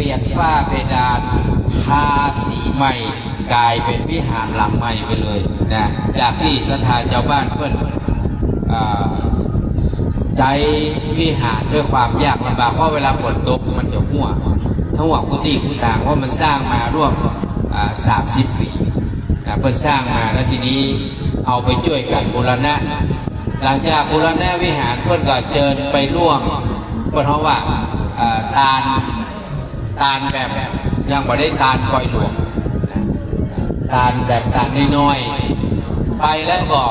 ปลี่ยนฝ้าเพดานทาสีใหม่กลายเป็นวิหารหลังใหม่ไปเลยนะจากที่ศรัทธาชาวบ้านเพื่อนใจวิหารด้วยความยากลำบากเพราะเวลาฝนตกมันจะหัวทั้งหัวกุฏิสุต่างว่ามันสร้างมาร่วม30 ปีเพื่อสร้างมาแล้วทีนี้เอาไปช่วยกันบูรณะหลังจากบูรณะวิหารเพื่อนก็เจิญไปร่วมเพราะว่าตาลแบบยังไม่ได้ตาลปล่อยหลวงตาลแบบตาลน้อยๆไปแล้วก็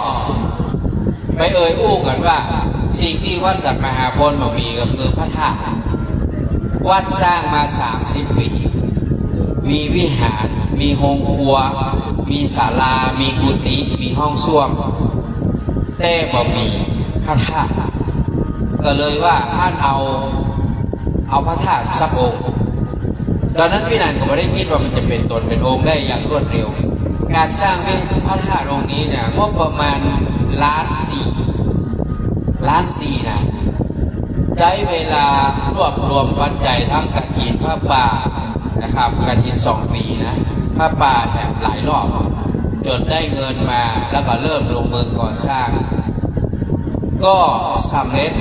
ไปอู้กันว่าสิ่งที่วัดสัตมหาพลมีก็คือพระธาตุวัดสร้างมา30 ปีมีวิหารมีโรงครัวมีศาลามีกุฏิมีห้องส้วมแต่บ่มีพระธาตุก็เลยว่าท่านเอาพระธาตุสักองค์ตอนนั้นพี่นันก็ไม่ได้คิดว่ามันจะเป็นตนเป็นองค์ได้อย่างรวดเร็วการสร้างพระธาตุองค์นี้เนี่ยงบประมาณ1.4 ล้านนะใช้เวลารวบรวมปัจจัยทั้งกฐินผ้าป่านะครับกฐิน2 ปีนะผ้าป่าแถมหลายรอบจนได้เงินมาแล้วก็เริ่มลงมือก่อสร้างก็สำเร็จ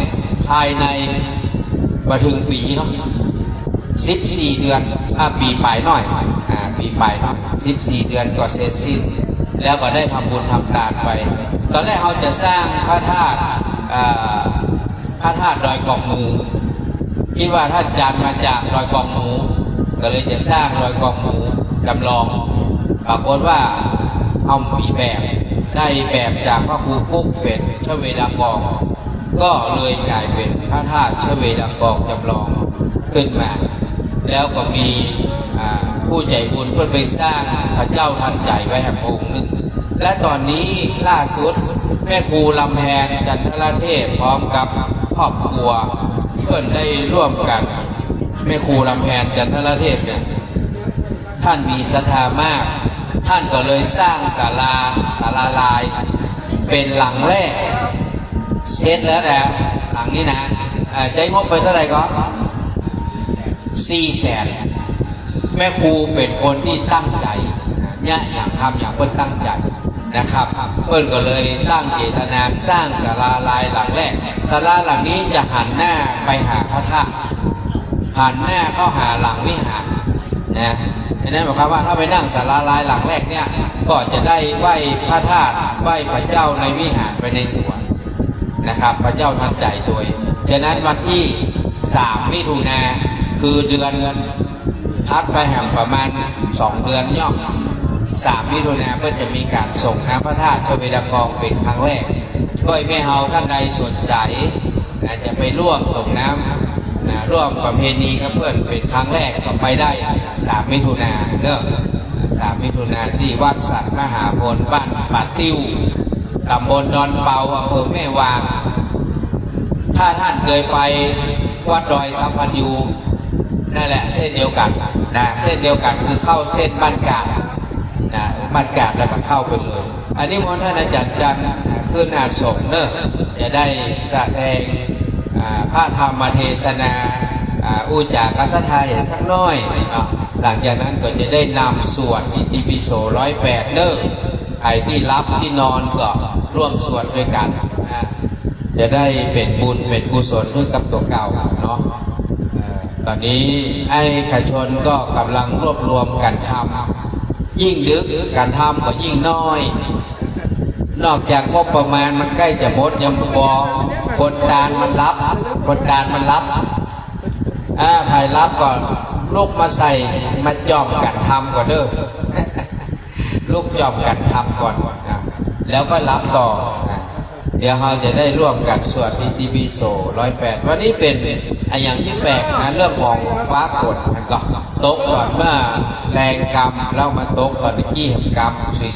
ภายในมาถึงปีเนาะ14 เดือนปีปลายหน่อยปีปลายหน่อย14 เดือนก็เสร็จสิ้นแล้วก็ได้ทำบุญทำทานไปตอนแรกเขาจะสร้างพระธาตุดอยกองมูคิดว่าท่านจารย์มาจากดอยกองมูก็เลยจะสร้างดอยกองมูจำลองปรากฏว่าเอาปีแบบได้แบบจากพระครูฟุกเป็นชเวดากองก็เลยกลายเป็นพระธาตุชเวดากองจำลองขึ้นมาแล้วก็มีผู้ใจบุญเพื่อไปสร้างพระเจ้าทันใจไว้แห่งองค์หนึ่งและตอนนี้ล่าสุดแม่ครูลำแพนจันทรเทพพร้อมกับครอบครัวเพื่อนได้ร่วมกันแม่ครูลำแพนจันทรเทพเนี่ยท่านมีศรัทธามากท่านก็เลยสร้างศาลาลายเป็นหลังแรกเสร็จแล้วนะหลังนี้นะใจงบไปเท่าไหร่ก็400,000แม่ครูเป็นคนที่ตั้งใจเนี่ยอย่างทำอย่างเพื่อนตั้งใจนะครับเพื่อนก็เลยตั้งเจตนาสร้างศาลาลายหลังแรกศาลาหลังนี้จะหันหน้าไปหาพระธาตุหันหน้าเข้าหาหลังวิหารนะดังนั้นหมายความว่าถ้าไปนั่งศาลาลายหลังแรกเนี่ยก็จะได้ไหว้พระธาตุไหว้พระเจ้าในวิหารไปในตัวนะครับพระเจ้าทันใจตัวฉะนั้นวันที่3 มิถุนาคือเดือนทัดไปแห่งประมาณ2 เดือนย่อม3 มิถุนาเพื่อจะมีการส่งน้ำพระธาตุชเวดากองเป็นครั้งแรกด้วยแม่เฮาท่านใดสนใจจะไปร่วมส่งน้ำร่วมประเพณีกับเพื่อนเป็นครั้งแรกก็ไปได้3 มิถุนาเด้อ3 มิถุนาที่วัดสัตมหาพลบ้านป่าติ้วตำบลดอนเปาอำเภอแม่วางถ้าท่านเคยไปวัดดอยสัมพันยูนั่นแหละเส้นเดียวกันนะเส้นเดียวกันคือเข้าเส้นบ้านกาดบ้านกาดแล้วก็เข้าไปเลยอันนี้มนท่านอาจารย์จันทร์ขึ้นอาสมเนอะจะได้แสดงพระธรรมเทศนาอุจากสัทธาอย่างสักน้อยหลังจากนั้นก็จะได้นำสวดอิติปิโส108เนอะใครที่รับที่นอนก็ร่วมสวดด้วยกันจะได้เป็นบุญเป็นกุศลด้วยกับตัวเก่าเนาะตอนนี้ไอ้ขชนก็กำลังรวบรวมกันทำยิ่งดึกการทำก็ยิ่งน้อยนอกจากงบประมาณมันใกล้จะหมดยังพอคนดานมันรับภายรับก่อนลูกมาใส่มาจอมกันทำก่อนเด้อลูกจอมกันทำก่อนแล้วก็รับต่อเดี๋ยวเราจะได้ร่วมกันสวดอิติปิโส108วันนี้เป็นอย่างที่แปลกนะเรื่องของฟ้าฝนมันก็ตกก่อนเมื่อแรงกรรมแล้วมาตกก่อนที่แห่งกรรม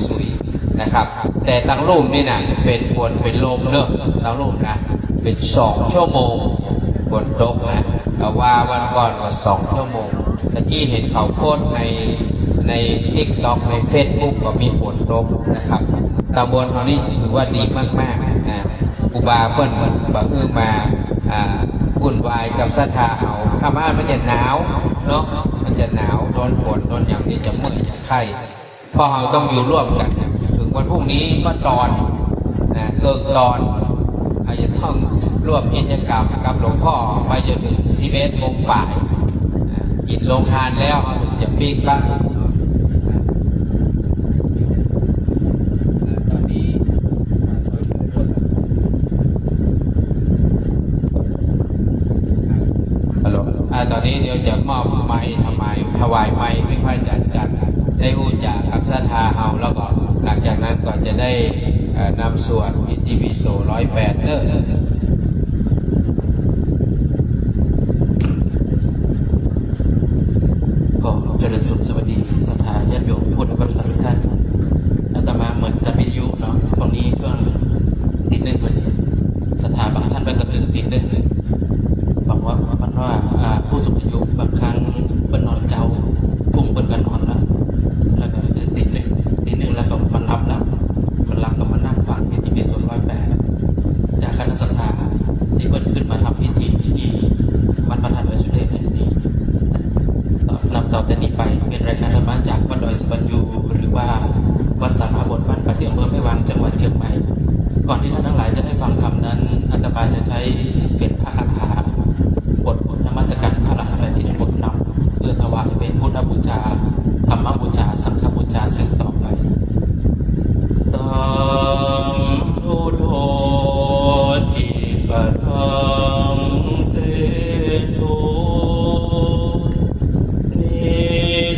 สุยๆนะครับแต่ตั้งรูปนี่นะเป็นฝนเป็นลมเนอะตั้งรูปนะเป็น2 ชั่วโมงฝนตกนะแต่ว่าวันก่อนก็2 ชั่วโมงตะกี้เห็นเขาโพสต์ในTikTokใน Facebook ก็มีฝนตกนะครับตำบลเขานี่ถือว่าดีมากๆนะอุบาเปิ้ลมาวุ่นวายกับศรัทธาเขาทำให้มันจะหนาว เนาะมันจะหนาวโดนฝนโดนอย่างนี้จะเมื่อยจะไข้เพราะเราต้องอยู่ร่วมกันถึงวันพรุ่งนี้ก็ตอนนะเลิกตอนอาจจะต้องร่วมกิจกรรมกับหลวงพ่อไปจนถึง11 โมงบ่ายกินลงทานแล้วถึงจะปีกบ้างตอนนี้ฮัลโหลตอนนี้เดี๋ยวจะมอบไม้ถวายไม้ให้พระอาจารย์จันทร์ได้พูดจากับศรัทธาเฮาแล้วก็หลังจากนั้นก็จะได้นำสวดอิติปิโส108เด้อก็เจริญสุขสวัสดีศรัทธาญาติโยมพุทธบริษัททุกท่านอาตมาเหมือนจะวิทยุเนาะตรงนี้ช่วงตี 1วันนี้ศรัทธาบางท่านไปกระตือตี 1บอกว่าผู้สูงอายุบางครั้งเป็นนอนเจ้าทุ่มเป็นกันนอนแล้วก็ตี 1แล้วก็มันรับแล้วมันรับก็มานั่งฟังพิธีปิโส108จากคณะศรัทธาที่เพิ่นขึ้นมาทำพิธีที่วัดพระธาตุดอยสุเทพแห่งนี้นำต่อแต่นี้ไปเป็นรายการธรรมะจากวัดดอยสุบรรยูหรือว่าวัดสาขาบทบ้านปะเตียงอำเภอแม่วางจังหวัดเชียงใหม่ก่อนที่ท่านทั้งหลายจะได้ฟังธรรมนั้นอาตมาจะใช้เป็นพระคาถาบทนมัสการพระอรหันต์ที่ได้บทนำเพื่อถวายเป็นพุทธบูชาธรรมบูชาสังฆบูชาสืบต่อไปสัมพุทโธทิปะทังเสโธ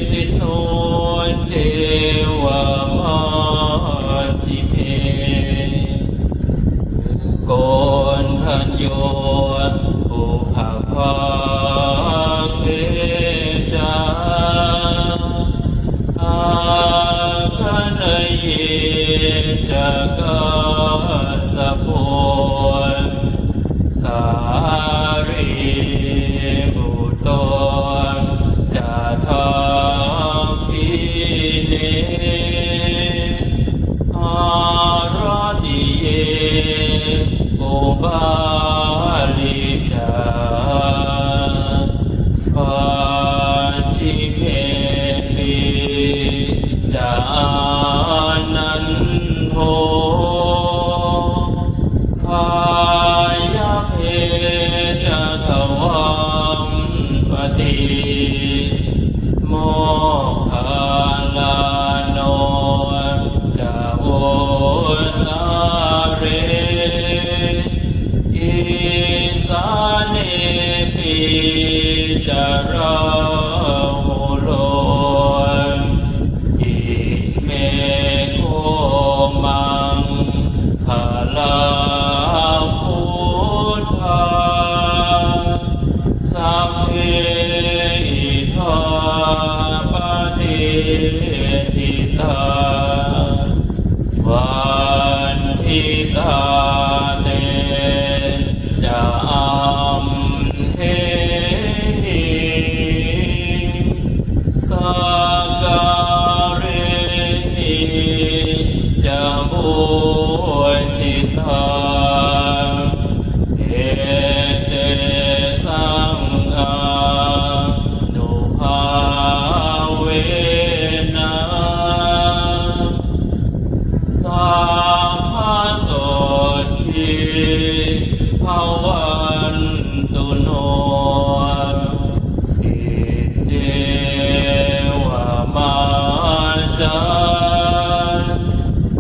สิโนเจวะมาจิเมโกนทัญโยอุภาภาเกจาอาคันเยจักสะโพสารีบุตรจะทาคีเนอาราดิเยโอบาลิจาปาจิเมปิจานันโทพายาเพจะทวัมปฏิโมคาลาโนจะโอลาเรอิสาเนปิจาราโหโลอิเมโคมังภาลาพุทธาสัพเพอิทาปฏิทิตาวันทิตาเตจะอัมเหสักการิจะบุจิตาเอเตสังฆานุภาเวนะสัพพะโสทิภวันตุโนอิเจวะมาจา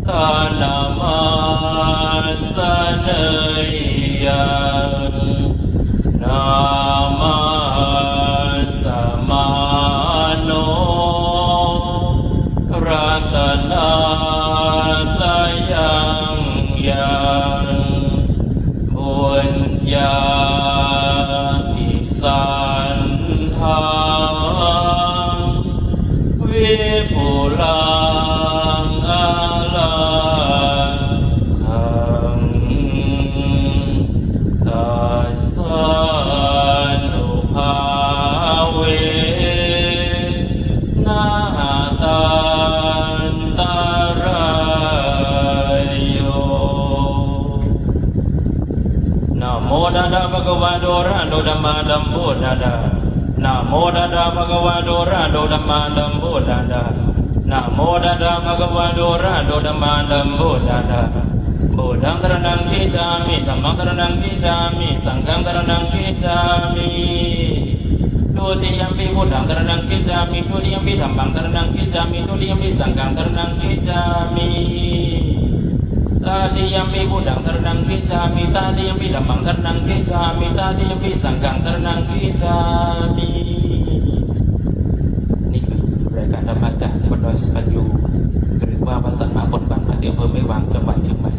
ตานามาสเนยยังนามาสมาโนรัตนาตายังยังบุญญาติสันทางวิปุลังอาลังหังตัสสะนุภาเวนะตันตรายโยนะโมตัสสะภะคะวะโตอะระหะโตสัมมาสัมพุทธัสสะ นะโมตัสสะภะคะวะโตอะระหะโตสัมมาสัมพุทธัสสะนะโมตัสสะภะคะวะโตอะระหะโตสัมมาสัมพุทธัสสะบุตังสรณังคิจฉามิธัมมังสรณังคิจฉามิสังฆังสรณังคิจฉามิทุติยัมปิพุทธังสรณังคิจฉามิทุติยัมปิธัมมังสรณังคิจฉามิทุติยัมปิสังฆังสรณังคิจฉามิตาติยัมปิพุทธังสรณังคิจฉามิตาติยัมปิธัมมังสรณังคิจฉามิตาติยัมปิสังฆังสรณังคิจฉามินี่คือรายการธรรมะจากวัดดอยสปัญญูหรือว่าวัดสันมหาบนบางอำเภออำเภอแม่วางจังหวัดเชียงใหม่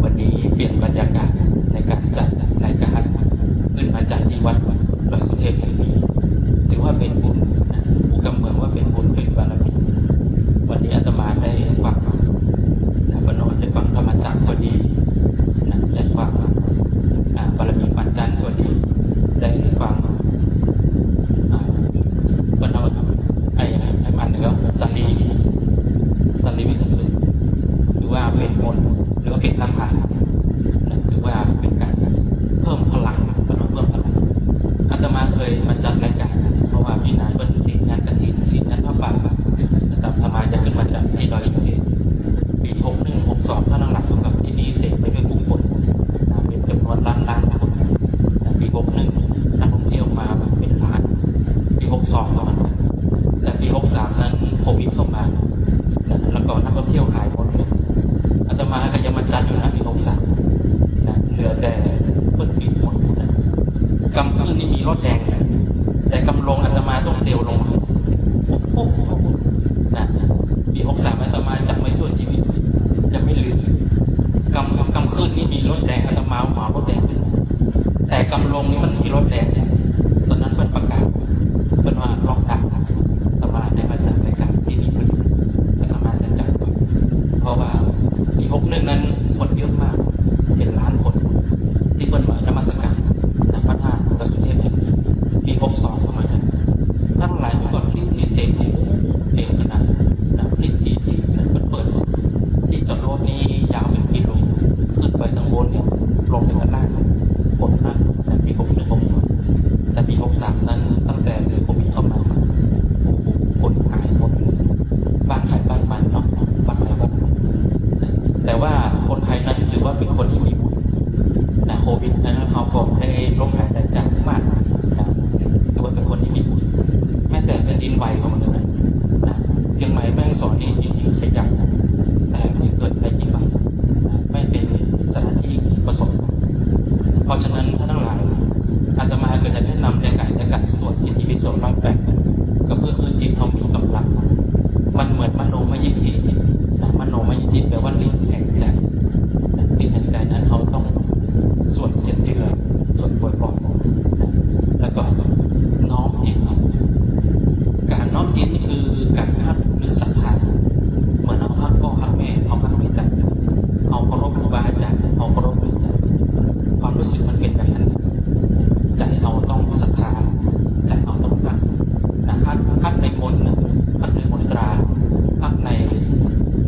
วันนี้เปลี่ยนบรรยากาศในการจัดรายการขึ้นมาจัดที่วัดดอยสุเทพแห่งนี้ถือว่าเป็นบุญนะผู้กำเมืองว่าเป็นบุญเป็นบารมีวันนี้อาตมาได้ฟังนะปนอนได้ฟังธรรมจักรพอดีนะได้ฟังบารมีปัญจันทร์พอดีได้ฟังปนอนไอ้มันก็สันลีวิทสุหรือว่าเป็นมนต์หรือว่าเป็นคาถาหรือว่าเป็นการเพิ่มพลังปนอนเพิ่มพลังอาตมาเคยมาจัดรายการเพราะว่าพี่นายเป็นติดงานกฐินติดงานพระป่าอาตมาจะขึ้นมาจัดที่ดอยสุเทพปี61 62ท่านหลังๆกับที่นี่เต็มไปด้วยผู้คนเป็นจำนวนล้านคนปี61นักท่องเที่ยวมาเป็นล้านปี62ก็เหมือนกันแต่ปี63นั้นโควิดเข้ามาแล้วก็นักท่องเที่ยวหายหมดเลยอาตมาก็ยังมาจัดอยู่นะปี63นะเหลือแต่เปิดปิดหมดนะกำคืนนี่มีรถแดงนะแต่กำลงอาตมาต้องเดียวลงนะปี63อาตมาจำไว้ทั่วชีวิตจะไม่ลืมกำคืนนี่มีรถแดงอาตมาเหมารถแดงขึ้นแต่กำลงนี่มันมีรถแดงตอนนั้นเป็นประกาศเป็นว่าล็อกดาวน์อาตมาได้มาจัดรายการที่นี่พอดีอาตมาจะจัดเพราะว่าปี61นั้นคนเยอะมากเป็นล้านคนที่เปิดมานมัสการณพระธาตุดอยสุเทพแห่งนี้ปี62ประมาณนั้นทั้งหลายก็รีบเต็มขนาดนะรีบที่นั้นเปิดที่จอดรถนี้ยาวเป็นกิโลขึ้นไปทางบนเนี่ยลงไปข้างล่างบนนะปี61 62แต่ปี63นั้นตั้งแต่โควิดเข้ามาคนหายหมดเลยบ้านขายบ้านมันเนาะบ้านขายบ้านมันแต่ว่าคนไทยนั้นถือว่าเป็นคนที่มีบุญนะโควิดนั้นเขาก็ได้ล้มหายใจจากมากนะถือว่าเป็นคนที่มีบุญแม้แต่แผ่นดินไหวของมันนะเชียงใหม่แม่งสอนที่จริงๆใช้จักแต่ไม่เกิดภัยพิบัติไม่เป็นสถานที่ประสบเพราะฉะนั้นท่านทั้งหลายอาตมาก็จะแนะนำในการสวดอิติปิโส108ก็เพื่อจิตเรามีกำลังมันเหมือนมโนมยิทธินะมโนมยิทธิแปลว่าลิ้นแห่งใจลิ้นแห่งใจนั้นเขาต้องสวดเจือสวดปล่อยๆแล้วก็น้อมจิตการน้อมจิตนี่คือการฮักหรือศรัทธาเหมือนเอาฮักพ่อฮักแม่เอาฮักด้วยใจเอาเคารพครูบาอาจารย์เอาเคารพด้วยใจความรู้สึกมันเป็นแบบนั้นใจเราต้องศรัทธาใจเราต้องฮักนะฮักในมนต์ฮักในมนตราฮักใน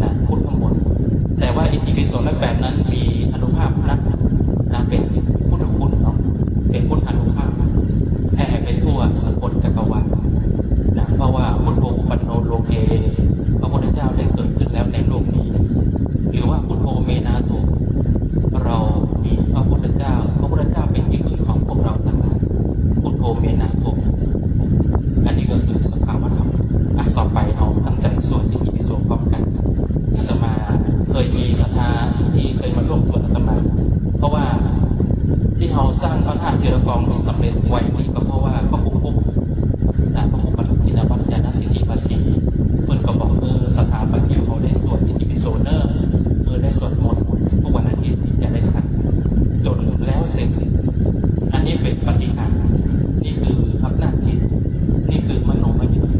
นะพุทธมนต์แต่ว่าอิติปิโส108นั้นมีอนุภาพนะเป็นพุทธคุณเนาะเป็นพุทธอนุภาพแผ่ไปทั่วสกลจักรวาลนะเพราะว่าพุทโธปันโนโลเกพระพุทธเจ้าได้เกิดขึ้นแล้วในโลกนี้หรือว่าพุทโธเมนาโตเรามีพระพุทธเจ้าเป็นที่พึ่งของพวกเราทั้งหลายพุทโธเมนาโตอันนี้ก็คือสภาวะธรรมต่อไปเราตั้งใจสวดอิติปิโสพร้อมกันอาตมาเคยมีศรัทธาที่เคยมาร่วมสวดอาตมาเพราะว่าที่เราสร้างพระธาตุเจริญกองสำเร็จไวนี้ก็เพราะว่าพระพุทธพระปฏิทินวัฏญาณสิทธิปัจจิเพื่อนก็บอกศรัทธาปัจจิเขาได้สวดอิติปิโสได้สวดมนต์ทุกวันอาทิตย์อย่าได้ขาดจนแล้วเสร็จอันนี้เป็นปฏิหารนี่คืออำนาจจิตนี่คือมโนมยิทธิ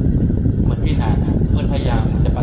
เหมือนพี่นายเพื่อนพยายามจะป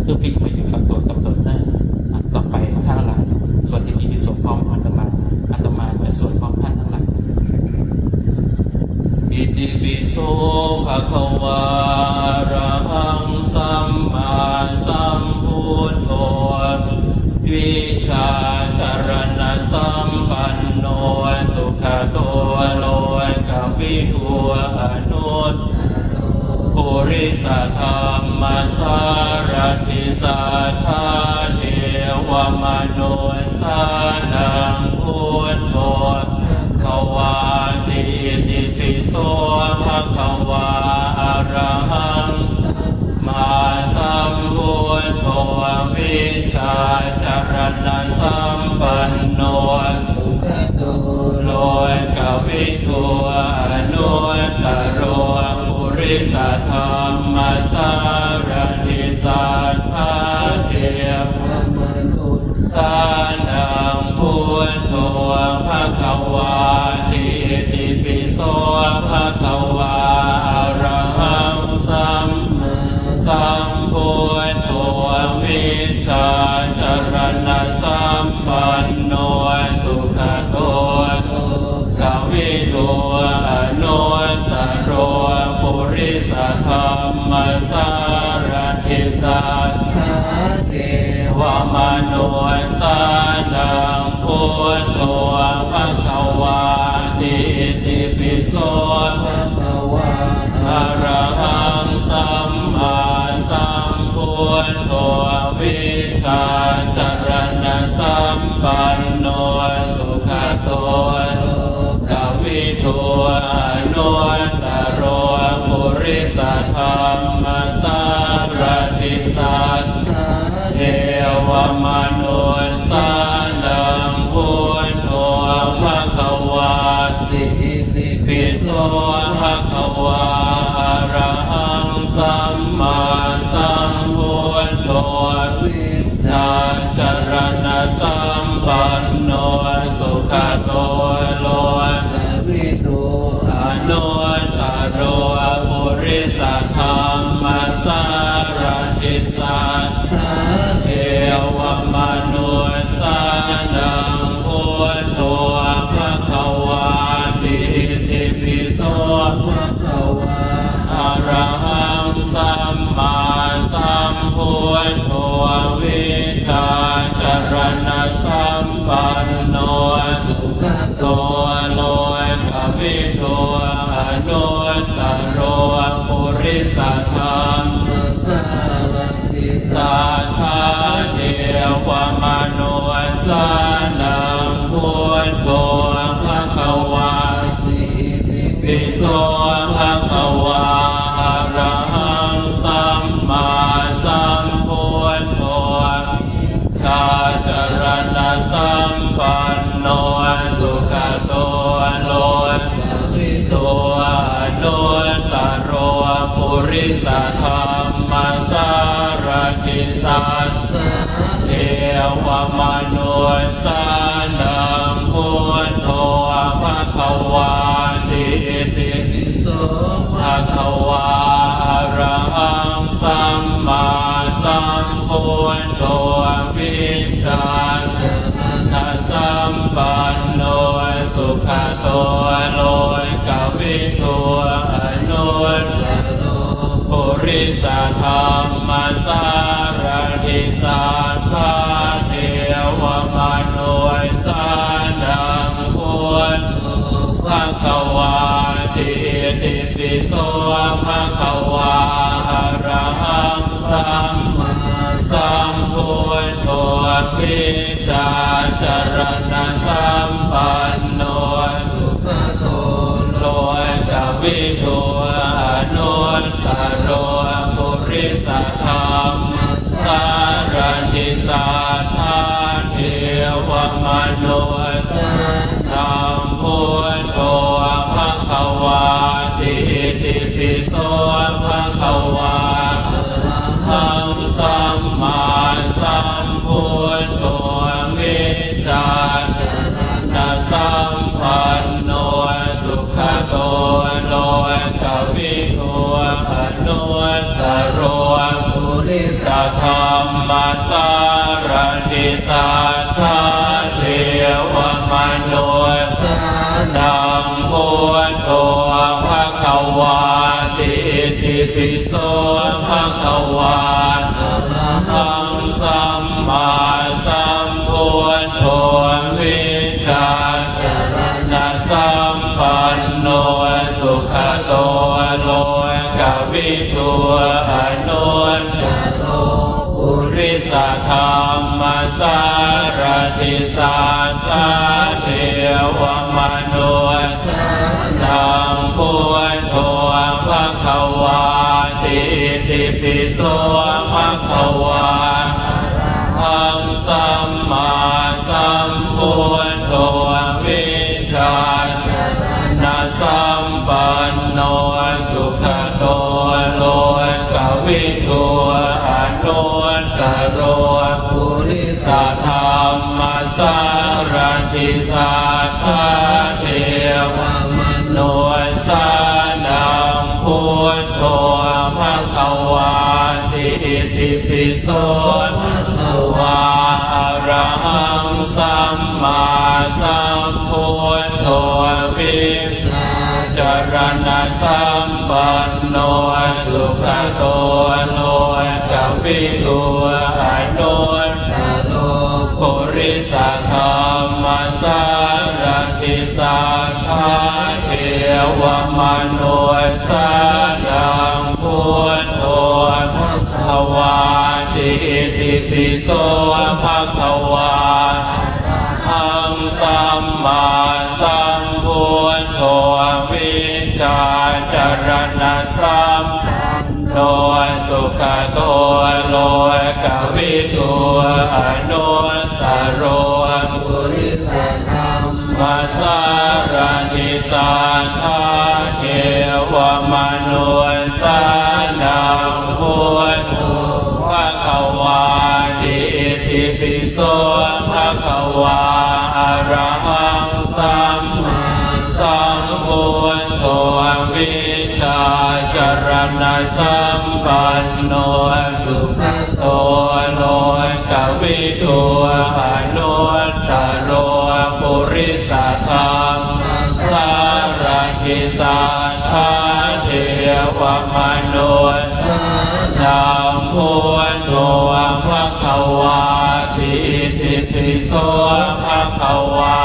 คือพิกมาอยู่กับตัวกับตนหน้าต่อไปทางหลังส่วนที่มีส่วนของอาตมาจะส่วนของท่านทั้งหลายอิติปิโสภะคะวาอะระหังสัมมาสัมพุทโธวิชาจารณะสัมปันโนสุขโตโลกวิทูอนุตปุริสธรรมสารถิสัทธาเทวมนุสานังพุทโธภวาติติปิโสภะคะวาอะระหังมาสัมพุทโธวิชาจารณะสัมปันโนสุขโตโลกวิทูอนุตตโรปุริสธรรมสารถิสัทธาเทวมนุสสานังพุทโธภะคะวาติติปิโสภะคะวาอะระหังสัมมาสัมพุทโธวิชาจารณะสัมปันโนสุขโตโลกวิทูอนุตตโรปุริสธรรมสารถิสัทธาเทวมนุสานังพุทโธภะคะวาติติปิโสภะคะวาอะระหังสัมมาสัมพุทโธวิชาจารณะสัมปันโนสุขโตโลกวิทูอนุตตโรปุริสธรรมสารถิสัทธาเทวมนุสานังพุทโธภะคะวาติติปิโสภะคะวาอะระหังสัมมาสัมพุทโธวิชาจารณะสัมปันโนสุขโตโลกวิทูอนุตตโรปุริสธรรมสารถิสัทธาเทวมนุสานังพุทโธภะคะวาติติปิโสภะคะวาอะระหังสัมมาสัมพุทโธวิชาจารณะสัมปันโนสุขโตโลกวิทูอนุตตโรปุริสธรรมสารถิสัทธาเทวมนุสานังพุทโธภะคะวาติติปิโสภะคะวาอะระหังสัมมาสัมพุทโธชาจารณะสัมปันโนสุขโตโลกวิทูอนุตตโรปุริสธรรมสารถิสัทธาเทวมนุสานังพุทโธภะคะวาติติปิโสภะคะวาอะระหังสัมมาสัมพุทโธวิชาจารณะสัมปันโนสุขโตโลกวิทูอนุตตโรปุริสธรรมสารถิสัทธาเทวมนุสานังพุทโธภะคะวาติติปิโสภะคะวาอะระหังสัมมาสัมพุทโธวิชาจารณะสัมปันโนสุขโตโลกวิทูอนุตตโรปุริสธรรมสารถิสัทธาเทวมนุสานังพุทโธภะคะวาติติปิโสภะคะวาอะระหังสัมมาสัมพุทโธวิชาจารณะสัมปันโนสุขโตโลกวิทูอนุตตโรปุริส ธรรมสารทิสัทธาเทวมนุสานังพุทโธภควาติติปิโสภควาอะระหังสัมมาสัมพุทโธวิชชาจรณะสัมปันโนสุขโตโลกวิทูอนุตตโรปุริสธรรมสารทิสัทธาเทวมนุสานังพุทโธภควาติติปิโสภควาหังสัมมาสัมพุทโธวิชชาจรณะสัมปันโนสุขโตโลกวิทูอนุตตโรปุริสธรรมสารทิสัทธาเทวมนุสานังพุทโธภควาติติปิโสภควาอะระหังสัมมาสัมพุทโธวิชชาจรณะสัมปันโนสุขโตโลกวิทูอนุตตโรปุริสธรรมสารทิสัทธาเทวมนุสานังพุทโธภควาติติปิโสภควาหังสัมมาสัมพุทโธวิชชาจรณะสัมปันโนสุขโตโลกวิทูอนุตตโรปุริสธรรมสารทิสัทธาเทวมนุสานังพุทโธภควาติติปิโสภควาอะระหังสัมมาสัมพุทโธวิชชาจรณะสัมปันโนสุขโตโลกวิทูอนุตตโรปุริสธรรมสารทิสัทธาเทวมนุสานังพุทโธภควาติติปิโสภควา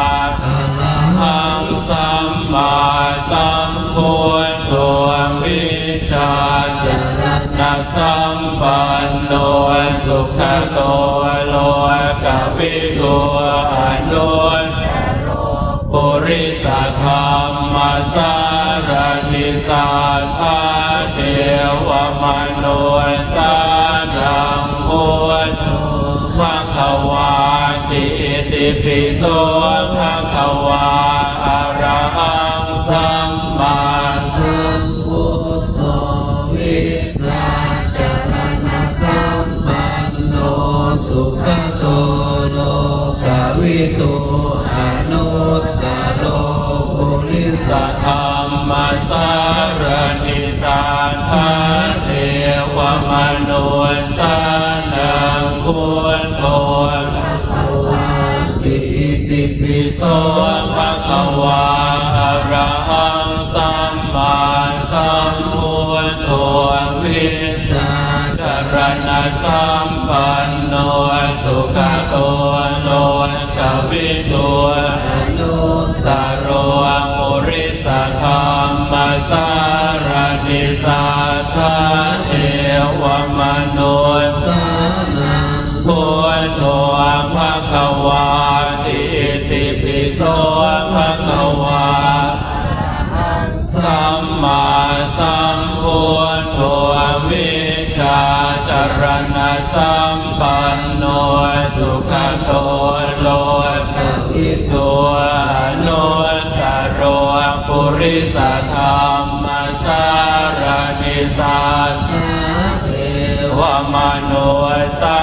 อะระหังสัมมาสัมพุทโธวิชชาจรณะสัมปันโนสุขโตโลกวิทูอนุตตโรปุริสธรรมสารทิสัทธาเทวมนุสานังพุทโธภควาติติปิโสภควาอะระหังสัมมาสัมพุทโธวิชชาจรณะสัมปันโนสุขโตโลกวิทูอนุตตโรปุริสธรรมสารทิสัทธาเทวมนุสานังพุทโธภควาติติปิโสภควาอะระหังสัมมาสัมพุทโธวิชชาจรณะสัมปันโนสุขโตโลกวิทูอนุตตโรปุริสธรรมสารทิสัทธาเทวมนุสานังพุทโธภควาติติปิโสภควาสัมมาสัมพุทโธวิชชาจรณะสัมปันโนสุขโตโลกวิทูอนุตตโรปุริสธรรมสารทิสัทธาเทวมนุสา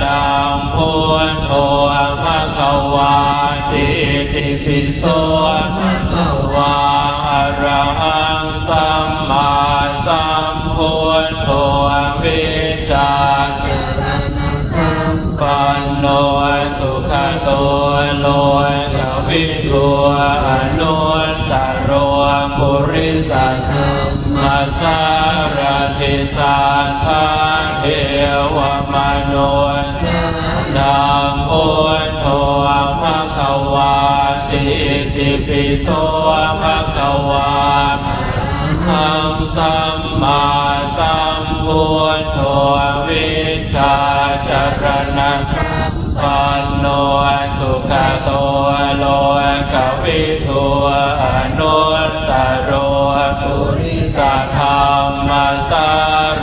นังพุทโธภควาติติปิโสภควาอะระหังสัมมาสัมพุทโธวิชชาจ นุสนังพุทโธภควาติติปิโสภควาหังสัมมาสัมพุทโธวิชชาจรณะสัมปันโนสุขโตโลกวิทูอนุตตโรปุริสธรรมสา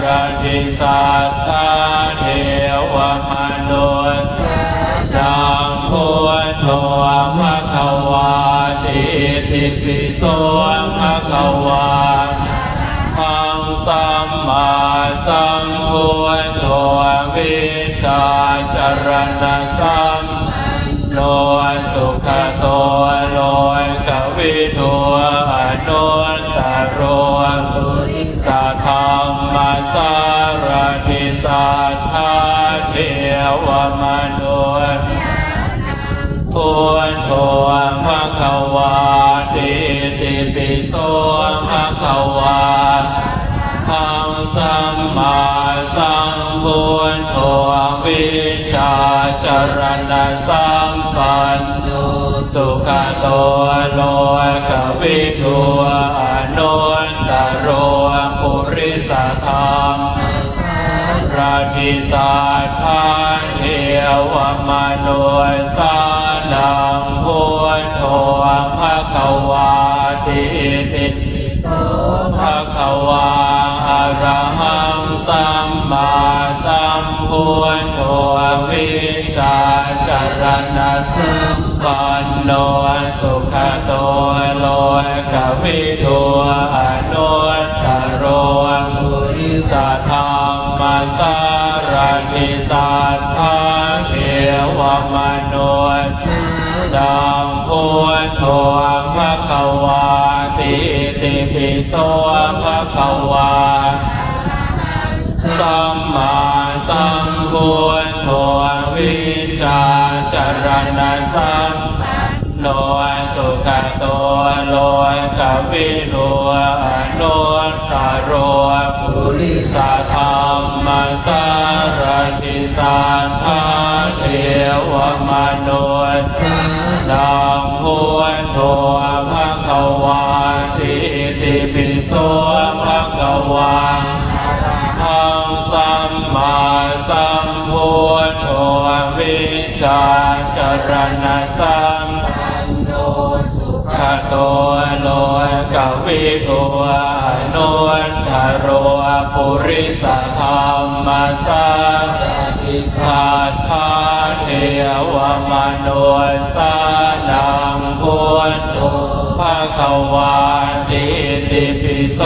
รทิสัทธาเทวมนุษย์ดังพุทโธภควาติติปิโสภควาหังสัมมาสัมพุทโธวิชชาจรณะสัมปันโนสุขโตโลกวิทูอนุตตโรปุริสธรรมสารทิสัทธาเทวมนุษย์พุทโธภควาติติปิโสภควาหังสัมมาสัมพุทโธวิชชาจรณะสัมปันโนสุขโตโลกวิทูอนุตตโรปุริสธรรมราธิสัทธาเทวมนุสานังพุทโธภควาติติปิโสภควาอะระหังสัมมาสัมพุทโธวิชชาจรณะสัมปันโนสุขโตโลกวิทูอนุตตโรปุริสธรรมสารทิสัทธาเทวมนุษย์ดังพุทโธภควาติติปิโสภควาสัมมาสัมพุทโธวิชชาจรณะสัมปันโนสุขโตโลกวิทูอนุตตโรปุริสธรรมสารทิสัทธาเทวมนุษย์ดังพุทโธภควาติติปิโสภควาหังสัมมาสัมพุทโธวิชชาจรณะสัมปันโนสุขโตโลกวิทูอนุตตโรปุริสธรรมสารทิสัทธาเทวมนุสานังพุทโธภควาติติปิโส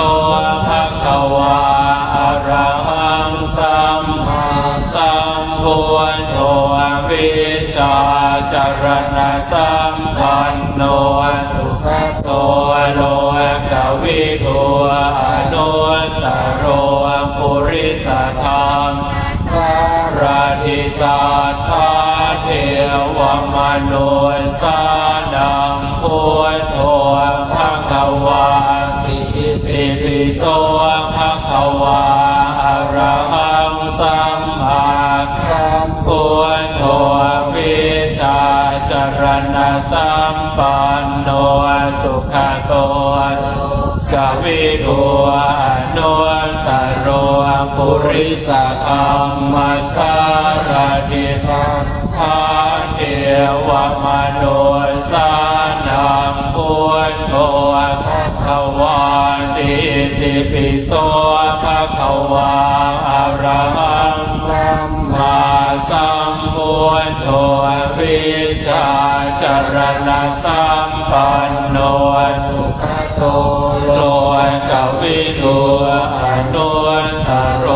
ภควาอะระหังสัมมาสัมพุทโธวิชชาจรณะสัมปันโนสุขโตโลกวิทูอนุตตโรปุริสธรรมสารทิสัทธาเทวมนุสานังพุทโธภควาติติปิโสภควาอะระหังสัมมาสัมพุทโธวิชชาจรณะสัมปันโนสุขโตโลกวิทูอนุตตโรปุริสธรรมสารทิสัทธาเทวมนุสานังพุทโธภควาติติปิโสภควาอะระหังสัมมาสัมพุทโธวิชชาจรณะสัมปันโนสุขโตโลกวิทูอนุตตโร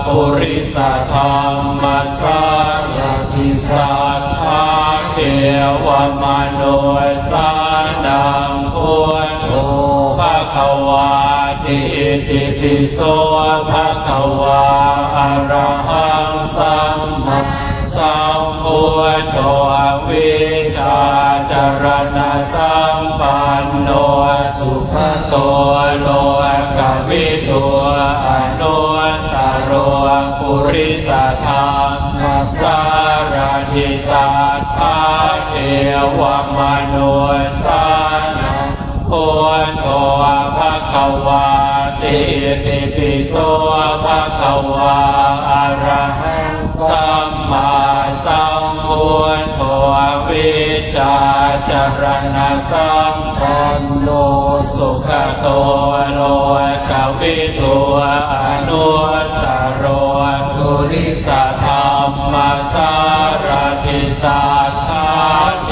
ปุริสธรรมสารทิสัทธาเทวมนุสานังพุทโธภควาติติปิโสภควาอะระหังสัมมาสัมพุทโธวิชชาจรณะสัมปันโนสุขโตโลกวิทูอนุตตโรปุริสธรรม ภาเทวมนุสานังพุทโธภควาติติปิโสภควาอะระหังสัมมาสัมพุทโธวิชาจารณะสัมปันโนสุขโตโลกวิทูอนุตตโรปุริสธรรมสารติสัทธาเท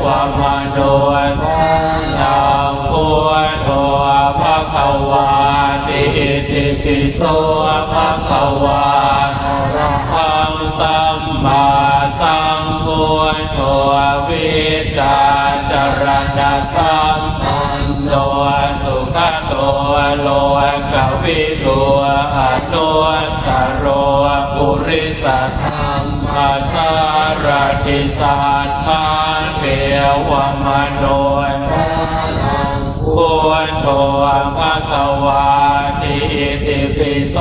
วมนุสานังพุทโธภควาติติปิโสภควาอะระหังสัมมาสัมพุทโธวิชาจารณะสัมปันโนสุขโตโลกวิทูอนุตตโรปุริสธรรมสารติสัทธาเทวมนุสานังพุทโธภควาติติปิโส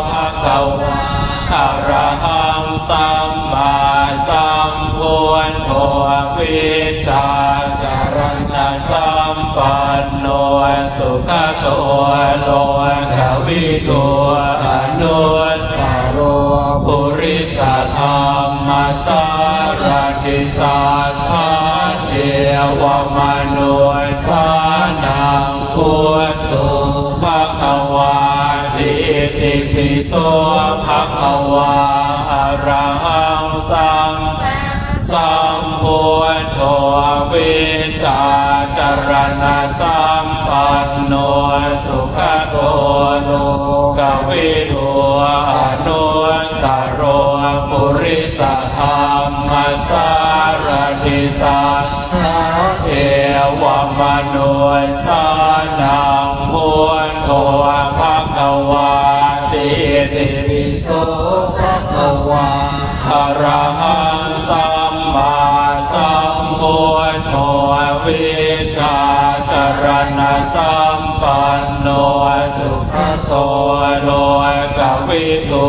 ภควาอะระหังสัมมาสัมพุทโธวิชาจารณะสัมปันโนสุขโตโลกวิทูอนุตตโรปุริสธรรมสารติสัทธาเทวมนุสานังพุทโธภควาติติปิโสภควาอะระหังสัมพุทโธวิชาจารณะสัมปันโนสุขโตโลกวิทูอนุตตโรปุริสธรรมสารติสัทธาเทวมนุสานังพุทโธภควาติติปิโสภควาอะระหังสัมมาสัมพุทโธวิชาจารณะสัมปันโนสุขโตโลกวิทู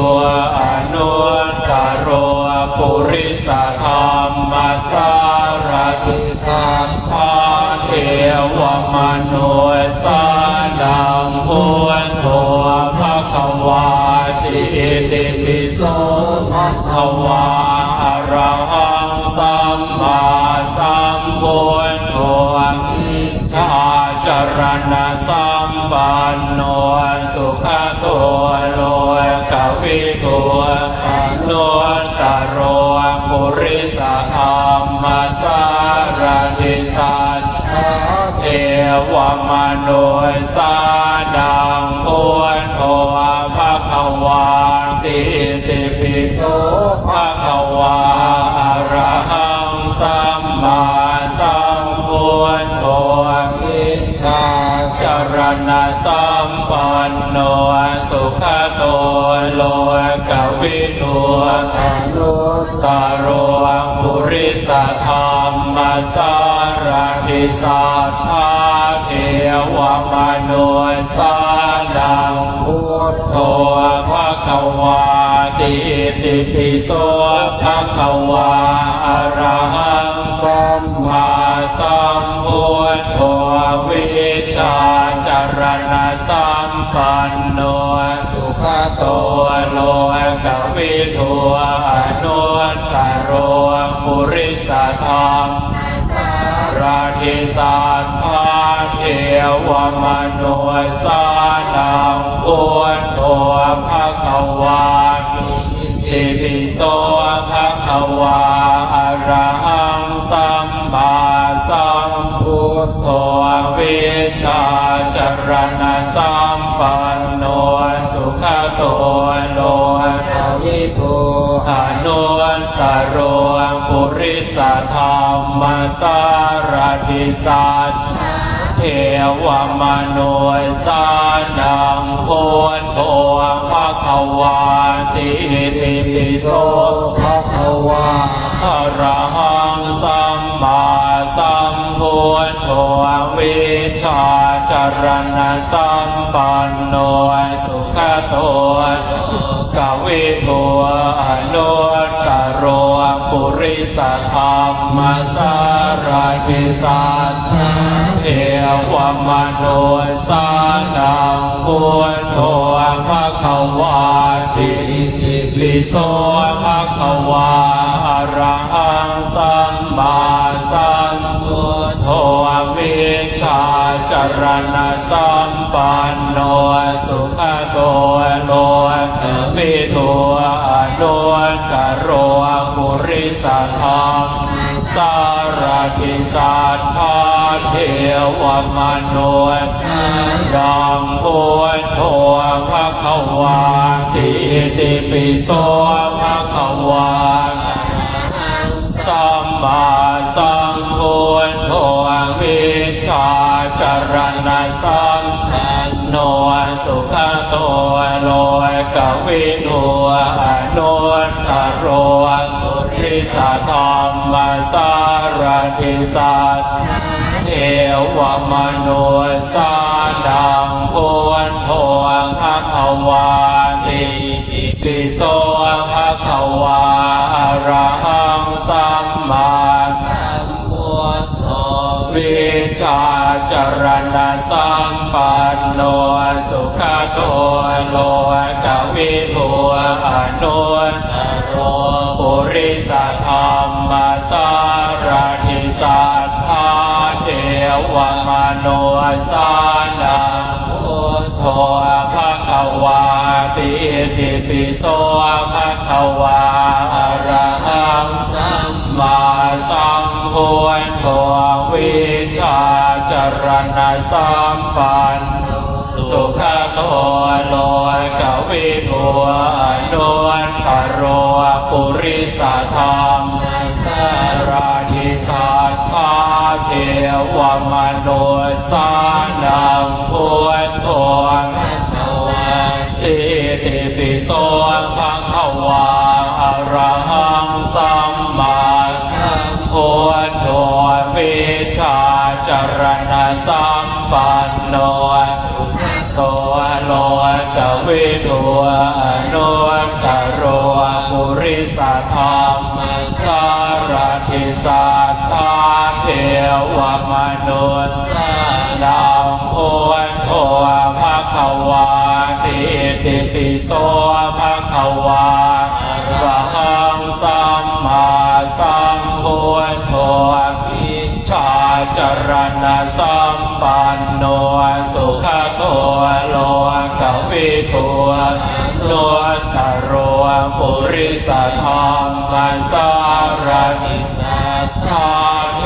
อนุตตโรปุริสธรรมสารติสัทธาเทวมนุสานังพุทโธภควาติติปิโสภควาอะระหังสัมมาสัมพุทโธวิชาจารณะสัมปันโนสุขโตโลกวิทูอนุตตโรปุริสธรรมสารติสัทธาเทวมนุสานังพุทโธภควาติติปิโสภควาอะระหังสัมมาสัมพุทโธวิชาจารณะสัมปันโนสุขโตโลกวิทูอนุตตโรปุริสธรรมสารติสัทธาเทวมนุสานังพุทโธภควาติติปิโสภควาอะระหังสัมมาสัมพุทโธวิชาจารณะสัมปันโนสุขโตโลกวิทูอนุตตโรปุริสธรรมราธิสัทธาเทวมนุสานังพุทโธภควาติปิโสภควาอะระหังสัมมาสัมพุทโธวิชาจารณะสัมปันโนสุขโตโลกวิทูอนุตตโรปุริสธรรมสารติสัทเทวมนุสานังพุทโธภควาติติปิโสภควาอะระหังสัมมาสัมพุทโธวิชาจารณะสัมปันโนสุขโตกวิทูอนุตตโรปุ ริสธรรมสารทิสัทธาเทวมนุสานังพุทโธภควาติลิโสภควาอะระหังสัมมาสัมพุทโธวิชาจรณะสัมปันโนสุขโตโลกวิทูอนุตตโรปุริสธรรมสารทิสัทธาเทวมนุษย์ดังพุทโธภควาติติปิโสภควาสัมมาสัมพุทโธวิชาจรณะสัมปันโนสุขโตโลกวิทูอนุตตโรปุริสธรรมสารทิสัทเทวมนุสานังพุทโธภควาติปิโสภควาอะระหังสัมมาสัมพุทโธวิชาจรณะสัมปันโนสุขโตโลกวิทูอนุตตโรปุริสธรรมสารทิสัทธาเทวมนุสานังพุทโธภควาติติปิโสภควาอะระหังสัมมาสัมพุทโธวิชาจรณะสัมปันโนสุขโตโลกวิทูอนุตตโรปุริสธรรมสารทิสัทธาเทวมนุสานังพุทโธภควาติติปิโสภควาอะระหังสัมมาสัมพุทโธวิชาจรณะสัมปันโนสุขโตโลกวิทูอนุตตโรปุริสธรรมสารทิสัทธาเทวมนุสานังพุทโธภควาติติปิโสภควาอะระหังสัมมาสัมพุทโธวิชาจรณะสัมปันโนสุขโตโลกวิทูอนุตตโรปุริสธรรมสารทิสัทธาเท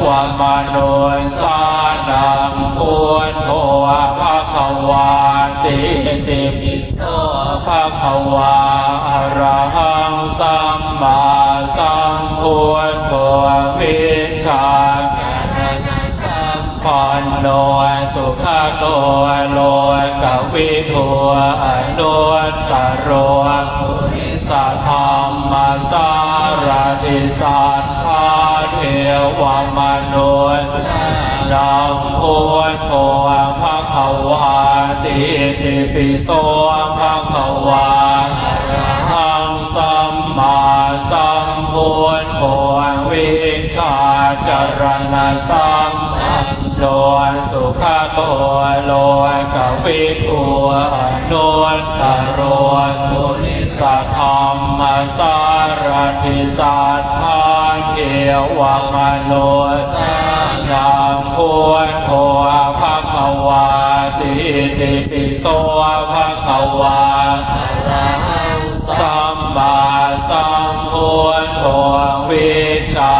วมนุสานังพุทโธภควาติติปิโสภควาอะระหังสัมมาสัมพุทโธวิชาจรณะสัมปันโนสุขโตโลกวิทูอนุตตโรปุริสธรรมสารทิสัทธาเทวมนุษย์ดังพุทโธภควาติติปิโสภควาอะระหังสัมมาสัมพุทโธวิชาจรณะสัมปันโนสุขโตโลกวิทูอนุตตโรปุริสธรรมสารทิสัทธาเทวมนุสานังพุทโธภควาติติปิโสภควาอะระหังสัมมาสัมพุทโธวิชา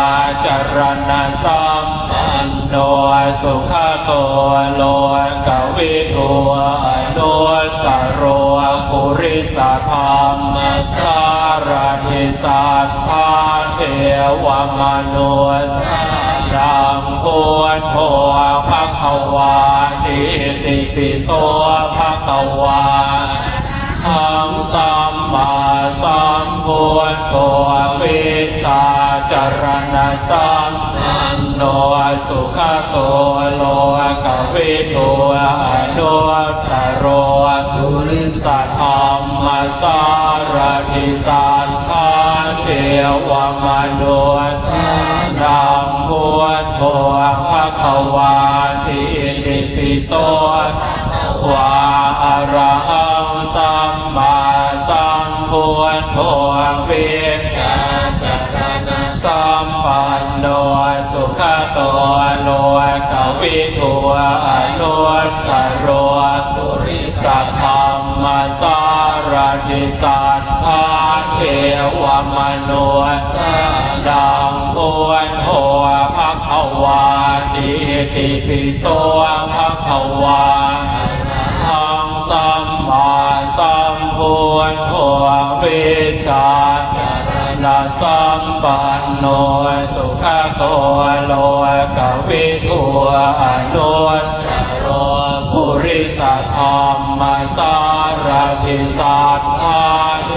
จรณะสัมปันโนสุขโตโลกวิทูอนุตตโรปุริสธรรมสารทิสัทธาเทวมนุสานังพุทโธภควาติติปิโสภควาหังสัมมาสัมพุทโธวิชาจรณะสัมปันโนสุขโตโลกวิทูอนุตตโรปุริสธรรมสารทิสัทธาเท วมนุษย์นังพุทโธภควาติอิติปิโสวาอะระหังสัมมาสัมพุทโธวิชาจารณะสัมปันโนสุขโตโลกวิทูอนุตตโรปุริสธรรมสารติสัทธาเทวมนุษย์ดังพุทโธภควาติอิติปิโสภควาทังสัมมาสัมพุทโธวิชาจารณะสัมปันโนสุขโตโลกวิทูอนุตตโรปุริสธรรมสารติสัทธาเท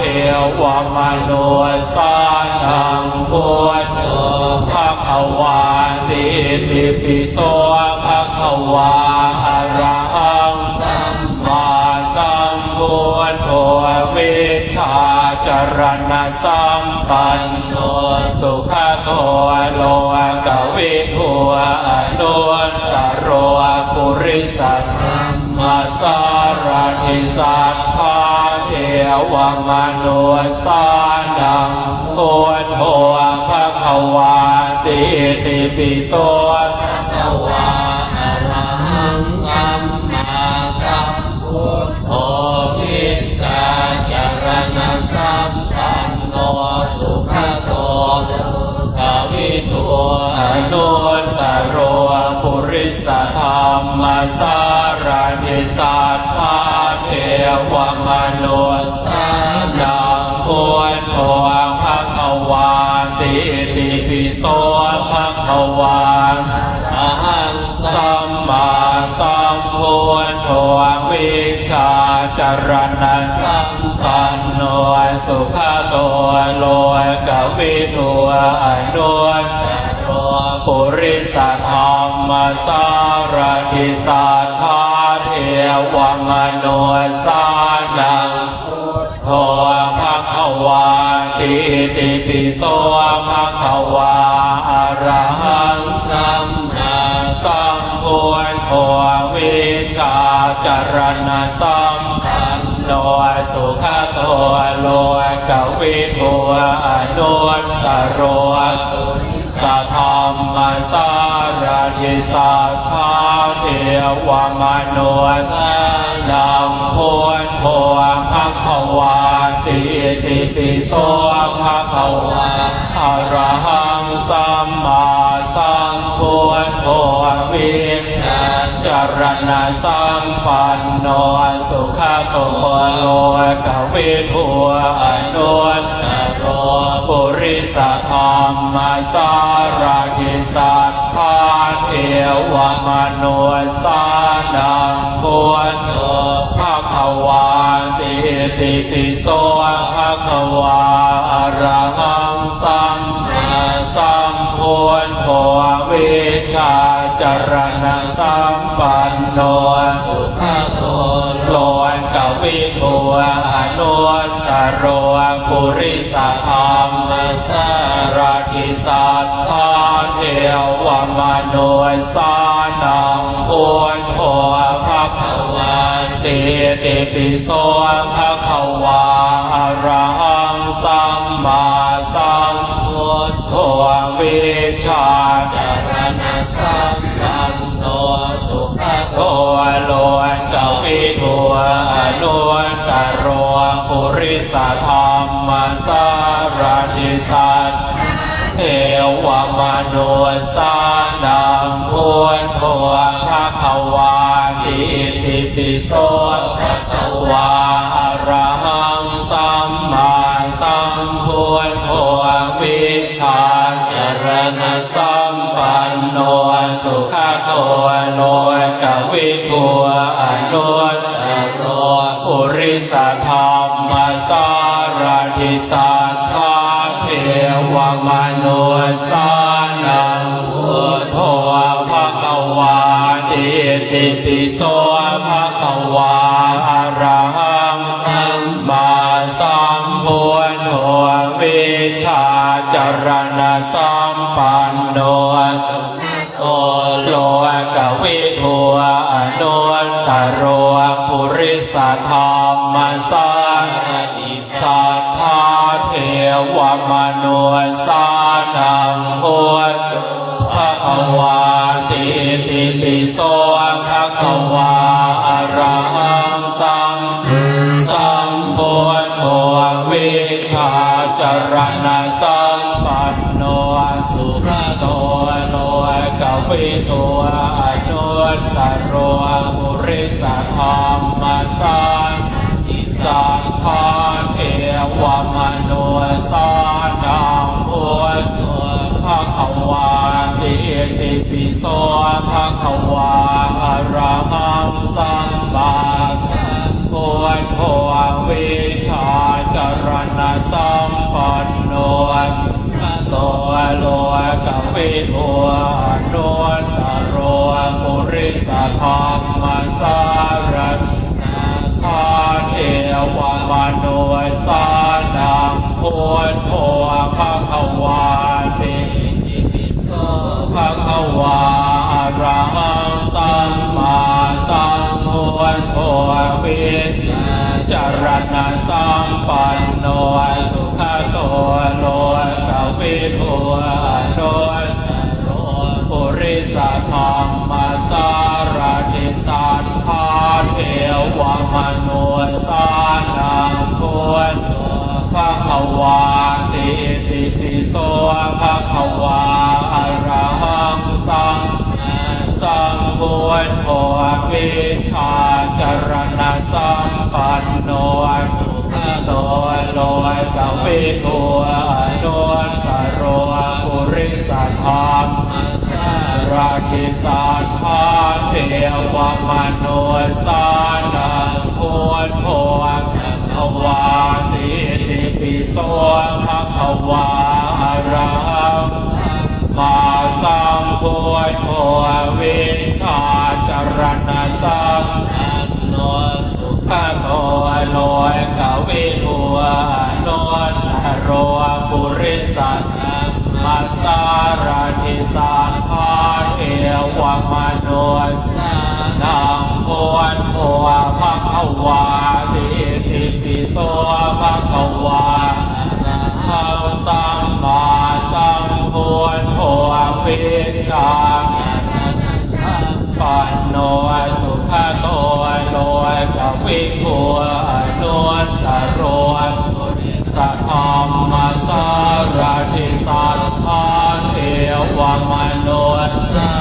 วมนุษย์สานังพุทโธภควาติอิติปิโสภควาอะระหังสัมมาสัมพุทโธวิชาจารณะสัมปันโนสุขโตโลกวิทูอนุตตโรปุริสธรรมสารติสัทธาเทวมนุษย์สานังพุทโธภควาติอิติปิโสภควาอะระหังสัมมาสัมพุทโธวิชาจารณะสัมปันโนสุขโตโลกวิทูอนุตตโรปุริสธรรมสารติสัทธาเทวมนุษย์สานังพุทโธภควาติอิติปิโสภควาอะหังสัมมาสัมพุทโธวิชาจารณะสัมปันโนสุขโตโลกวิทูอนุตตโรปุริสธรรมสารติสัทธาเทวมนุษย์สานังพุทโธภควาติอิติปิโสภควาอะระหังสัมมาสัมพุทโธวิชาจารณะสัมปันโนสุขโตโลกวิทูอนุตตโรปุริสธรรมสารติสัทธาเทวมนุษย์นังพุทโธภควาติอิติปิโสภควาอะระหังสัมมาสัมพุทโธวิชาจารณะสัมปันโนสุขโตโลกวิทูอนุตตโรปุริสธรรมสารติสัทธาเทวมนุษย์สานังพุทโธภควาติอิติปิโสภควาอะระหังสัมมาสัมพุทโธวิชาจารณะสัมปันโนสุขโตโลกวิทูอนุตตโรปุริสธรรมสารติสัทธาเทวมนุษย์สานังพุทโธภควาติอิติปิโสภควาอะระหังสัมมาสัมพุทโธวิชาจารณะสัมปันโนสุขโตโลกวิทูอนุตตโรปุริสธรรมสารติสัทเทวมนุษย์สานังพุทโธภควาติอิติปิโสภควาอะระหังสัมมาสัมพุทโธวิชาจารณะสัมปันโนสุขโตโลกวิทูอนุตตโรปุริสธรรมสารติสัทธาเทวมนุษย์สานังพุทโธภควาติอิติปิโสภควาอะระหังสัมมาสัมพุทโธวิชา จรณะสัมปันโนโอโลกวิทูอนุตตรโรปุริสธรรมสารติสัทธาเทวมนุสานังพุทธภควาติติปิโสภควาอรหังสัมพุทโธวิชาจรณะสัมปันโนสุขโตโลกวิทูอนุตตรโรปุริสธรรมสารติสัทธาเทวมนุสานังพุทโธภควาติติปิโสภควาอรหังสัมมาพุทโธวิชาจรณะสัมปันโนโตโลกวิทูอนุตตรโรปุริสธรรมสารติสัทธาเทวมนุสานังพุทโธภควาติติปิโสภควาอรหังสัมมาสัมพุทโธวิจารณะสัมปันโนสุขโตโลกวิทูอนุตตรโรปุริสธรรมสารติสัทธาเทวมนุสานังพุทโธภควาติติปิโสภควาอรหังสัมพุทโธวิชาจรณะสัมปันโนสุขโตโลกวิทูอนุตตรโรปุริสธรรมสารติสัทธาเทวมนุสานังพุทโธภควาติติปิโสภควาอรหังมาสัมพุทโธวิชาจรณะสัมปันโนสุขโตโลกวิทูอนุตตรโรปุริสธรรมสารติสัทธาเทวมนุสานังพุทโธภควาติติปิโสภควาทังสัมมาสัมพุทโธวิชาปันโนสุขโตโลกวิทูอนุตตรโรปุริสธรรมสารติสัทธาเทวมนุสา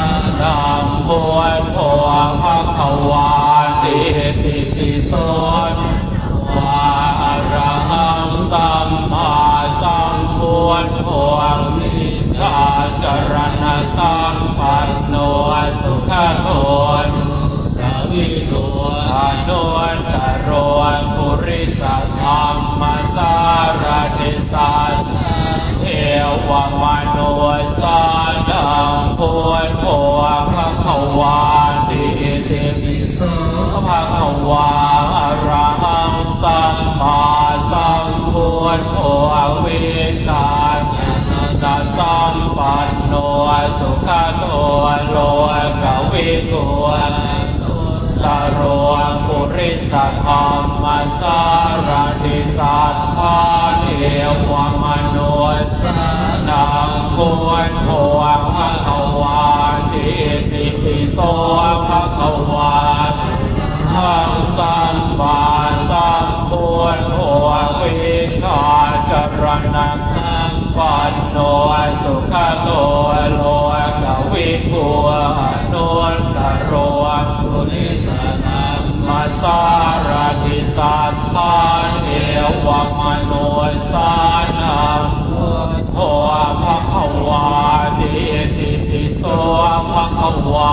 นังพุทโธภควาติติปิโสวาอรหังสัมมาสัมพุทโธวิชาจรณะสัมปันโนสุขโตกวิทูอนุตตรโรปุริสธรรมสารติสัทธาเทวมนุสานังพุทโธภควาติติปิโสภควาอรหังสัมมาสัมพุทโธวิชาญาณสัมปันโนสุขโตโลกวิทูอนุตตรโรปุริสธรรมสารติสัทธาเทวมนุสานังพุทโธภควาติติปิโสภควาทังสัมมาสัมพุทโธวิชาจรณะสัมปันโนสุขโตโลกวิทูอนุตตรโรปุริสธรรมสารติสัทธาเทวมนุสานังพุทโธภควาติติปิโสภควา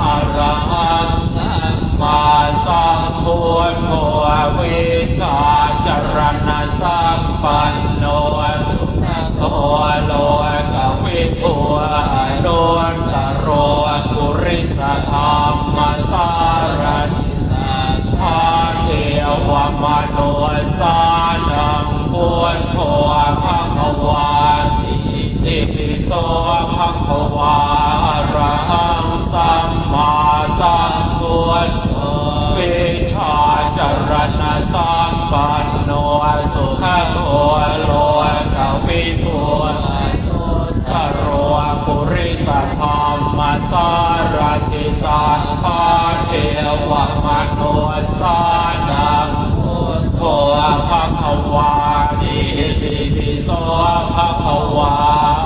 อรหังสัมมาสัมพุทโธวิชาจรณะสัมปันโนสุขโตโลกวิทูอนุตตรโรปุริสธรรมสารติสัทธาเทวมนุสานังพุทโธภควาติ นพาเทวมนุสานังพุทโธภควาติติปิโสภควา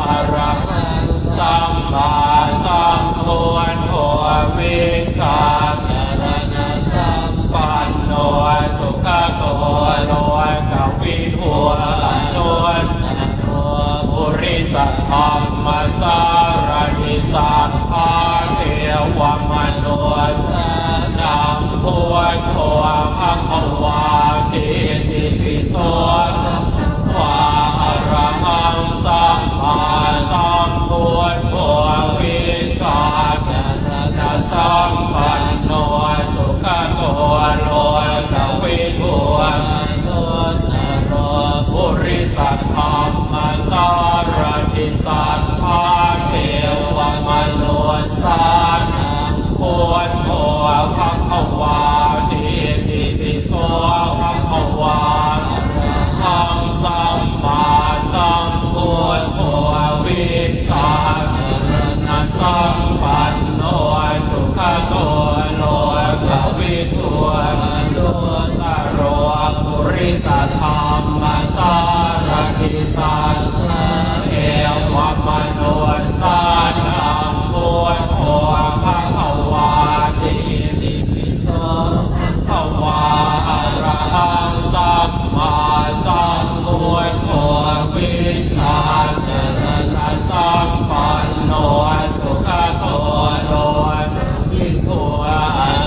อะระหังสัมมาสัมพุทโธวิชาจารณะสัมปันโนสุขโตโลกวิทูโนโนปุริสธรรมสารทิสัพพะเทวมนุสานังพุทโธภควาติติปิโสวาอะระหังสัมมาสัมพุทโธวิชาจารณะสัมปันโนสุขโตโลกวิทูโนโนปุริสธรรมสารทิสัพพะเทวมนุสานังพุทโธภควาติติปิโสภควาหังสัมมาสัมพุทโธวิชาจารณะสัมปันโนสุขโตโลกวิทูโนตโรปุริสธรรมสารทิสัพพะเทวมนุสานังพุทโธภควาติติปิโสภควาอะระหังสัมมาสัมพุทโธวิชาจารณะสัมปันโนสุขโตโลกวิทู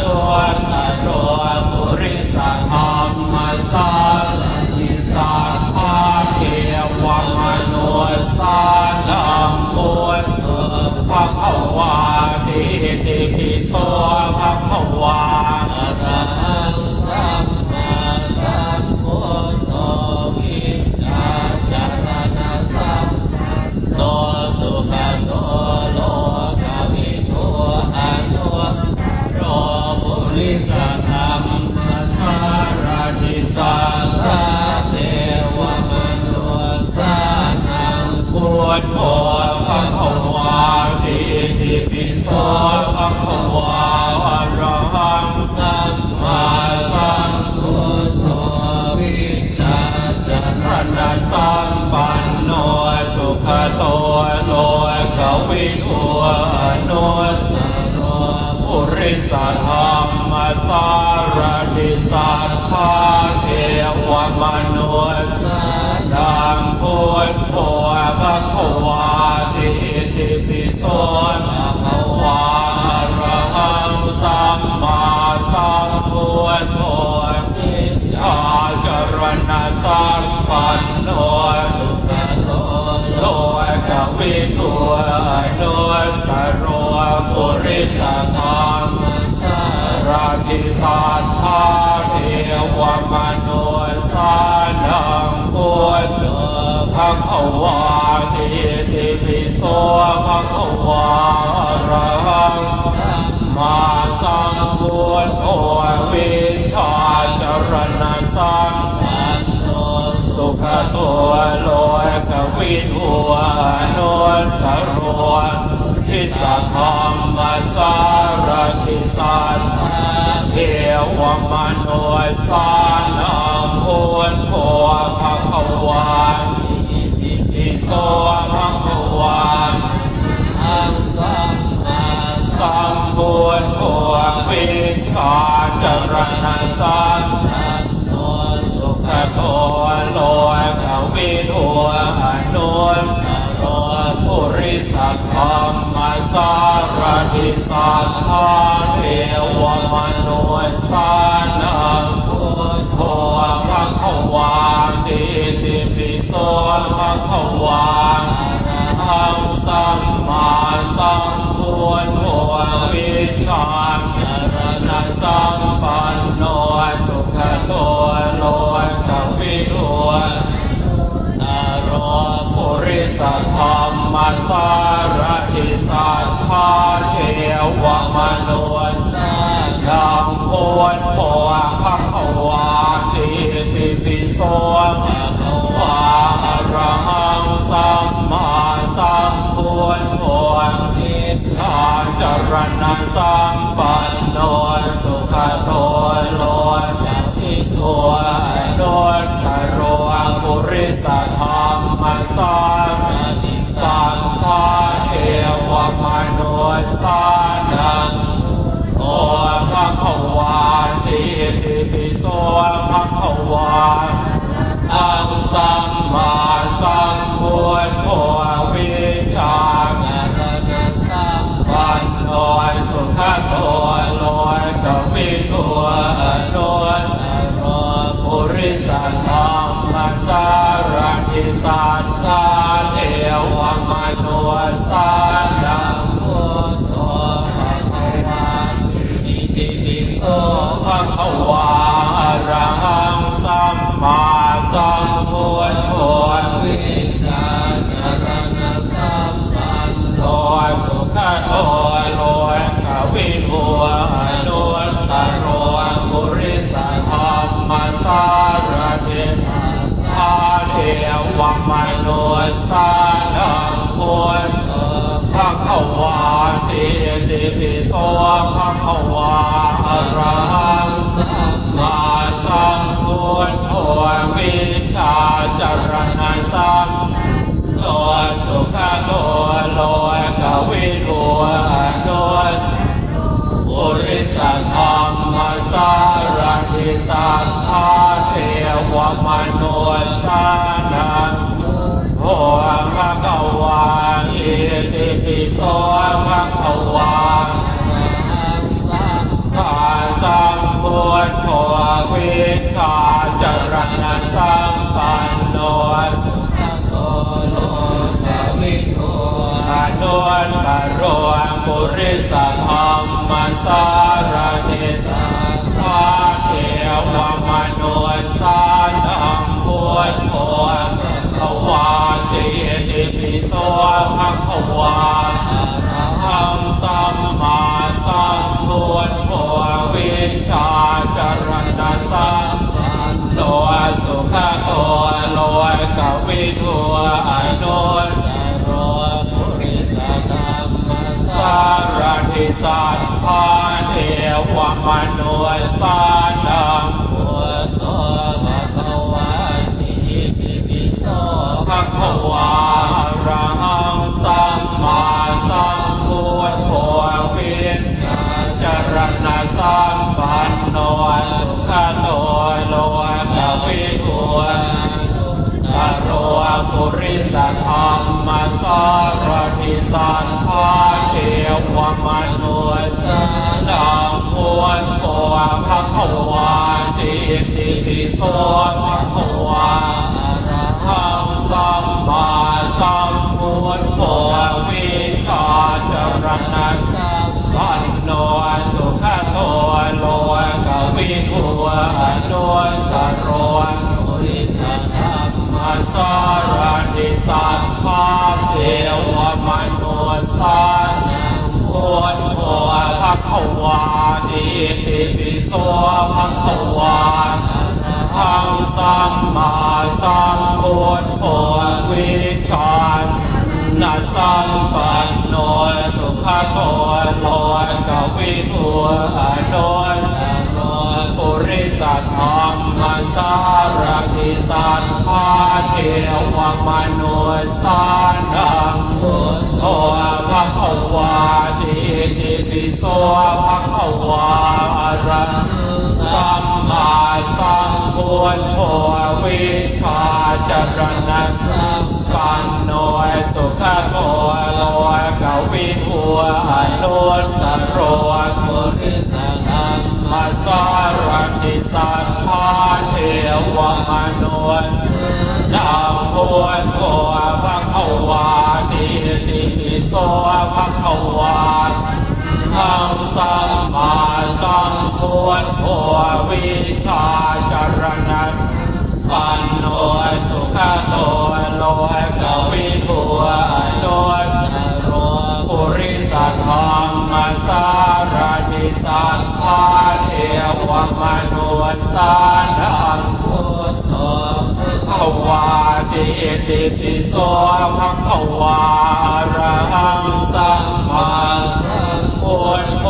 โนตโรปุริสธรรมสารทิสัพพะเทวมนุสานังพุทโธภควาติติปิโสภควาอะระหังสัมมาสัมพุทโธวิชาจารณะสัมปันโนสุขโตโลกวิทูอนุโรปุริสธรรมสารทิสัพพะเทวมนุสานังพุทโธภควาติติปิโสภควาอะระหังสัมมาสัมพุทโธวิชาจารณะสัมปันโนสุขโตโลกวิทูโนตโรปุริสธรรมสารทิสัพพะเทวมนุสานังพุทโธภควาติติปิโสภควาอะระหังสัมมาสัมพุทโธวิชาจารณะสัมปันโนสุขโตโลกวิทูโนตโรปุริสธรรมสารทิสัพพะเทวมนุสานังพุทโธภควาติติปิโสภควาอะระหังสัมมาสัมพุทโธวิชาจารณะสัมปันโนสุขโตโลกวิทูโนตโรทิสัทธรรมสารทิสัพพะเทวมนุสานังพุทโธภควาติติปิโสภควาอังสัมมาสัมพุทโธวิชาจารณะสัมปันโนสุขโตโลกวิทูโนตโรปุริสธรรมสารทิสัพพะเทวมนุสานังพุทโธภควาติติปิโสภควาหังสัมมาสัมพุทโธวิชาจารณะสัมปันโนสุขโตโลกวิทูตโรปุริสธรรมสารทิสัพพะเทวมนุสานังพุทโธภควาติติปิโสภควาอะระหังสัมมาสัมพุทโธวิชาจารณะสัมปั มนุสานังโอภะคะวาติติปิโสภะคะวาอังสัมมาสัมพุทโธวิชาการณสัมปันโนสุขโตโลกวิทูโนโรปุริสัทธัมมัสสารทิสัทธาเทวมนุสานังพุทโธภะคะวาอิติปิโสภะคะวาอะระหังสัมมาสัมพุทโธวิชาจารณสัมปันโนสุขโตโลกวิทูอนุตตโรปุริสธรรมสารทิสัทธาเทวมนุสานังพุทโธภะคะวาติติปิโสภะคะวาอะระหังสัมมาสัมพุทโธวิชาจารณสัมโตสุขโตโลกวิทูอนุตปุริสธรรมสารทิสัทธาเทวมนุสานังโอภะคะวาอิติปิโสภะคะวาสัมพุทโธวิชาจารณสัมปันโนสุขโตโลกวิทูอนุตตโรปุริสธรรมสารทิสัทธาเทวมนุสานังพุทโธภะคะวาติติปิโสภะคะวาอะระหังสัมมาสัมพุทโธวิชาจารณสัมปันโนสุขโตโลกวิทูอนุตตโรปุริสธรรมสารทิสัทธาเทวมนุสานังพุทโธภะคะวาติติปิโสภะคะวาอะระหังสัมมาสัมพุทโธวิชาจารณสัมปันโนสุขโตโลกวิทูอนุตตโรปุริสธรรมสารทิสัทธาเทวมนุสานังพุทโธภะคะวาติติปิโสภะคะวาอะระหังสัมมาสัมพุทโธวิชาจารณสัมปันโนสุขโตโลกวิทูอนุตตโรปุริสธรรมสารทิสัทธาเทวมนุสานังพุทโธภะคะวาติติปิโสภะคะวาอะระหังสัมมาสัมพุทโธวิชานาสัมปันโนสุขโตโลกวิทูอนุตตโรปุริสธรรมสารทิสัทธาเทวมนุสานังพุทโธภะคะวาติติปิโสภะคะวาอะระหังสัมมาสัมพุทโธวิชาจารณสัมปันโนสุขโตโลกวิทูอนุตตโรปุริสธรรมสารทิสัทธาเทวมนุสานังพุทโธภะคะวาติติปิโสภะคะวาหังสัมมาสัมพุทโธวิชาจารณปันโนสุขโตโลกวิทูอนุตตโรปุริสธรรมสารทิสัทธาเทวมนุสานังพุทโธภะคะวาติติปิโสภะคะวาอะระหังสัมมาสัมพุทโธ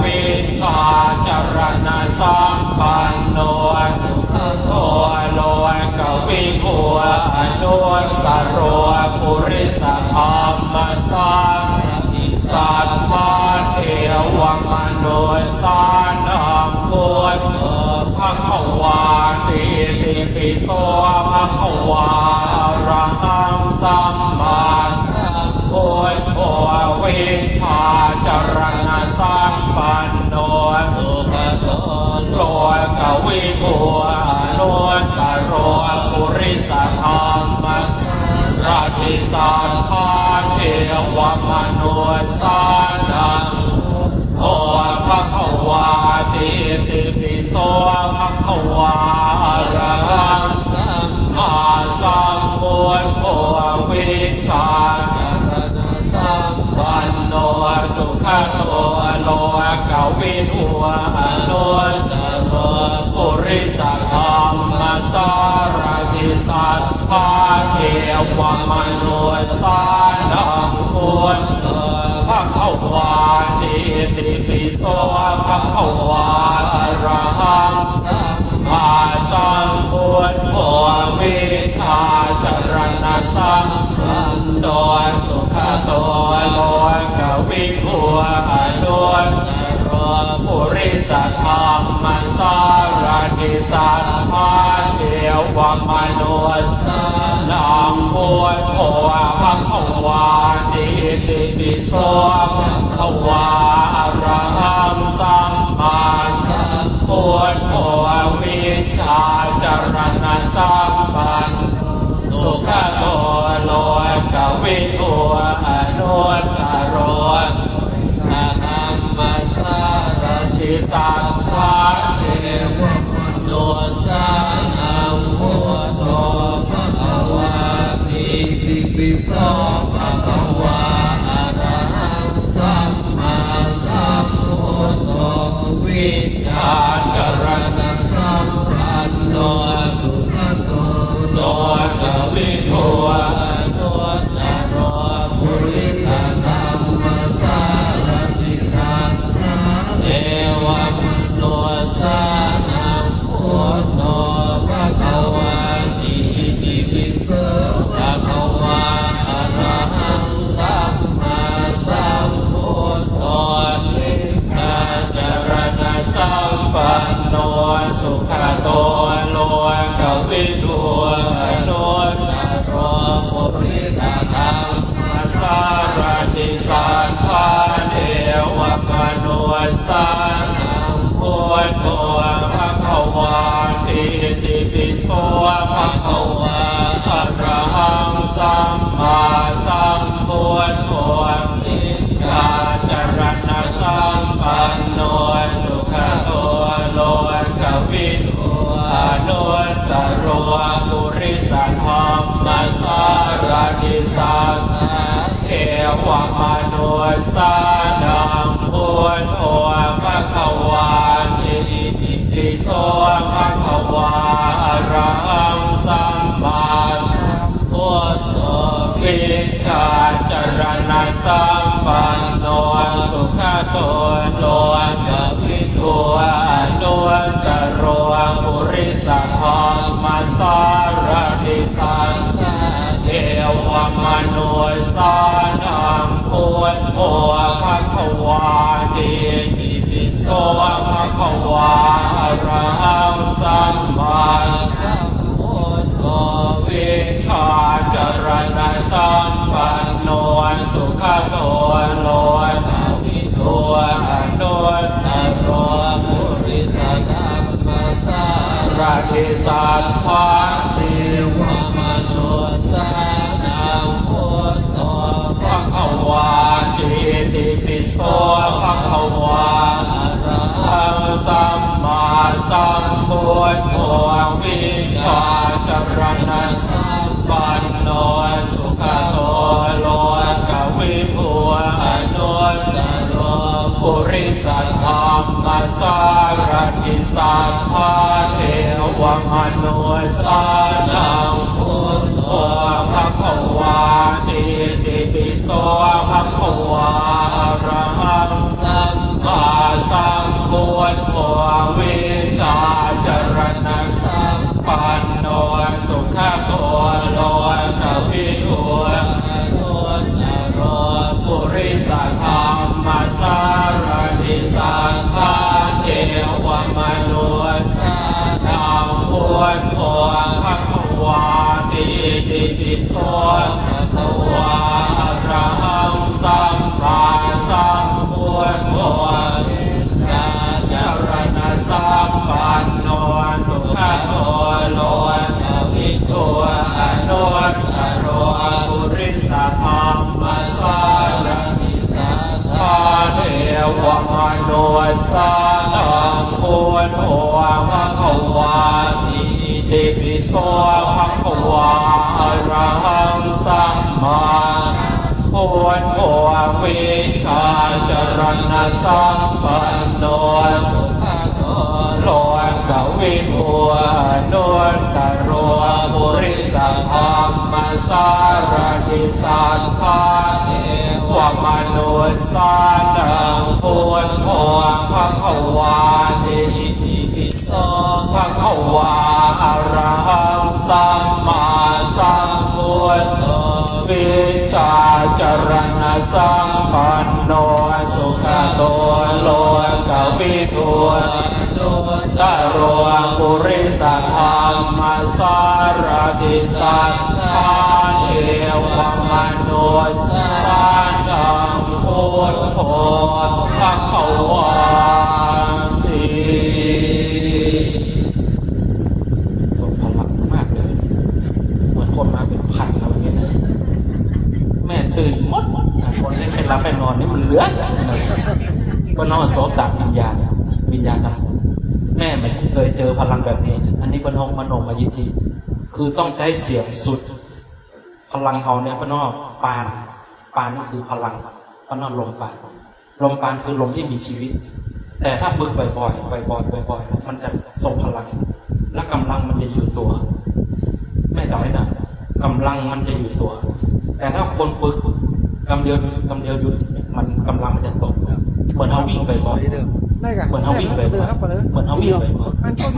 วิชาจารณสัมปันโนสุขโตโลกวิทูอนุตตโรปุริสธรรมสารทิ ปิโสภะคะวาอะระหังสัมมาสัมพุทโธวิชาจารณะสัมปันโนสุขโตโลกวิทูอนุตตโรปุริสธรรมราธิสัทธาเทวมนุสานังโอภะคะวาติติปิโสภะคะวาอะระหังสัมมาสัมพุทโธวิชาจารณะสัมปันโนสุขโตโลกวิทูอนุตตโรปุริสธรรมสารทิสัทธาเทวมนุสานังพุทโธภะคะวาติติปิโสภะคะวาอะระหังสัมมาสัมพุทโธวิชาจารณะสัมปันโนสุขโตโลกวิทูอนุตตโรปุริสธรรมสารทิสัทธาเทวมนุสานังพุทโธภะคะวาติติปิโสภะคะวาอะระหังสัมมาสัมพุทโธวิชาจารณะสัมปันสุขโตโลกวิทูอนุตตโรสัทธัมมัสสารทิสัทธาเทวมนุสานังพุทโธภะคะวาติติปิโสภะคะวาอะระหังสัมมาสัมพุทโธวิชาจารณะสัมปันโนสุขโตโลกวิทูอนุตตโรปุริสธรรมสารทิสัทธาเทวมนุสานังพุทโธภะคะวาติติปิโสภะคะวาอะระหังสัมมาสัมพุทโธวิชาจารณะสัมปันโนสุขโตโลกวิทูอนุตตโรปุริสธรรมสารทิสัทธาเทวมนุสานังพุทโธภะคะวาติติปิโสภะคะวาอะระหังสัมมาสัมพุทโธวิชาจารณะสัมปันโนสุขโตโลกวิทูอนุตตโรปุริสธรรมสารทิสัทธาเทวมนุสานังพุทโธภะคะวาติติปิโสภะคะวาอะระหังสัมมาสัมพุทโธวิชาจารณะสัมปันโนสุขโตโลกวิทูอนุตตโรปุริสธรรมสารทิสัทธาเทวมนุสานังพุทโธภะคะวาติติปิโสภะคะวาอะระหังสัมมาสัมพุทโธวิชาจารณะสัมปันโนสุขโตโลกวิทูอนุตตโรปุริสธรรมสารทิสัทธาเทวมนุสานังพุทโธภะคะวาติติปิโสภะคะวาอะระหังสัมมาสัมพุทโธวิชาจารณะสัมปันโนสุขโตโลกวิทูอนุตตโรปุริสธรรมสารทิสัทธาเทวมนุสานังพุทโธภะคะวาติติปิโสภะคะวาอะระหังสัมมาสัมพุทโธวิชาจารณะสัมปันโนสุขโตโลกวิทูอนุตตโรปุริสธรรมสารทิสัทธาเทวมนุสานังพุทโธภ สานังพุทโธภะคะวาอิติปิโสภะคะวาอะระหังสัมมาพุทโธวิชาจรณะสัมปันโนสุขโตโลกวิทูนุตตะโรปุริสธรรมสารติสัทธาเทวมนุสสานังพุทโธภะคะวาอิติปิโสภะคะวาอะระหังสัมมาสัมพุทโธวิชาจรณะสัมปันโนสุขโตโลกวิทูนุตตะโรปุริสธรรมสารติสัทธาเทวมนุสสานังพุทโธภะคะวาติทรงพลังมากเลยเหมือนคนมาเป็นพันอะไรเงี้ยนะแม่ตื่นหมดคนเล่นไปรับไปนอนนี่มันเหลือก็นอนโสตวิญญาณทำแม่ไม่เคยเจอพลังแบบนี้อันนี้ปนองมโนมายิทีคือต้องใช้เสียงสุดพลังเขาเนี่ยปนองปานก็คือพลังปนองลมปานคือลมที่มีชีวิตแต่ถ้าฝึกบ่อยๆมันจะส่งพลังและกำลังมันจะอยู่ตัวแม่จำไว้นะกำลังมันจะอยู่ตัวแต่ถ้าคนฝึกกำเดียวหยุดมันกำลังมันจะตกเหมือนเขาวิ่งไปบ่อยเหมือนเขาวิ่งไปบ่อย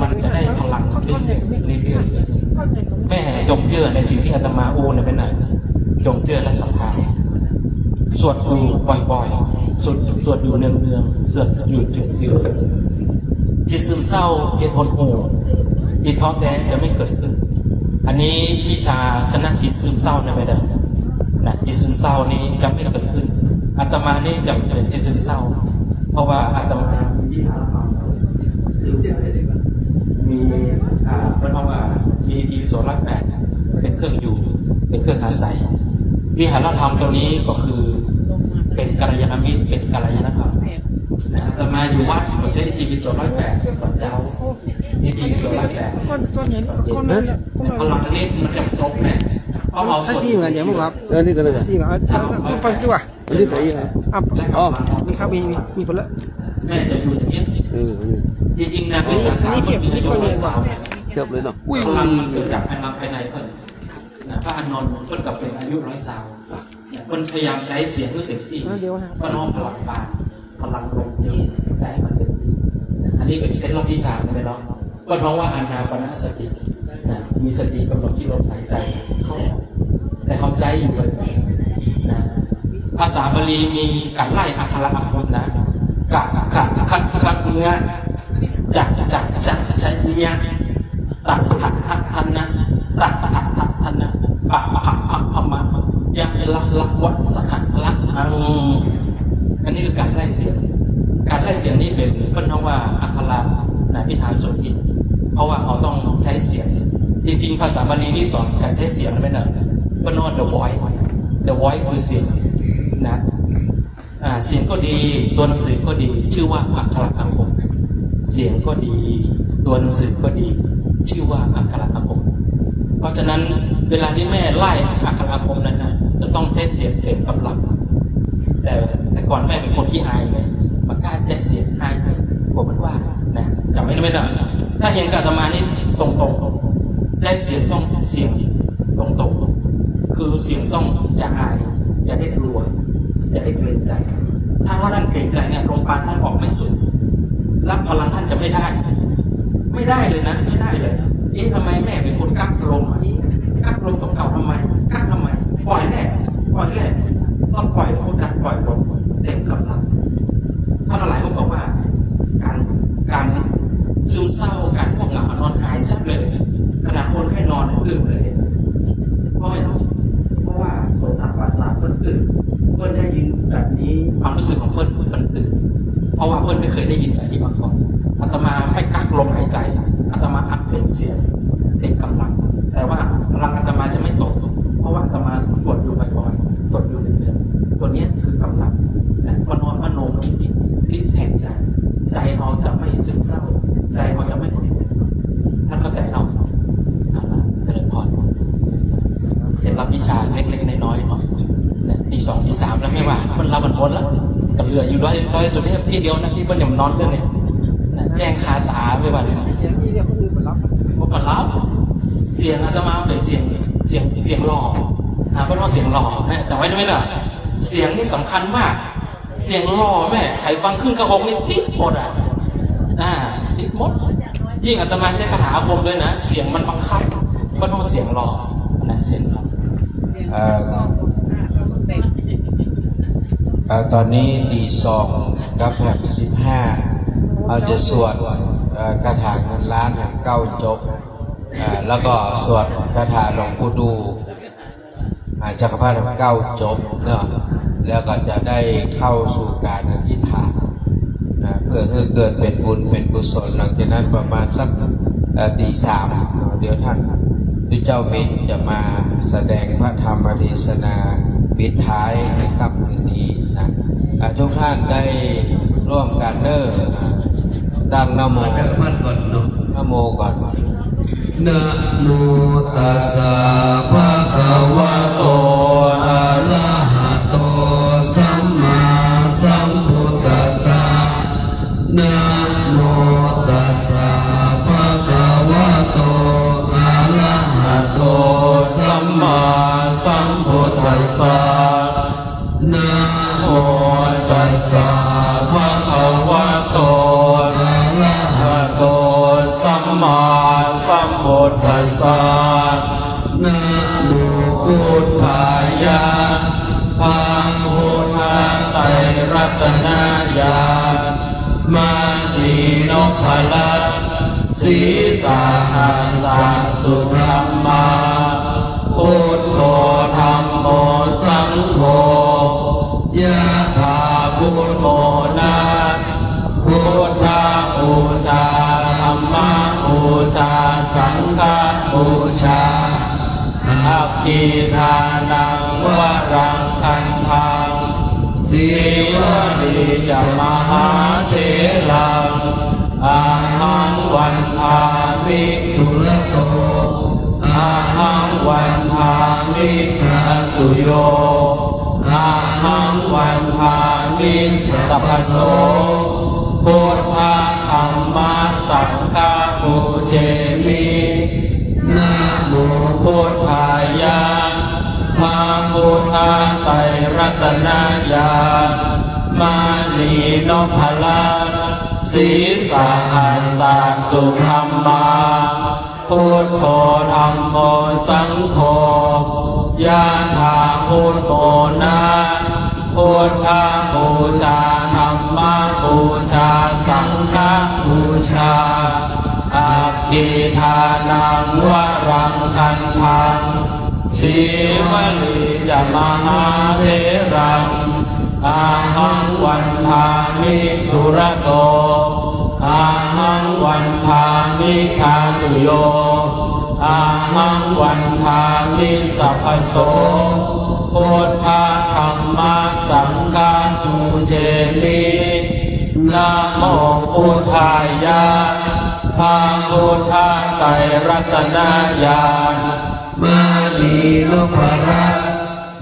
มันจะได้พลังเรื่อยๆแม่จงเชื่อในสิ่งที่อาตมาอูเนี่ยเป็นไหนจงเชื่อและศรัทธาสวดอยู่บ่อยๆสวดอยู่เนืองๆสวดอยู่เจือจิตซึมเศร้าจิตหดหู่จิตท้อแท้จะไม่เกิดขึ้นอันนี้วิชาชนะจิตซึมเศร้านะไม่ได้นะจิตซึมเศร้านี้จะไม่เกิดขึ้นอาตมานี่จะเป็นจิตซึมเศร้าเพราะว่าอาตมามีเพราะว่ามีโสรแปดเป็นเครื่องอยู่เป็นเครื่องอาศัยวิหารธรรมตัวนี้ก็คือเป็นกัลยาณมิตรเป็นกัลยาณธรรมอาตมาอยู่วัดผมจะได้ทีวีโสรแปดตอนเช้านี่ทีวีโสรแปดก้อนเห็นก้อนนั้นพลังนี้มันจะตกแน่เพราะเอาถ้าซีเหมือนกันอย่างมั้งครับนี่ก็เลยซีเหมือนกันไปดีกว่านี่ตัวนี้อ๋อมีครับมีคนละแม่จะอยู่อย่างนี้จริงๆนะวิสาขาคนมีอายุร้อยสาวเทียบเลยเนาะพลังมันเกิดจากพลังภายในเพิ่นพระอานนท์เพิ่นกับเป็นอายุร้อยสาวเพิ่นพยายามใช้เสียงเพื่อเต็มที่ก็น้อมพลังบานพลังลมเยอะใช้มันเต็มที่อันนี้เป็นเคล็ดลับวิชาใช่ไหมเนาะก็เพราะว่าอานาปานสติมีสติกำหนดที่ลมหายใจเข้าแต่เขาใจอยู่เลยนะภาษาบาลีมีการไล่อักขระอักขระนะกะเงี้ยจักใช้เงี้ยตักทันนะตักทันนะปะพมายะละวัสหัละอันนี้คือการไล่เสียงนี้เป็นเพิ่นว่าอักขระนะพิธานสุกิเพราะว่าเขาต้องใช้เสียงจริงๆภาษาบาลีนี่สอนการใช้เสียงไม่ได้เพิ่นว่า the voice คือเสียงนะเสียงก็ดีตัวหนังสือก็ดีชื่อว่าอักขระอาคมเสียงก็ดีตัวหนังสือก็ดีชื่อว่าอักขระอาคมเพราะฉะนั้นเวลาที่แม่ไล่อักขระอาคมนั้นนะจะต้องใช้เสียงเต็มกำลังแต่ก่อนแม่เป็นคนขี้อายไงมากล้าใช้เสียงอายผมมันว่านะจำไม่ได้ถ้าเห็นกับอาตมานี่ตรงใช้เสียงต้องเสียงตรงคือเสียงต้องอย่าอายอย่าได้กลัวอย่าได้เกรงใจถ้าว่าท่านเกรงใจเนี่ยโรงพยาบาลท่านออกไม่สุดรับพลังท่านจะไม่ได้เลยนะไม่ได้เลยทำไมแม่เป็นคนกักลมกักลมตรงเก่าทำไมกักทำไมปล่อยแรกต้องปล่อยคนกักปล่อยลมเต็มกำลังท่านหลายคนบอกว่าการซึมเศร้าการพวกเหงานอนหายซับเลยขณะคนแค่นอนตื่นเลยเพราะว่าโสตประสาทเพิ่นตื่นเพิ่นได้ยินแบบนี้ความรู้สึกของเพิ่นตื่นเพราะว่าเพิ่นไม่เคยได้ยินแบบนี้มาก่อนอาตมาไม่กักลมหายใจอาตมาอัดเป็นเสียงเต็มกำลังแต่ว่าพลังอาตมาจะไม่ตกเพราะว่าอาตมาสวดอยู่บ่อยๆสวดอยู่เรื่อยๆตัวนี้คือกำลังมโนฤทธิ์แห่งใจ ที่สามแล้วไม่ว่าคนเรามันพ้นแล้วก็เหลืออยู่ร้อยสุดที่เดียวนะที่เปิ้ลยังนอนเรื่องเนี่ยแจ้งคาตาไปว่าเนี่ย เสียงนี้เนี่ยคนอื่นมารับ ว่ามันรับเสียงอาตมาเป็นเสียงหล่อเพื่อนว่าเสียงหล่อแม่จำไว้ได้ไหมล่ะเสียงนี่สำคัญมากเสียงหล่อแม่ใครฟังขึ้นกระหงนี่ติดหมดติดหมดยิ่งอาตมาใช้คาถาอาคมด้วยนะเสียงมันบังคับเพื่อนว่าเสียงหล่อนะเสียงหล่อ ตอนนี้ตี2กับแบบ15เราจะสวดคาถาเงินล้านแห่ง9จบแล้วก็สวดคาถาหลวงปู่ดูจักรพรรดิแห่ง9จบเนาะแล้วก็จะได้เข้าสู่การอธิษฐานเพื่อให้เกิดเป็นบุญเป็นกุศลหลังจากนั้นประมาณสักตี3เดี๋ยวท่านด้วยเจ้ามิตรจะมาแสดงพระธรรมเทศนาปิดท้ายในค่ำคืนนี้นะทุกท่านได้ร่วมกันตั้งนะโมนะโมก่อนนะโมตัสสะภะคะวะโตอะระหะโตสัมมาสัมพุทธัสสะนะโมตัสสะภะคะวะโตอะระหะโตสัมมาสัมพุทธัสสะนะโมตัสสะภะคะวะโตอะระหะโตสัมมาสัมพุทธัสสะนะโมพุทธายะภาหุทาไตรรัตนญาณมานีนพลัตน์สีสาหัสสะสุธรรมาพุทโธธัมโมสังโฆยะถาพุทโมนาพุทธาบูชาธัมมาบูชาสังฆบูชาอัคคีทานังวรังคันธังสีวลีจะมหาเถรังอาหังวันทามิทุระโตอาหังวันทามิครตุโยอาหังวันทามิสัพพโสพุทธะธัมมาสังฆะบูเชมินะโมพุทธายะภาพุทธาไตรรัตนญาณมานีนพลัตน์สีสาหัสสะสุธรรมาพุทโธธัมโมสังโฆยะถาพุทโมนาพุทธาบูชาธัมมาบูชาสังฆบูชาอัคคีทานังวรังคันธังสีวลีจะมหาเถรังอาหังวันทามิทุระโตอาหังวันทามิทาตุโยอาหังวันทามิสัพพโสพุทธะธัมมาสังฆะบูเชมินะโมพุทธายะภาพุทธาไตรรัตนญาณมานีนพรัตน์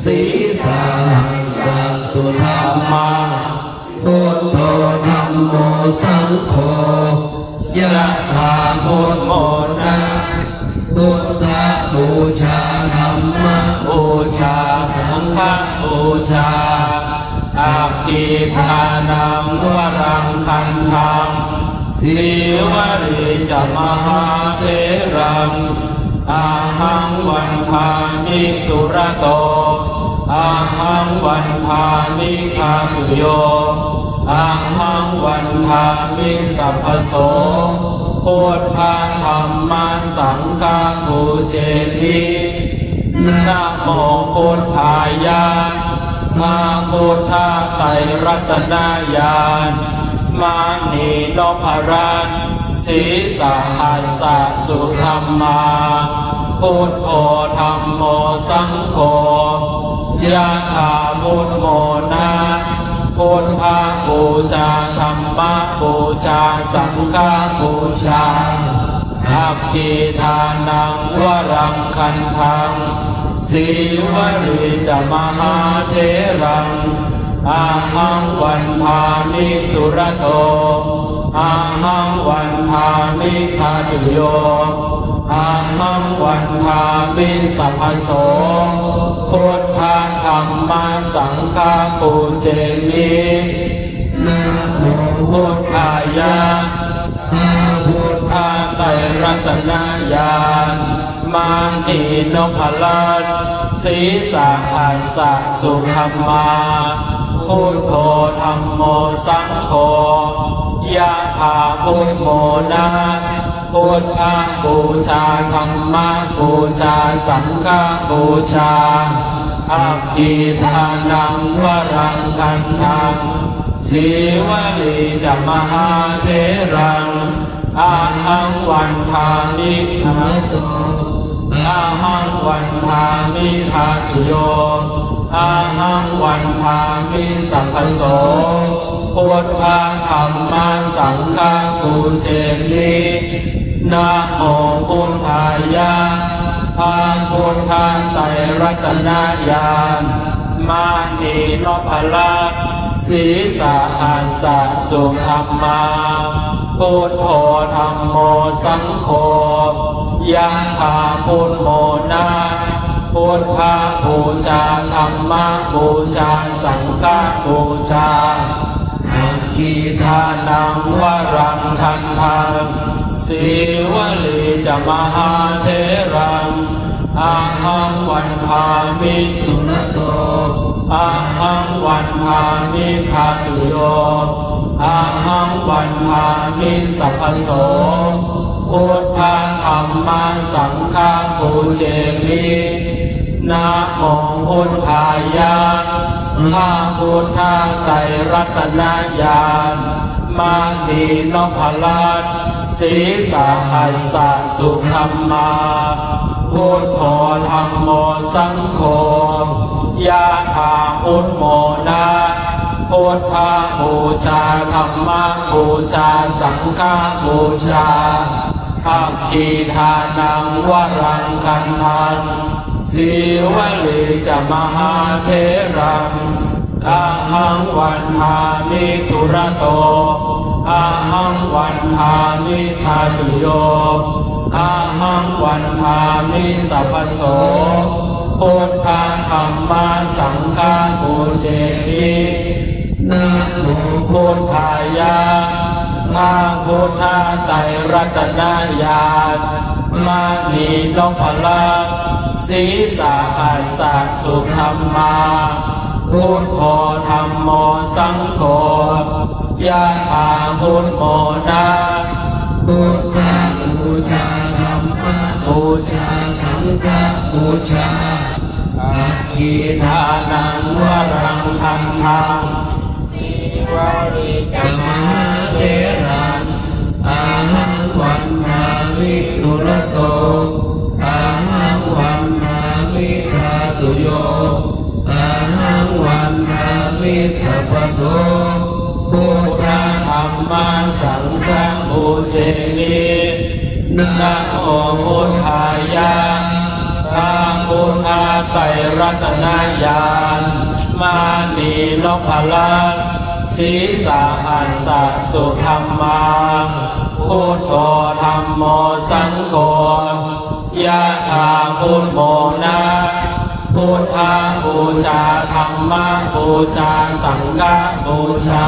สีสาหัสสะสุธรรมาพุทโธธัมโมสังโฆยะถาพุทโมนะพุทธบูชาธัมมบูชาสังฆบูชาอาคีทานังวรังคันธังสีวลีจะมหาเถรังอาหังวันทามิทุระโตอาหังวันทามิคาตุโยอาหังวันทามิสัพพโสพุทธะธัมมาสังฆะบูเชมินะโมพุทธายะภาพุทธาไตรรัตนญาณมานีนพรัตน์สีสาหัสสะสุธรรมาพุทโธธัมโมสังโฆยะถาพุทโมนะพุทธาบูชาธัมมาบูชาสังฆบูชาอัคคีทานังวรังคันธัง สีวลีจะมหาเทรังอาหังวันทามิตุระโตอาหังวันทามิทาตุโยอาหังวันทามิสัพพโสพุทธังธัมมังสังฆังปูเจมินะโมพุทธายะนะพุทธาไตรรัตนญาณมานีนพลัสศีสะอาสะสุธรรมาพุทโธธัมโมสังโฆยะถาพุทโมนะพุทธังบูชาธัมมังบูชาสังฆังบูชาอัคคีทานังวรังคันธังสีวลีจะมหาเทรังอาหังวันทามิธรรมโตอาหังวันทามิทาตุโยอาหังวันทามิสัพพโสพุทธังธัมมังสังฆังปูเจมินะโมพุทธายะพาพุทธังไตรรัตนญาณมานีนพลัสศีสะอาสะสุธรรมาพุทโธธัมโมสังโฆยะถาพุทโมนะพุทธาบูชาธัมมังบูชาสังฆังบูชาอัคคีทานังวรังคันธังสีวลีจะมหาเทรังอาหังวันทามิตุระโตอาหังวันทามิทาตุโยอาหังวันทามิสัพพโสพุทธังธัมมังสังฆังปูเจมินะโมพุทธายะข้าพุทธังไตรรัตนญาณมานีนพลัสศีสะอาสะสุธรรมาพุทโธธัมโมสังโฆยะถาพุทโมนะพุทธาบูชาธัมมังบูชาสังฆังบูชาอัคคีทานังวรังคันธังสีวลีจะมหาเทรังอาหังวันทามิตุระโตอาหังวันทามิทาตุโยอาหังวันทามิสัพพโสพุทธังธัมมังสังฆังปูเจมินะโมพุทธายะพาพุทธาไตรรัตนญาณมานีนพลัสศีสะอาสะสุธรรมาพุทโธธัมโมสังโฆยะถาพุทโมนะพุทธังบูชาธัมมังบูชาสังฆังบูชาอัคคีทานังวรังคันธังสีวลีจะมหาเทรังอาหังวันทามิตุระโตอาหังวันทามิทาตุโยอาหังวันทามิสัพพโสพุทธังธัมมังสังฆังบูเจมินะโมพุทธายะข้าพุทธาไตรรัตนญาณมานีนพลัสศีสะอาสะสุธรรมาพุทโธธัมโมสังโฆยะถาพุทโมนะพุทธาบูชาธัมมังบูชาสังฆังบูชา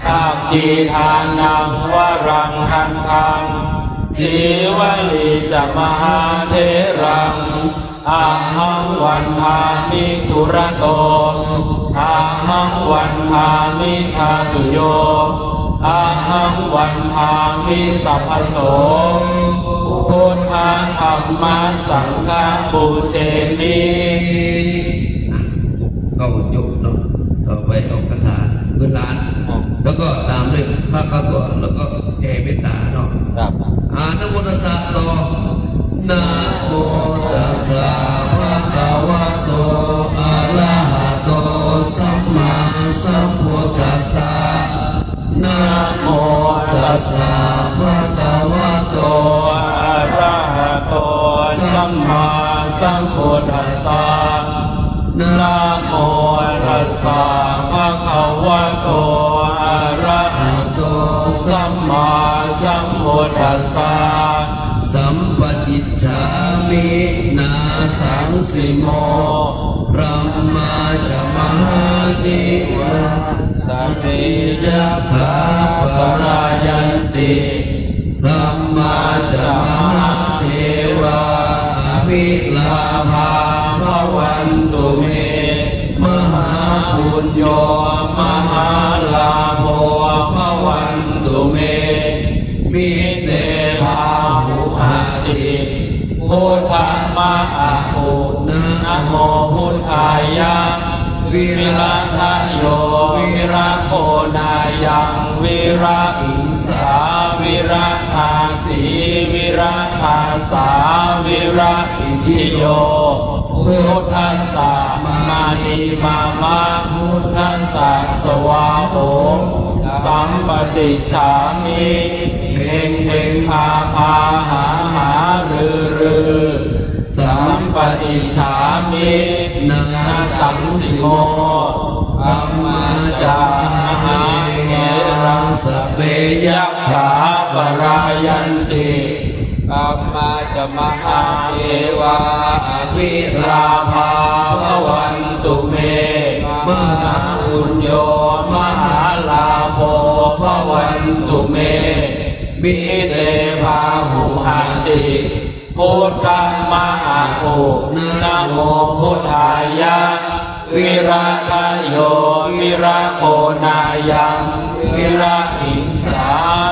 อัคคีทานังวรังคันธังสีวลีจะมหาเทรังอาหังวันทามิตุระโตอาหังวันทามิทาตุโยอาหังวันทามิสัพพโสพุทธังธัมมังสังฆังปูเจมิก็จบเนาะต่อไปออกคาถาเงินล้านแล้วก็ตามด้วยพระคาถาแล้วก็แผ่เมตตาเนาะนะโมตัสสะต่อนะโมตัสสะภะคะวะโตอะระหะโตสัมมาสัมพุทธัสสะนะโมตัสสะภะคะวะโตอะระหะโตสัมมาสัมพุทธัสสะ สะภะคะวะโตอะระหะโตสัมมาสัมพุทธัสสะ สัมปติจฉามินาสังสิโมพระมาจะมหาเทวา สัพเพ ยะถาปรายันติพระมาจะมหาเทวาอภิลาภาภวันตุเมมหาปุญโยมหาลาโภภวันตุเมมิเตภาหุอาติพุทธัมมะอะปุนะโมพุทธายะวิรัตโยวิระโคนายังวิระอิงสาวิระทาสีวิระทาสาวิระอิทิโยพุทธัสสะมานิมามะพุทธัสสะสวาโหสัมปติฉามิเพ่งเพ่งพาพาหาหารือสัมปติฉามินาสังสิโมอัมมาจามหาเถรังสเปยัคขาปรายันติอัมมาจะมหาเทวาอภิ วิลาภาภวันตุเมมหาอุญโยมหาลาโภภวันตุเมมิเตภาหุหันติพุทธัมมะอะปุนะโมพุทธายะวิรัตโยวิระโคนายังวิระหิงสา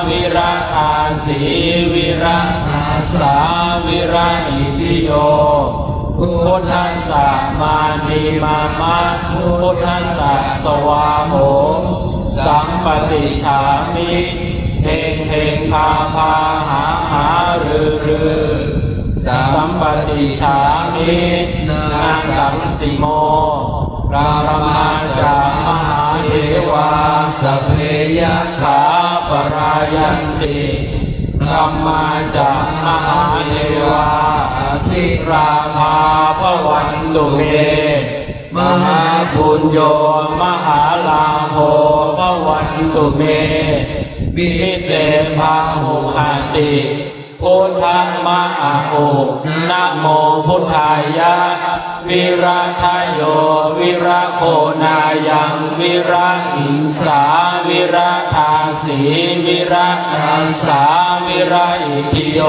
วิระทาสีวิระทาสาวิระอิทิโยพุทธัสสะมานิมามะพุทธัสสะสวาโหสัมปติฉามิเพ่งเพ่งพาพาหาหารือสัมปติฉามินาสังสิโมพระมาจามหาเทวาสพเพยัคขาปรายันติพระมาจามหาเทวาอภิราภาภวันตุเมมหาปุญโยมหาลาโภภวันตุเมมิเตภาหุหันติพุทธัมมะอะปุนะโมพุทธายะวิรัตโยวิระโคนายังวิระหิงสาวิระทาสีวิระทาสาวิระอิทิโย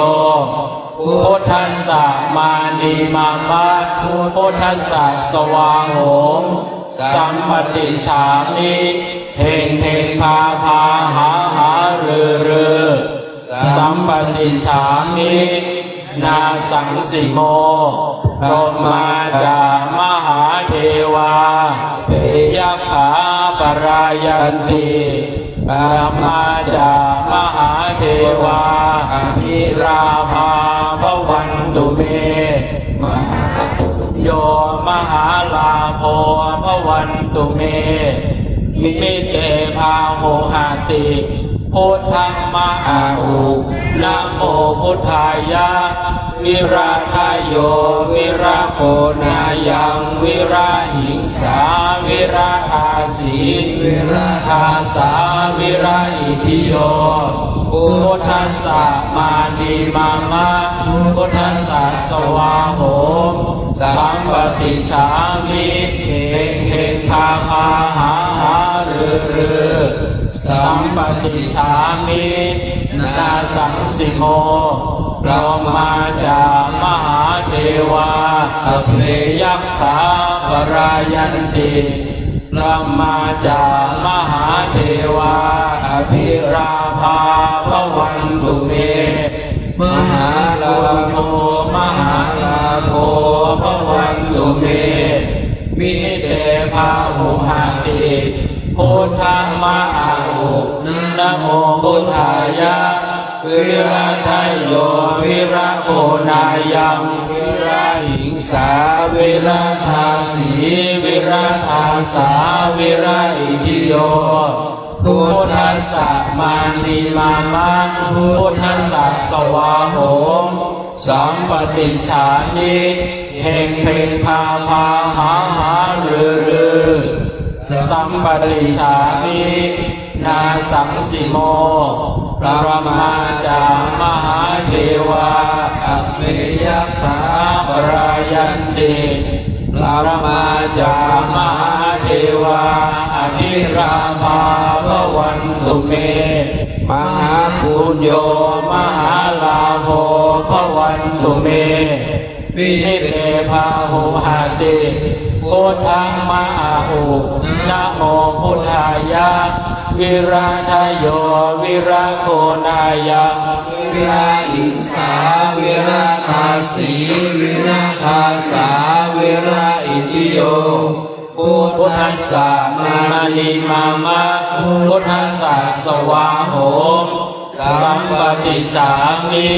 พุทธัสสะมานิมามะพุทธัสสะสวาโหมสัมปติฉามิเพ่งเพ่งพาพาหาหารือสัมปติฉามินาสังสิโมพรหมาจามหาเทวาเพยัคขาปรายันติพระมาจามหาเทวาอภิราภาภวันตุเมมหาโยมหาลาโภภวันตุเมมิเตภาโหหติพุทธัมมะอะปุนะโมพุทธายะวิราทโยวิระโคนายังวิระหิงสาวิระทาสีวิระทาสาวิระอิทิโยพุทธัสสะมานิมามะพุทธัสสะสวาโหมสัมปติฉามิเพ่งเพ่งพาพาหาหารือสัมปติฉามินาสังสิโมพระมาจามหาเทวาสพเพยัคขาปรายันติพระมาจามหาเทวาอภิราภาภวันตุเมมหาลาโภมหาลาโภภวันตุเมมิเตภาหุหันติพุทธัมมะอะปุนะโมพุทธายะวิรัตโยวิระโคนายังวิระหิงสาวิระทาสีวิระทาสาวิระอิทิโยพุทธัสสะมานิมามะพุทธัสสะสวาโหมสัมปติฉามิเพ่งเพ่งพาพาหาหารือ สัมปติฉามินาสังสิโมพระมาจามหาเทวาอเมยัคขาปรายันติพระมาจามหาเทวาอภิรามาภวันตุเมมหาปุญโญมหาลาโภภวันตุเมวิเตภาหุหาติพุทธังมะอาหุนะโมพุทธายะวิราทโยวิราโคนายังวิราหิงสาวิราทาสีวิราทาสาวิราอิติโยพุทธัสสะมานิมามะพุทธัสสะสวาโหมสัมปติฉามิ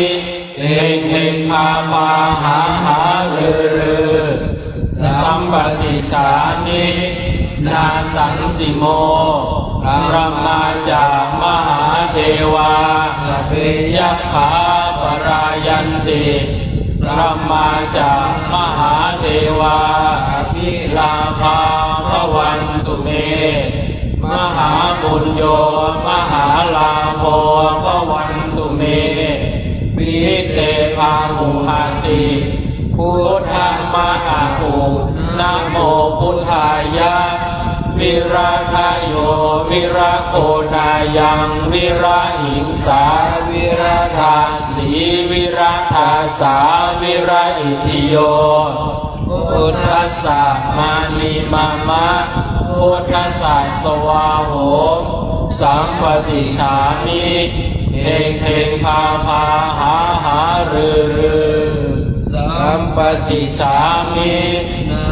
เพ่งเพ่งพาพาหาหาเรือสัมปติฉามินาสังสิโมพระมาจามหาเทวาสเปยัคขาปรายันติพระมาจามหาเทวาอภิลาภาภวันตุเมมหาบุญโยมหาลาโภภวันตุเมวิเตภาหุหาติพุทธังมะอาหุนะโมพุทธายะวิราทโยวิราโคนายังวิราหิงสาวิราทาสีวิราทาสาวิราอิทิโยพุทธัสสะมานิมามะพุทธัสสะสวาโหมสัมปติฉามิเพ่งเพ่งพาพาหาหารือสัมปติฉามิ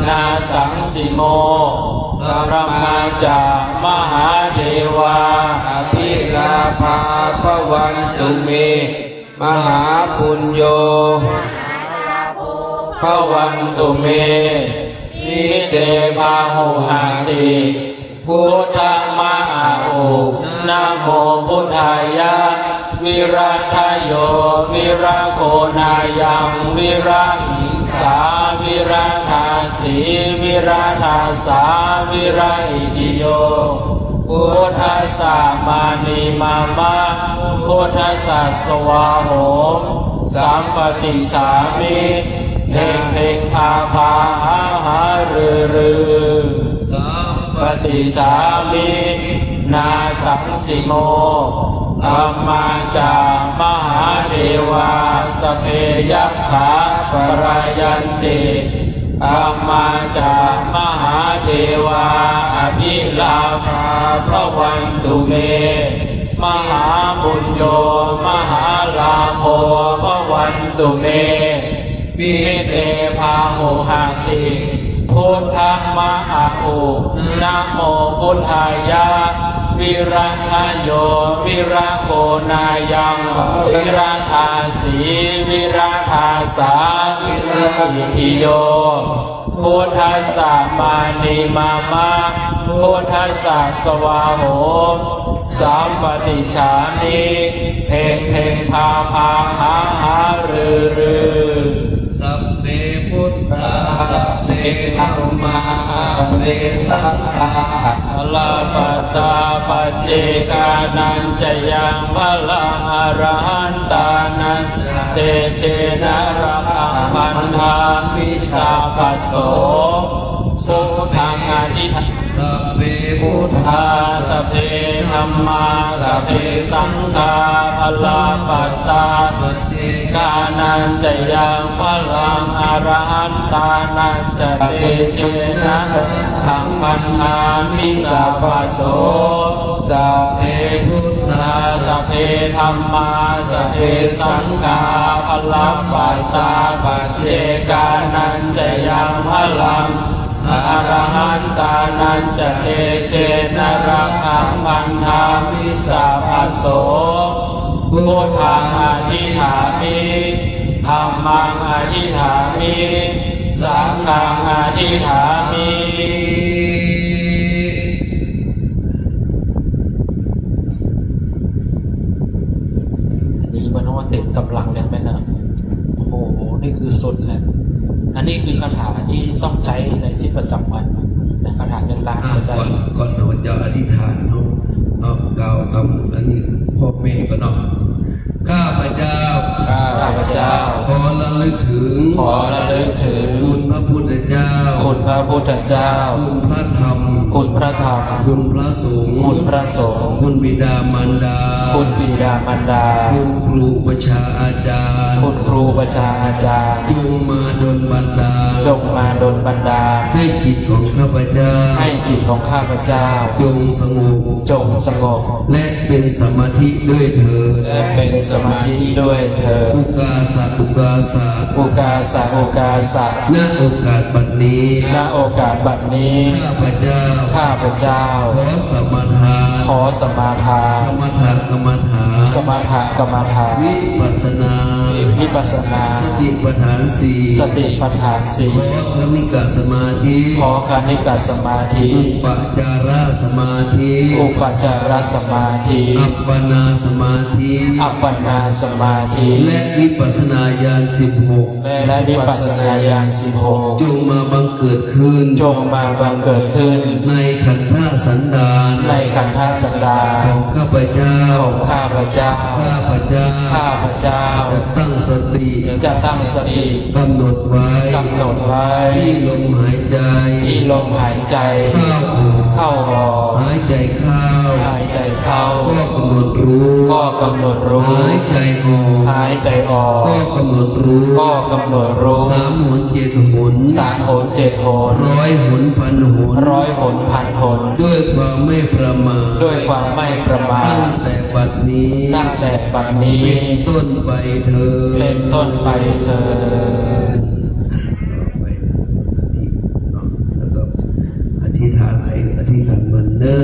นาสังสิโมพระมาจามหาเทวาอภิลาภาภวันตุเมมหาปุญโญภวันตุเมวิเตภาหุหาติพุทธังมะอาหุนะโมพุทธายะวิราทโยวิราโคนายังวิราหิงสาวิราทาสีวิราทาสาวิราอิติโยพุทธัสสะมานิมามะพุทธัสสะสวาโหมสัมปติฉามิเพ่งเพ่งพาพาหาหารือสัมปติฉามินาสังสิโมธรรมาจามหาเทวาสเพยัคขาปรายันติธรรมาจามหาเทวาอภิลาภาภวันตุเมมหาบุญโยมหาลาโภภวันตุเมวิเตภาหุหาติพุทธังมะอาหุนะโมพุทธายะวิราทโยวิราโคนายังวิราทาสีวิราทาสาวิราอิทิโยพุทธัสสะมานิมามะพุทธัสสะสวาโหมสัมปติฉามิเพ่งเพ่งพาพาหาหารือสัพเพพุทธาเตธัมมาเตสังฆาลาปัตตาปัจเจกานันจยังพลังอรหันตานันเตเชนะระคังพันธามิสาปัสโสสุทังอธิทังสัพเพพุทธาสัพเพธัมมาสัพเพสังฆาพลาปัตตาปัจเจกานันจยังพลังอรหันตานันจเตเชนะขังพันธามิสาปัสโสสัพเพพุทธาสัพเพธัมมาสัพเพสังฆาพลาปัตตาปัจเจกานันจยังพลังอรหันตานันจะเตเชนะระคังพันธามิสาปัสโสพุทธังอธิษฐามิธัมมังอธิษฐามิสังฆังอธิษฐามิอันนี้มันว่าเต็มกำลังเลยไหมนะโอ้โหนี่คือสุดเลยอันนี้คือคาถาที่ต้องใช้ในชีวิตประจำวัน นะคาถาเงินล้าน อ่ะ ก็ได้ ก่อนเราจะอธิษฐานเนาะกล่าวคำอันนี้พ่อแม่ก็เนาะข้าพเจ้า ข้าพเจ้า ขอระลึกถึง ขอระลึกถึง คุณพระพุทธเจ้า คุณพระพุทธเจ้า คุณพระธรรม คุณพระธรรม คุณพระสงฆ์ คุณพระสงฆ์ คุณบิดามารดา คุณบิดามารดา คุณครูประชาอาจารย์ คุณครูประชาอาจารย์ จงมาดลบันดาล จงมาดลบันดาล ให้จิตของข้าพเจ้า ให้จิตของข้าพเจ้า จงสงบ จงสงบ และเป็นสมาธิด้วยเถิด และเป็นสมาธิด้วยเถิด อุกาสะอุกาสะ โอกาสะโอกาสะ ณโอกาสบัดนี้ ณโอกาสบัดนี้ ข้าพเจ้า ข้าพเจ้า ขอสมาทาน ขอสมาทาน สมถกรรมฐาน สมาธิกรรมฐาน วิปัสสนา วิปัสสนา สติปัฏฐานสี่ สติปัฏฐานสี่ ขอคณิกาสมาธิ ขอคานิกาสมาธิ อุปจาระสมาธิ อุปจารสมาธิ อัปปนาสมาธิ อัปปนาสมาธิ และวิปัสสนาญาณ16 และวิปัสสนาญาณ16 จงมาบังเกิดขึ้น จงมาบังเกิดขึ้น ในขันธสันดาน ในขันธสันดา ข น องข้าพเจ้า ของข้าพเจ้า ข้าพเจ้า ข้าพเจ้า จะตั้งสติ จะตั้งสติ กำหนดไว้ กำหนดไว้ ที่ลมหายใจ ที่ลมหายใจ เข้าออก เข้าออก หายใจเข้า หายใจเข้า ก็กำหนดรู้ ก็กำหนดรู้ หายใจออก หายใจออก ก็กำหนดรู้ ก็กำหนดรู้ สามหนเจ็ดหน สามโหนเจ็ดโหน ร้อยหนพันหน ร้อยโหนพันโหน ด้วยความไม่ประมาท ด้วยความไม่ประมาท ตั้งแต่บัดนี้ ตั้งแต่บัดนี้ เป็นต้นไปเธอ เป็นต้นไปเธอ ไปสมาธิเนาะแล้วก็อธิษฐานใส่อธิษฐานมันเนอ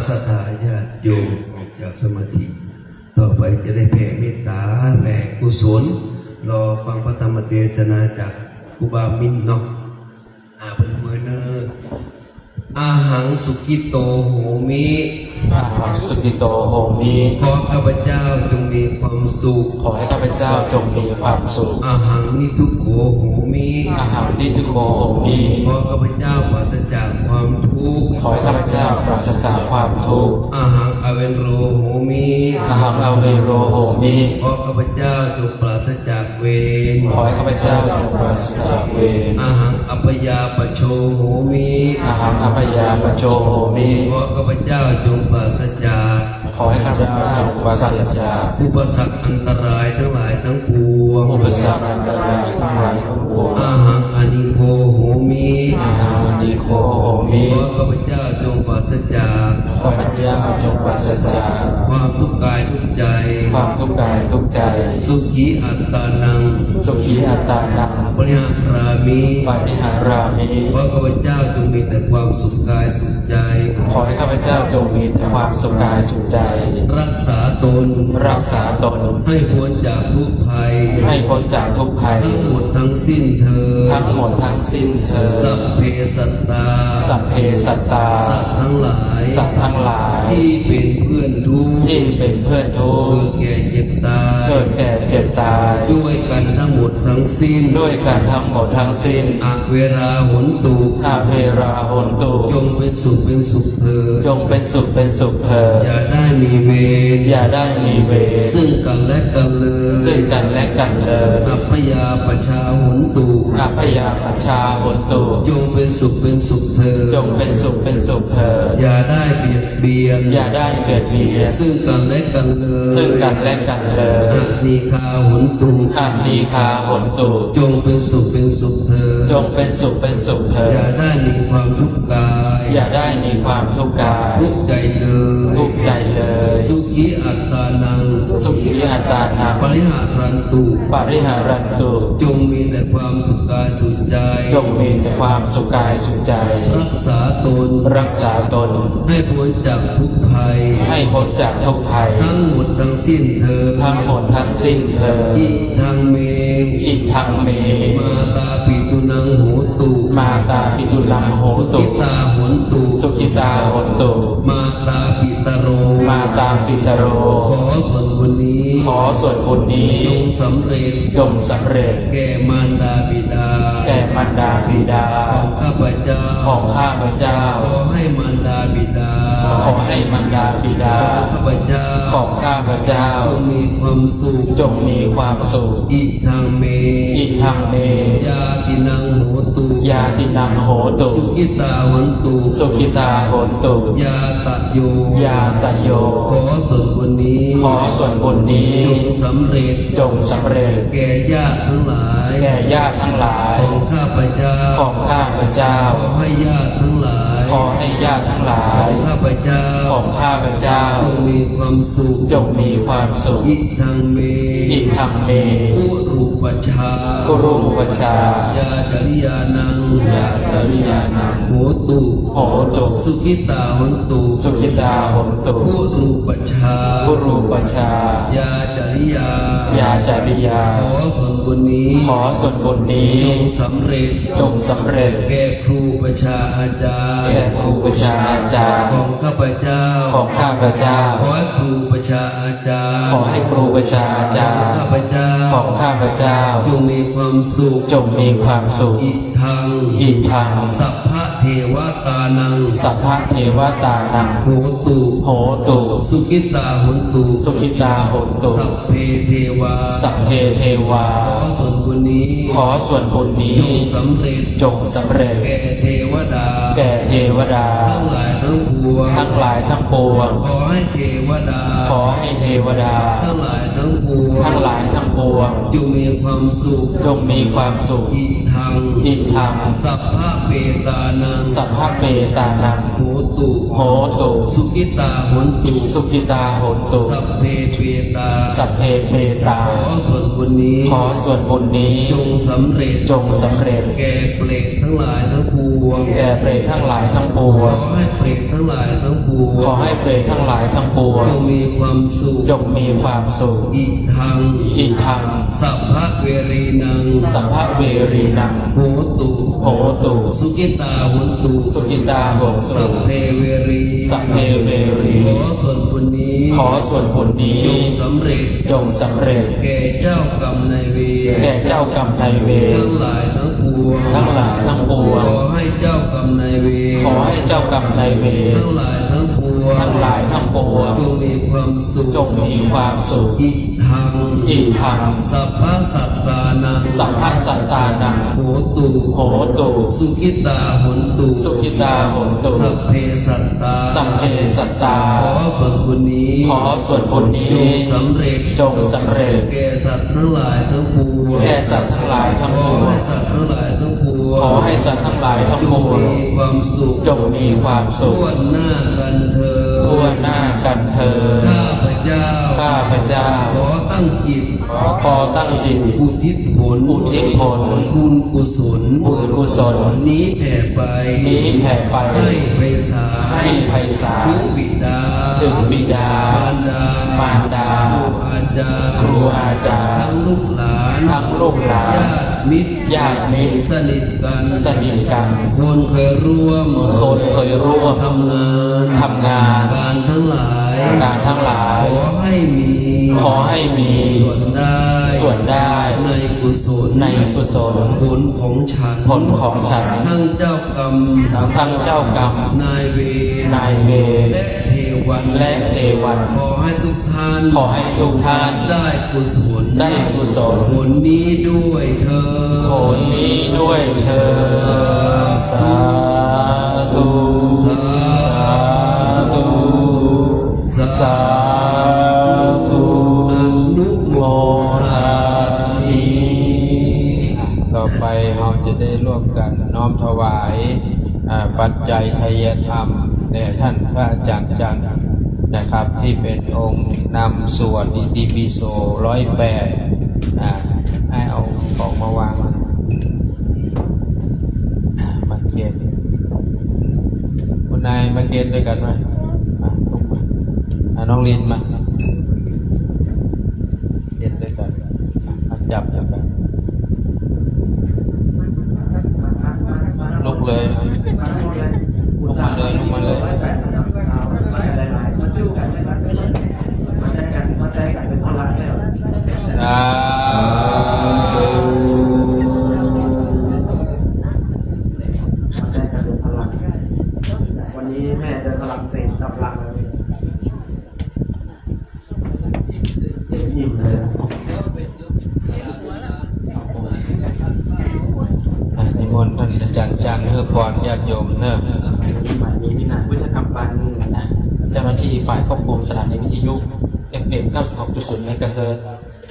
ศรัทธาญาติโยมออกจากสมาธิ ต่อไปจะได้แผ่เมตตาแผ่กุศลรอฟังพระธรรมเทศนาจากครูบามินเนาะพนมมือเนออาหังสุกิโตโหมิ อาหังสุกิโตโหมิ ขอข้าพเจ้าจงมีความสุข ขอให้ข้าพเจ้าจงมีความสุข อาหังนิทุกโขโหมิ อาหังนิทุโกโหมิ ขอข้าพเจ้าปราศจากความทุกข์ ขอให้ข้าพเจ้าปราศจากความทุกข์ อาหังอเวนโรโหมิ อาหังอเวโรโหมิ ขอข้าพเจ้าจงปราศจากเวร ขอให้ข้าพเจ้าจงปราศจากเวร อาหังอัปยาปโชโหมิ อาหังอภยาปโชโหมิ ขอข้าพเจ้าจงปราศจาก ขอให้ข้าพเจ้าปราศจาก อุปสรรคอันตรายทั้งหลายทั้งปวง อุปสรรคอันตรายทั้งหลายทั้งปวง อาหังอนิโคโหมิ อาหังอนิโคโหมิ ขอข้าพเจ้าจงปราศจาก ข้าพเจ้าจงปราศจาก ความทุกข์กายทุกข์ใจ ความทุกข์กายทุกข์ใจ สุขีอัตตานัง สุขีอัตตานัง บริหารามิ ปานิหารามิ ขอข้าพเจ้าจงมีแต่ความสุขกายสุขใจ ขอให้ข้าพเจ้าจงมีแต่ความสุขกายสุขใจ รักษาตน รักษาตน ให้พ้นจากทุกภัย ให้พ้นจากทุกภัย ทั้งหมดทั้งสิ้นเธอญ ทั้งหมดทั้งสิ้นเธอ สัพเพสัตตา สัพเพสัตตา สัตว์ทั้งหลาย สัตว์ทั้งหลาย ที่เป็นเพื่อนทุกข์ ที่เป็นเพื่อนทุก เกิ ข์ ดแก่เจ็บตาย เกิดแก่เจ็บตาย ด้วยกันทั้งหมดทั้งสิ้น ด้วยกันทั้งหมดทั้งสิ้น อเวราหนตุ อาเวราโหนตุ จงเป็นสุขเป็นสุขเธอญ จงเป็นสุขเป็นสุขเถิด อย่าได้มีเวร อย่าได้มีเวร ซึ่งกันและกันเลย ซึ่งกันและกันเลย อัพยาปชาหนตุ อัพยาปชาโหนตุ จงเป็นสุขเป็นสุขเธอญ จงเป็นสุขเป็นสุขเถิด อย่าได้เบียดเบียน อย่าได้เบียดเบียน ซึ่งกันและกันเลย ซึ่งกันและกันเลย อานีคาหนตุ อานีคาโหนตุ จงเป็นสุขเป็นสุขเธอญ จงเป็นสุขเป็นสุขเถิ อย่า ด ได้มีความทุกข์กาย อย่าได้มีความทุกข์กาย ทุกข์ใจเลย ทุกข์ใจเลย สุขีอัตตานัง สุขีอัตตานัง ปริหารันตุ ปริหารันตุ จงมีแต่ความสุขกายสุขใจ จงมีแต่ความสุขกายสุขใจ รักษาตน รักษาตน ให้พ้นจากทุกภัย ให้พ้นจากทุกภัย ทั้งหมดทั้งสิ้นเธอญ ทั้งหมดทั้งสิ้นเธอญ อิทังเม อิทังเม มาตาปิตุนังโหตุ มาตาปิตุลังโห สุ ตุ ขิตาหนตุ สุขิตาโหตุ มาตาปิตโร มาตาปิตโร ขอส่วนบุญนี้ ขอส่วนบุญนี้ จงสำเร็จ จงสำเร็จ แก่มารดาบิดา แก่มารดาบิดา ของข้าพเจ้า ของข้าพเจ้า ขอให้มารดาบิดา ขอให้มารดาบิดา ข้าพเจ้า ของข้าพเจ้า จงมีความสุข จงมีความสุข อิทังเม อิทังเม ยาตินังโหตุ ยาตินังโหตุ สุขิตาวันตุ สุขิตาโหตุ ยาตะโย ยาตโย ขอส่วนบุญนี้ ขอส่วนบุญนี้ จงสำเร็จ จงสำเร็จ แก่ญาติทั้งหลาย แก่ญาติทั้งหลาย ของข้าพเจ้า ของข้าพเจ้า ขอให้ญาติทั้งหลาย ขอให้ญาติทั้งหลา ขอย งข้าพเจ้า ของข้าพเจ้า จงมีความสุข จงมีความสุข อิทังเม อิทังเม กุรูปชา กุรุปชาย าจริยานัง ยาจริยานัง โหตุ โหตุ สุขิตาหนตุ สุขิตาโหตุ กุรูปชา กุรุปชาย าจริยา ยาจริยา ขอส่วนบุญนี้ ขอส่วนบุญนี้ จงสำเร็จ จงสำเร็จ แก่ครูประชาอาจาร แก่ ย์ ครูประชาอาจารย์ ของข้าพเจ้า ของข้าพเจ้า ขอให้ครูประชาอาจารย์ ขอให้ครูประชาอาจารย์ ข้าพเจ้า ของข้าพเจ้า จงมีความสุข จงมีความสุข อิทัง อิทัง สัพพะเทวตานัง สัพพะเทวตานัง โหตุ โหตุ สุขิตาหนตุ สุขิตาโหตุ สัพเพเทวา สัพเพเทวา ขอส่วนบุญนี้ ขอส่วนบุญนี้ จงสำเร็จ จงสำเร็จ แก่เทวดา แก่เทวดา ทั้งหลายทั้งปวง ทั้งหลายทั้งปวง ขอให้เทวดา ขอให้เทวดา ทั้งหลายทั้งปวง ทั้งหลายทั้งปวง จงมีความสุข จงมีความสุข อิทัง อิทัง สัพพะเปตานัง สัพพะเปตานัง โหตุ โหตุ สุขิตาหนตุ สุขิตาโหตุ สัพเพเปตา สัพเพเปตา ขอส่วนบุญนี้ ขอส่วนบุญนี้ จงสำเร็จ จงสำเร็จ แก่เปรตทั้งหลายทั้งปวง แก่เปรตทั้งหลายทั้งปว ของ ให้เปรตทั้งหลายทั้งปวง ขอให้เปรตทั้งหลายทั้งปวง จงมีความสุข จงมีความสุข อิทัง อิทัง สัพพะเวรีนัง สัพพะเวรีนัง โหตุ โหตุ สุกิตาหุนตุ สุขิตาโห สั ตุ พเพเวรี สัพเพเวรี ขอส่วนบุญนี้ ขอส่วนบุญนี้ จงสำเร็จ จงสำเร็จ แก่เจ้ากรรมนายเวร แก่เจ้ากรรมนายเวร ทั้งหลายทั้งปวง ทั้งหลายทั้งปวง ขอให้เจ้ากรรมนายเวร ขอให้เจ้ากรรมนายเวร ทั้งหลายทั้งปวง ทั้งหลายทั้งปวง จงมีความสุข จงมีความสุข อิทัง อิทัง สัพพะสัตตานัง สัพพะสัตตานัง โหตุ โหตุ สุขิตาหุนตุ สุขิตาโหตุ สัพเพสัตตา สัพเพสัตตา ขอส่วนบุญนี้ ขอส่วนบุญนี้ จงสำเร็จ จงสำเร็จ แก่สัตว์ทั้งหลายทั้งปวง แก่สัตว์ทั้งหลายทั้ง ข ป อ วง ให้สัตว์ทั้งหลายทั้งปวง ขอให้สัตว์ทั้งหลายทั้ง จ ป ง วง มีความสุข จงมีความสุข ทั่วหน้ากันเธอ ทั่วหน้ากันเธอญ ข้าพเจ้า ข้าพเจ้า ขอตั้งจิต ขอตั้งจิต อุทิศผล อุทิศผล บุญกุศล บุญกุศล นี้แผ่ไป นี้แผ่ไป ให้ไพศาล ให้ไพศาล ถึงบิดา ถึงบิดาม ารดาม ารดา ครูอาจารย์ ครูอาจารย์ ทั้งลูกหลาน ทั้งลูกหลาน ญาติมิตร ญาติมิตร สนิทกัน สนิทกัน คนเคยร่วม คนเคยร่วม ทำงาน ทำงาน การทั้งหลาย การทั้งหลาย ขอให้มี ขอให้มี ส่วนได้ ส่วนได้ ในกุศล ในกุศล ผลของฉัน ผลของฉัน ทั้งเจ้ากรรม ทั้งเจ้ากรรม นายเวร นายเวร และเทวัน และเทวัน ขอให้ทุกท่าน ขอให้ทุกท่าน ได้กุศล ได้กุศล ผลนี้ด้วยเธอ ผลนี้ด้วยเธอสาธุ สาธุ สาธุ อนุโม โมทามิ ต่อไปเราจะได้ร่วมกันน้อมถวายปัจจัยทายธรรมแด่ท่านพระอาจารย์จันทร์นะครับ ที่เป็นองค์นำสวดอิติปิโส108ให้เอาของมาวางมาเกณฑ์คุณนายมาเกณฑ์ด้วยกันไหมลุกมาน้องลินมาเกณฑ์ด้วยกันมาจับด้วยกัน ลุกเลยลุกมาเลยลุกมาเลยวันนี้แม่เดินพลังเศษกำลังเลยยิ้มเลย นิมนต์ท่านอาจารย์จันทร์เพื่อพรญาติโยมเนอะ หมายนี้ที่นายวิชากรรมปันนะเจ้าหน้าที่ฝ่ายควบคุมสถานีวิทยุ FM 96.0 เมกะเฮิรตซ์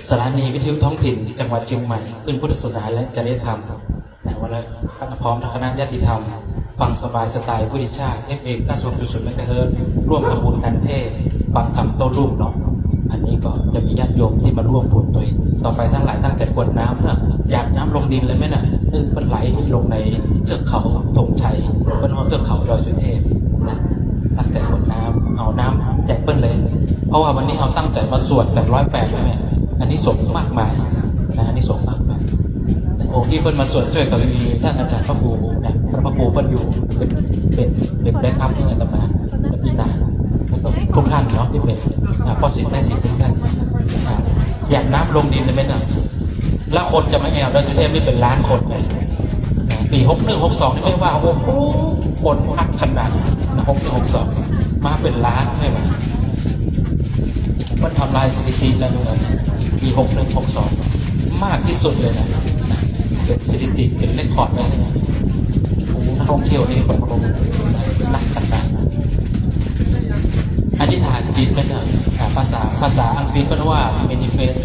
สถานีวิทยุท้องถิ่น จังหวัดเชียงใหม่ขึ้นพุทธศาสนาและจริยธรรมนะวันละพร้อมทั้งคณะญาติธรรม ฟังสบายสไตล์พุทธิชาติ FM 96.0 เมกะเฮิรตซ์ร่วมทำบุญกันเทศน์ฟังธรรมโต้รุ่งเนาะอันนี้ก็จะมีญาติโยมที่มาร่วมบุญด้วยต่อไปทั้งหลายตั้งใจกวดน้ำนะอยากน้ำลงดินเลยไหมน่ะมันไหลลงในเทือกเขาธงชัยบนห้องเทือกเขาดอยสุเทพนะตั้งใจกวดน้ำเอาน้ำแจกเปิ้ลเลย เพราะว่าวันนี้เราตั้งใจมาสวด808ใช่ไหมอันนี้สงมากมายนะอันนี้สงมากมายองค์ที่เปิ้ลมาสวดช่วยกับมีท่านอาจารย์พระครูนะพระครูเปิ้ลอยู่เป็นแบ็คอัพที่อาตมาและพี่นาแล้วก็ทุกท่านเนาะที่เป็นพ่อศิษย์แม่ศิษย์ทุกท่านอยากน้ำลงดินเลยไหมน่ะแล้วคนจะไม่แอวดอยสุเทพนี่เป็นล้านคนเลยปี61 62นี่ไม่ว่าโอ้โหคนพักขนาดนะ61 62มาเป็นล้านไม่ไหวมันทำลายสถิติแล้วด้วยปี61 62มากที่สุดเลยนะเป็นสถิติเป็นเรคคอร์ดเลยนะโอ้นักท่องเที่ยวนี่คนลงเป็นหลักขนาดอธิษฐานจิตเป็นภาษาอังกฤษก็เรียกว่า manifest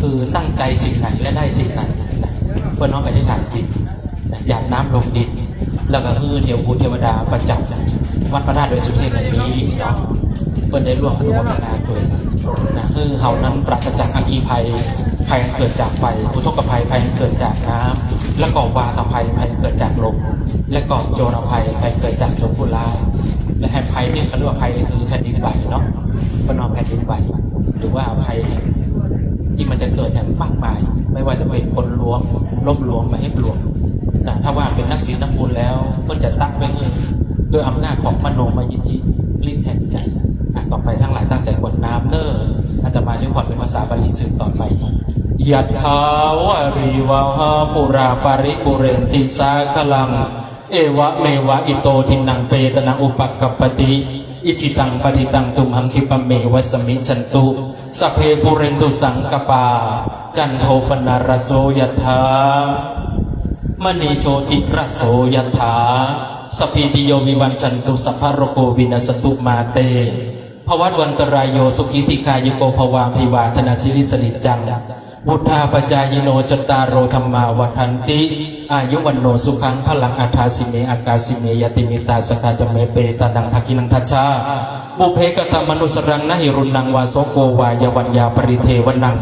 คือตั้งใจสิ่งไหนและได้สิ่งนั้นเพื่อน้องอธิษฐานจิตหยาดน้ำลงดินแล้วก็เทวภูเทวดาประจับวัดพระธาตุดอยสุเทพแห่งนี้เนาะเพื่อได้ร่วมอนุโมทนาด้วยนะเฮานั้นปราศจากอัคคีภัย ภัยเกิดจากไฟอุทกภัยภัยเกิดจากน้ำแล้วก็วาตภัยภัยเกิดจากลมและก็โจรภัยภัยเกิดจากโจรผู้ร้ายและแห่งภัยนี่เขาเรียกว่าภัยคือแผ่นดินไหวเนาะก็นอนแผ่นดินไหวหรือว่าภัยที่มันจะเกิดอย่างมากมายไม่ว่าจะเป็นคนลวงลบลวงมาให้ลวงนะถ้าว่าเป็นนักศีลนักบุญแล้วก็จะตั้งไว้ให้ด้วยอำนาจของมโนมยิทธิลิ้นแห่งใจต่อไปทั้งหลายตั้งใจกดน้ำเนออาตมาจึงขอเป็นภาษาบาลีสืบต่อไปยัตถาวาริวหาปุราปาริปุเรนติสาคลังเอวะเมวะอิโตทินังเปตนะอุปกัปปติอิจิตังปฏิตังตุมหังคิปะเมวะสมิจันตุสัพเพปุเรนตุสังกปาจันโทปนารโสยัตถามณีโชติรโสยัตถาสพีติโยวิวันจันตุสัพพะโรโกวินัสตุมาเตภวัตวันตรายโยสุขิติกายุโกภวาภิวาทนาสิริสนิจังพุทธาปจายโนจตารโรธรรมาวัฏันติอายุวันโนสุขังพลังอัฏฐาสิเมอากาสิเมยติมิตาสกาจเมเปตานังทักขินังทัชชาปุเพกตมนุสรังนหิรุนังวาโสโกวายวัญญาปริเทวนัง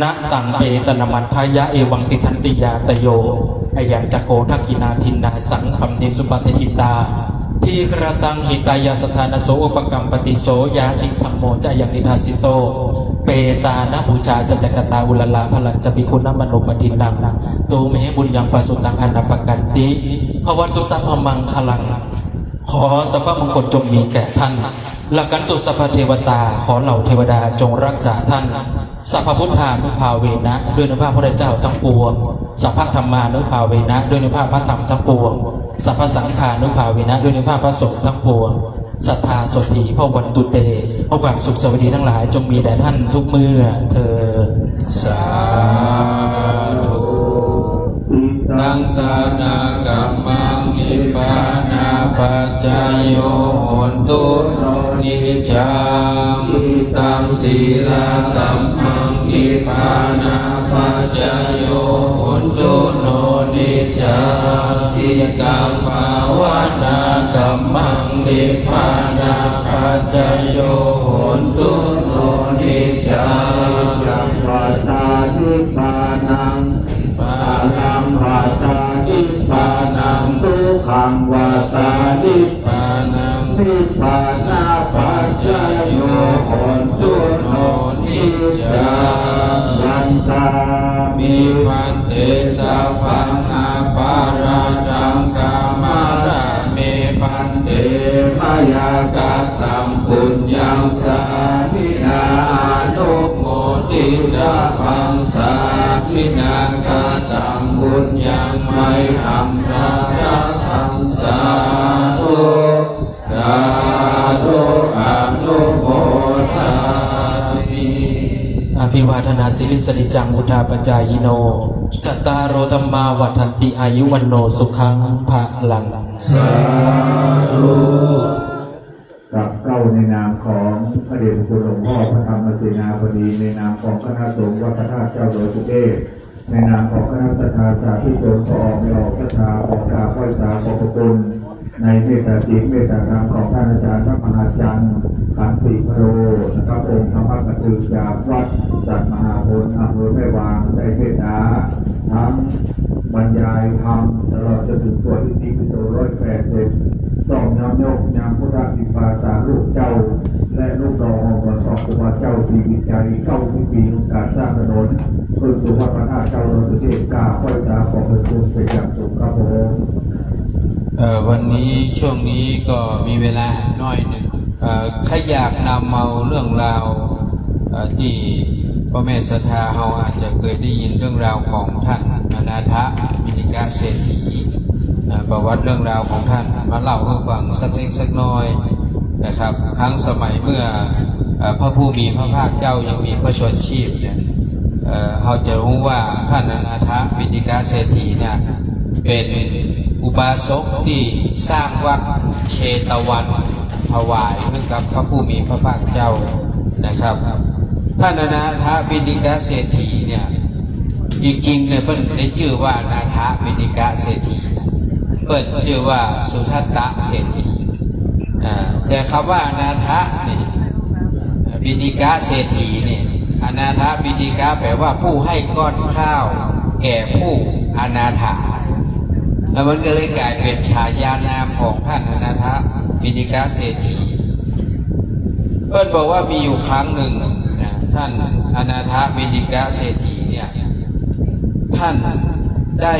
นะตังเปตนมันทายะเอวังติทันติยาตโยอายังจักโกทักขินาทินนาสังคัมนิสุปฏิจิตาทีกระตังหิตายาสถานโสอุปกรรมปฏิโสยาติธรรมโมจายังนิทาสิโตเปตานะบูชาจัจกตาอุลลาพลังจะพิคุณมโนปฏินังตูเมบุญยังปสุตังอนัปปกันติภวัตุสัพพมังคลังขอสัพพมงคลจงมีแก่ท่านละกันตุสัพพเทวตาขอเหล่าเทวดาจงรักษาท่านสัพพพุทธานุภาเวนะด้วยพระพุทธเจ้าทั้งปวงสัพพธรรมานุภาเวนะด้วยพระพระธรรมทั้งปวงสัพพสังฆานุภาเวนะด้วยพระพระสงฆ์ทั้งปวงศรัทธาสดถีพระวันตุเตเอาความสุขสวัสดีทั้งหลายจงมีแด่ท่านทุกเมื่อเธอสาธุตังตานากัมมังนิพพานาปัจจายโยโหนตุนิจจังตังศีลากัมมังนิพพานาปัจจายโยโหนตุโนนิจจังอิตังภาวนากัมมังนิพพานาปัจจายโยโหนตุโนนิจจังยังปัตตานิพพานังปานังปัตตานิพพานังทุกขังวัตตานิพพานังนิพพานาปัจจายโยโหนตุโนนิจจังยันตามิพันเตสัพพังอาปาราดังกามาราเมพันเตมายากาตัมปุญญังสามินานุโมทิตาปังสามินากาตัมปุญญังไมหัมราดังสาธุสาธุอนุโมทามิอภิวาทนาสิริสนิจังพุทธาปจายโนจัตตารโรธรรมาวัฏันติอายุวันโนสุขังภะลังสาธุกับเข้าในนามของพระเดชพระคุณหลวงพ่อพระธรรมเสนาบดีในนามของคณะสงฆ์วัดพระธาตุเจ้าดอยสุเทพในนามของคณะสัตยาสาธุชนขอออกไม่ออกพระชาออกกราบไหว้สาขอบพระคุณในเมตตาจิตเมตตาธรรมของท่านอาจารย์พระมหาจันทร์ขันติพโรนะครับองค์ธรรมกถึกจากวัดสัตมหาพลอำเภอแม่วางได้เมตตาทั้งบรรยายธรรมตลอดจนถึงตัวที่ดีพิโส180ต้องยำยกยำพุทธศิปาสาลูกเจ้าและลูกรองของสองตัวเจ้าทีวิจัยเข้าที่ปีของการสร้างถนนเพื่อสุวัฒนาเจ้าเราประเทศกาค่อยสาของเป็นคุณเป็นอย่างสูงครับผมวันนี้ช่วงนี้ก็มีเวลาน้อยหนึ่งใครอยากนำเอาเรื่องราวที่พ่อแม่ศรัทธาเราอาจจะเคยได้ยินเรื่องราวของท่านอนาถบิณฑิกะเศรษฐีประวัติเรื่องราวของท่านมาเล่าให้ฟังสักเล็กสักน้อยนะครับครั้งสมัยเมื่อพระผู้มีพระภาคเจ้ายังมีพระชนชีพเนี่ยเราจะรู้ว่าท่านอนาถบิณฑิกะเศรษฐีเนี่ยเป็นอุบาสกที่สร้างวัดเชตวันถวายให้กับพระผู้มีพระภาคเจ้านะครับท่านอนาถบิณฑิกะเศรษฐีเนี่ยจริงๆเนี่ยเพิ่นได้ชื่อว่าอนาถบิณฑิกะเศรษฐีเพิ่นชื่อว่าสุทัตตะเศรษฐีแต่คำว่าอนาถเนี่ยบิณฑิกะเศรษฐีเนี่ย อนาถบิณฑิกะแปลว่าผู้ให้ก้อนข้าวแก่ผู้อนาถาแล้วมันก็เลยกลายเป็นฉายานามของท่านอนาถบิณฑิกะเศรษฐีเพื่อนบอกว่ามีอยู่ครั้งหนึ่งนะท่านอนาถบิณฑิกะเศรษฐีเนี่ยท่านได้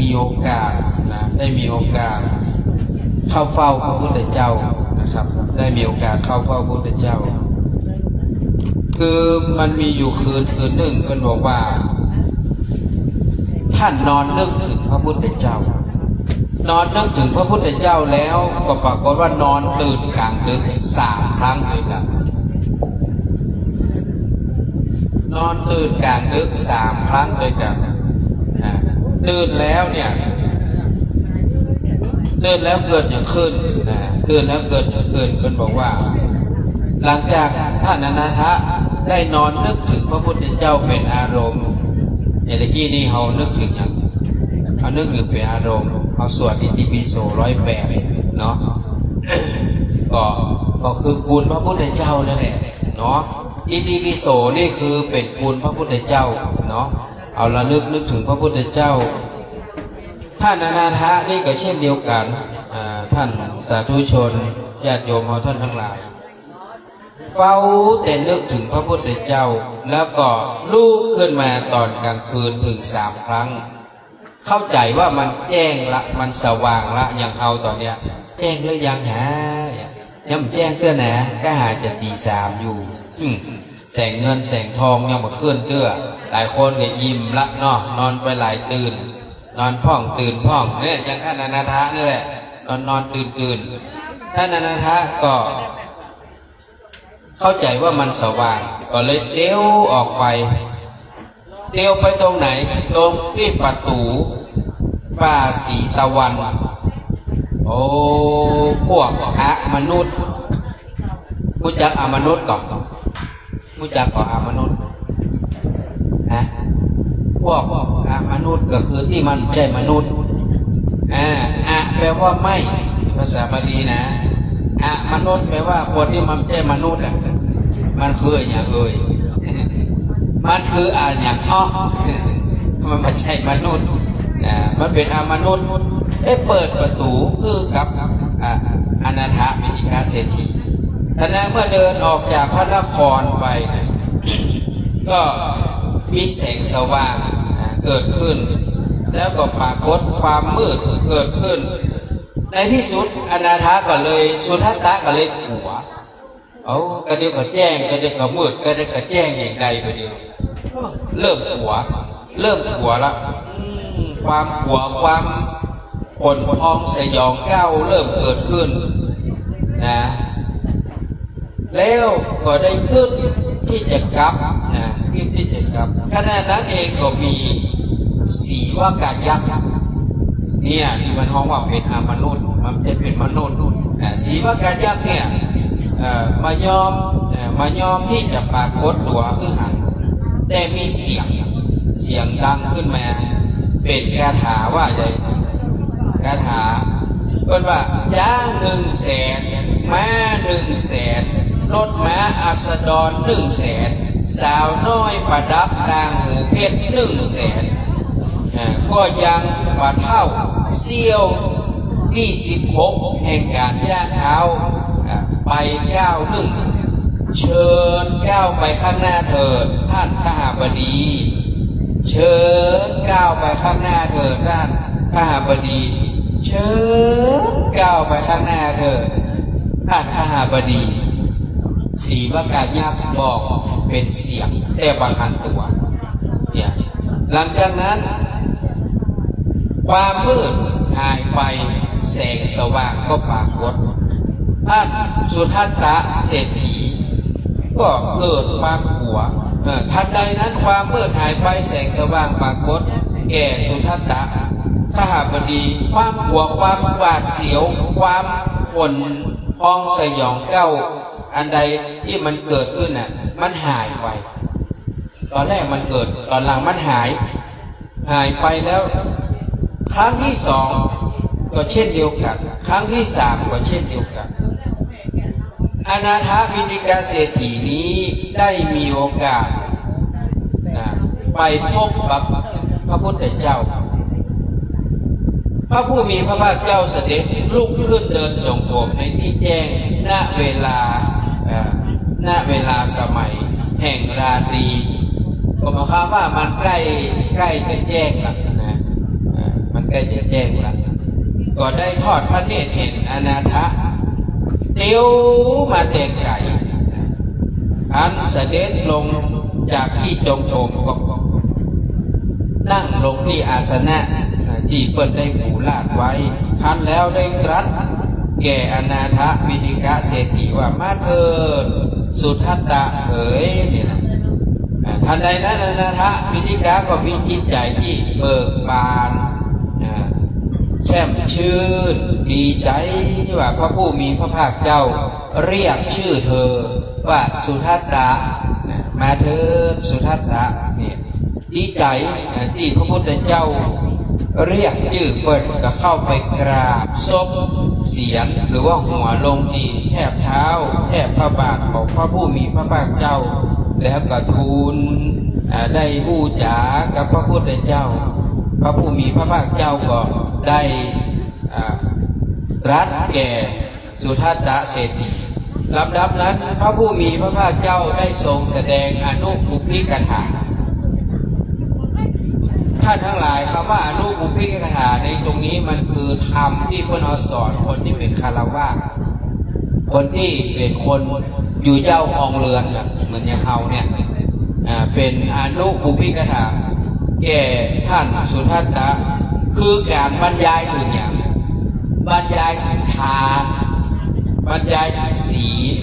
มีโอกาสนะได้มีโอกาสเข้าเฝ้าพระพุทธเจ้านะครับได้มีโอกาสเข้าเฝ้าพระพุทธเจ้าคือมันมีอยู่คืนหนึ่งเพื่อนบอกว่าท่านนอนนึกถึงพระพุทธเจ้านอนนึกถึงพระพุทธเจ้าแล้วก็ปรากฏว่านอนตื่นกลางดึก3 ครั้งเลยครับนอนตื่นกลางดึก3 ครั้งเลยครับตื่นแล้วเนี่ยตื่นแล้วเกิดอย่างขึ้นนะตื่นแล้วเกิดอย่างขึ้นเพิ่นบอกว่าหลังจากท่านอนาถได้นอนนึกถึงพระพุทธเจ้าเป็นอารมณ์อย่างตะกี้นี่เขานึกถึงอย่างเขานึกถึงเป็นอารมณ์เขาสวดอิติปิโส108เนาะ ก็คือคุณพระพุทธเจ้านั่นแหละเนาะอิติปิโสนี่คือเป็นคุณพระพุทธเจ้าเนาะเอาละนึกถึงพระพุทธเจ้าท่านอนาถนี่ก็เช่นเดียวกันท่านสาธุชนญาติโยมของท่านทั้งหลายเฝ้าแต่นึกถึงพระพุทธเจ้าแล้วก็ลุกขึ้นมาตอนกลางคืนถึง3 ครั้งเข้าใจว่ามันแจ้งละมันสว่างละอย่างเอาตอนเนี้ยแจ้งหรือยังหายังแจ้งเตื้อนะก็หาจะตี 3อยู่แสงเงินแสงทองยังมาเคลื่อนเตื้อหลายคนก็อิ่มละเนาะนอนไปหลายตื่นนอนพ่องตื่นพ่องเนี่ยอย่างท่านอนาถนี่แหละนอนตื่นท่านอนาถก็เข้าใจว่ามันสว่างก็เลยเลี้ยวออกไปเลี้ยวไปตรงไหนตรงที่ประตูป่าสีตะวันโอ้พวกมนุษย์รู้จักมนุษย์ก่อนรู้จักก่อนมนุษย์นะพวกมนุษย์ก็คือที่มันใช่มนุษย์แปลว่าไม่ภาษาบาลีนะมนุษย์แปลว่าคนที่มันใช่มนุษย์มันคืออย่างเอ่ยมันคืออย่างมันไม่ใช่มนุษย์มันเป็นมนุษย์ได้เปิดประตูคือกับอนาถบิณฑิกะเศรษฐีท่านเมื่อเดินออกจากพระนครไปก็มีแสงสว่างเกิดขึ้นแล้วก็ปรากฏความมืดเกิดขึ้นในที่สุดอนาถก็เลยสุทัตตะก็เลยกลัวกระเดียวก็แจ้งกระเดียวก็มืดกระเดียวก็แจ้งอย่างใดไปเดียวเริ่มกลัวละความกลัวความขนพองสยองก้าวเริ่มเกิดขึ้นนะแล้วก็ได้คิดที่จะกลับนะคิดที่จะกลับขณะนั้นเองก็มีสีว่ากายักษ์เนี่ยที่มันห้องว่าเป็นมนุษย์มันจะเป็นมนุษย์สีว่ากายักษ์เนี่ยมายอมที่จะปรากฏตัวคือหันแต่มีเสียงดังขึ้นมาเป็นคาถาว่าใหญ่คาถาเป็นว่าจ้าง100,000ม้า100,000รถม้าอัสดร100,000สาวน้อยประดับต่างหูเพชร100,000ก็ยังประเท่าเสี้ยวที่16แห่งการย่างเท้าไป9 เชิญก้าวไปข้างหน้าเถิดท่านขหบดีเชิญก้าวไปข้างหน้าเถิดท่านขหบดีเชิญก้าวไปข้างหน้าเถิดท่านขหบดีสีวกายักษ์บอกเป็นเสียงแต่บางหันตัวเนี่ยหลังจากนั้นความมืดหายไปแสงสว่างก็ปรากฏท่านสุทัตตะเศรษฐีก็เกิดความกลัวทันใดนั้นความมืดหายไปแสงสว่างปรากฏแก่สุทัตตะขหบดีความกลัวความหวาดเสียวความขนพองสยองเก้าอันใดที่มันเกิดขึ้นมันหายไปตอนแรกมันเกิดตอนหลังมันหายไปแล้วครั้งที่2ก็เช่นเดียวกันครั้งที่3ก็เช่นเดียวกันอนาถบิณฑิกะเศรษฐีนี้ได้มีโอกาส ไปพบกับพระพุทธเจ้า พระผู้มีพระภาคเจ้าเสด็จลุกขึ้นเดินจงกรมในที่แจ้งณเวลาสมัยแห่งราตรีผมหมายความว่ามันใกล้จะแจ้งแล้วนะมันใกล้จะแจ้งแล้วก็ได้ทอดพระเนตรเห็นอนาถะเตียวมาแต่ไก่อันเสด็จลงจากที่จงกรมก็นั่งลงที่อาสนะที่เปิ้นได้ปูลาดไว้ทันแล้วได้ตรัสแก่อนาถวินิกะเศรษฐีว่ามาเถิดสุทัตตะเอ๋ยเนี่ยนะทันใดนั้นอนาถวินิกะก็มีจิตใจที่เบิกบานแช่มชื่นดีใจว่าพระผู้มีพระภาคเจ้าเรียกชื่อเธอว่าสุทัตตะมาเถิดสุทัตตะเนี่ยดีใจที่พระพุทธเจ้าเรียกชื่อเปิดก็เข้าไปกราบซบเสียนหรือว่าหัวลงที่แทบเท้าแทบพระบาทของพระผู้มีพระภาคเจ้าแล้วก็ทูลได้บูชากับพระพุทธเจ้าพระผู้มีพระภาคเจ้าก็ได้ตรัสแก่สุทัตตะเศรษฐีลำดับนั้นพระผู้มีพระภาคเจ้าได้ทรงแสดงอนุปุพพิกถาท่านทั้งหลายคำว่าอนุปุพพิกถาในตรงนี้มันคือธรรมที่เพื่อนเอาสอนคนที่เป็นคารวะคนที่เป็นคนอยู่เจ้าของเรือนเหมือนอย่างเฮาเนี่ยเป็นอนุปุพพิกถาแก่ท่านสุทัตตะคือการบรรยายถึงอย่างบรรยายถึงทานบรรยายถึงศีล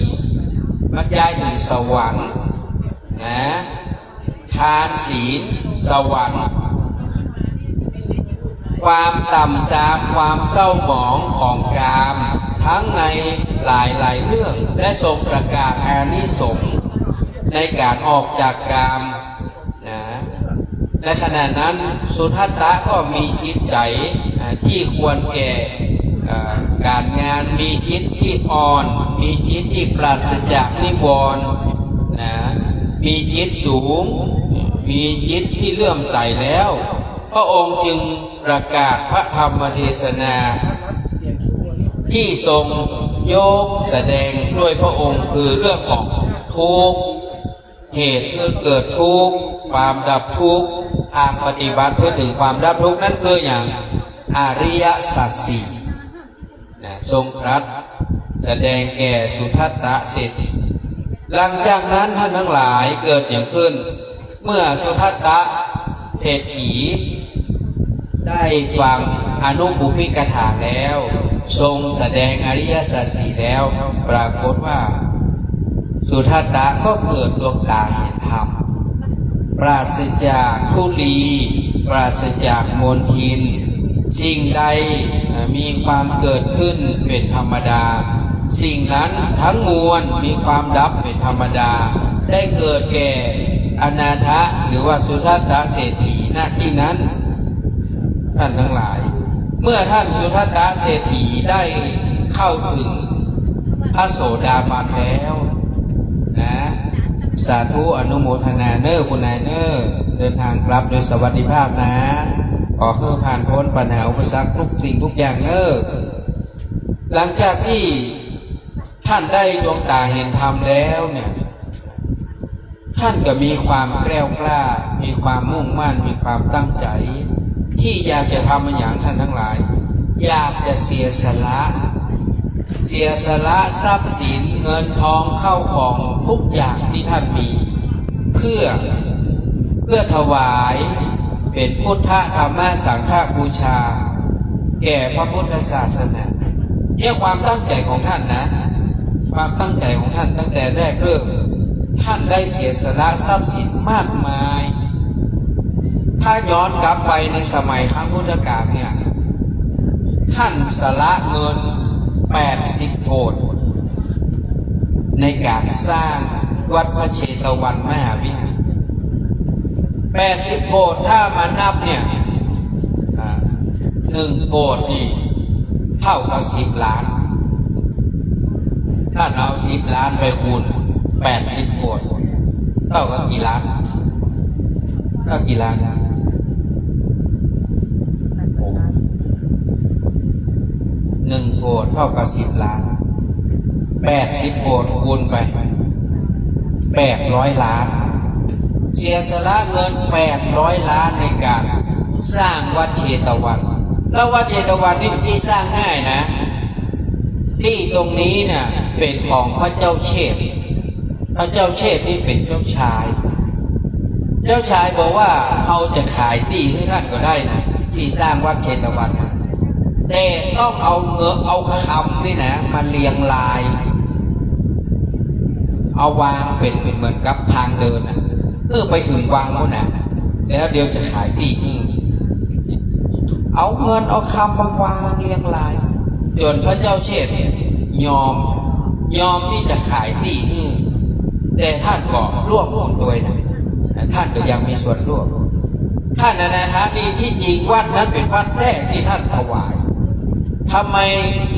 บรรยายถึงสวรรค์นะทานศีลสวรรค์ความต่ำทรามความเศร้าหมองของกามทั้งในหลายเรื่องและทรงประกาศอานิสงส์ในการออกจากกามนะในขณะนั้นสุทัตตะก็มีจิตใจที่ควรแก่การงานมีจิตที่อ่อนมีจิตที่ปราศจากนิวรณ์นะมีจิตสูงมีจิตที่เลื่อมใสแล้วพระองค์จึงประกาศพระธรรมเทศนาที่ทรงยกแสดงด้วยพระองค์คือเรื่องของทุกข์เหตุเกิดทุกข์ความดับทุกข์ทางปฏิบัติเพื่อถึงความดับทุกข์นั่นคืออย่างอริยสัจสี่ทรงตรัสแสดงแก่สุทัตตะเศรษฐีหลังจากนั้นท่านทั้งหลายเกิดอย่างขึ้นเมื่อสุทัตตะเศรษฐีได้ฟังอนุปุพพิกถาแล้วทรงแสดงอริยสัจสี่แล้วปรากฏว่าสุทัตตะก็เกิดดวงตาเห็นธรรมปราศจากทุลีปราศจากมลทินสิ่งใดมีความเกิดขึ้นเป็นธรรมดาสิ่งนั้นทั้งมวลมีความดับเป็นธรรมดาได้เกิดแก่อนาถะหรือว่าสุทัตตะเศรษฐีณที่นั้นท่านทั้งหลายเมื่อท่านสุทัตตะเศรษฐีได้เข้าถึงพระโสดาบันแล้วนะสาธุอนุโมทนาเนอคุณนายเนอเดินทางกลับโดยสวัสดิภาพนะขอให้ผ่านพ้นปัญหาอุปสรรคทุกสิ่งทุกอย่างเนอหลังจากที่ท่านได้ดวงตาเห็นธรรมแล้วเนี่ยท่านก็มีความแกล้วกล้ามีความมุ่งมั่นมีความตั้งใจที่อยากจะทำอย่างท่านทั้งหลายอยากจะเสียสละทรัพย์สินเงินทองเข้าของทุกอย่างที่ท่านมีเพื่อถวายเป็นพุทธธรรมสังฆบูชาแก่พระพุทธศาสนาเนี่ยความตั้งใจของท่านนะความตั้งใจของท่านตั้งแต่แรกเริ่มท่านได้เสียสละทรัพย์สินมากมายถ้าย้อนกลับไปในสมัยครั้งพุทธกาลเนี่ยท่านสละเงิน80 โกฏในการสร้างวัดพระเชตวันมหาวิหาร80 โกฏถ้ามานับเนี่ย1 โกฏนี่เท่ากับ10 ล้านถ้าเอา10 ล้านไปคูณ80 โกฏเท่ากับกี่ล้าน ก็กี่ล้าน1 โกดเท่ากับ10 ล้าน80 โกดคูณไป800 ล้านเสียสละเงิน800 ล้านในการสร้างวัดเชตวันแล้ววัดเชตวันนี่ที่สร้างง่ายนะที่ตรงนี้เนี่ยเป็นของพระเจ้าเชษฐ์พระเจ้าเชษฐ์นี่เป็นเจ้าชายบอกว่าเอาจะขายที่ให้ท่านก็ได้นะที่สร้างวัดเชตวันแต่ต้องเอาเอาคำนี่นะมาเรียงลายเอาวางเป็นเหมือนกับทางเดินนะไปถึงวางแล้วนะแล้วเดี๋ยวจะขายที่เอาเงินเอาคำมาวางเรียงลายจนพระเจ้าเชษฐ์ยอมที่จะขายที่แต่ท่านก็ร่วมหุ้นด้วยนะท่านก็ยังมีส่วนร่วมท่านนะนี่ที่จริงวัดนั้นเป็นวัดแรกที่ท่านถวายทำไม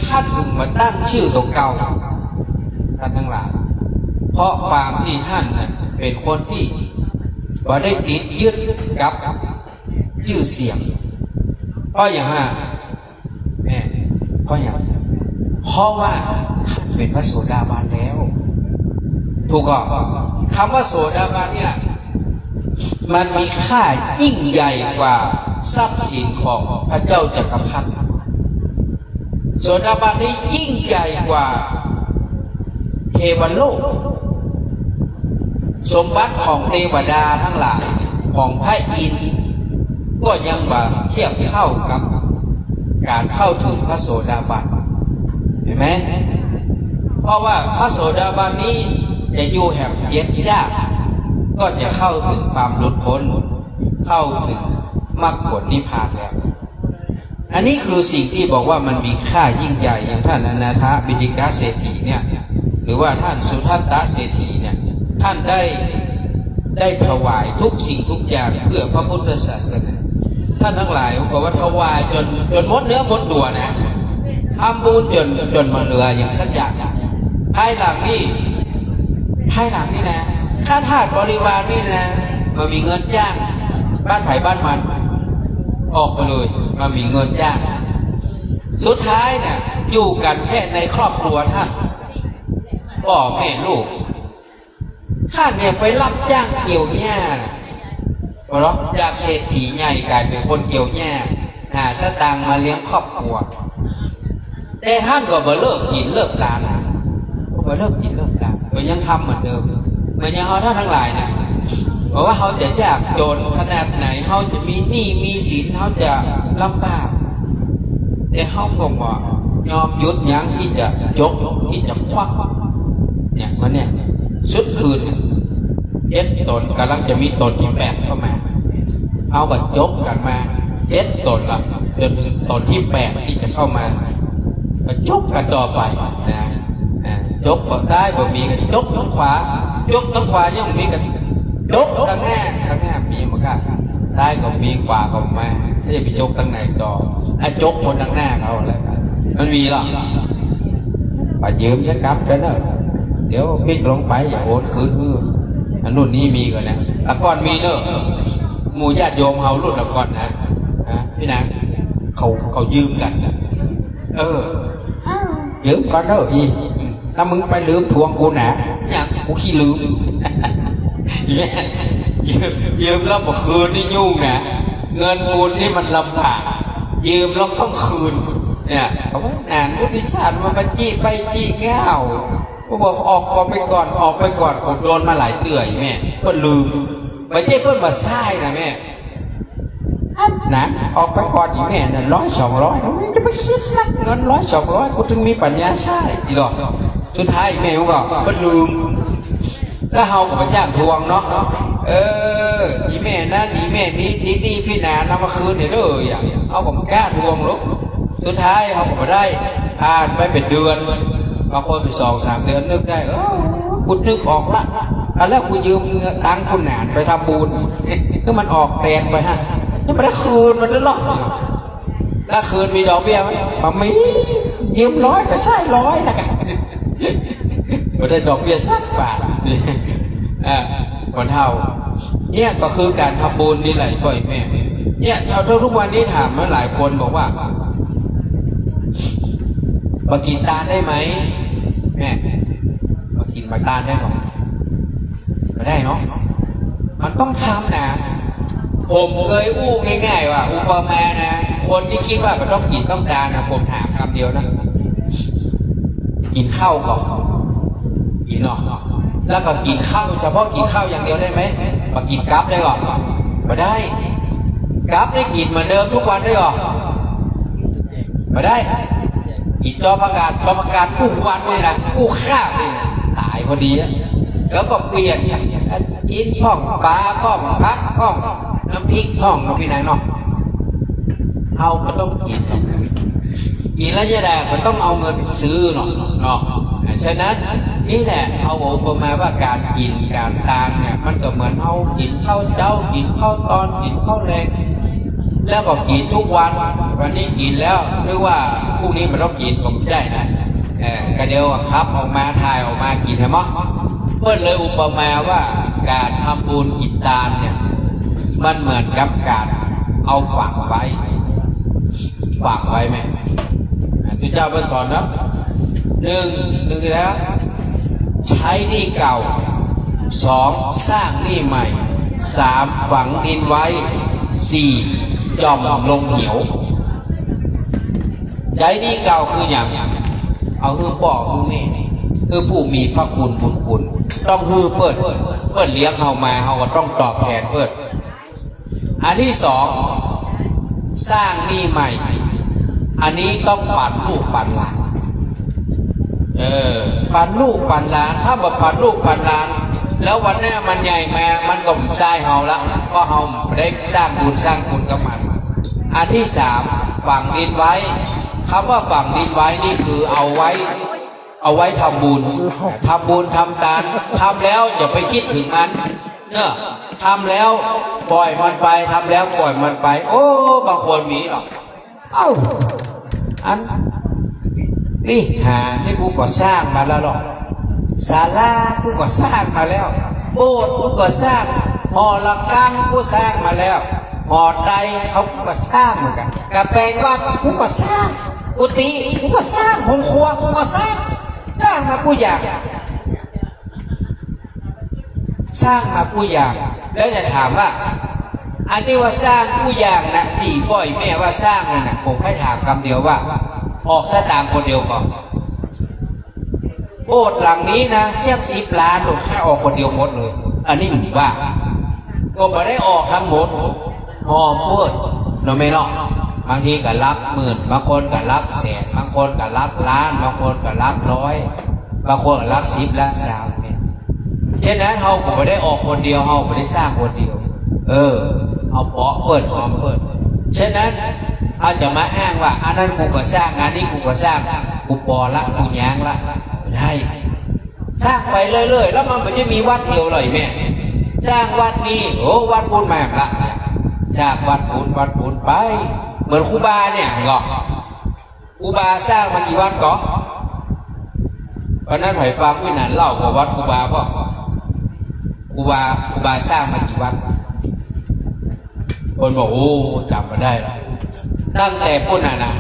ท่านถึงมาตั้งชื่อตรงเก่าท่านทั้งหลายเพราะความที่ท่านเป็นคนที่ว่าได้ติดยึดกับชื่อเสียงเพราะอย่างเพราะว่าท่านเป็นพระโสดาบันแล้วถูกก็คำว่าโสดาบันเนี่ยมันมีค่ายิ่งใหญ่กว่าทรัพย์สินของพระเจ้าจักรพรรดิโสดาบันนี้ยิ่งใหญ่กว่าเทวโลกสมบัติของเทวดาทั้งหลายของพระอินทร์ก็ยังบ่เทียบเท่ากับการเข้าถึงพระโสดาบันเห็นไหมเพราะว่าพระโสดาบันนี้จะอยู่แห่ง7 จ้าก็จะเข้าถึงความหลุดพ้นเข้าถึงมรรคผลนิพพานแล้วอันนี้คือสิ่งที่บอกว่ามันมีค่ายิ่งใหญ่อย่างท่านอนาถบิณฑิกเศรษฐีเนี่ยหรือว่าท่านสุทัตตเศรษฐีเนี่ยท่านได้ถวายทุกสิ่งทุกอย่างเพื่อพระพุทธศาสนาท่านทั้งหลายบอกว่าถวายจนหมดเนื้อหมดตัวนะทำบุญจนมาเหลืออย่างสักอย่างภายหลังนี่นะข้าทาสบริวารนี่นะมามีเงินจ้างบ้านไผ่บ้านมันออกไปเลยมามีเงินจ้างสุดท้ายเนี่ยอยู่กันแค่ในครอบครัวท่านพ่อแม่ลูกท่านเนี่ยไปรับจ้างเกี่ยวหญ้าเพราะจากเศรษฐีใหญ่กลายเป็นคนเกี่ยวหญ้าหาสตางค์มาเลี้ยงครอบครัวแต่ท่านก็บ่เลิกกินเลิกทานนะบ่เลิกกินเลิกทานก็ยังทำเหมือนเดิมเหมือนอย่างเขาท่านทั้งหลายนะบอกว่าเขาจะยากจนขนาดไหนเขาจะมีหนี้มีสินเขาจะลำบากแต่เขาก็บ่ยอมหยุดยั้งที่จะจกที่จะควักเนี่ยมันเนี่ยสุดคืน7 ตนกำลังจะมีตนที่8เข้ามาเอาก็จกกันมา7 ตนละจนถึงตนที่8ที่จะเข้ามาก็จกกันต่อไปนะจกฝั่งซ้ายบ่มีกันจกทางขวายังมีกันจกทางหน้ามีเหมือนกันซ้ายก็มีขวาก็มาถ้าจะไปจกทางไหนต่อจกคนทางหน้าเขาอะไรกันมันมีหรอไปยืมฉันกลับกันเนอะเดี๋ยวบิ๊กลงไปอย่าโอนคืนอันรุ่นนี้มีก่อนนะแล้วก่อนมีเนอะหมู่ญาติโยมเขารุ่นละก่อนนะพี่นางเขายืมกันยืมก่อนเนอะถ้ามึงไปลืมทวงกูนะอย่างกูขี้ลืมยืมแล้วมาคืนนี่ยุ่งนะเงินกูนี่มันลำบากยืมแล้วต้องคืนเนี่ยเขาว่านานพุทธิชาติมาจี้ไปจี้แก้วก็บอกออกไปก่อนผมโดนมาหลายเตื่อยแม่ก็ลืมไม่ใช่เพื่อนมาใช่นะแม่นะออกไปก่อนอีแม่น่ะ100-200จะไปซื้อนักเงิน100-200กูถึงมีปัญญาใช่อีหรอสุดท้ายแม่ก็ลืมแล้วเฮาก็มาจ้างทวงเนาะอีแม่นั่นอีแม่นี้นี่พี่นานำมาคืนเนี่ยเลยเอาก็มากล้าทวงลูกสุดท้ายเขาก็ได้ผ่านไปเป็นเดือนบางคนไป2-3 เดือนนึกได้กูนึกออกละแล้วกูยืมตังค์คุณหนานไปทำบุญก็มันออกแตนไปฮะนี่มันได้คืนมันได้หรอกแล้วคืนมีดอกเบี้ยไหมมันไม่ยืม100ก็ใช่100นะกันมันได้ดอกเบี้ยสักบาทคนเท่า เนี่ยก็คือการทำบุญนี่แหละพ่อแม่เนี่ยเราทุกวันนี้ถามมาหลายคนบอกว่ามากินตาลได้ไหมแม่มากินมาตาลได้หรอไม่ได้เนาะมันต้องทำนะผมเคยอู้ง่ายๆว่าอุปมานะคนที่คิดว่ามันต้องกินต้องตาลนะผมถามคำเดียวนะกินข้าวก่อนกินเนาะแล้วก็กินข้าวเฉพาะกินข้าวอย่างเดียวได้ไหมมากินกั๊บได้หรอไม่ได้กั๊บได้กินเหมือนเดิมทุกวันได้หรอไม่ได้กินจอประกาศกู้วันเลยนะกู้ข้าวเลยนะตายพอดีแล้วก็เปลี่ยนกินข้องปลาข้องพักข้องน้ำพริกข้องน้ำพริกไหนเนาะเอาก็ต้องกินแล้วจะได้มันต้องเอาเงินซื้อเนาะฉะนั้นนี่แหละเอาอุปมาว่าการกินการทานเนี่ยมันก็เหมือนเอากินข้าวเจ้ากินข้าวตอนกินข้าวแรงแล้วก็กินทุกวันวันนี้กินแล้วหรือว่าพรุ่งนี้มันต้องกินผมได้นะก็เดียวครับออกมาถ่ายออกมากินใช่ไหมเพื่อนเลยอุปมาว่าการทำบุญกินทานเนี่ยมันเหมือนกับการเอาฝังไว้ไหมพระเจ้าประสอนนะหนึ่งแล้วใช้หนี้เก่าสองสร้างหนี้ใหม่สามฝังดินไว้สี่จอมลงเหี่ยวใช้หนี้เก่าคืออย่างเอาคือพ่อคือแม่คือผู้มีพระคุณบุญคุณต้องคือเปิดเลี้ยงเขามาเขาก็ต้องตอบแทนเปิดอันที่สองสร้างหนี้ใหม่อันนี้ต้องปั่นลูกปั่นหลานปั่นลูกปั่นหลานถ้าแบบปั่นลูกปั่นหลานแล้ววันหน้ามันใหญ่มามันก็ทรายเฮาละก็เฮาได้สร้างบุญกับมันอันที่สามฝังดินไว้คำว่าฝังดินไว้นี่คือเอาไว้ทำบุญทำทานทำแล้วอย่าไปคิดถึงมันเนี่ยทำแล้วปล่อยมันไปทำแล้วปล่อยมันไปโอ้บางคนมีหรอกเอ้าอันนี่หานี่กูก็สร้างมาแล้วหรอกศาลากูก็สร้างมาแล้วโบสถ์กูก็สร้างหอระฆังกูสร้างมาแล้วหอใดเขาก็สร้างเหมือนกันกระแปลงวัดกูก็สร้างกุฏิกูก็สร้างห้องครัวกูก็สร้างมากูอยากสร้างมากูอยากแล้วจะถามว่าอันนี้ว่าสร้างกูอยากนะตีบ่อยแม่ว่าสร้างเลยนะผมให้ถามคำเดียวว่าออกซะตามคนเดียวก่อนโบสถ์หลังนี้นะเชี่ย10 ล้านหรอกแค่ออกคนเดียวหมดเลยอันนี้หนูว่าก็ไม่ได้ออกทั้งหมดหอมพูดเราไม่นอกบางทีก็รับหมื่นบางคนก็รับแสนบางคนก็รับล้านบางคนก็รับ100บางคนก็รับ10 ล้าน3เนี่ยเช่นนั้นเราไม่ได้ออกคนเดียวเราไม่ได้สร้างคนเดียวเอาเปาะเปิดหอมเปิดเช่นนั้นเขาจะมาอ้างว่าอันนั้นกูก็สร้างงานนี้กูก็สร้างกูปอละกูยางละไม่ได้สร้างไปเรื่อยๆแล้วมันไม่จะมีวัดเดียวเลยแม่สร้างวัดนี้โอ้วัดบุญแม่ละสร้างวัดบุญไปเหมือนครูบาเนี่ยก็ครูบาสร้างมากี่วัดก็วันนั้นไผ่ฟังวินันเล่าว่าวัดครูบาป่ะครูบาสร้างมากี่วัดคนบอกโอ้จำมาได้แล้วตั้งแต่พุ่นน่ะ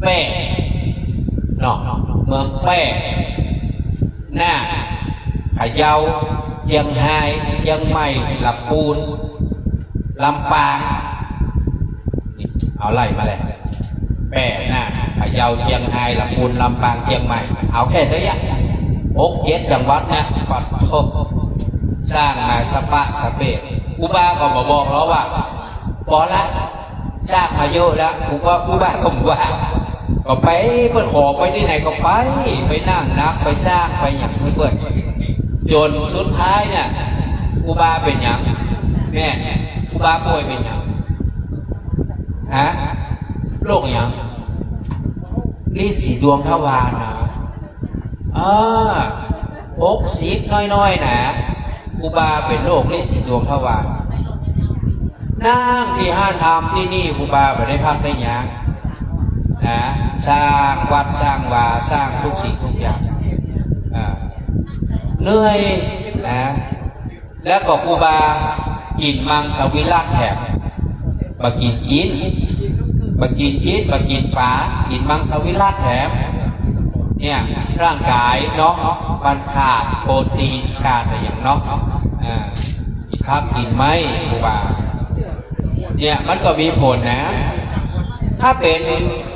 แป้เนาะเมืองแป้หน้าพะเยาเชียงรายเชียงใหม่ลำพูนลำปางเอาไล่มาเลยแป้หน้าพะเยาเชียงรายลำพูนลำปางเชียงใหม่เอาแค่นี้6-7 จังหวัดนะปัดทบสร้างมาสปะสเปะอุบาก็บอกแล้วว่าพอละสร้างมาเยอะแล้วกูก็อุบาก็ว่าก็ไปเปิดขอไปที่ไหนก็ไปนั่งนักไปสร้างไปอย่างเพื่อนจนสุดท้ายเนี่ยอุบาเป็นอย่างแม่อุบาป่วยเป็นอย่างโรคอย่างลิ้นสีดวงทวารนะ60น้อยๆนะอุบาเป็นโรคลิ้นสีดวงทวารนั่งที่ห้านทำที่นี่อุบาไม่ได้พักได้ยังนะสร้างวัดสร้างวาสร้างทุกสิ่งทุกอย่างเหนื่อยนะ แล้วก็ครูบากินมังสวิรัติแถมบากินจีนบากินจีนบากินปลากินมังสวิรัติแถมเนี่ยร่างกายเนาะมันขาดโปรตีนขาดอะไรอย่างเนาะกินผักกินไม้ครูบาเนี่ยมันก็มีผลนะถ้าเป็น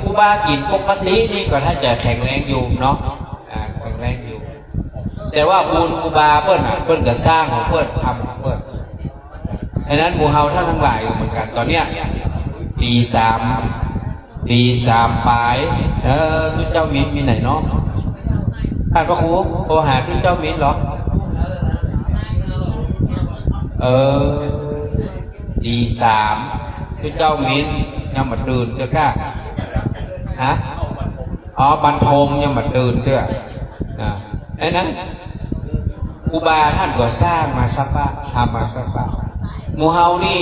ครูบากินปกตินี่ก็ถ้าจะแข็งแรงอยู่เนาะแข็งแรงอยู่แต่ว่าบุญครูบาเปิ้นก็สร้างของเปิ้นทำของเปิ้นดังนั้นหมู่เฮาท่านทั้งหลายเหมือนกันตอนเนี้ยปีสามปลายทุกเจ้ามิ้นมีไหนเนาะท่านพระครูโทรหาทุกเจ้ามิ้นหรอปีสามทุกเจ้ามิ้นยังมาตื่นเจ้าก้าฮะอ๋อบรรทมยังมาตื่นเจ้าไอ้นั้นครูบาท่านก็สร้างมาสักพักทำมาสักพักหมู่เฮานี่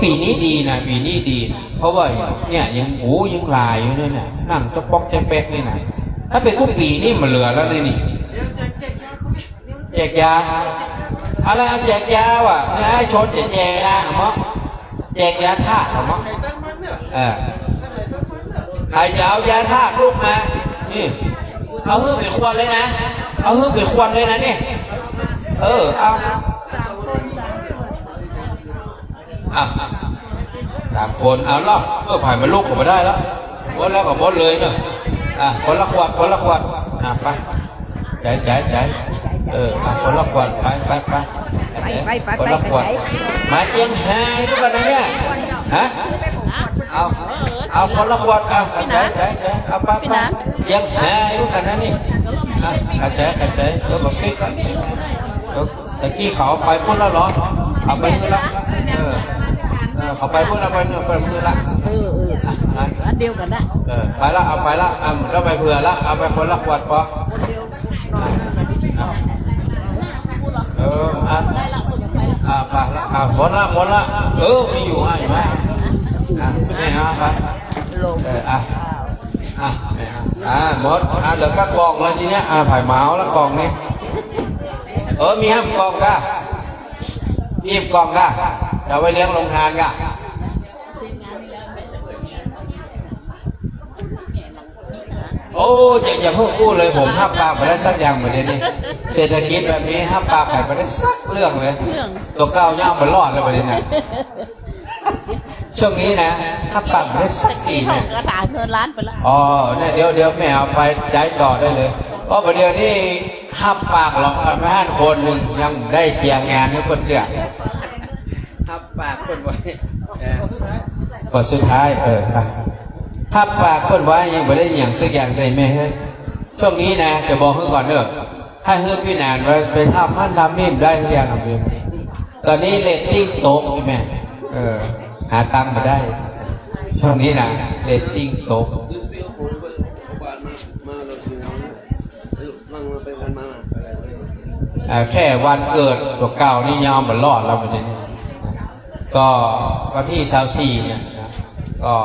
ปีนี้ดีนะปีนี้ดีนะเพราะว่าเนี่ยยังยังลายอยู่เนี่ยนั่งจะป๊อกจะแป๊กนี่นะถ้าเป็นทุกปีนี่มันเหลือแล้วนี่แจกยาอะไรเอาแจกยาวะเนี่ยไอ้ชนแจกยาหรอแจกยาธาตุหรอใครจะเอายาธาตุลูกมานี่เอาหื้อไปควนเลยนะเอาหื้อไปควนเลยนะนี่เอา3 คนเอาล่ะผ่านมาลูกผมมาได้แล้วหมดแล้วก็หมดเลยเนอะคนละขวดไปใจคนละขวดไปคนละขวดมาเจียงไฮ้ทุกคนนะเนี่ยฮะเอาคนละขวดใจเอาไปเจียงไฮ้ทุกคนนะนี่ใจบอกปิ๊กตะกี้เขาไปพุ่นแล้วหรอเอาไปพุ่นละเขาไปพุ่นละไปพุ่นละอันเดียวกันนะไปละเอาไปละแล้วไปเผื่อละเอาไปคนละขวดพอไปละหมดละมีอยู่ให้ไหมไม่เอาไปหมดเหลือก็กล่องแล้วทีเนี้ยผ่ายเมาแล้วกล่องนี้มีห้ามกล่องก้ามีกล่องก้าจะไปเลี้ยงลงทานก้าอย่าเพิ่งพูดเลยผมห้ามปากไปได้สักอย่างเหมือนเดิมนี่เศรษฐกิจแบบนี้ห้ามปากไปได้สักเรื่องเลยตัวเก้าย่างไปรอดเลยประเด็นน่ะช่วงนี้นะห้ามปากไปได้สักทีเนี่ยกระถางเงินล้านไปแล้วเนี่ยเดี๋ยวแม่เอาไปย้ายต่อได้เลยเพราะประเดี๋ยวนี้ห้ามปากหลอกกันไม่ห้าคนหนึ่งยังได้เชียร์งานนี่คนเจ้าห้ามปากคนไว้ก่อนสุดท้ายภาพปากคนไว้ยังไม่ได้อย่างสักอย่างเลยแม่เฮ้ยช่วงนี้นะจะบอกเพื่อนก่อนเนอะให้เพื่อนพี่นานไปทำมันทำนี่ได้ทุกอย่างครับเพื่อนตอนนี้เรตติ้งตกแม่หาตังค์มาได้ช่วงนี้นะเรตติ้งตกแค่วันเกิดตัวเก่านี่ยอมมันรอดเราไปเนี่ยก็วันที่24เนี่ยนะก็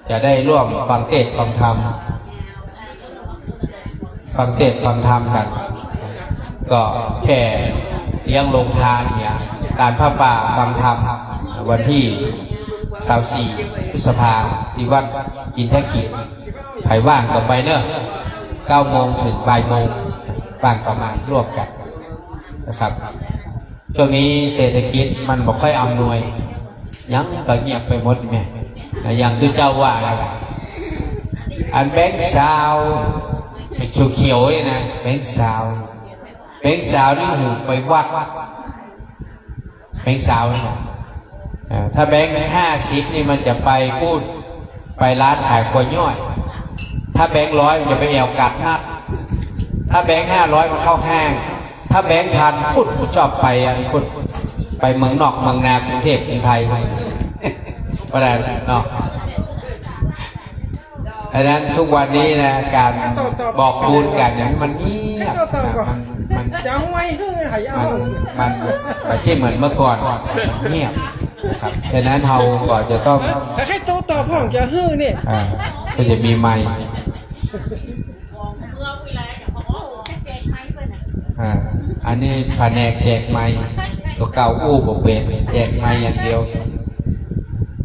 จะได้ร่วมฟังเทศน์ฟังธรรมกัน ก็แค่เลี้ยงโรงทานเนี่ยการผ้าป่าฟังธรรมวันที่24 พฤษภาคมที่วัดอินทขีดใครว่างก็ไปเนอะ9 โมงถึงบ่ายโมงว่างก็มาร่วมกันนะครับช่วงนี้เศรษฐกิจมันไม่ค่อยอำนวยยังก็เงียบไปหมดแม่อย่างที่เจ้าว่าอะไรอันแบงค์สาวเป็นเขียวๆนี่นะแบงค์สาวนี่หูไปวัดแบงค์สาวนี่นะถ้าแบงค์50นี่มันจะไปพูดไปร้านขายขวดย่อยถ้าแบงค์100มันจะไปแอวกัดนักถ้าแบงค์500มันเข้าห้างถ้าแบงค์1,000พูดชอบไปพูดไปเมืองนอกเมืองนากรุงเทพกรุงไทยประเด็นเนาะดังนั้นทุกวันนี้นะการบอกบุญกันอย่างมันเงียบมันไม่เหมือนเมื่อก่อนมันเงียบครับดังนั้นเราก็จะต้องให้โตตอบของจะฮื้อนี่ก็จะมีไมค์ อันนี้แผนกแจกไม้ตัวเก่าอู้ผมเป็นแจกไม้อย่างเดียว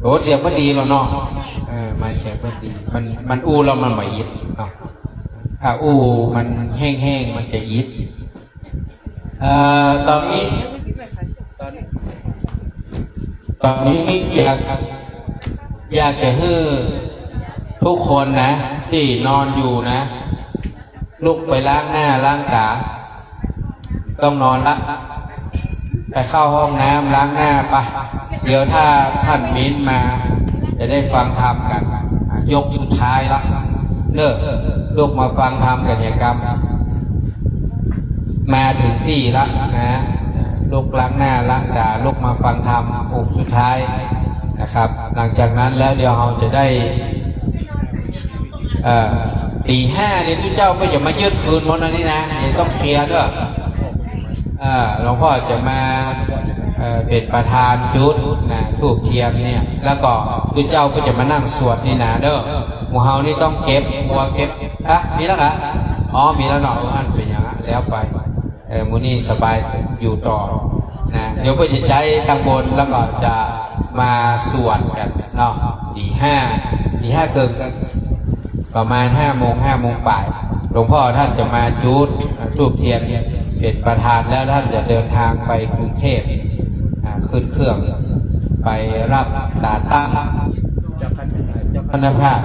โอ้เสียงก็ดีแล้วเนาะไม้เสียงก็ดีมันอู้แล้วมันไม่ยิดเนาะถ้าอู้มันแห้งๆมันจะยิดตอนนี้อยากจะให้ทุกคนนะที่นอนอยู่นะลุกไปล้างหน้าล้างตาต้องนอนละไปเข้าห้องน้ำล้างหน้าปะเดี๋ยวถ้าท่านมิ้นมาจะได้ฟังธรรมกันยกสุดท้ายละเลิกลุกมาฟังธรรมกันอย่างกรรมมาถึงที่ละนะลุกล้างหน้าล้างตาลุกมาฟังธรรมองค์สุดท้ายนะครับหลังจากนั้นแล้วเดี๋ยวเราจะได้ตีห้าเนี่ยทุกเจ้าก็อย่ามายืดคืนวันนี้นะเดี๋ยวต้องเคลียร์ด้วยหลวงพ่อจะมาเป็นประธานจุดนะทูบเทียนเนี่ยแล้วก็ทุกเจ้าก็จะมานั่งสวดนี่นะเด้อหมู่เฮานี่ต้องเก็บหัวเก็บมีแล้วเหรออ๋อมีแล้วเนาะอันเป็นอย่างนั้นแล้วไปมูนี่สบายอยู่ต่อนะเดี๋ยวก็จะใจตั้งบนแล้วก็จะมาสวดกันเนาะตีห้าเกินกันประมาณ5 โมงป่ายหลวงพ่อท่านจะมาจุดทูบเทียนเป็นประธานแล้วท่านจะเดินทางไปกรุงเทพขึ้นเครื่องไปรับตาตั้งเจ้าคณะภาค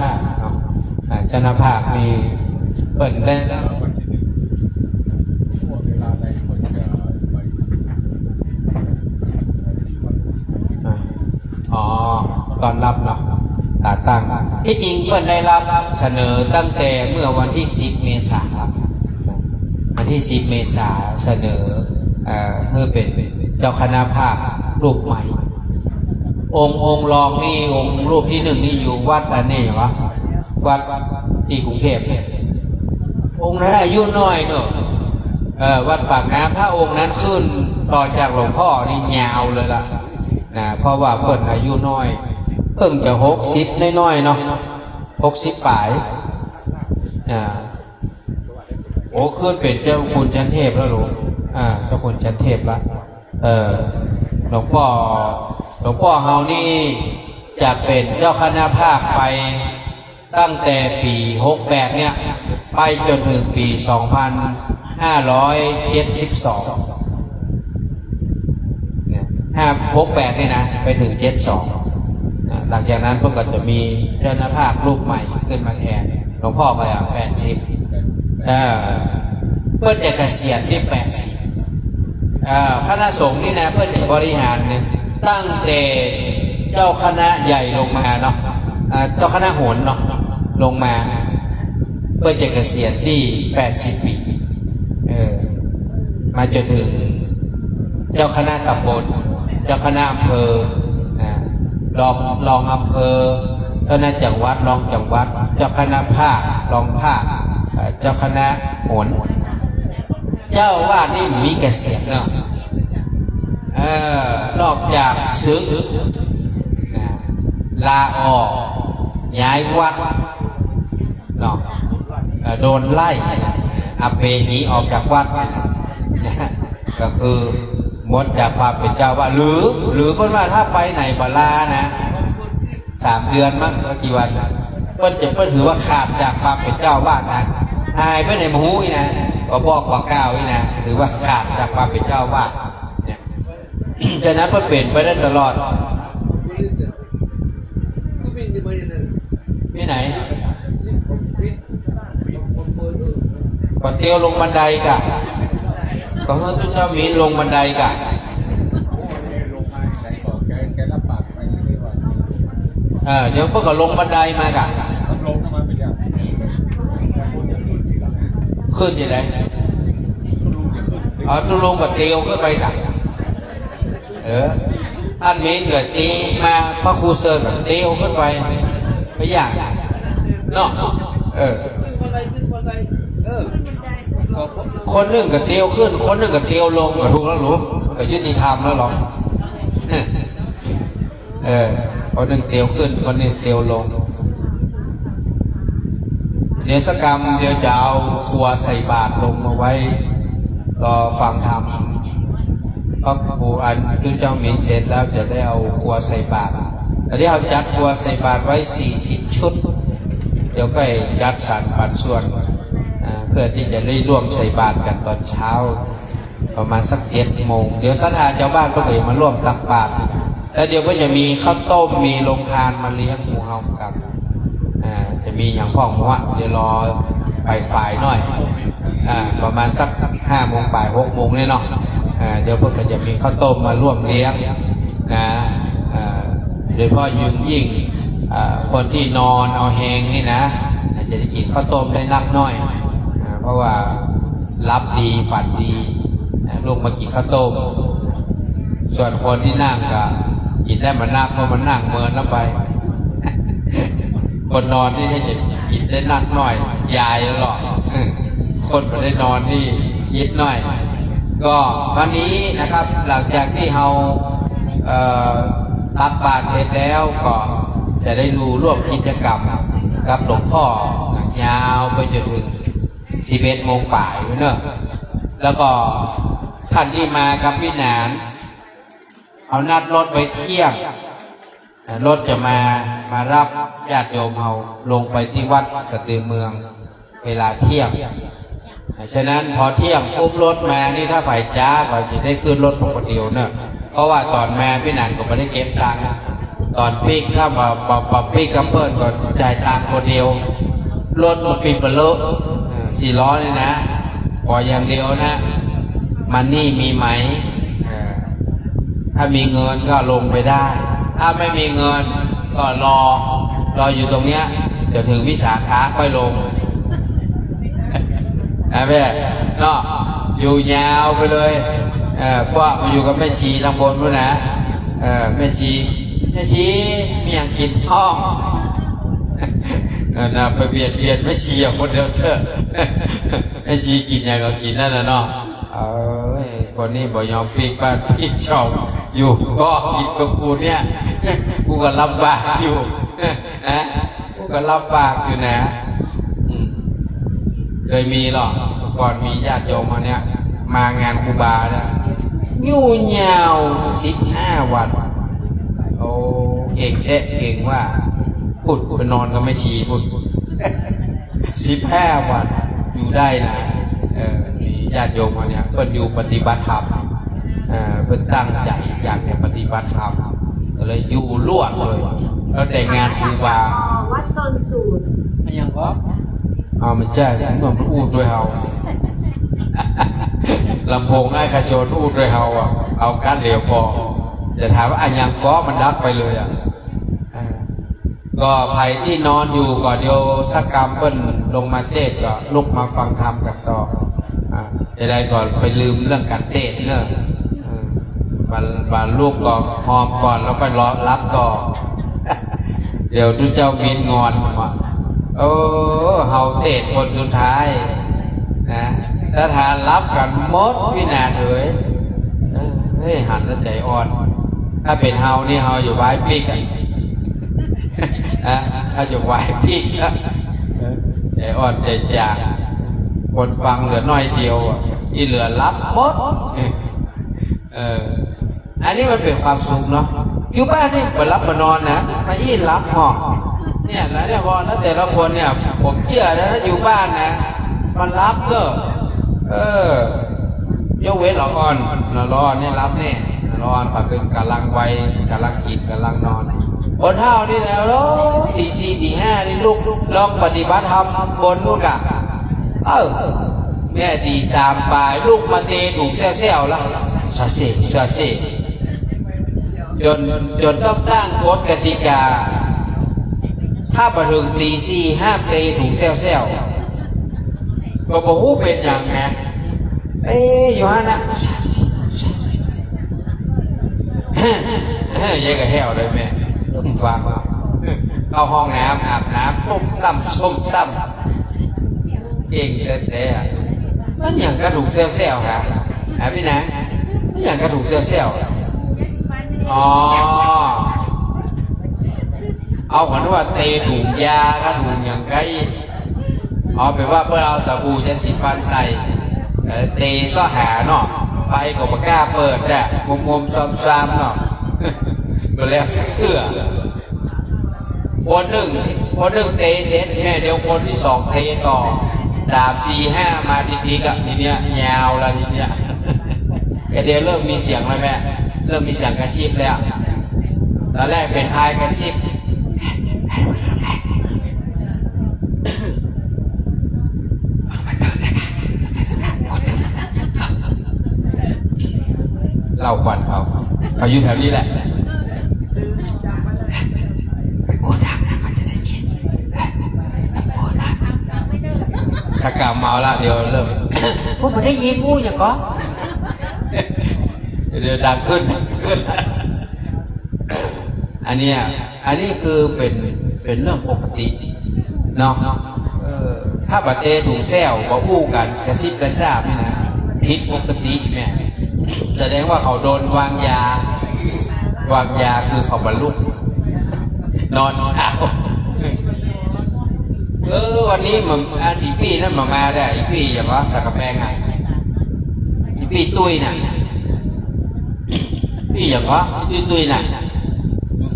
เจ้าคณะภาคมีเปิดได้ตอนรับเนาะตาตั้งที่จริงเพิ่นได้รับเสนอตั้งแต่เมื่อวันที่10 เมษายนวันที่10 เมษายนเสนอเพื่อเป็นเจ้าคณะภาครูปใหม่องค์รองนี่องค์รูปที่1นี่อยู่วัดอันนี้เหรอวัดที่กรุงเทพเนี่ยองค์นั้นอายุน้อยเนอะวัดปากน้ำถ้าองค์นั้นขึ้นต่อจากหลวงพ่อนี่ยาวเลยล่ะนะเพราะว่าเพิ่นอายุน้อยเพิ่งจะ60น้อยๆเนาะ60ปลายโอ้ขึ้นเป็นเจ้าคุณชั้นเทพแล้วหลวงเจ้าคุณชั้นเทพละหลวงพ่อเฮานี่จะเป็นเจ้าคณะภาคไปตั้งแต่ปี68เนี่ยไปจนถึงปี2572 68นี่นะไปถึง72หลังจากนั้นพวกก็จะมีเจ้าคณะภาครูปใหม่ขึ้นมาแทนหลวงพ่อไป80เพื่อจะเกษียณที่80คณะสงฆ์นี่นะเพื่อจะบริหารเนี่ยตั้งแต่เจ้าคณะใหญ่ลงมาเนาะเจ้าคณะโหรเนาะลงมาเพื่อจะเกษียณที่80 ปีมาจนถึงเจ้าคณะตำบลเจ้าคณะอำเภอรองอำเภอเจ้าคณะจังหวัดรองจังหวัดเจ้าคณะภาครองภาคเจ้าคณะโหรเจ้าว่านี่มีเกษียณเนาะนอกจากซึกลาออกย้ายวัดเนาะโดนไล่อเปหีออกจากวัดก็คือหมดจากความเป็นเจ้าว่าหรือเพิ่นว่าถ้าไปไหนบลานะ3 เดือนมั้งกี่วันเพิ่นถือว่าขาดจากความเป็นเจ้าว่านะหายไปไหนมาหูอีนะก็บอกว่าก้าวอีนะถือว่าขาดจากความเป็นเจ้าว่าเนี่ยฉะนั้นเพิ่นเปลี่ยนไปได้ตลอดที่ไหนก็เตียวลงบันไดกะก็ให้ทุกเจ้ามีลงบันไดกะเดี๋ยวเพิ่งก็ลงบันไดมากะขึ้นยังไงตุลงกับเตียวขึ้นไปกะอันมีเกิดตีมาพระครูเซิร์กับเตียวขึ้นไปไม่ยากเนาะคนหนึ่งกับเตียวขึ้นคนหนึ่งกับเตียวลงถูกแล้วหรือก็ยุติธรรมแล้วหรอคนหนึ่งเตียวขึ้นคนหนึ่งเตียวลงเนสกรรมเดี๋ยวจะเอาครัวใส่บาตรลงมาไว้ ก็ฟังธรรมพระครูอันดูเจ้าหมินเสร็จแล้วจะได้เอาครัวใส่บาตรตอนนี้เราจัดครัวใส่บาตรไว้40 ชุดเดี๋ยวก็ยัดสารปันส่วนเพื่อที่จะได้ร่วมใส่บาตรกันตอนเช้าประมาณสัก7 โมงเดี๋ยวศรัทธาชาวบ้านก็เลยมาร่วมตักบาตรแล้วเดี๋ยวก็จะมีข้าวต้มมีโรงทานมาเลี้ยงหมู่เฮากับจะมีอย่างพ่อหมูเดี๋ยวรอปลายหน่อยประมาณสัก5 โมงบ่าย6 โมงเนี่ยเนาะเดี๋ยวพวกก็จะมีข้าวต้มมาร่วมเลี้ยงนะโดยเฉพาะยิ่งคนที่นอนเอาแหงนี่นะจะได้กินข้าวต้มได้นักน้อยเพราะว่ารับดีฝันดีลูกมากินข้าวต้มส่วนคนที่นั่งก็กินได้มานักเพราะมันนั่งเมินแล้วไปคนนอนนี่จะกินได้นักน้อยยายแล้วหรอกคนไม่ได้นอนนี่ยิดน้อยก็วันนี้นะครับหลังจากที่เราตักบาตรเสร็จแล้วก็จะได้ดูร่วมกิจกรรมกับหลวงพ่อยาวไปจนถึง11 โมงบ่ายเนอะแล้วก็ท่านที่มากับวินานเอานัดรถไปเที่ยงรถจะมารับญาติโยมเราลงไปที่วัดสตือเมืองเวลาเที่ยงฉะนั้นพอเที่ยงปุ๊บรถมานี่ถ้าไผ่จ้าก็จะได้ขึ้นรถปกติเนอะเพราะว่าตอนมาพี่นันก็ไม่ได้เก็บตังค์ตอนปิกถ้ามาปิกกับเปิ้ลก็จ่ายตังค์คนเดียวรถมันปีนเปลือก4 ล้อนี่นะพออย่างเดียวนะมันนี่มีไหมถ้ามีเงินก็ลงไปได้ถ้าไม่มีเงินก็รออยู่ตรงเนี้ยเดี๋ยวถึงวิสาขาค่อยลงแม่เนาะอยู่ยาวไปเลยเพราะมาอยู่กับแม่ชีทางบนนู้นนะแม่ชีมีอย่างกินท้องนะไปเบียดแม่ชีคนเดียวเถอะแม่ชีกินอย่างก็กินนั่นนะเนาะคนนี้บ่ยอมปีกบ้านปีกช่องอยู่ก็กินกับกูเนี่ยกูก็ลำบากอยู่กูก็ลำบากอยู่นะเคยมีหรอกก่อนมีญาติโยมมาเนี่ยมางานครูบาเนี่ยยู่ยาว15 วันโอ้เก่งว่าพูดไปนอนก็ไม่ชี้พูด15 วันอยู่ได้นะมีญาติโยมมาเนี่ยเพิ่นอยู่ปฏิบัติธรรมเพิ่นตั้งใจอยากจะปฏิบัติธรรมก็เลยอยู่ลวดเลยแล้วแต่งานครูบาวัดต้นสูตรยังก็มันใช่มันพูดด้วยเฮาลำโพงไอ้ขจรพูดด้วยเฮาเอาการเหลียวพอจะถามว่าอันยังก็มันดับไปเลยก็ใครที่นอนอยู่ก็เดี๋ยวสักกรรมเปิ้นลงมาเทศก็ลุกมาฟังธรรมกันต่อจะได้ก่อนไปลืมเรื่องการเทศเนอะบานลูกก็หอมก่อนแล้วก็รอรับต่อเดี๋ยวทุกเจ้ามีนงอนเฮาเทศคนสุดท้ายนะถ้าทานรับกันมดวินาทีหันแล้วใจอ่อนถ้าเป็นเฮานี่เฮาอยู่ไว้ปีกันถ้าอยู่ไว้ปีกใจอ่อนใจจางคนฟังเหลือน้อยเดียวที่เหลือรับมดอันนี้มันเป็นความสุขเนาะอยู่บ้านนี่มารับมานอนนะมาอี้รับห้องเนี่ยแล้วเนี่ยพอแล้วแต่ละคนเนี่ยผมเชื่อนะอยู่บ้านนะมันรับก็ยกเว้นหลอกอ่อนนี่รับแน่หลอกอ่อนผักตึงกำลังไวกำลังกินกำลังนอนบนเท้านี่นะตี 4 ตี 5นี่ลูกลองปฏิบัติธรรมบนนู่นกะแม่ตี 3ปลายลูกมาเตะถูกแซวๆแล้วซาเซ่จนต้องตั้งกฎกติกาถ้ามาถึงตี 4ห้ามเตะถูกแซวๆก็บอกว่าเป็นอย่างไงอยู่ฮะนะยังกับแหวเลยแม่ฟังเข้าห้องน้ำอาบน้ำส้มซ้ำเก่งแต่มันอย่างกระดูกเซลครับพี่นะมันอย่างกระดูกเซลเอาเหมือนว่าเตะถุงยากระถุงอย่างไงแปลว่าเพื่อเอาสบู่จะสีฟันใส่ ตีซ้อหาเนาะไปก็บ่กล้าเปิดแหละงมๆซ้ำๆเนาะก็แล้วสักเทื่อคนหนึ่งเตะเสร็จแม่เดี๋ยวคนที่สองเตะต่อ3 4 5มาดีๆกับทีเนี้ยยาวแล้วทีเนี้ยเดี๋ยวเริ่มมีเสียงแล้วแม่เริ่มมีเสียงกระซิบแล้วตอนแรกเป็นทายกระซิบเล่าควันเขาอยู่แถวนี้แหละถ้ากล่าวเมาแล้วเดี๋ยวเริ่มพูดมาได้ยินพูดอย่างก็เดี๋ยวดังขึ้นอันนี้คือเป็นเรื่องปกติเนาะถ้าปะเตถูกแซวก็อู้กันกระซิบกระซาบนี่นะผิดปกติแม่แสดงว่าเขาโดนวางยาคือเขาบรรลุนอนเช้าวันนี้มันอีปี้นั่นมาได้อีปี้อย่างว่าสักกะแปงไงอีปี้ตุ้ยน่ะพี่อย่างว่าตุ้ยน่ะ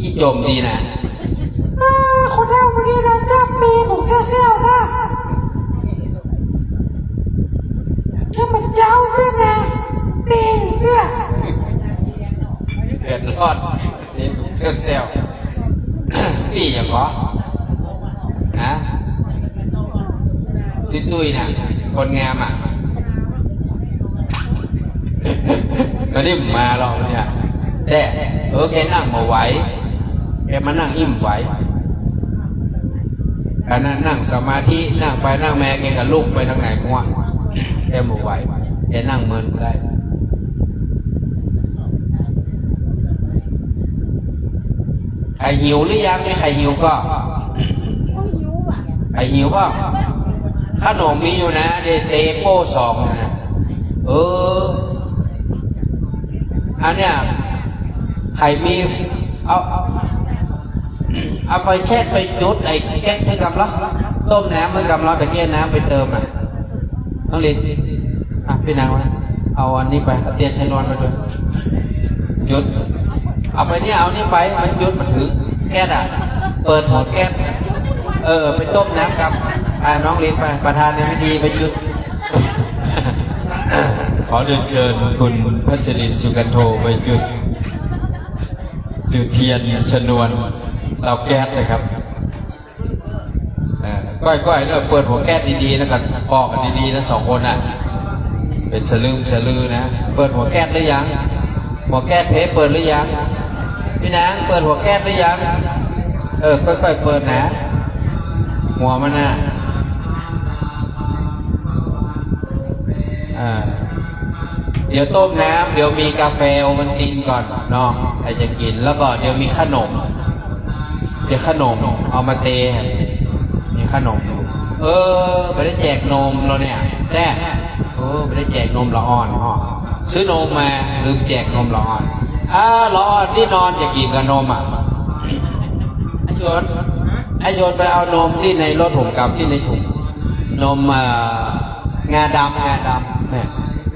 ขี้จมดีน่ะคนเท่าวันนี้เราจับตีผมเซี่ยวๆนะจะมันเจ้าเรื่องนะตีเรื่องเดือดร้อนตีผมเซี่ยวๆพี่อย่างว่าฮะตุ้ยน่ะคนงามอ่ะวันนี้มาหรอกเนี่ยแต่แกนั่งมาไหวแกมานั่งอิ่มไหวอันนั้นนั่งสมาธินั่งไปนั่งแม่แกกับลูกไปทางไหนมั่วแกมาไหวแกนั่งเมินได้ใครหิวหรือยังไม่ใครหิวก็ใครหิวก็ขนมมีอยู่นะเตโก้2นะอันเนี้ยใครมีเอาไฟแช่ไฟจุดไอ้แก๊สให้กำลังต้มน้ำให้กำลังแต่เกี้ยน้ำไปเติมอ่ะต้องเรียนพี่นางวะเอาอันนี้ไปเอาเตียนชนวนมาด้วยจุดเอาไปเนี่ยเอานี่ไปมันจุดมันถึงแก๊สอ่ะเปิดหัวแก๊สไปต้มน้ำกับน้องเรียนไปประธานในพิธีไปจุดขอเรียนเชิญคุณพัชรินทร์สุกันโทไปจุดเทียนชนวนเตาแก๊สนะครับก้อยเนี่ยเปิดหัวแก๊สดีๆนะครับปอกกันดีๆนะ2 คนอ่ะเป็นสลือนะเปิดหัวแก๊สหรือยังหัวแก๊สเปิดหรือยังพี่นางเปิดหัวแก๊สหรือยังก้อยเปิดนะหัวมันน่ะเดี๋ยวต้มน้ำเดี๋ยวมีกาแฟโอวัลตินก่อนเนาะใครจะกินแล้วก็เดี๋ยวมีขนมเอามาเตะมีขนมอยู่ไปได้แจกนมเราเนี่ยแต่ไปได้แจกนมละอ่อนซื้อนมมาลืมแจกนมละอ่อนละอ่อนที่นอนจะกินกับนมอ่ะไอชวนไปเอานมที่ในรถผมกับที่ในถุงนมงาดำเนี่ย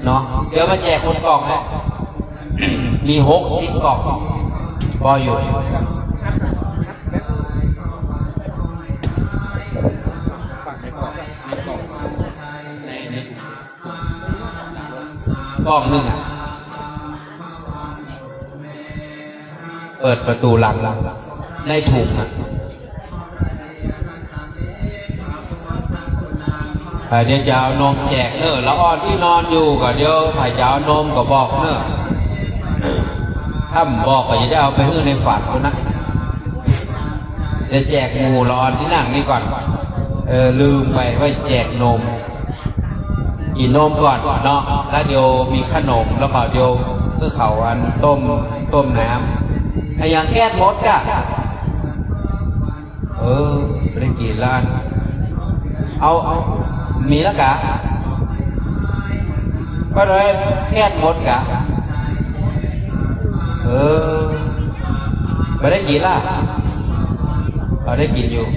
เนาะเดี๋ยวมาแจกคนกล่องนะมี60 กล่องพออยู่กล่องนึงอ่ะเปิดประตูหลังในถุงอ่ะเดี๋ยวจะเอานมแจกละอ่อนที่นอนอยู่ก็เดี๋ยวใครจะเอานมก็บอกถ้าบอกก็จะได้เอาไปให้ในฝันคนนะจะแจกงูละอ่อนที่นั่งนี่ก่อนลืมไปว่าแจกนมกินนมก่อนเนาะแล้วเดี๋ยวมีขนมแล้วก็เดี๋ยวเพื่อเขาอันต้มน้ำอย่างแก้มดก็ไม่ได้กินล้านเอามีแล้วกะก็เลยแก้หมดกะไม่ได้กินล่ะได้กินอยู่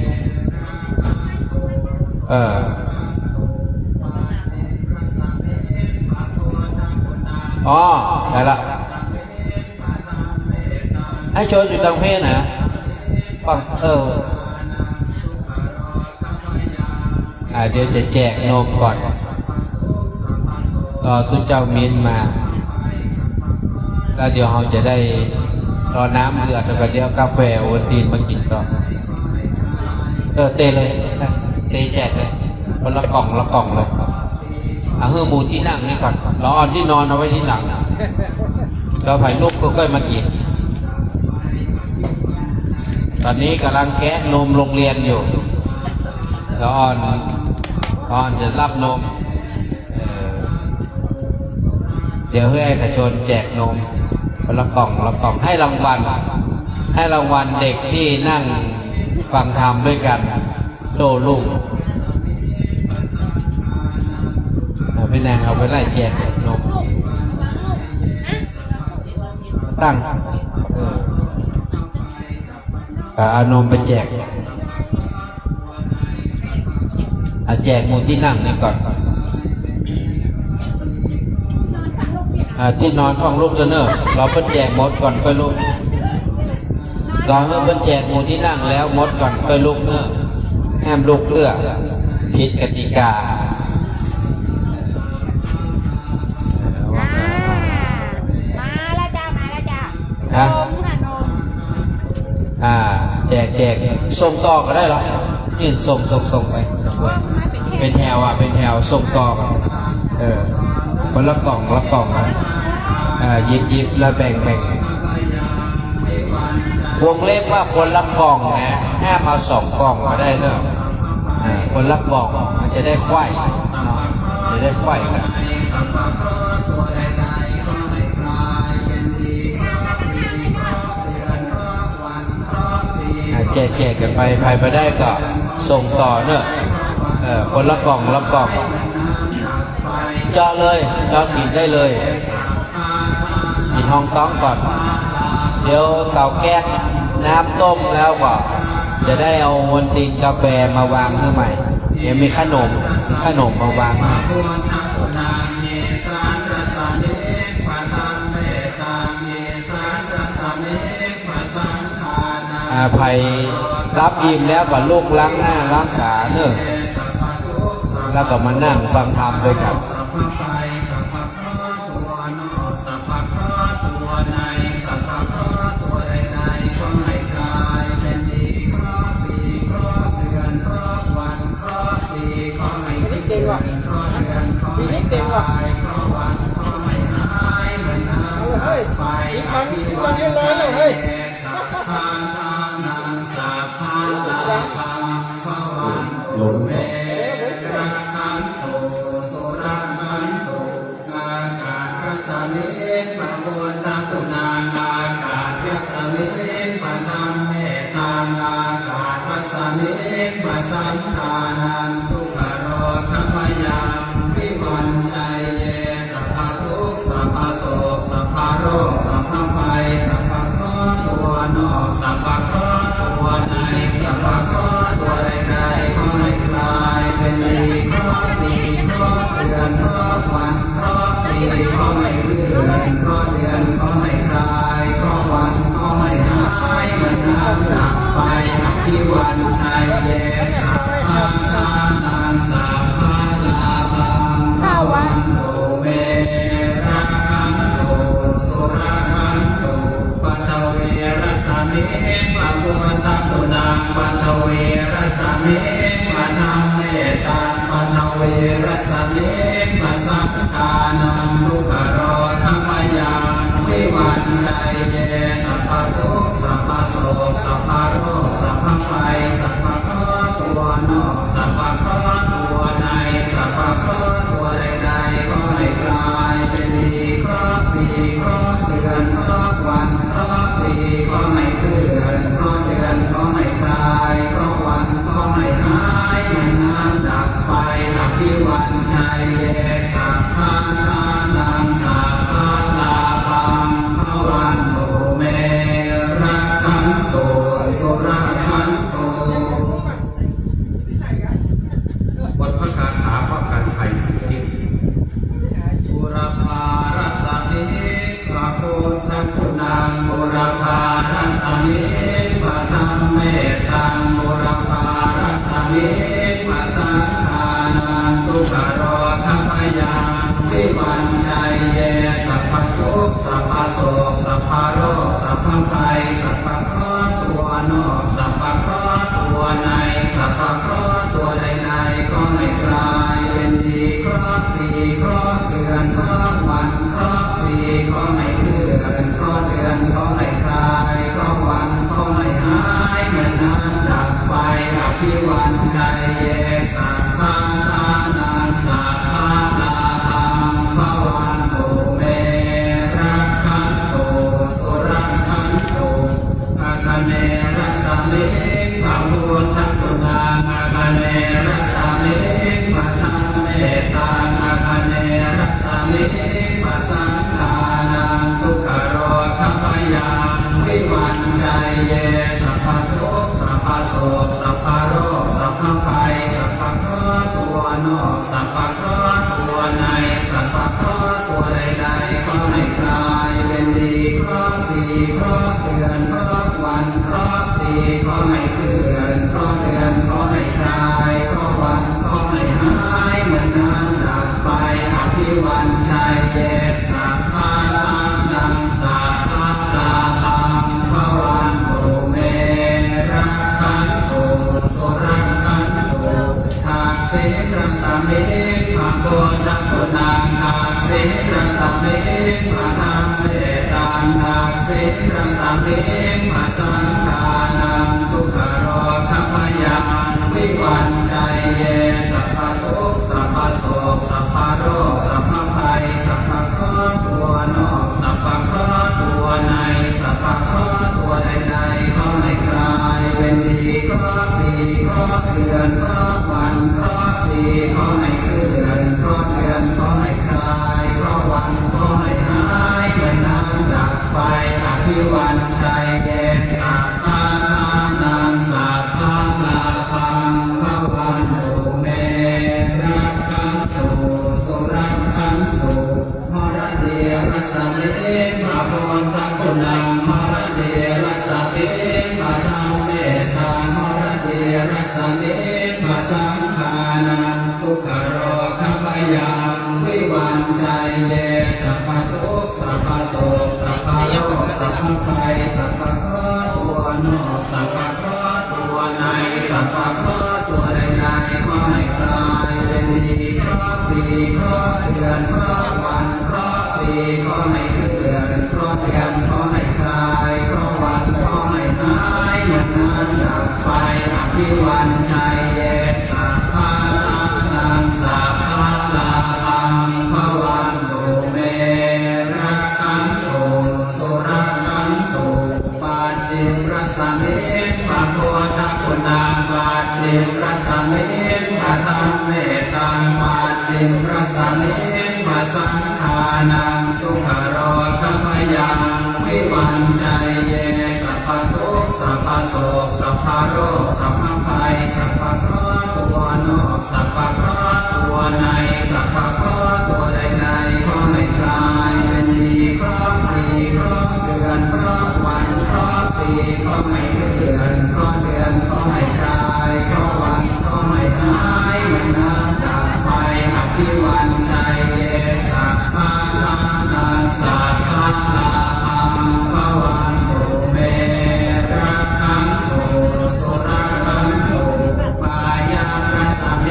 อ๋อได้ละให้โชว์อยู่ตรงเพศนะปังเดี๋ยวจะแจกนมก่อนตุ้เจ้ามินมาแล้วเดี๋ยวเราจะได้รอน้ำเดือดแล้วก็เดี๋ยวกาแฟโอวัลตินมากินต่อเตะเลยเตะแจกเลยคนละกล่องเลยเอาเฮือหมูที่นั่งนี่ก่อนเราเอาที่นอนเอาไว้ที่หลังเราไผ่ลูกก็ค่อยมากินตอนนี้กำลังแกะนมโรงเรียนอยู่แล้วอ่อนจะรับนมเดี๋ยวให้เอกชนแจกนมคนละกล่องให้รางวัลเด็กที่นั่งฟังธรรมด้วยกันโตลุ่งพี่นางเอาไปไล่แจกนมตั้งเอานมไปแจกแจกหมู่ที่นั่งนี่ก่อนที่นอนของลูกจะเนอะเราเพิ่นแจกหมดก่อนไปลูกเราเพิ่นแจกหมู่ที่นั่งแล้วหมดก่อนไปลูกเนอะห้ามลูกเลือกผิดกติกามาแล้วจ้าฮะแจกส่งต่อก็ได้หรอนี่ส่งไปเป็นแถวเป็นแถวส่งต่อกันคนละกล่องหยิบแล้วแบ่งวงเล็บว่าคนละกล่องนะห้ามเอา2 กล่องมาได้เนอะคนละกล่องมันจะได้ไขว้เนาะจะได้ไขว้กันแจกกันไปไปได้ก็ส่งต่อเนอะคนละกล่องเจาะเลยเจาะกินได้เลยกินห้องต้องก่อนเดี๋ยวเตาแก๊สน้ำต้มแล้วก็จะได้เอาวันตินกาแฟมาวางขึ้นใหม่เดี๋ยวมีขนมมาวางภัยรับอิ่มแล้วก็ลูกล้างหน้าล้างขาเนอะแล้วก็มานั่งฟังธรรมด้วยกันเก่งว่ะนี่เก่งว่ะเฮ้ยอีกมันเรียบร้อยแล้วเฮ้ยลงสัมภานันทุกขโรธพยาวิวันชัยเยสัพพทุกข์สัพพโศกสัพพโรคสัพพภัยสัพพเคราะห์ตัวนอกสัพพเคราะห์ตัวในสัพพเคราะห์ตัวใดๆก็ให้กลายเป็นดีเคราะห์ดีเคราะห์เดือนเคราะห์วันเคราะห์ปีก็ให้เลื่อนเคราะห์เดือนก็ให้คลายเคราะห์วันก็ให้หายเหมือนน้ำจากไฟวิวันชัยเยสัพพะนังสัพพะลาภังภวันโตเมรักขันโตสุรคันโตปัตเวรสเมปะปุตตะตุนังปัตเวรสเมปะธัมเมตังปัตเวรสเมปะสังฆานังทุกขโรธพยาวิวันชัยเยสัพพทุกข์สัพพโศกสัพพโรคสัพพภัยสัพพเคราะห์ตัวนอกสัพพเคราะห์ตัวในสัพพเคราะห์ตัวใดๆก็ให้กลายเป็นดีเคราะห์ปีเคราะห์เดือนเคราะห์วันเคราะห์ปีก็ให้เคลื่อนเคราะห์เดือนก็ให้คลายเคราะห์วันก็ให้หายเหมือนน้ำดับไฟอภิวันชัยเยสัพพะนังสัพพะลาภังภวันโตเมรักขันโตสุรคันโต ตังบุรพารัสมิมาสังขานังทุกขโรคพยาวิวันชัยเยสัพพทุกข์สัพพโศกสัพพโรคสัพพภัยสัพพเคราะห์ตัวนอกสัพพเคราะห์ตัวในสัพพเคราะห์ตัวในก็ให้กลายเป็นดีเคราะห์ปีเคราะห์เดือนเคราะห์วันเคราะห์ปีก็ให้เคลื่อนเคราะห์เดือนก็ให้คลายเคราะห์วันก็ให้หายเหมือนน้ำดับไฟอภิวันชัยเยสัพพาทานังสัพพาลาภังภวันตุเมรักขันตุสุรักขันตุอาคเนรัสเมภาวุทัตุนาอาคเนรัสเมภาตังเมตังอาคเนรัสเมภาสังขานังทุกขโรคพยาวิวันชัยเยสัพพทุกข์สัพพโศกสัพพโรคสัพพภัยสัพพเคราะห์ตัวนอกสัพพเคราะห์ตัวในสัพพเคราะห์ตัวใดๆก็ให้กลายเป็นดีเคราะห์ปีเคราะห์เดือนเคราะห์วันเคราะห์ปีก็ให้เคลื่อนเคราะห์เดือนก็ให้คลายเคราะห์วันก็ให้หายเหมือนน้ำดับไฟอภิวันชัยเยสัพพานังสัพพาลาภังภวันตุเมรักขันตุสุรักขันตุทากเสรัสเมภาโกตัตุนังทากเสรัสเมภาธรรมเมตังทากเสรัสเมภาสังขานังทุกขโรคพยาวิวันชัยเยสัพพทุกข์สัพพโศกสัพพโรคสัพพภัยสัพพเคราะห์ตัวนอกสัพพเคราะห์ตัวในสัพพเคราะห์ตัวใดๆก็ให้กลายเป็นดีเคราะห์ปีเคราะห์เดือนเคราะห์วันเคราะห์ปีก็ให้เคลื่อนเคราะห์เดือนก็ให้คลายเคราะห์วันก็ให้หายเหมือนน้ำดับไฟอภิวันชัยเยสัพพานังสัพพาลาภังภวันตุเมรักขันตุสุรักขันตุหรเดียรัสเมภาโพทัตุนังหรเดียรัสเมภาธรรมเมตังหรเดียรัสเมภาสังขานังทุกขโรคพยาวิวันชัยเยสัพพทุกข์สัพพโศกสัพพโรคสัพพภัยสัพพเคราะห์ตัวนอกสัพพเคราะห์ตัวในสัพพเคราะห์ตัวใดๆก็ให้กลายเป็นดีเคราะห์ปีเคราะห์เดือนเคราะห์วันเคราะห์ปีก็ให้เคลื่อนเคราะห์เดือนก็ให้คลายเคราะห์วันก็ให้หายเหมือนน้ำดับไฟอภิวันชัยเยสัพพานังสัพพาลาภังภวันตุเมรักขันตุสุรักขันตุปาจิมรสเมภาโพทัตุนังปาจิมรสเมภาธรรมเมตังปาจิมรสเมภาสังขานังทุกขโรคพยาวิวันชัยเยสัพพทุกข์สัพพโศกสัพพโรคสัพพภัยสัพพเคราะห์ตัวนอกสัพพเคราะห์ตัวในสัพพเคราะห์ตัวใดๆก็ให้กลายเป็นดีเคราะห์ปีเคราะห์เดือนเคราะห์วันเคราะห์ปีก็ให้เคลื่อนเคราะห์เดือนก็ให้คลายเคราะห์วันก็ให้หายเหมือนน้ำดับไฟอภิวันชัยเยสัพพานังสัพพาลาภังภวันตุเมรักขันตุสุรักขันตุปายารัสเม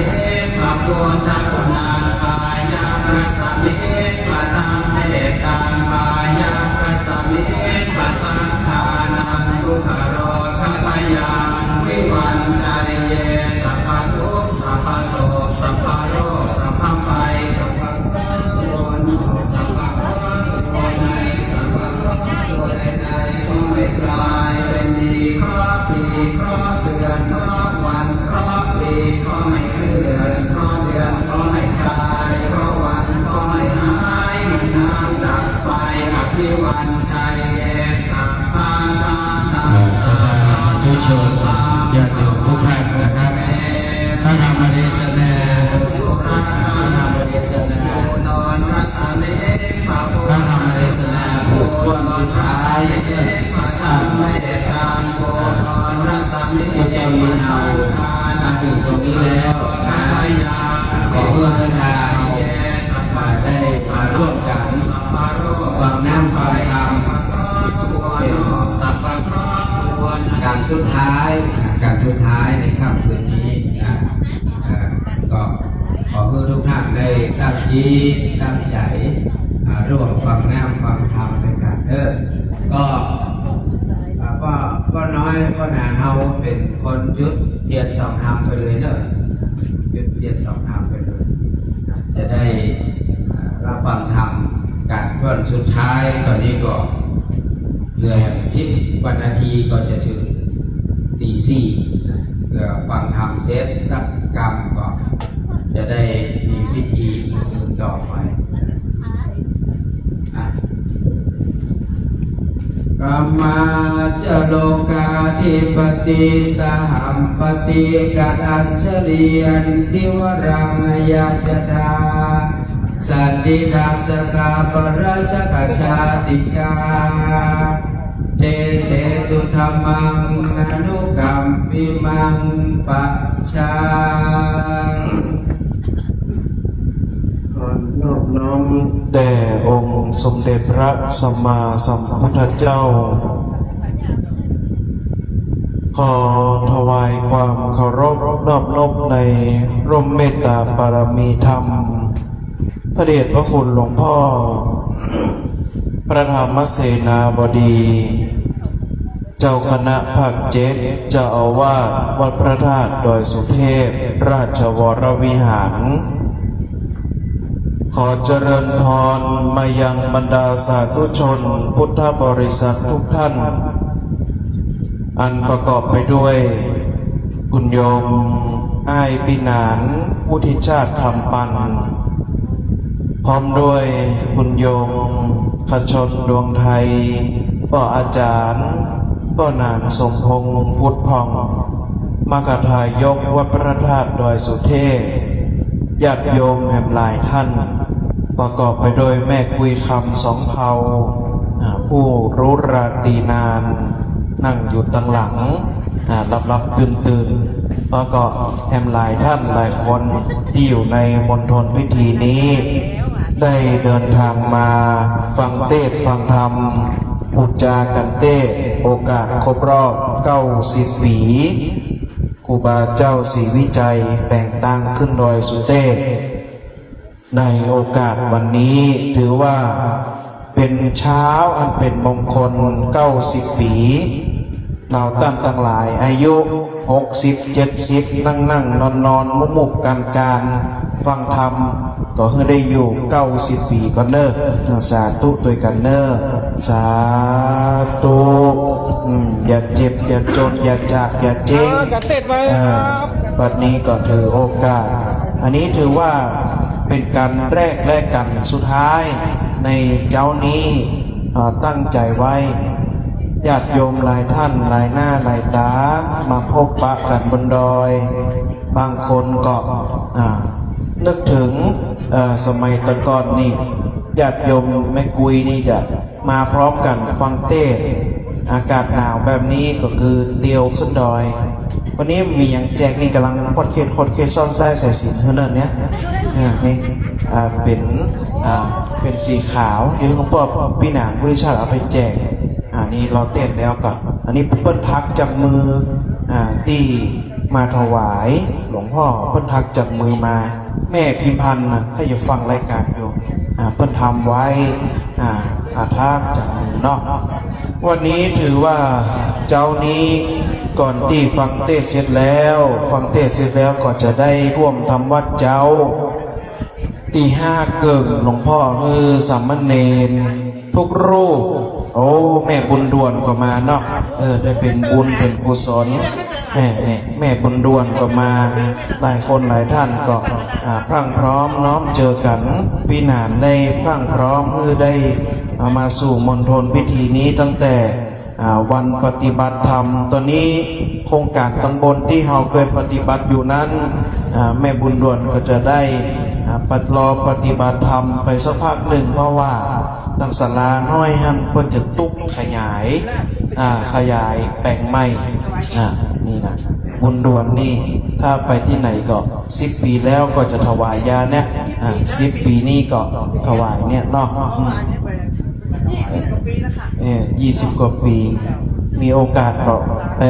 ภาโพทัตุนังปายารัสเมภาธรรมเมตังปายารัสเมภาสังขานังทุกขโรคพยาวิวันชัยเยสัพพทุกข์สัพพโศกสัพพโรคสัพพภัยสัพพเคราะห์ตัวนอกสัพพเคราะห์ตัวในสัพพเคราะห์ตัวใดๆก็ให้กลายเป็นดีเคราะห์ปีเคราะห์เดือนเคราะห์วันเคราะห์ปีก็ให้เคลื่อนเคราะห์เดือนก็ให้คลายเคราะห์วันก็ให้หายเหมือนน้ำดับไฟอภิวันชัยเยสัพพานังสัพพา สาธุชนญาติโยมทุกท่านนะครับพระธรรมเทศนาพระธรรมเทศนา นอนรัสเมภาโพ พระธรรมเทศนาบทความสุดท้าย พระธรรมเมตังโพนอนรัสเม เมื่อตอนนี้เรามาถึงตรงนี้แล้วนะขอเพื่อศรัทธามาได้มาร่วมกันฟังน้ำฟังธรรมเป็นการสุดท้ายในค่ำคืนนี้นะก็ขอให้ทุกท่านได้ตั้งจิตตั้งใจร่วมฟังน้ำฟังธรรมในการก็น้อยก็นานเอาเป็นคนจุดเทียนสองธรรมไปเลยเนอะจุดเทียนสองธรรมไปเลยจะได้รับฟังธรรมการเพื่อนสุดท้ายตอนนี้ก็เหลือ10 กว่านาทีก็จะถึงตี4เพื่อฟังธรรมเสร็จสักกรรมก็จะได้มีพิธีอื่นต่อไปกรรมาจโลกาธิปติสหัมปติกัดอัญชลียันติวรังยาจทาสันติทัสกาปราชกชาติกาเทเสตุธรรมังอนุกรรมปิมังปัจฉา นอบน้อมแด่องค์สมเด็จพระสัมมาสัมพุทธเจ้าขอถวายความเคารพนอบน้อมในร่มเมตตาบารมีธรรมพระเดชพระคุณหลวงพ่อประธรรมเสนาบดีเจ้าคณะภาค7เจ้าอาวาสวัดพระธาตุดอยสุเทพราชวรวิหารขอเจริญพรมายังบรรดาสาธุชนพุทธบริษัททุกท่านอันประกอบไปด้วยคุณโยมอ้ายปีหนานพุทธิชาติคำปันพร้อมด้วยคุณโยมขชนดวงไทยพ่ออาจารย์พ่อนานสมพงษ์พุทธพองมกทายกวัดพระธาตุดอยสุเทพญาติโยมแห่งหลายท่านประกอบไปโดยแม่กุยคำสองเภาผู้รู้ราตรีนานนั่งอยู่ตั้งหลังหลับตื่นแล้วก็แห่งหลายท่านหลายคนที่อยู่ในมณฑลพิธีนี้ได้เดินทางมาฟังเทศน์ฟังธรรมพูดจากันเทศน์โอกาสครบรอบ90 ปีครูบาเจ้าศรีวิจัยแปลงตั้งขึ้นดอยสุเทพในโอกาสวันนี้ถือว่าเป็นเช้าอันเป็นมงคล90 ปีเราตั้งหลายอายุ60 70นั่งนอนมุกการฟังธรรมก็ให้ได้อยู่90 ปีก็เนิ่นสาธุด้วยกันเนิ่นสาธุอย่าเจ็บอย่าจนอย่าจากอย่าเจ๊งบัดนี้ก็ถือโอกาสอันนี้ถือว่าเป็นการแรกและกันสุดท้ายในเจ้านี้ตั้งใจไว้ญาติโยมหลายท่านหลายหน้าหลายตามาพบปะกันบนดอยบางคนก็นึกถึงสมัยตะก่อนนี่ญาติโยมแม่กุยนี่จะมาพร้อมกันฟังเทศน์อากาศหนาวแบบนี้ก็คือเตียวขึ้นดอยวันนี้มีอย่างแจกนี่กำลังคดเคสซ่อนใต้ใส่สินเท่านั้นเนี่ยนี่เป็นสีขาวเดี๋ยวหลวงพ่อพี่หนางผู้ริชาติเอาไปแจกนี่เราเต้นแล้วก็อันนี้เปิ้ลทักจากมือที่มาถวายหลวงพ่อเปิ้ลทักจากมือมาแม่พิมพันธ์ถ้าอยู่ฟังรายการอยู่เปิ้ลทำไว้ทักจากมือเนาะวันนี้ถือว่าเจ้านี้ก่อนที่ฟังเทศเสร็จแล้วก็จะได้ร่วมทำวัดเจ้าตี5เกิงหลวงพ่อคือสามเณรทุกรูปโอ้แม่บุญด่วนก็มาเนาะได้เป็นบุญเป็นกุศลแม่บุญด่วนก็มาหลายคนหลายท่านก็พรั่งพร้อมน้อมเจอกันพี่หนานได้พรั่งพร้อมได้มาสู่มณฑลพิธีนี้ตั้งแต่วันปฏิบัติธรรมตอนนี้โครงการตำบลที่เราเคยปฏิบัติอยู่นั้นแม่บุญด่วนก็จะได้ปฏิบัติธรรมไปสักพักหนึ่งเพราะว่าตั้งศาลาน้อยฮั่นเพื่อจะตุกขยายแปลงใหม่ นี่นะบุญด่วนนี่ถ้าไปที่ไหนก็10 ปีแล้วก็จะถวายยาเนี่ย10 ปีนี่ก็ถวายเนี่ยเนาะ20 กว่าปีมีโอกาสก็ไป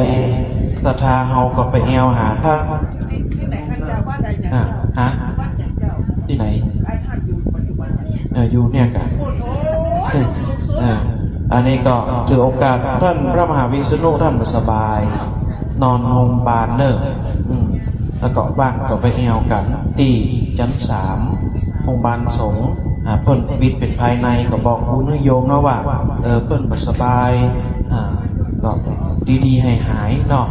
ศรัทธาเฮาก็ไปแอวหาถ้าที่ไหนอยู่เนี่ยกันอันนี้ก็ถือโอกาสท่านพระมหาวิษณุท่านสบายนอนโรงพยาบาลเนอะแล้วก็บ้านก็ไปแอวกันที่ชั้น3โรงพยาบาลสงฆ์เพิ่นบิดเป็นภายในก็บอกบุญโยมนะว่าเพิ่นสบายก็ดีๆให้หายเนาะ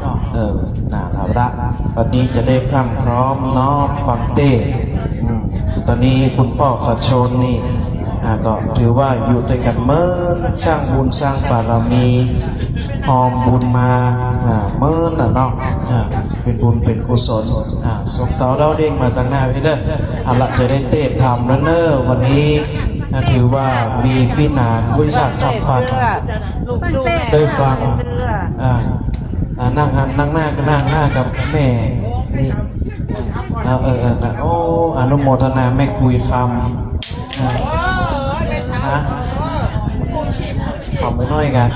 น่ารักวันนี้จะได้พรั่งพร้อมเนาะฟังเต้ตอนนี้คุณพ่อขชนนี่ก็ถือว่าอยู่ด้วยกันเมื่อสร้างบุญสร้างบารมีหอมบุญมาเมื่อน่ะเนาะเป็นบุญเป็นกุศลสกเตาเราเด้งมาตั้งหน้าไปเด้อเอาละจะได้เตะทำแล้วเนอะวันนี้ถือว่ามีพี่นาบริษัทสัมพันธ์ได้ฟังนั่งหน้าก็นั่งหน้ากับแม่นี่โอ้อนุโมทนาแม่คุยคำขอไปน้อยกัน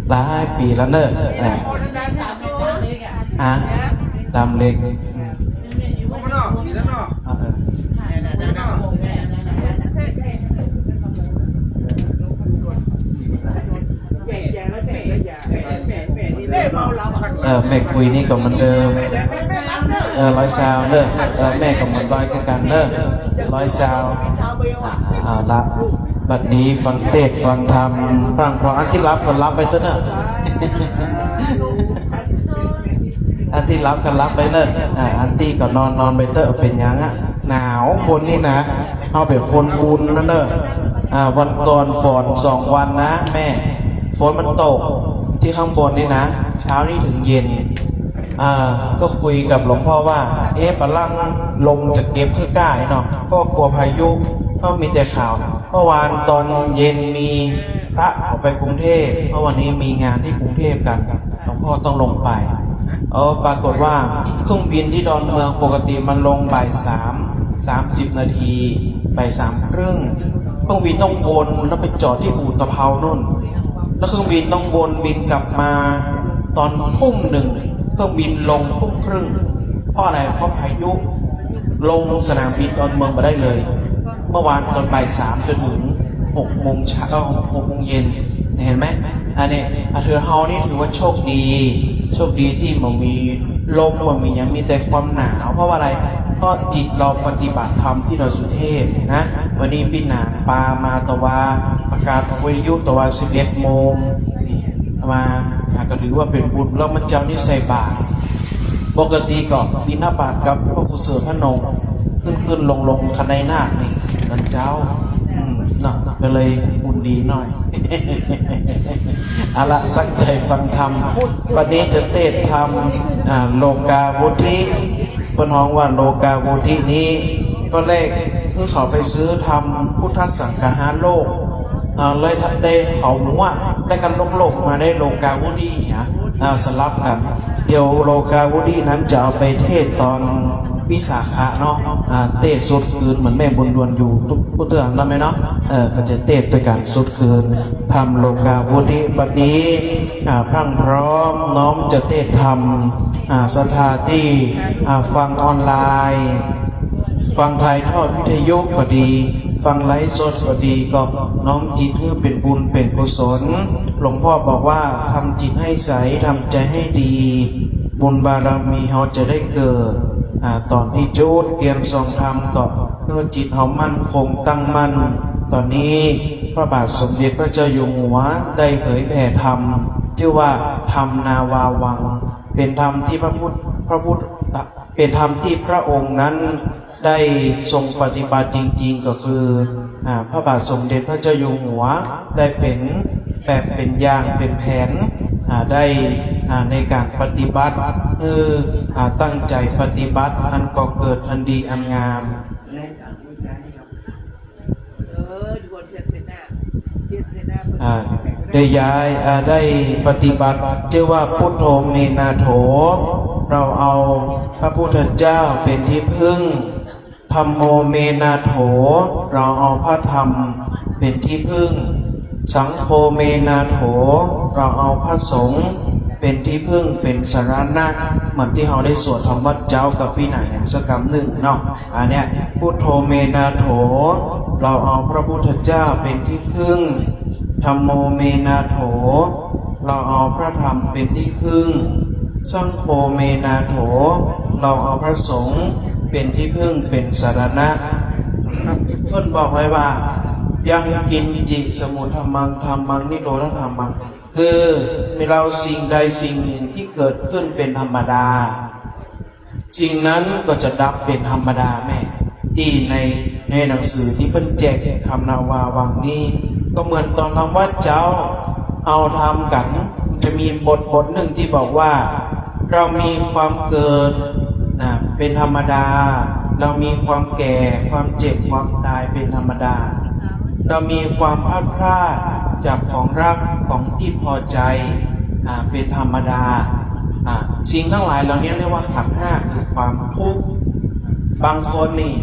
หลายปีแล้วเนอะดำเล็กแม่คุยนี่ก็เหมือนเดิม100 เนอะแม่ก็เหมือน100กันเนอะ100ละบัดนี้ฟังเทศฟังธรรมฟังเพราะอันที่รับก็รับไปเถอะเนอะอันที่รับก็รับไปเนอะอันที่ก็นอนไปเถอะเป็นยังหนาวคนนี่นะเอาเป็นคนบุญนั่นเนอะวันก่อนฝน2 วันนะแม่ฝนมันตกที่ข้างบนนี่นะเช้านี้ถึงเย็นก็คุยกับหลวงพ่อว่าปะลังลงจะเก็บคือกล้าเนาะก็กลัวพายุก็มีแต่ข่าวเมื่อวานตอนเย็นมีพระออกไปกรุงเทพเพราะวันนี้มีงานที่กรุงเทพกันหลวงพ่อต้องลงไปปรากฏว่าเครื่องบินที่ดอนเมืองปกติมันลงบ่าย30 นาทีบ่าย3 ครึ่งเครื่องบินต้องวนแล้วไปจอดที่อู่ตะเภานู่นแล้วเครื่องบินต้องวนบินกลับมาตอนทุ่ม 1เครื่องบินลงทุ่มครึ่งเพราะอะไรเพราะพายุลงสนามบินดอนเมืองมาได้เลยเมื่อวานตอนบ่าย3จนถึง6 โมงเช้า6 โมงเย็นเห็นไหมอันนี้เธอเฮานี่ถือว่าโชคดีที่มันมีลมมันมียังมีแต่ความหนาวเพราะว่าอะไรเพราะจิตเราปฏิบัติธรรมที่เราสุเทพนะวันนี้พี่นาปามาตะวาประกาศวิทยุตะวา11 โมงนี่มาก็ถือว่าเป็นบุญแล้วมันเจ้านี่ใส่บาตรปกติก็บิณฑบาตกับพระกุศลพระนงขึ้นลงคันในนาคนี่กันเจ้าเนาะก็เลยบุญดีหน่อยเอาละตั้งใจฟังธรรมวันนี้จะเทศธรรมโลกาวุฒิเพิ่นฮ้องว่าโลกาวุฒินี้ก็เลขคือเขาไปซื้อทำพุทธสังฆาโลกเลยได้เขาหมูได้กันโลกมาได้โลกาวุฒิสลับกันเดี๋ยวโลกาวุฒินั้นจะเอาไปเทศตอนวิสาขะเนาะเทศสุดคืนเหมือนแม่บุญดวนอยู่ทุกผู้เตือนแล้วไหมเนาะก็จะเทศด้วยกันสุดคืนทำโลกาวุฒิบัดนี้พรั่งพร้อมน้อมจะเทศทำสถานที่ฟังออนไลน์ฟังถ่ายทอดวิทยุก็ดีฟังไลฟ์สดก็ดีก็น้อมจิตเพื่อเป็นบุญเป็นกุศลหลวงพ่อบอกว่าทำจิตให้ใสทำใจให้ดีบุญบารมีเขาจะได้เกิดตอนที่จูดเกียมทรงธรรมก็เพื่อจิตเขามั่นคงตั้งมั่นตอนนี้พระบาทสมเด็จพระเจ้าอยู่หัวได้เผยแผ่ธรรมชื่อว่าธรรมนาวาวังเป็นธรรมที่พระพุทธเป็นธรรมที่พระองค์นั้นได้ทรงปฏิบัติจริงๆก็คือพระบาทสมเด็จพระเจ้าอยู่หัวได้เป็นแบบเป็นอย่างเป็นแผนได้ในการปฏิบัติตั้งใจปฏิบัติอันก็เกิดอันดีอันงาม ได้ย้ายได้ปฏิบัติชื่อว่าพุทโธเมนาโถเราเอาพระพุทธเจ้าเป็นที่พึ่งธัมโมเมนาโถเราเอาพระธรรมเป็นที่พึ่งสังโฆเมนาโถเราเอาพระสงฆ์เป็นที่พึ่งเป็นสรณะเหมือนที่เราได้สวดธรรมวัดเจ้ากับวินัยอย่างสักคำหนึ่งเนาะอันเนี้ยพุทโธเมนาโถเราเอาพระพุทธเจ้าเป็นที่พึ่งธัมโมเมนาโถเราเอาพระธรรมเป็นที่พึ่งสังโฆเมนาโถเราเอาพระสงฆ์เป็นที่พึ่งเป็นสรณะเพิ่นบอกไว้ว่ายังกินจิสมุทมังธรรมังนิโรธธรรมังคือมีเราสิ่งใดสิ่งหนึ่งที่เกิดขึ้นเป็นธรรมดาสิ่งนั้นก็จะดับเป็นธรรมดาแม่ที่ในหนังสือที่เพิ่นแจกทำนาวาวังนี้ก็เหมือนตอนทำวัดเจ้าเอาทำกันจะมีบทหนึ่งที่บอกว่าเรามีความเกิดเป็นธรรมดาเรามีความแก่ความเจ็บความตายเป็นธรรมดาเรามีความพลาดพลาดจากของรักของที่พอใจเป็นธรรมดาสิ่งทั้งหลายเหล่านี้เรียกว่าขันธ์ห้าคือความทุกข์บางคนนี่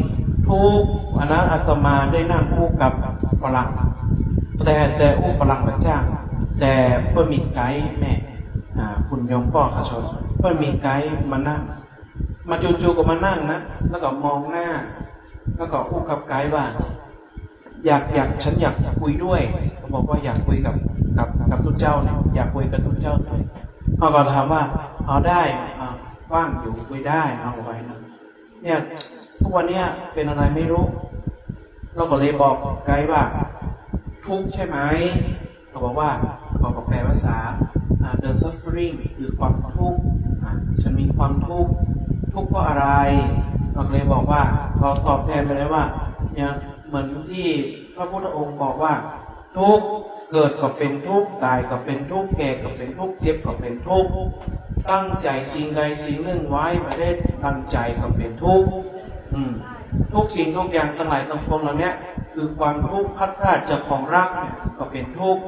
ทุกข์อันนั้นอาตมาได้นั่งคู่กับฝรั่งแต่ฝรั่งแบบจ้างแต่เพื่อมีไกด์แม่คุณยงป้อขาชนเพื่อมีไกด์มานั่งมาจู่ๆก็มานั่งนะแล้วก็มองหน้าแล้วก็อู้กับไกด์ว่าฉันอยากคุยด้วยเขาบอกว่าอยากคุยกับทุกเจ้าเนี่ยอยากคุยกับทุกเจ้าด้วยเขาก็ถามว่าเอาได้ว่างอยู่คุยได้เอาไว้นะเนี่ยทุกวันนี้เป็นอะไรไม่รู้เราก็เลยบอกไกด์ว่าทุกข์ใช่ไหมเขาบอกว่าเขาก็แปลภาษาthe suffering คือความทุกข์ฉันมีความทุกข์เพราะอะไรเราเลยบอกว่าเราตอบแทนไปเลยว่าเนี่ยเหมือนที่พระพุทธองค์บอกว่าทุกข์เกิดก็เป็นทุกข์ตายก็เป็นทุกข์แก่ก็เป็นทุกข์เจ็บก็เป็นทุกข์ตั้งใจสิ่งใดสิ่งหนึ่งไว้ไม่ได้ตั้งใจก็เป็นทุกข์ทุกสิ่งทุกอย่างทั้งหลายทั้งปวงเหล่านี้คือความทุกข์พัดพลาดจากของรักก็เป็นทุกข์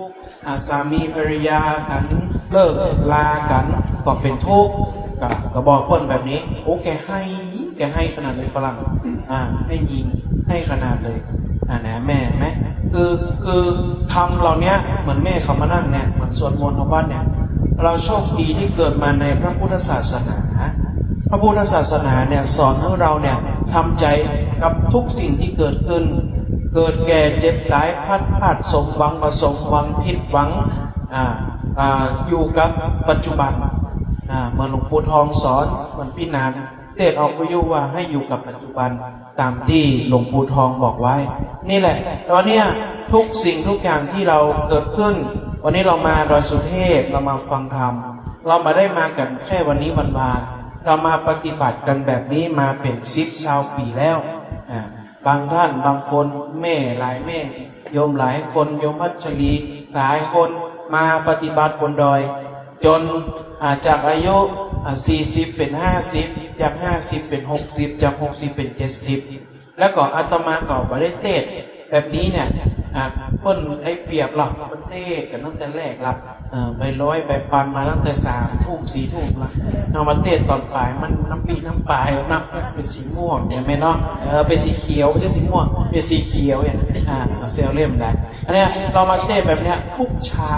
สามีภรรยากันเลิกลากันก็เป็นทุกข์ก็บอกคนแบบนี้โอ้แกให้ขนาดเลยฝรั่งให้ยิงให้ขนาดเลยนะแม่คือทำเราเนี้ยเหมือนแม่เขามานั่งเนี่ยเหมือนสวดมนต์ทำวัดเนี่ยเราโชคดีที่เกิดมาในพระพุทธศาสนาพระพุทธศาสนาเนี่ยสอนให้เราเนี่ยทำใจกับทุกสิ่งที่เกิดขึ้นเกิดแก่เจ็บตายพัดพลาดสมหวังประสมหวังผิดหวังอยู่กับปัจจุบันเมื่อหลวงปู่ทองสอนมันพี่นานเทศออกวิทยุว่าให้อยู่กับปัจจุบันตามที่หลวงปู่ทองบอกไว้นี่แหละตอนนี้ทุกสิ่งทุกอย่างที่เราเกิดขึ้นวันนี้เรามาดอยสุเทพเรามาฟังธรรมเรามาได้มากันแค่วันนี้วันวานเรามาปฏิบัติกันแบบนี้มาเป็น10-20 ปีแล้วบางท่านบางคนแม่หลายแม่โยมหลายคนโยมพัชรีหลายคนมาปฏิบัติบนดอยจนจากอายุ40เป็น50จาก50เป็น60จาก60เป็น70แล้วก็อาตมาก็บ่ได้เทศแบบนี้เนี่ยเพิ่นได้เปรียบหรอกเพิ่นเทศกันตั้งแต่แรกรับไปร้อยไปปันมาตั้งแต่3 ทุ่ม4 ทุ่มละเอามาเทศตอนปลายมันน้ำปีน้ำปลายนะเป็นสีม่วงเนี่ยไม่เนาะเป็นสีเขียวไม่ใช่สีม่วงเป็นสีเขียวเนี่ยเซลเล่มได้อันเนี้ยเรามาเทศแบบเนี้ยทุกเช้า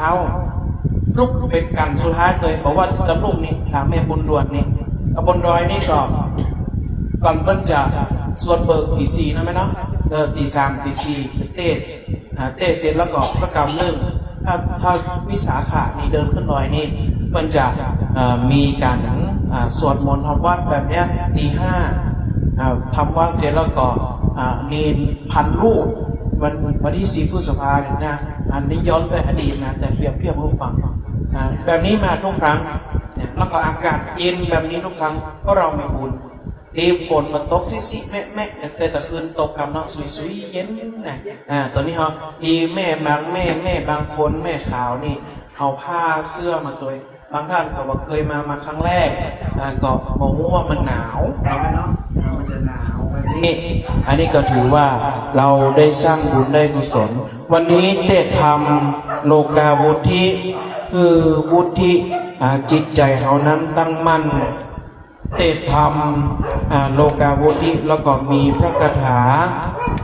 ลุกเป็นกันสุดท้ายเคยบอกว่าตำลุกนี่ถามแม่บุญด่วนนี่บนดอยนี่ก่อนเพิ่นจะสวดเบิกตี 4นะไหมเนาะตี 3ตี 4เต้เสร็จแล้วก็สักกรรมหนึ่งถ้าวิสาขะนี่เดินขึ้นดอยนี่เพิ่นจะมีการสวดมนต์ทำวัดแบบเนี้ยตี 5ทำวัดเสร็จแล้วก็เนร1,000 รูปวันที่10 พฤษภาคมนะอันนี้ย้อนไปอดีตนะแต่เปรียบเทียบให้ฟังแบบนี้มาทุกครั้งแล้วก็อากาศเย็นแบบนี้ทุกครั้งก็เรามีบุญฝนมาตกซิแม่แต่ตะคืนตกกับเนาะสวยๆเย็นนะตอนนี้เขามีแม่บางคนแม่ขาวนี่เอาผ้าเสื้อมาตัวบางท่านเขาบอกเคยมาครั้งแรกก็บอกว่ามันหนาวเนาะมันจะหนาวนี่อันนี้ก็ถือว่าเราได้สร้างบุญได้กุศลวันนี้เทศธรรม โลกาวุธิคือวุธิจิตใจเขานั้นตั้งมั่นเตธรรมโลกาวุธิแล้วก็มีพระคาถา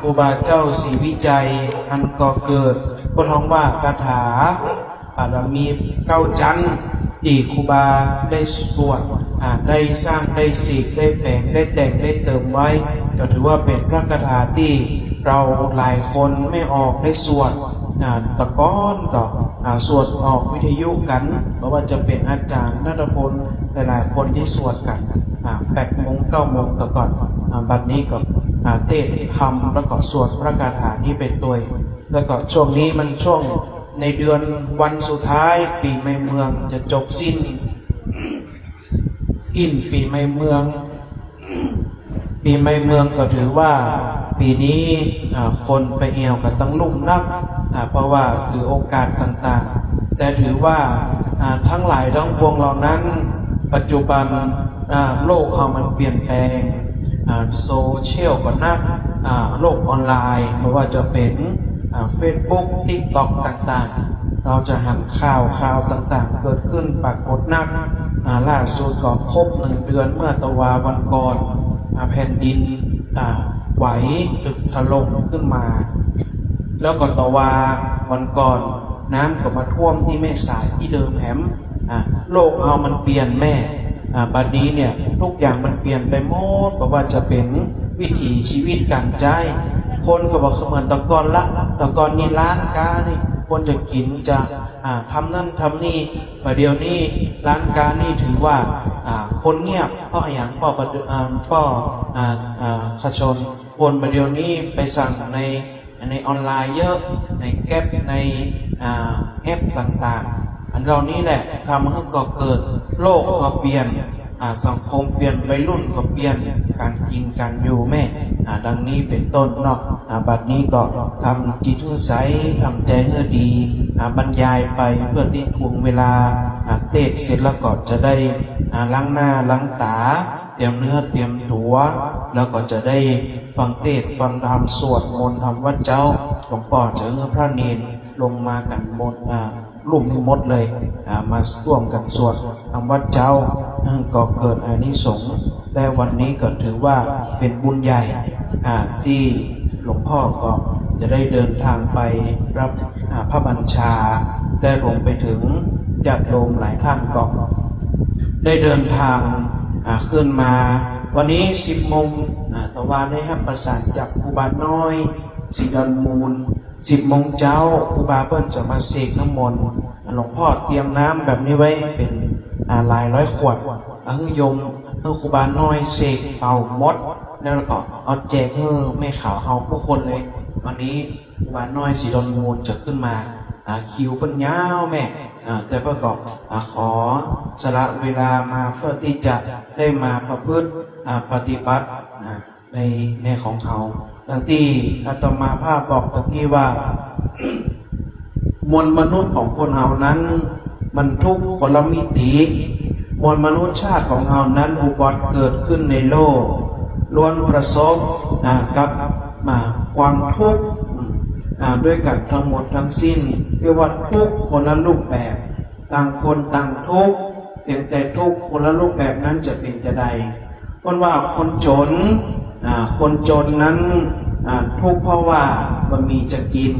ครูบาเจ้าศรีวิจัยอันก่อเกิดคนท้องว่าคาถามีเก้าจันทร์ที่ครูบาได้สวดได้สร้างได้สีกได้แปลงได้แต่งได้เติมไว้ก็ถือว่าเป็นพระคาถาที่เราหลายคนไม่ออกได้สวดตะก้อนก็สวดออกวิทยุกันเพราะว่าจะเป็นอาจารย์ณัฐพลหลายๆคนที่สวดกัน8 โมง 9 โมงตะก่อนบัดนี้ก็เทศธรรมแล้วก็สวดพระคาถานี้เป็นตัวแล้วก็ช่วงนี้มันช่วงในเดือนวันสุดท้ายปีใหม่เมืองจะจบสิ้นกินปีใหม่เมืองปีใหม่เมืองก็ถือว่าปีนี้คนไปเอวกันตั้งลุ่มนักเพราะว่าคือโอกาสต่างๆแต่ถือว่าทั้งหลายทั้งปวงเหล่านั้นปัจจุบันโลกเขามันเปลี่ยนแปลงโซเชียลก็นักโลกออนไลน์ไม่ว่าจะเป็นFacebook TikTok ต่างๆเราจะหันข่าวต่างๆเกิดขึ้นปรากฏนักล่าสุดก็ครบ1 เดือนเมื่อตะวาวันก่อนแผ่นดินไหวตึกถล่มขึ้นมาแล้วก็ตะวาวันก่อนน้ำก็มาท่วมที่แม่สายที่เดิมแหมโลกเอามันเปลี่ยนแม่บัดนี้เนี่ยทุกอย่างมันเปลี่ยนไปหมดเพราะว่าจะเป็นวิถีชีวิตการใจคนก็บอกเหมือนตะกอนละตะกอนนี่ร้านกานี่คนจะกินจะทำนั่นทำนี่ประเดี๋ยวนี้ร้านกานี่ถือว่าคนเงียบเพราะอย่างขชนคนประเดี๋ยวนี้ไปสั่งในออนไลน์เยอะในแก๊ปในแอปต่างๆอันเรานี้แหละทำให้ก่อเกิดโลกก็เปลี่ยนสังคมเปลี่ยนวัยรุ่นก็เปลี่ยนการกินการอยู่แม่ดังนี้เป็นต้นเนาะบัดนี้ก็ทำจิตให้ใสทำใจให้ดีบรรยายไปเพื่อที่ทวงเวลาเทศเสร็จแล้วก็จะได้ล้างหน้าล้างตาเตรียมเนื้อเตรียมตัวแล้วก็จะได้ฟังเทศฟังธรรมสวดมนต์ทำวัดเจ้าหลวงพ่อเจอพระเนรลงมากันหมดรูปนี้หมดเลยมาร่วมกันสวดทำวัดเจ้าก็เกิดอานิสงส์แต่วันนี้ก็ถือว่าเป็นบุญใหญ่ที่หลวงพ่อก็จะได้เดินทางไปรับพระบัญชาได้ลงไปถึงญาติโยมหลายท่านก็ได้เดินทางขึ้นมาวันนี้10 โมงตะวันได้ให้ประสานจากครูบาน้อยสีดอนมูล10 โมงเช้าครูบาเปิ้ลจะมาเสกน้ำมนต์หลวงพ่อเตรียมน้ำแบบนี้ไว้เป็นหลายร้อยขวดให้โยมให้ครูบาน้อยเสกเป่ามดแล้วก็เอาแจกให้ไม่ข่าวเอาผู้คนเลยวันนี้ครูบาน้อยสีดอนมูลจะขึ้นมาคิวเป็นยาวแม่แต่ประกอบขอสละเวลามาเพื่อที่จะได้มาประพฤติปฏิบัติในของเขาดังที่อาตมาภาพบอกตะกี้ว่ามวลมนุษย์ของคนเฮานั้นมันทุกข์คนละมิติมวลมนุษยชาติของเฮานั้นอุบัติเกิดขึ้นในโลกล้วนประสบกับความทุกข์ด้วยกันทั้งหมดทั้งสิ้นเรียกว่าทุกข์คนละรูปแบบต่างคนต่างทุกข์เพียงแต่ทุกข์คนละรูปแบบนั้นจะเป็นจะใดคนว่าคนจนนั้นทุกข์เพราะว่าไม่มีจะกิน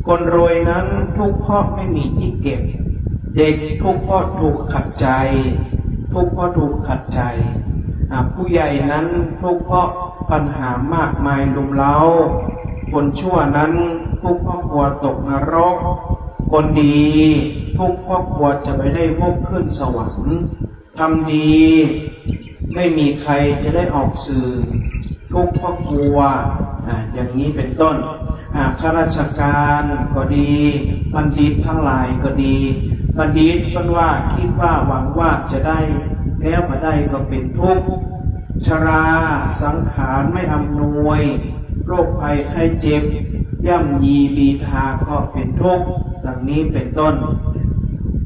คนรวยนั้นทุกข์เพราะไม่มีที่เก็บเด็กทุกข์เพราะถูกขัดใจทุกข์เพราะถูกขัดใจผู้ใหญ่นั้นทุกข์เพราะปัญหามากมายลุมเล้าคนชั่วนั้นทุกข์เพราะกลัวตกนรกคนดีทุกข์เพราะกลัวจะไม่ได้พบขึ้นสวรรค์ทำดีไม่มีใครจะได้ออกสื่อทุกข์เพราะกลัวอย่างนี้เป็นต้นข้าราชการก็ดีบัณฑิตทั้งหลายก็ดีบัณฑิตเป็นว่าคิดว่าหวังว่าจะได้แล้วมาได้ก็เป็นทุกข์ชราสังขารไม่อำนวยโรคภัยไข้เจ็บย่ำยีบีทาก็เป็นทุกข์ดังนี้เป็นต้น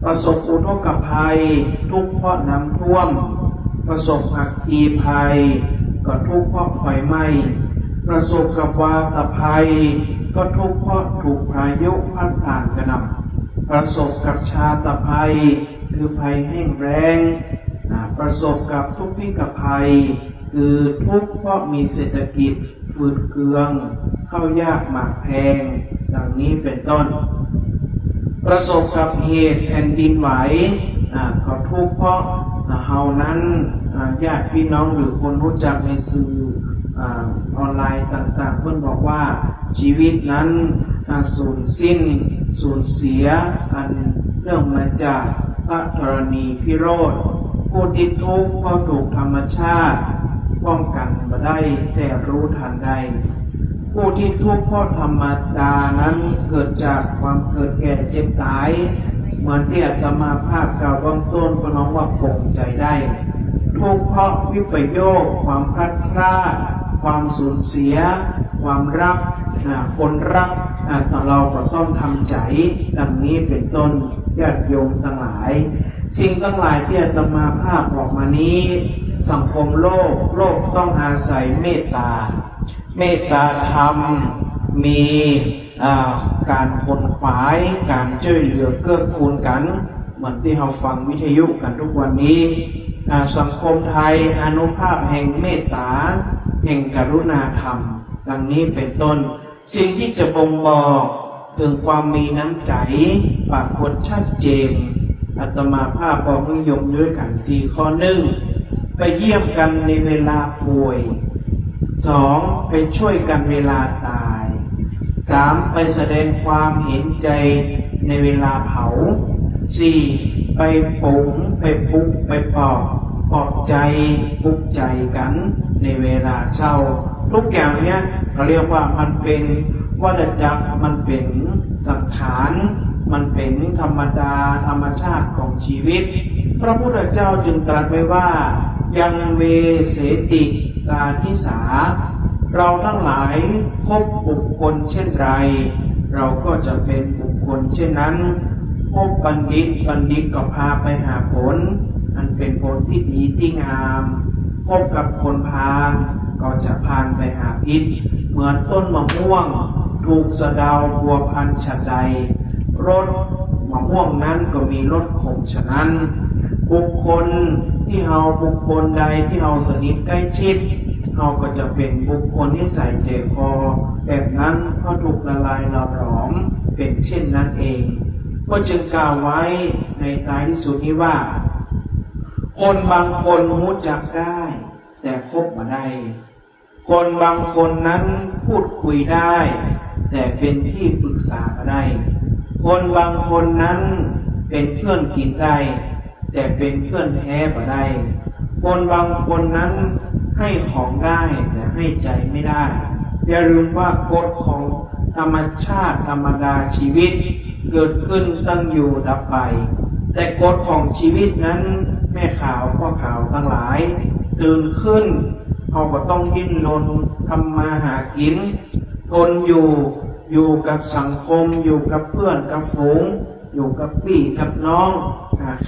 ประสบอุทกภัยทุกข์เพราะน้ำท่วมประสบอัคคีภัยก็ทุกข์เพราะไฟไหม้ประสบกับวาตภัยก็ทุกข์เพราะถูกพายุพัดผ่านกระหน่ ประสบกับชาตภัยคือภัยแห้งแล้งประสบกับทุกพิกภัยคือทุกข์เพราะมีเศรษฐกิจฝืดเคืองข้าวยากหมากแพงดังนี้เป็นต้นประสบกับเหตุแผ่นดินไหวก็ทุกข์เพราะเฮานั้นญาติพี่น้องหรือคนรู้จักในสื่อออนไลน์ต่างๆเพื่อนบอกว่าชีวิตนั้นสูญสิ้นสูญเสียอันเรื่องมาจากพระธรณีพิโรธผู้ที่ทุกข์เพราะถูกธรรมชาติป้องกันมาได้แต่รู้ทันได้ผู้ที่ทุกข์เพราะธรรมดานั้นเกิดจากความเกิดแก่เจ็บตายเหมือนที่อาตมาภาพกล่าวเบื้องต้นก็น้องว่าปลงใจได้ทุกข์เพราะวิปโยคความพลัดพรากความสูญเสียความรักคนรักแต่เราก็ต้องทำใจดังนี้เป็นต้นญาติโยมทั้งหลายสิ่งทั้งหลายที่อาตมาภาพออกมานี้สังคมโลกต้องอาศัยเมตตาเมตตาธรรมมีการขนขวายการช่วยเหลือเกื้อกูลกันเหมือนที่เราฟังวิทยุกันทุกวันนี้สังคมไทยอนุภาพแห่งเมตตาแห่งกรุณาธรรมดังนี้เป็นต้นสิ่งที่จะบ่งบอกถึงความมีน้ำใจปรากฏชัดเจนอาตมาภาพบอกนิยมด้วยกัน4 ข้อ 1ไปเยี่ยมกันในเวลาป่วย 2ไปช่วยกันเวลาตาย 3ไปแสดงความเห็นใจในเวลาเผา 4ไปปุ๋งไปปุกไปปลอบใจปลุกใจกันในเวลาเศร้าทุกอย่างเนี้ยเราเรียกว่ามันเป็นวัฏจักรมันเป็นสังขารมันเป็นธรรมดาธรรมชาติของชีวิตพระพุทธเจ้าจึงตรัสไว้ว่ายังเวเสติกาทิสาเราทั้งหลายพบบุคคลเช่นไรเราก็จะเป็นบุคคลเช่นนั้นพบบัณฑิตก็พาไปหาผลอันเป็นผลที่ดีที่งามพบกับคนพาลก็จะพาไปหาพิษเหมือนต้นมะม่วงถูกสะเดาบัวพันฉันใดรสมะม่วงนั้นก็มีรสขมฉะนั้นบุคคลใดที่เฮาสนิทใกล้ชิดเฮาก็จะเป็นบุคคลที่ใส่ใจคอแบบนั้นก็ถูกละลายหลอมเป็นเช่นนั้นเองก็จึงกล่าวไว้ในท้ายที่สุดนี้ว่าคนบางคนรู้จักได้แต่คบมาได้คนบางคนนั้นพูดคุยได้แต่เป็นที่ปรึกษามาได้คนบางคนนั้นเป็นเพื่อนกินได้แต่เป็นเพื่อนแท้มาได้คนบางคนนั้นให้ของได้แต่ให้ใจไม่ได้อย่าลืมว่ากฎของธรรมชาติธรรมดาชีวิตเกิดขึ้นตั้งอยู่ดับไปแต่กฎของชีวิตนั้นแม่ข่าวพ่อข่าวทั้งหลายตื่นขึ้นเขาก็ต้องดิ้นรนทำมาหากินทนอยู่กับสังคมอยู่กับเพื่อนกับฝูงอยู่กับพี่กับน้อง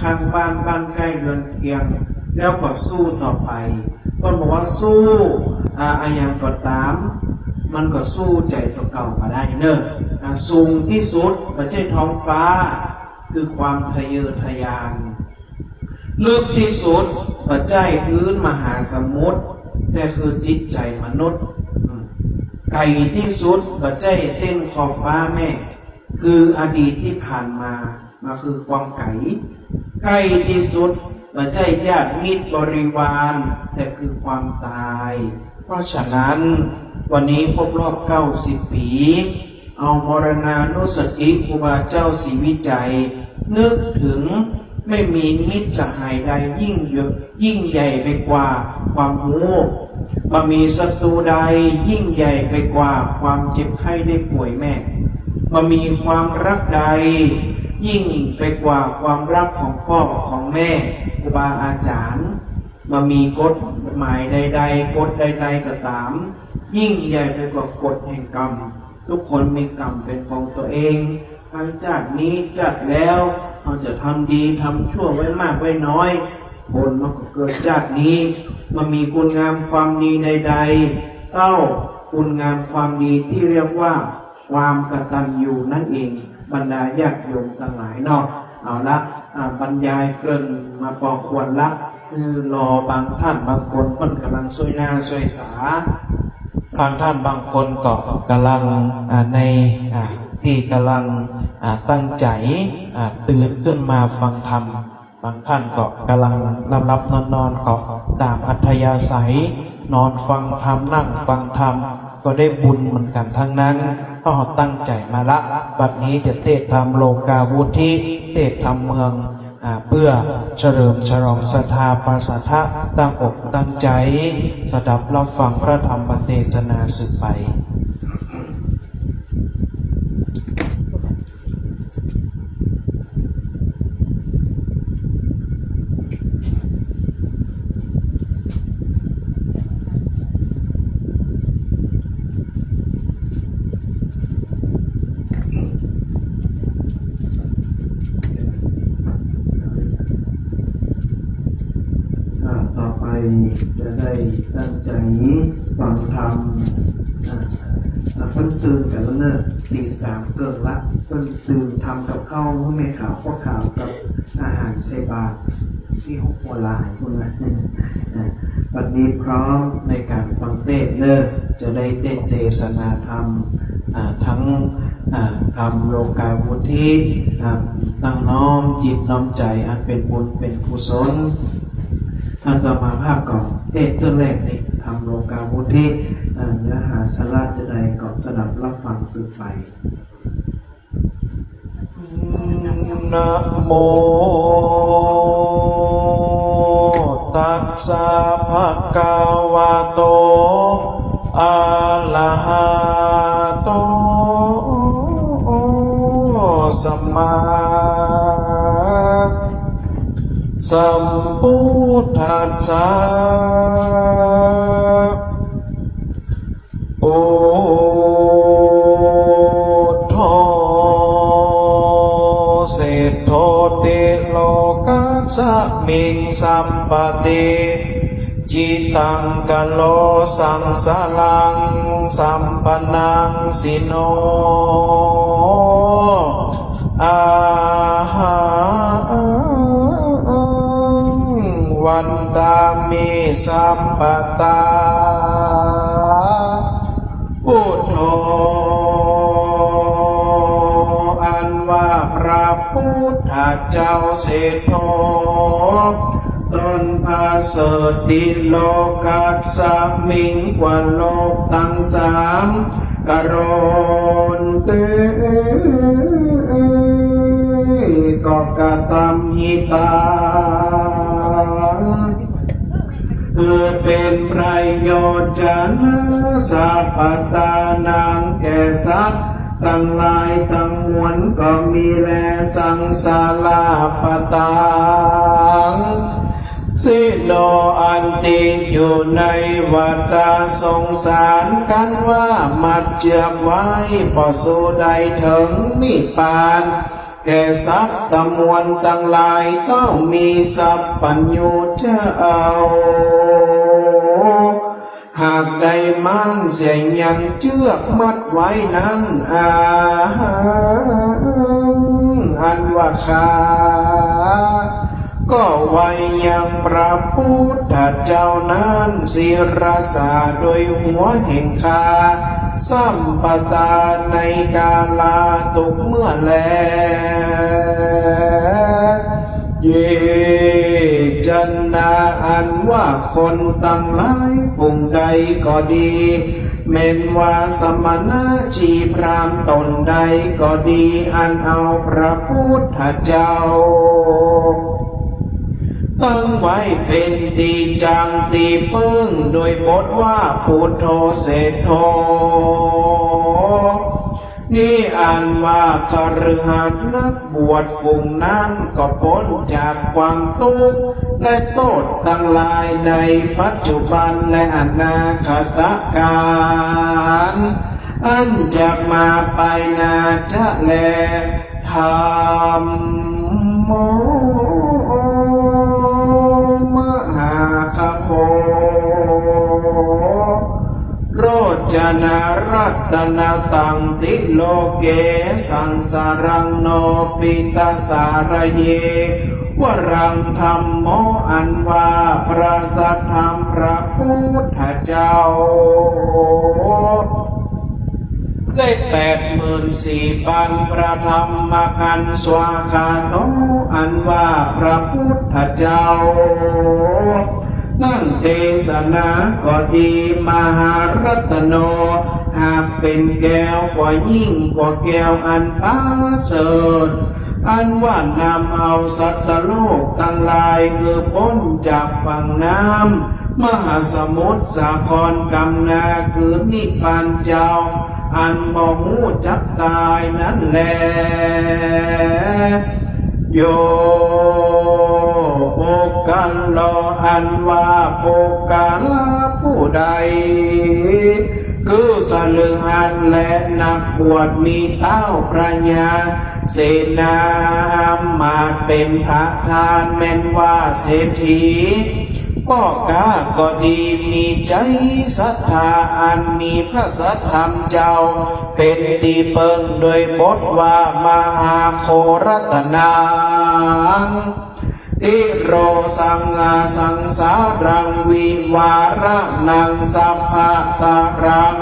ข้างบ้านใกล้เรือนเคียงแล้วก็สู้ต่อไปต้นบอกว่าสู้อย่างก็ตามมันก็สู้ใจตัวเก่ามาได้เนอะสูงที่สุดไม่ใช่ท้องฟ้าคือความทะเยอทะยานลึกที่สุดไม่ใช่พื้นมหาสมุทรแต่คือจิตใจมนุษย์ไกลที่สุดไม่ใช่เส้นขอบฟ้าแม่คืออดีตที่ผ่านมาคือความไกลใกล้ที่สุดไม่ใช่ญาติมิตรบริวารแต่คือความตายเพราะฉะนั้นวันนี้ครบรอบ90 ปีเอามรณานุสติครูบาเจ้าศรีวิจัยนึกถึงไม่มีมิตรสหายใดยิ่งใหญ่ไปกว่าความรู้บ่มีศัตรูใดยิ่งใหญ่ไปกว่าความเจ็บไข้ได้ป่วยแม่บ่มีความรักใดยิ่งไปกว่าความรักของพ่อของแม่ครูบาอาจารย์บ่มีกฎหมายใดๆกฎใดๆก็ตามยิ่งใหญ่ไปกว่ากฎแห่งกรรมทุกคนมีกรรมเป็นของตัวเองหลังจากนี้จัดแล้วเราจะทำดีทำชั่วไว้มากไว้น้อยผลมันก็เกิดจากนี้มันมีคุณงามความดีใดๆเต้าคุณงามความดีที่เรียกว่าความกตัญญูนั่นเอง บรรดาญาติโยมทั้งหลายเนาะเอาละบรรยายเกินมาพอควรละรอบางท่านบางคนมันกำลังช่วยหน้าช่วยขาบางท่านบางคนก็กำลังในที่กำลังตั้งใจตื่นขึ้นมาฟังธรรมบางท่านก็กำลังหลับนอนก็ตามอัธยาศัยนอนฟังธรรมนั่งฟังธรรมก็ได้บุญเหมือนกันทั้งนั้นเพราะตั้งใจมาละบัดนี้จะเทศธรรมโลกาวุฒิเทศธรรมเมืองเพื่อเฉลิมฉลองศรัทธาปาสัทธะตั้งอกตั้งใจสดับรับฟังพระธรรมเทศนาสืบไปต่อไปจะได้ตั้งใจฟังธรรมเพิ่นตื่นกันแล้วเนอะตีสามเกินละเพิ่นตื่นทำกับข้าวให้แม่ขาวพวกขาวกับอาหารใส่บาตรที่หกโมลายพวกนั้นวันนี้พร้อมในการฟังเทศเนอะจะได้เทศนาธรรมทั้งธรรมโลกาวุฒิตั้งน้อมจิตน้อมใจอันเป็นบุญเป็นกุศลท่านก็มาภาพก่อนเทศเรื่องแรกนี่ทำโลกาวุฒิเนื้อหาสาระจะได้ก่อนสดับรับฟังสืบไปนะโมตัสสะภะคะวะโตอะระหะโตสัมมาสัมพุทธัสสะพุทโธเศธโธติโลกัสสมิงสัมปติจิตังกะโลสังสารังสัมปนังสิโนอาหาวันตามิสัมปตาพุทโธอันว่าพระพุทธเจ้าเศรษฐตนพาเสดิโลกัสสมิงกว่าโลกทั้งสามกโรนเตก็กตำหิตาคือเป็นประโยชน์จะนะสัพพตานังแก่สัตว์ตั้งหลายตั้งมวลก็มีแลสังสาราปตังสิโนอันติอยู่ในวัฏสงสารกันว่ามัดเจือกไว้พอสู่ได้ถึงนิพพานแก่สัตว์ตมวลตั้งหลายต้องมีสัพพัญญูจะเอาหากได้มั่นเสียยังเชือกมัดไว้นั้นอันว่าข้าก็ไว้ยังพระพุทธเจ้านั้นศิรสาโดยหัวแห่งคาสัมปตาในกาลาตุกเมื่อแลเยจันนาอันว่าคนตั้งหลายกลุ่มใดก็ดีแม้นว่าสมณะชีพรามตนใดก็ดีอันเอาพระพุทธเจ้าตั้งไว้เป็นตีจังตีพึ่งโดยบทว่าพุทโธเศธโธนี่อ่านว่าคฤหัสถ์นักบวชฝูงนั้นก็พ้นจากความทุกข์และโทษทั้งหลายในปัจจุบันและอนาคตการอันจะมาไปนาจะแลธรรมโมมหาคโภโรจนารัต ตนาตังติโลเกสังสารังโนปิตาสารเยวรังธรรมโมอันว่าพระสัทธรรมพระพุทธเจ้าได้84,000ประธรรมขันธ์สวาคาโตอันว่าพระพุทธเจ้านั่งเทศนาก็ดีมหารัตโนหากเป็นแก้วกว่ายิ่งกว่าแก้วอันประเสริฐอันว่านำเอาสัตว์โลกทั้งหลายคือพ้นจากฝั่งน้ำมหาสมุทรสาครกำนาคือนิพพานเจ้าอันบ่หูจักตายนั่นแหละโยโปกันโลอันว่าโปกาลาผู้ใดคือทะลึงหันและนักบวชมีเต้าพระญาเสนามาเป็นพระทานแม่นว่าเศรษฐีพ่อกาก็ดีมีใจศรัทธาอันมีพระสัทธรรมเจ้าเป็นตีเปิงโดยบทว่ามหาโครัตนังติโรสังอาสังสารังวิวาระนังสัพพะตารัง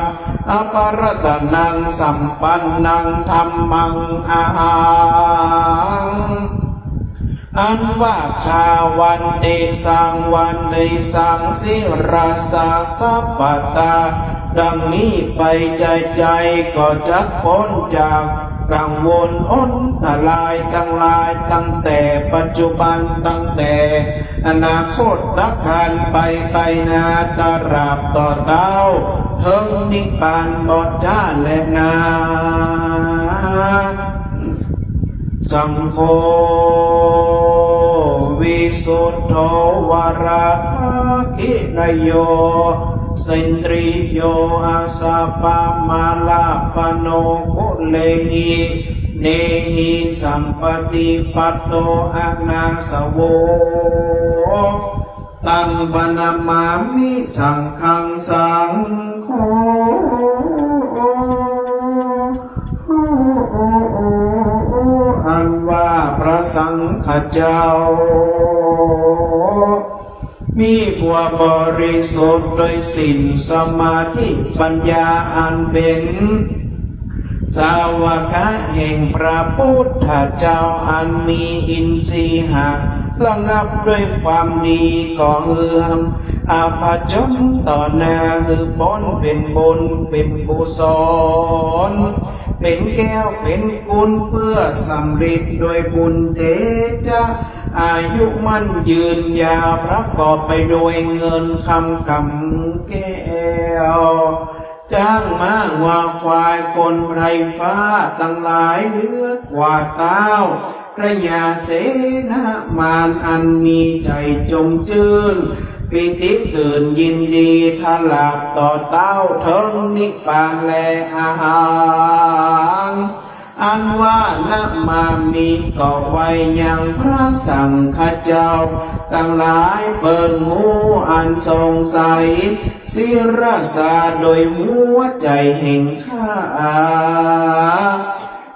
อปรัตนังสัมปันนังธรรมังอาหังอันว่าข้าวันเตสังวันในสังสิราสาสัพพตาดังนี้ไปใจก็จักพ้นจากกังวลอ้นทลายตั้งหลายตั้งแต่ปัจจุบันตั้งแต่อนาคตตักขันไปนาตราบต่อเต้าเทิงนิพพานบ่จ้าและนาสังโฆวิสุทโธวราคินโยสินตริโยอาสาปามาลาปโนโกเลหิเนหิสัมปติปัตโตอานาสโวตังบนามามิสังฆังสังโฆอันว่าพระสังฆเจ้ามีผัวบริสุทธิ์โดยศีลสมาธิปัญญาอันเป็นสาวกะแห่งพระพุทธเจ้าอันมีอินทรีย์หักระงับด้วยความดีก่อเฮือมอาภัจจนต่อหน้าหือพ้นเป็นบุญเป็นกุศลเป็นแก้วเป็นกุลเพื่อสำเร็จโดยบุญเทจาอายุมั่นยืนยาวประกอบไปด้วยเงินคำแก้วจ้างม้าวัวควายคนไรฟ้าตั้งหลายเลือดกว่าเต้าพระยาเสนามานอันมีใจจมจืนปิติตื่นยินดีทลาบต่อเต้าเทิงนิพพานและอาหารอันว่านะมามีก็ไว้ยังพระสังฆเจ้าตั้งหลายเปิงหูอันสงสัยศิรสาโดยหัวใจแห่งข้า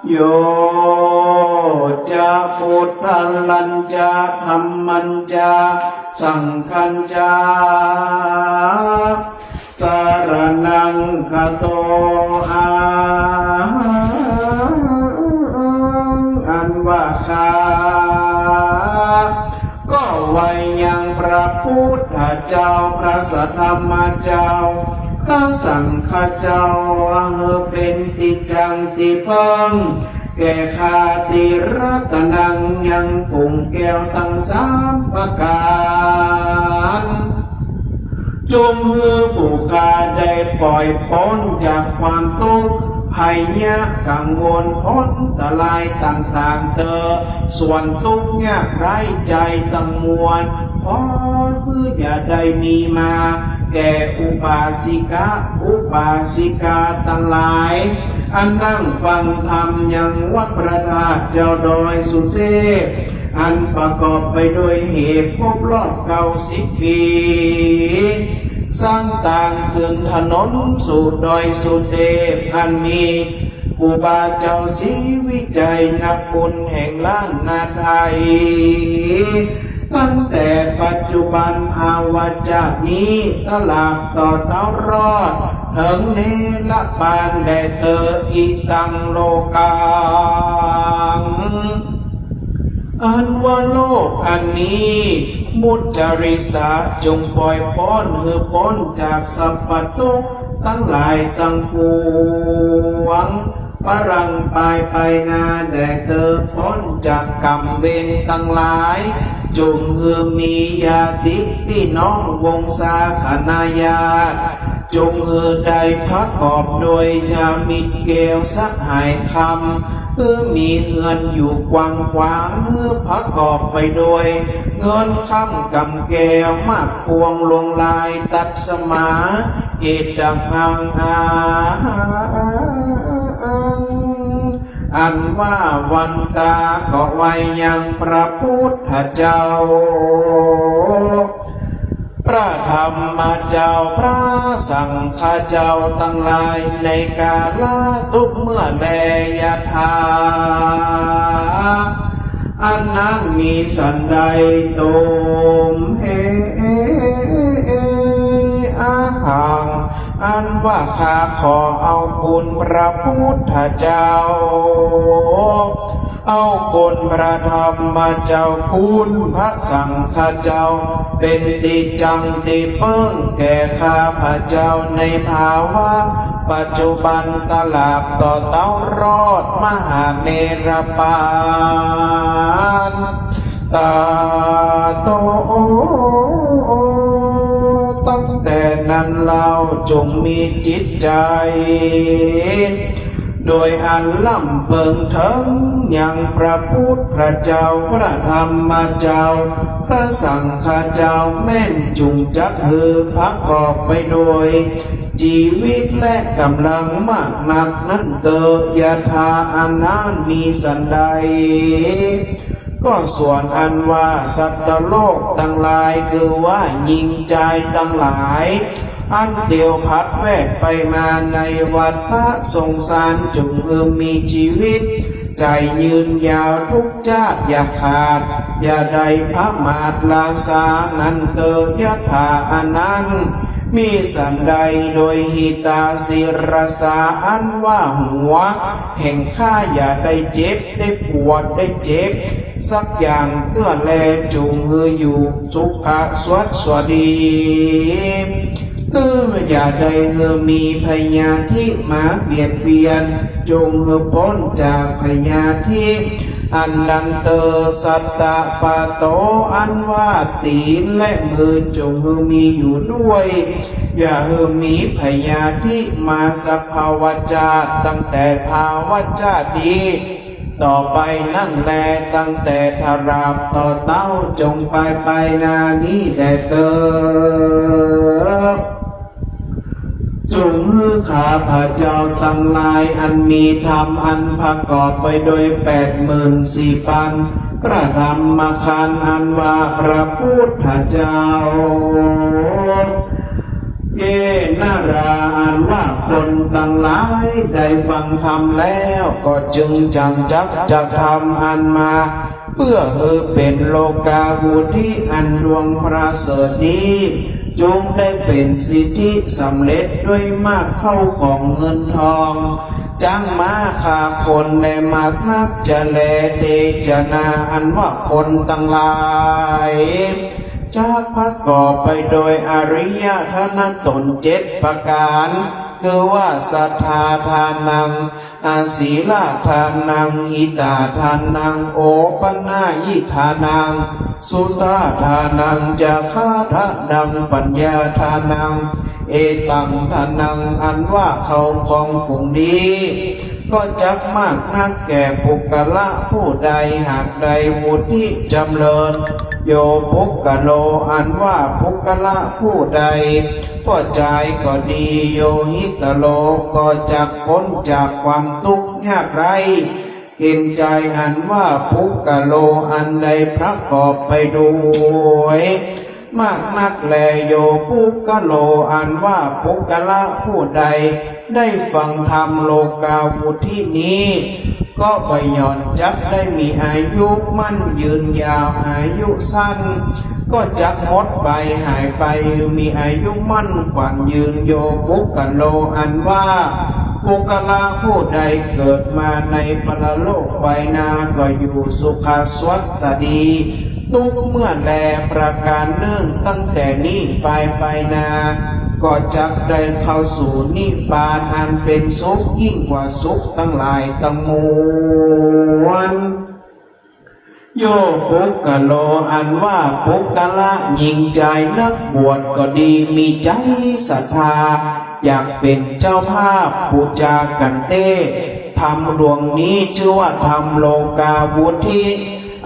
โยจะพุทธัลลัญจะธรรมันจะสังฆัญจะสารนังคโตอันว่าข้าก็ไว้ยังพระพุทธเจ้าพระสัทธรรมเจ้าพระสังฆเจ้าเป็นติจังติเพิงแก่ข้าติรัตนังยังปุ่งแก้วทั้ง3ประการจงมือผู้ข้าได้ปล่อยพ้นจากความทุกข์ภัยยะกังวลอ้นตรายต่างๆเตอส่วนทุกข์ยากไร้ใจตั้งมวลเพราะคืออย่าได้มีมาแก่อุบาสิกาทั้งหลายอันนั่งฟังธรรมยังวัดพระธาตุเจ้าดอยสุเทพอันประกอบไปด้วยเหตุครบรอบ90 ปี สร้างต่างขึ้นถนนสู่ดอยสุเทพอันมีครูบาเจ้าศรีวิจัยนักบุญแห่งล้านนาไทยตั้งแต่ปัจจุบันภาวะจากนี้ตลาดต่อเต้ารอดถึงเนรปานแด่เธออีตังโลกังอันว่าโลกอันนี้มุจจาริสาจงปล่อยพ้นหือพ้นจากสัพพทุกข์ทั้งหลายทั้งปวงปรังปายไปนาแด่เธอพ้นจากกรรมเวรทั้งหลายจงหือมีญาติพี่น้องวงศาคณาญาติจงหือได้พักกอบโดยยามิตรเกลสักหายคำมีเฮือนอยู่กว้างขวางพักกอบไปโดยเงินคำกำแก้วมากพวงลวงลายตัดสมาเหตุดังอันว่าวันตาก็ไว้ยังพระพุทธเจ้าพระธรรมเจ้าพระสังฆเจ้าตั้งหลายในกาลทุกเมื่อแลยถาอันนั้นมีสันใดตมอาหังอันว่าข้าขอเอาคุณพระพุทธเจ้าเอาคุณพระธรรมเจ้าคุณพระสังฆเจ้าเป็นติจังติเปิ้งแก่ข้าพระเจ้าในภาวะปัจจุบันตลาดต่อเต้ารอดมหาเนรปานตาโตตั้งแต่นั้นเราจงมีจิตใจโดยอันล่ำเพิงถึงอย่างพระพุทธเจ้าพระธรรมเจ้าพระสังฆเจ้าแม่นจุงจักหือพักกอบไปโดยชีวิตและกำลังมากหนักนั้นเตยะทาอันนั้นมีสันใดก็ส่วนอันว่าสัตว์โลกทั้งหลายคือว่ายิงใจทั้งหลายอันเดียวพัดแวกไปมาในวัฏฏะสงสารจงมีชีวิตใจยืนยาวทุกชาติอย่าขาดอย่าได้พระมาตลาสานั้นเตยะถาอันนั้นมีสันใดโดยหิตาศิรสาอันว่าหัวแห่งข้าอย่าได้เจ็บได้ปวดได้เจ็บสักอย่างเอื้อแลจุงอยู่สุขะสวัสดีอย่าได้มีพยาธิมาเบียดเบียนจงพ้นจากพยาธิอันดันเตอสัตตะปะโตอันว่าตีนและมือจงมีอยู่ด้วยอย่ามีพยาธิมาสักภาวะจาตตั้งแต่ภาวะจาดีต่อไปนั่นแลตั้งแต่ทาราบต่อเต้าจงไปนานี้แด่เตอจงข้าพระเจ้าทั้งหลายอันมีธรรมอันประกอบไปโดย84,000พระธรรมขันธ์อันว่าพระพุทธเจ้าเยนาราอันว่าคนทั้งหลายได้ฟังธรรมแล้วก็จึงจังจักจากธรรมอันมาเพื่อเป็นโลกาวุธิอันดวงพระเสริฐนี้จงได้เป็นสิทธิสำเร็จด้วยมากเข้าของเงินทองจังมาขาคนได้มากนักจะแลเตจนาอันว่าคนตั้งหลายจากประกอบไปโดยอริยธนตน7ประการคือว่าศรัทธาทานังอาศีลทานังหิตาทานังโอปัญญิทานังสุตาทานังจาคาทานังปัญญาทานังเอตังทานังอันว่าเขาของฝูงดีก็จักมากนักแก่ปุกละผู้ใดหากใดวุฒิจำเริญโยปุกโลอันว่าปุกละผู้ใดก็ใจก็ดีโยหิตโลก็จักพ้นจากความทุกข์ยากไรเห็นใจอันว่าปุกโลอันใดประกอบไปด้วย มากนักแลโยปุกกะโลอันว่าปุกกะละผู้ใดได้ฟังธรรมโลกาวุธินี้ ก็ไปย่อนจักได้มีอายุมั่นยืนยาวอายุสั้น ก็จักหมดไปหายไปมีอายุมั่นขวัญยืนโยปุกกะโลอันว่าปุกกะละผู้ใดเกิดมาในปรโลกไปนาก็อยู่สุขสวัสดีทุกเมื่อแลประการเนื่องตั้งแต่นี้ไปนาก็จักได้เข้าสู่นิพพานอันเป็นสุขยิ่งกว่าสุขทั้งหลายทั้งมวลโยปุกกะโลอันว่าปุกกะละยิ่งใจนักบวชก็ดีมีใจศรัทธาอยากเป็นเจ้าภาพบูชากันเต้ธรรมดวงนี้ชื่อว่าธรรมโลกาวุธิ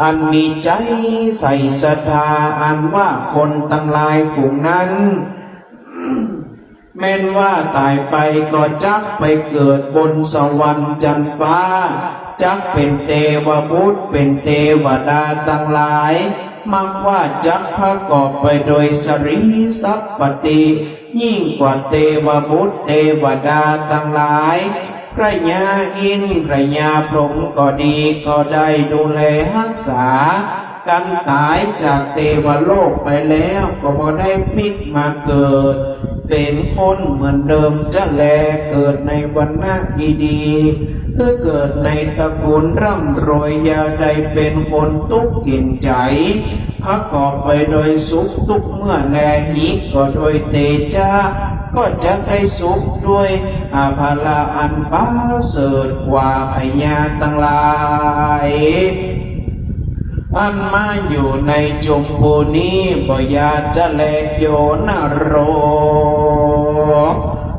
อันมีใจใส่ศรัทธาอันว่าคนตั้งหลายฝูงนั้นแม้นว่าตายไปก็จักไปเกิดบนสวรรค์จันทร์ฟ้าจักเป็นเทวบุตรเป็นเทวดาทั้งหลายมักว่าจักประกอบไปโดยสรีสัพปติยิ่งกว่าเทวบุตรเทวดาทั้งหลายพระญาอินทร์พระญาพรหมก็ดีก็ได้ดูแลรักษากันตายจากเทวโลกไปแล้วก็บ่ได้พลิกมาเกิดเป็นคนเหมือนเดิมจะแลเกิดในวันหน้าดีๆเพื่อเกิดในตระกูลร่ำรวยอย่าได้เป็นคนทุกข์เข็นใจประกอบไปโดยสุขทุกเมื่อแลหิก็โดยเตจาก็จะให้สุขด้วยอาภาลาอันประเสริฐกว่าพญาทั้งหลายอันมาอยู่ในจมพูนี้บ่อยากจะแลโยนโร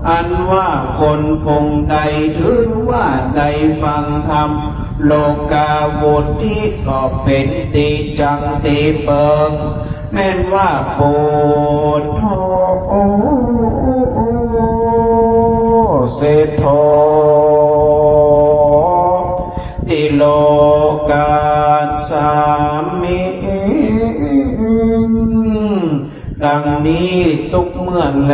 อันว่าคนฟงใดถือว่าใดฟังธรรมโลกาวุธิก็เป็นติจังติเปิงแม้นว่าโปดโทเศธโธติโลกาสามิดังนี้ทุกเมื่อแล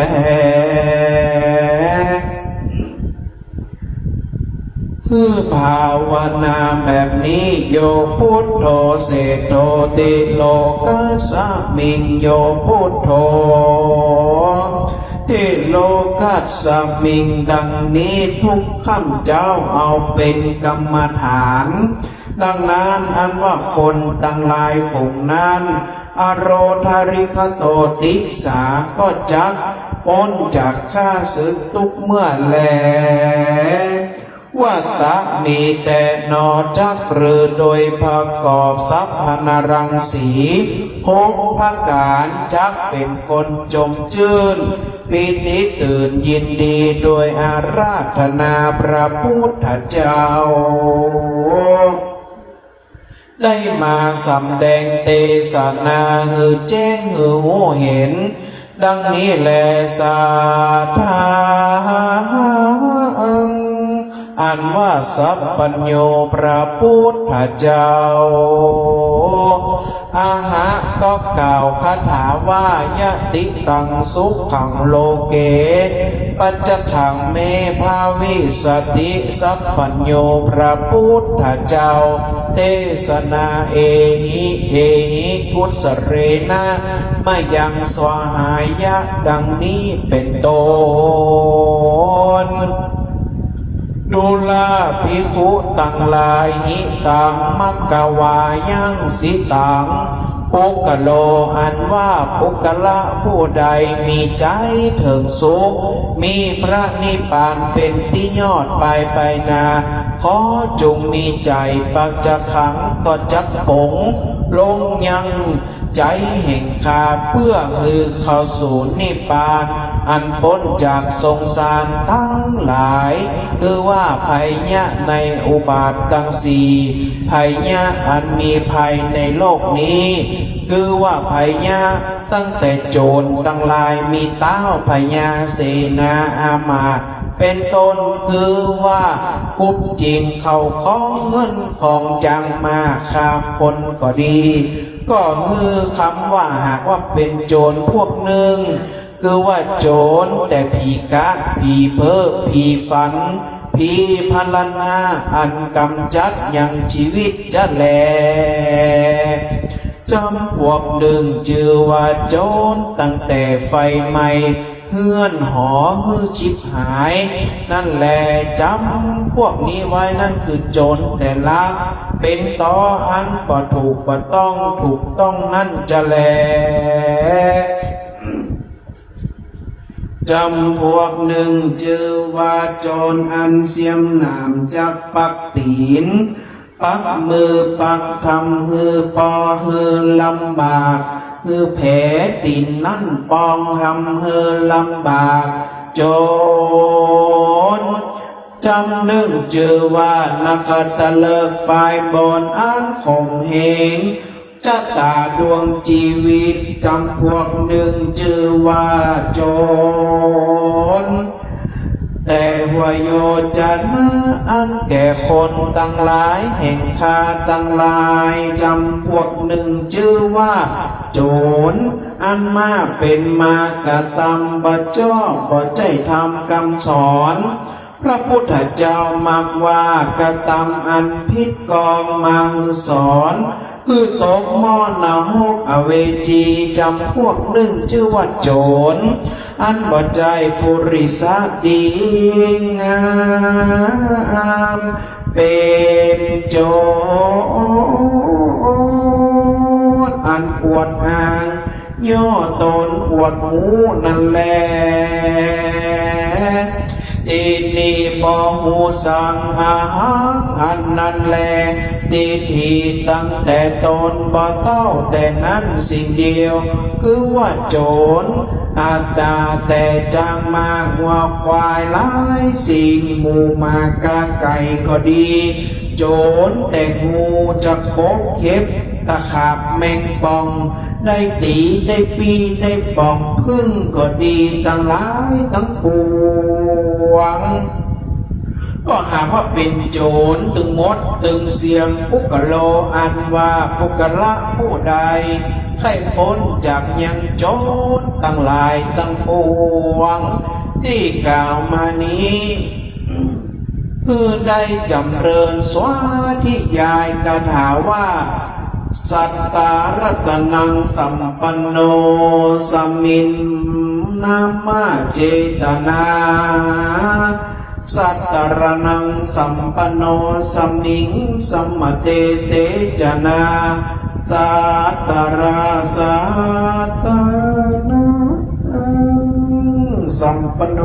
คือภาวนาแบบนี้โยพุทโธเสโธติโลกาสามิงโยพุทโธติโลกัสสมิงดังนี้ทุกข้ามเจ้าเอาเป็นกรรมฐานดังนั้นอันว่าคนตั้งหลายฝูงนั้นอโรธาริคโตติสาก็จักพ้นจากข้าศึกทุกเมื่อแลวัตตะมีแต่นอจักหรือโดยประกอบสัพพนรังสีหกประการจักเป็นคนจมชื่นปิติตื่นยินดีโดยอาราธนาพระพุทธเจ้าได้มาสำแดงเทศนาหือแจ้งหือหูเห็นดังนี้แลสาธาอันว่าสัพพัญโยพระพุทธเจ้าอาหะก็กล่าวคาถาว่ายะติตังสุขขังโลเกปัจจขังเมภาวิสติสัพพัญโยพระพุทธเจ้าเทศนาเอหิกุศเรนะมายังสวหายะดังนี้เป็นต้นดูลาภิกขุตังลายหิตังมักกวายังสิตังปุกกะโลอันว่าปุกกะละผู้ใดมีใจถึงสุขมีพระนิพพานเป็นที่ยอดไปนาขอจงมีใจปักจะขังก็จักปงลงยังใจแห่งข้าเพื่อคือเข้าสู่นิพพานอันพ้นจากสงสารทั้งหลายคือว่าภัยยะในอุบาททั้งสี่ภัยยะอันมีภัยในโลกนี้คือว่าภัยยะตั้งแต่โจรทั้งหลายมีเต้าพญาเสนาอามาตย์เป็นต้นคือว่ากุบจริงเข้าของเงินของจังมาฆ่าคนก็ดี ก็คือคำว่าหากว่าเป็นโจรพวกหนึ่งคือว่าโจรแต่ผีกะผีเพ้อผีฝันผีพลันนาอันกำจัดยังชีวิตจะแลจำพวกหนึ่งชื่อว่าโจรตั้งแต่ไฟไหม้เฮือนหอฮือชิบหายนั่นแหละจำพวกนี้ไว้นั่นคือโจรแต่ละเป็นต่ออันบ่ถูกบ่ต้องถูกต้องนั่นจะแลจำพวกหนึ่งชื่อว่าโจรอันเสียมหนามจักปักตีนปักมือปักทำฮือปอฮือลำบากฮือแผลตีนนั่นปองทำฮือลำบากโจรจำหนึ่งชื่อว่านักตะเลิกปลายบอนอันข่มเหงจะตาดวงชีวิตจำพวกหนึ่งชื่อว่าโจรแต่ว่าโยจะนะอันแก่คนตั้งหลายแห่งคาตั้งหลายจำพวกหนึ่งชื่อว่าโจรอันมาเป็นมากะตำบ่จ้อบ่ใจทำคำสอนพระพุทธเจ้ามักว่ากะตำอันพิษกองมาสอนคือตกหม้อนรกอเวจีจำพวกหนึ่งชื่อว่าโจรอันบ่ใจปุริสดีงามเป็นโจรอันอวดอ้างย่อตนอวดหูนั่นแหละทีนี้บ่หูสั่งอาหารอันนั้นแลทีตั้งแต่ตนบ่เต้าแต่นั้นสิ่งเดียวคือว่าโจรอาตาแต่จางมากหัวควายหลายสิ่งหมูมากาไก่ก็ดีโจรแต่งูจะคบเข็บตะขาบแมงป่องได้ตีได้ปีได้ป่องพึ่งก็ดีตั้งหลายทั้งปวงก็หากว่าเป็นโจรตึงมดตึงเสียงปุกกะโลอันว่าปุกกะละผู้ใดใครพ้นจากยังโจรตั้งหลายตั้งปวงที่กล่าวมานี้คือได้จำเริญสวาธิยายคาถาว่าสัตตารัตนังสัมปันโนสมินนามาเจตนาสัตตรนังสัมปันโนสมิงสัมมเตเตจนาสัตตราสัตตนาสัมปันโน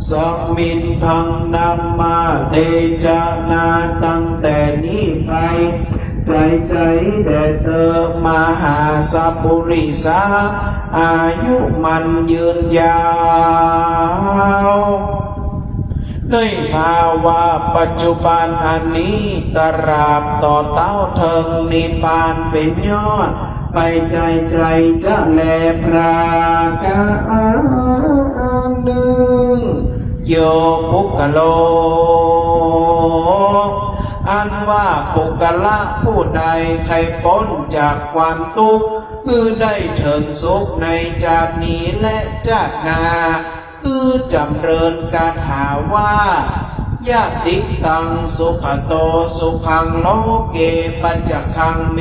สมินทังนามาเตจนาตั้งแต่นี้ไปใจแด่เธอมหาสัพพุริสาอายุมันยืนยาวในภาวะปัจจุบันอันนี้ตราบต่อเต้าเทิงนิพพานเป็นยอดไปใจจะแลพรากาหนึ่งโยปุกกะโลอันว่าปุกกะละผู้ใดใครพ้นจากความทุกข์คือได้เถิงสุขในชาตินี้และชาติหน้าคือจำเริญคาถาว่าญาติตังสุขโตสุขังโลเกปัจจคังเม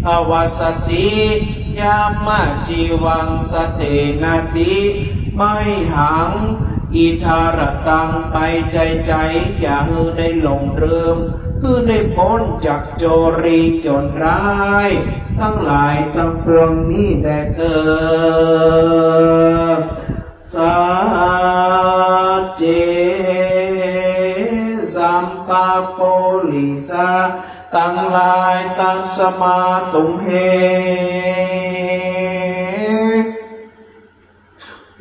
อวสติยามาจีวังสเตนาติไม่หังอิทารตังไปใจอย่าให้ได้หลงลืมคือได้พ้นจากโจรีจนร้ายทั้งหลายทั้งปวงนี้แด่เธอสาเจสัมปะโปลิสาตั้งหลายตั้งสมาตุมเห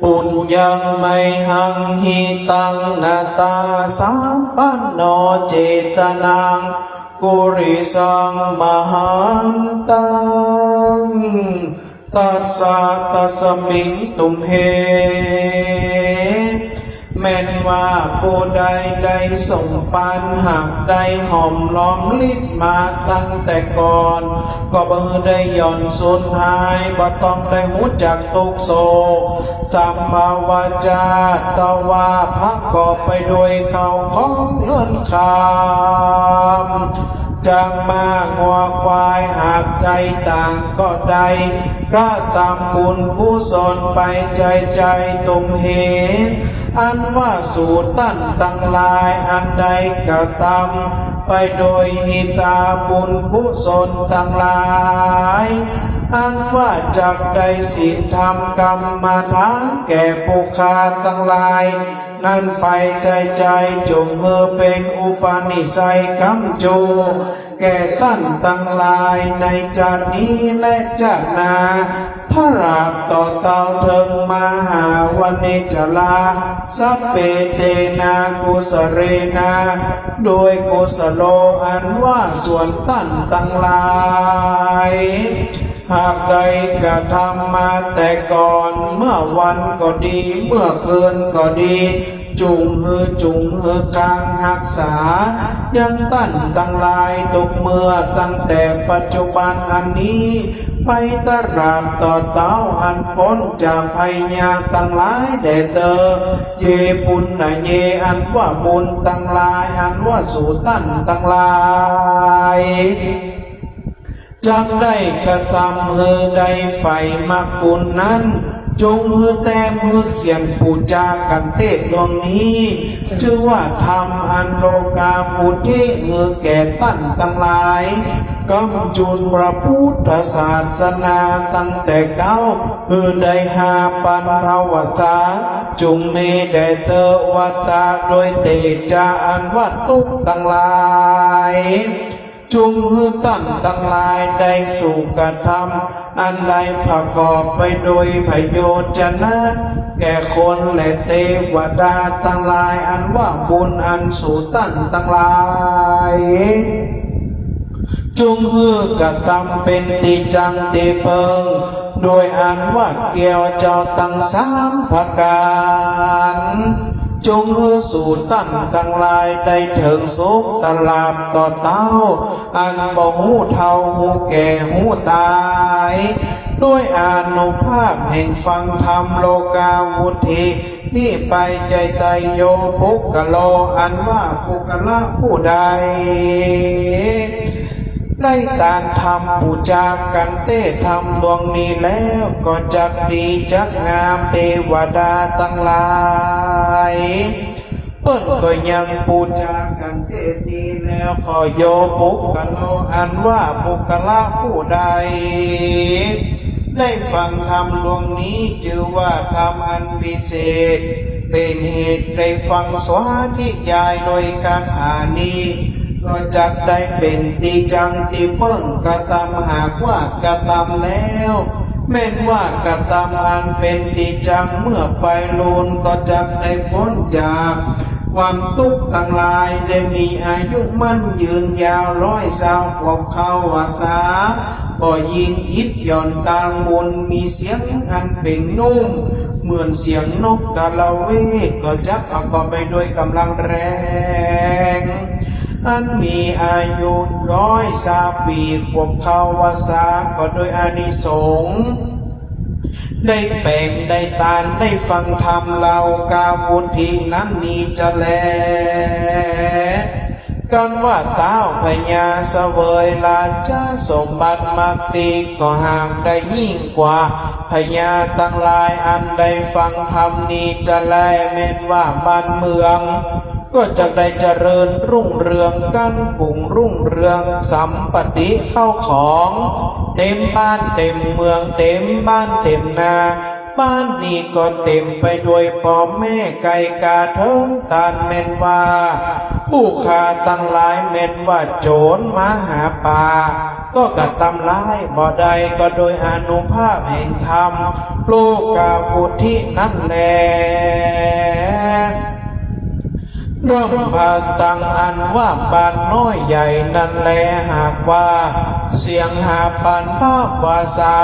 ปุญญังไมหังหิตังนาตาสัมปันโนเจตนังกุริสังมหันตังตัสสะตัสมิงตุมเห แม้นว่าผู้ใดได้ส่งปานหากได้หอมล้อมลิดมาตั้งแต่ก่อน ก็บ่ได้ย่อนสูญหายบ่ต้องได้หูจักตุกโศกสัมมาวาจาตว่าพักก็ไปด้วยเขาของเงินคำจังมางัวควายหากใดต่างก็ใดพระตามบุญกุศลไปใจตุมเหตุอันว่าสู่ตั้นตั้งหลายอันใดกระทำไปโดยหิตาบุญกุศลตั้งหลายอันว่าจักได้ศีลธรรมกรรมฐานแก่ผู้ขาตั้งหลายนั่นไปใจจงเฮอเป็นอุปนิสัยกำจูแก่ตั้นตั้งหลายในจาตินี้และจาติหน้าพระราบต่อเต่าเถิงมหาวันเนจลาสัพเปเตนากุสเรนาโดยกุสโลอันว่าส่วนตั้นตั้งหลายหากใดกระทำมาแต่ก่อนเมื่อวันก็ดีเมื่อคืนก็ดีจุงฮือกลางหักษายังตั้นตั้งหลายตุกเมื่อตั้งแต่ปัจจุบันอันนี้ไปตราบต่อเต้าอันพ้นจากภัยยากตั้งหลายแด่เตอเยปุณณเยอันว่าบุญตั้งหลายอันว่าสู่ตั้นตั้งหลายจักได้กระทำเฮอใดไฟมักบุญนั้นจงเฮอแต้มเฮอเขียนปูจากันเทศดวงนี้ชื่อว่าธรรมอันโลกาภูทิเฮอแก่ตั้นตั้งหลายกำจุนพระพุทธศาสนาตั้งแต่เก้าเฮอได้หาปันภาวษาจงเมได้เตวัตตาโดยเตจาอันวัตตุตั้งหลายจุงฮือตั้นตั้งหลายได้สู่กระทำอันใดประกอบไปโดยพโยชนะแก่คนและเทวดาตั้งหลายอันว่าบุญอันสู่ตั้นตั้งหลายจุงฮือกระทำเป็นติจังติเพิงโดยอันว่าเกี่ยวเจ้าตั้งสามประการจงเฮอสู่ตั้นตั้งหลายได้ถึงสุขตลาบต่อเต้าอันบ่หูเท่าหูแก่หูตายด้วยอานุภาพแห่งฟังธรรมโลกาวุธินี่ไปใจโยปุกกะโลอันว่าปุกกะละผู้ใดได้การทำบูชากันเต้ทำดวงนี้แล้วก็จักดีจักงามเทวดาตั้งหลายเปิ้นก็ยังบูชากันเต้นี้แล้วขอโยปุกกะโลอันว่าปุกกะละผู้ใดได้ฟังธรรมดวงนี้ชื่อว่าธรรมอันวิเศษเป็นเหตุได้ฟังสวาธิยายโดยการอ่านนี้ก็จักได้เป็นติจังติเพิ่งกระทำหากว่ากระทำแล้วแม้นว่ากระทำอันเป็นติจังเมื่อไปลูนก็จักได้พ้นจากความทุกข์ทั้งหลายได้มีอายุมั่นยืนยาว100 กว่าเข้าวาษาก็ยิงอิดหย่อนตามบุญมีเสียงอันเป่งนุ่มเหมือนเสียงนกกาละเวกก็จักเอาก็ไปด้วยกำลังแรงอันมีอายุ100 ปีพวกเขาวาสาก็โดยอานิสงส์ได้แป่งได้ตานได้ฟังธรรมเรากาบุญทีนั้นนี้จะแลกันว่าเต้าพญาเสวยลาชาสมบัติมักดีก็ห่างได้ยิ่งกว่าพญาตั้งหลายอันได้ฟังธรรมนี้จะแลแม้นว่าบ้านเมืองก็จะได้เจริญรุ่งเรืองกันปุ่งรุ่งเรืองสัมปติเข้าของเต็มบ้านเต็มเมืองเต็มบ้านเต็มนาบ้านนี้ก็เต็มไปด้วยพ่อแม่ไก่กาเทิงตานแม่นว่าผู้ฆ่าตั้งหลายแม่นว่าโจรมาหาป่าก็กระทำร้ายบ่ใดก็โดยอานุภาพแห่งธรรมโลกาภูธินั่นแลร่มพาตังอันว่าปานน้อยใหญ่นั่นแลหากว่าเสียงหาปานภาพวาสา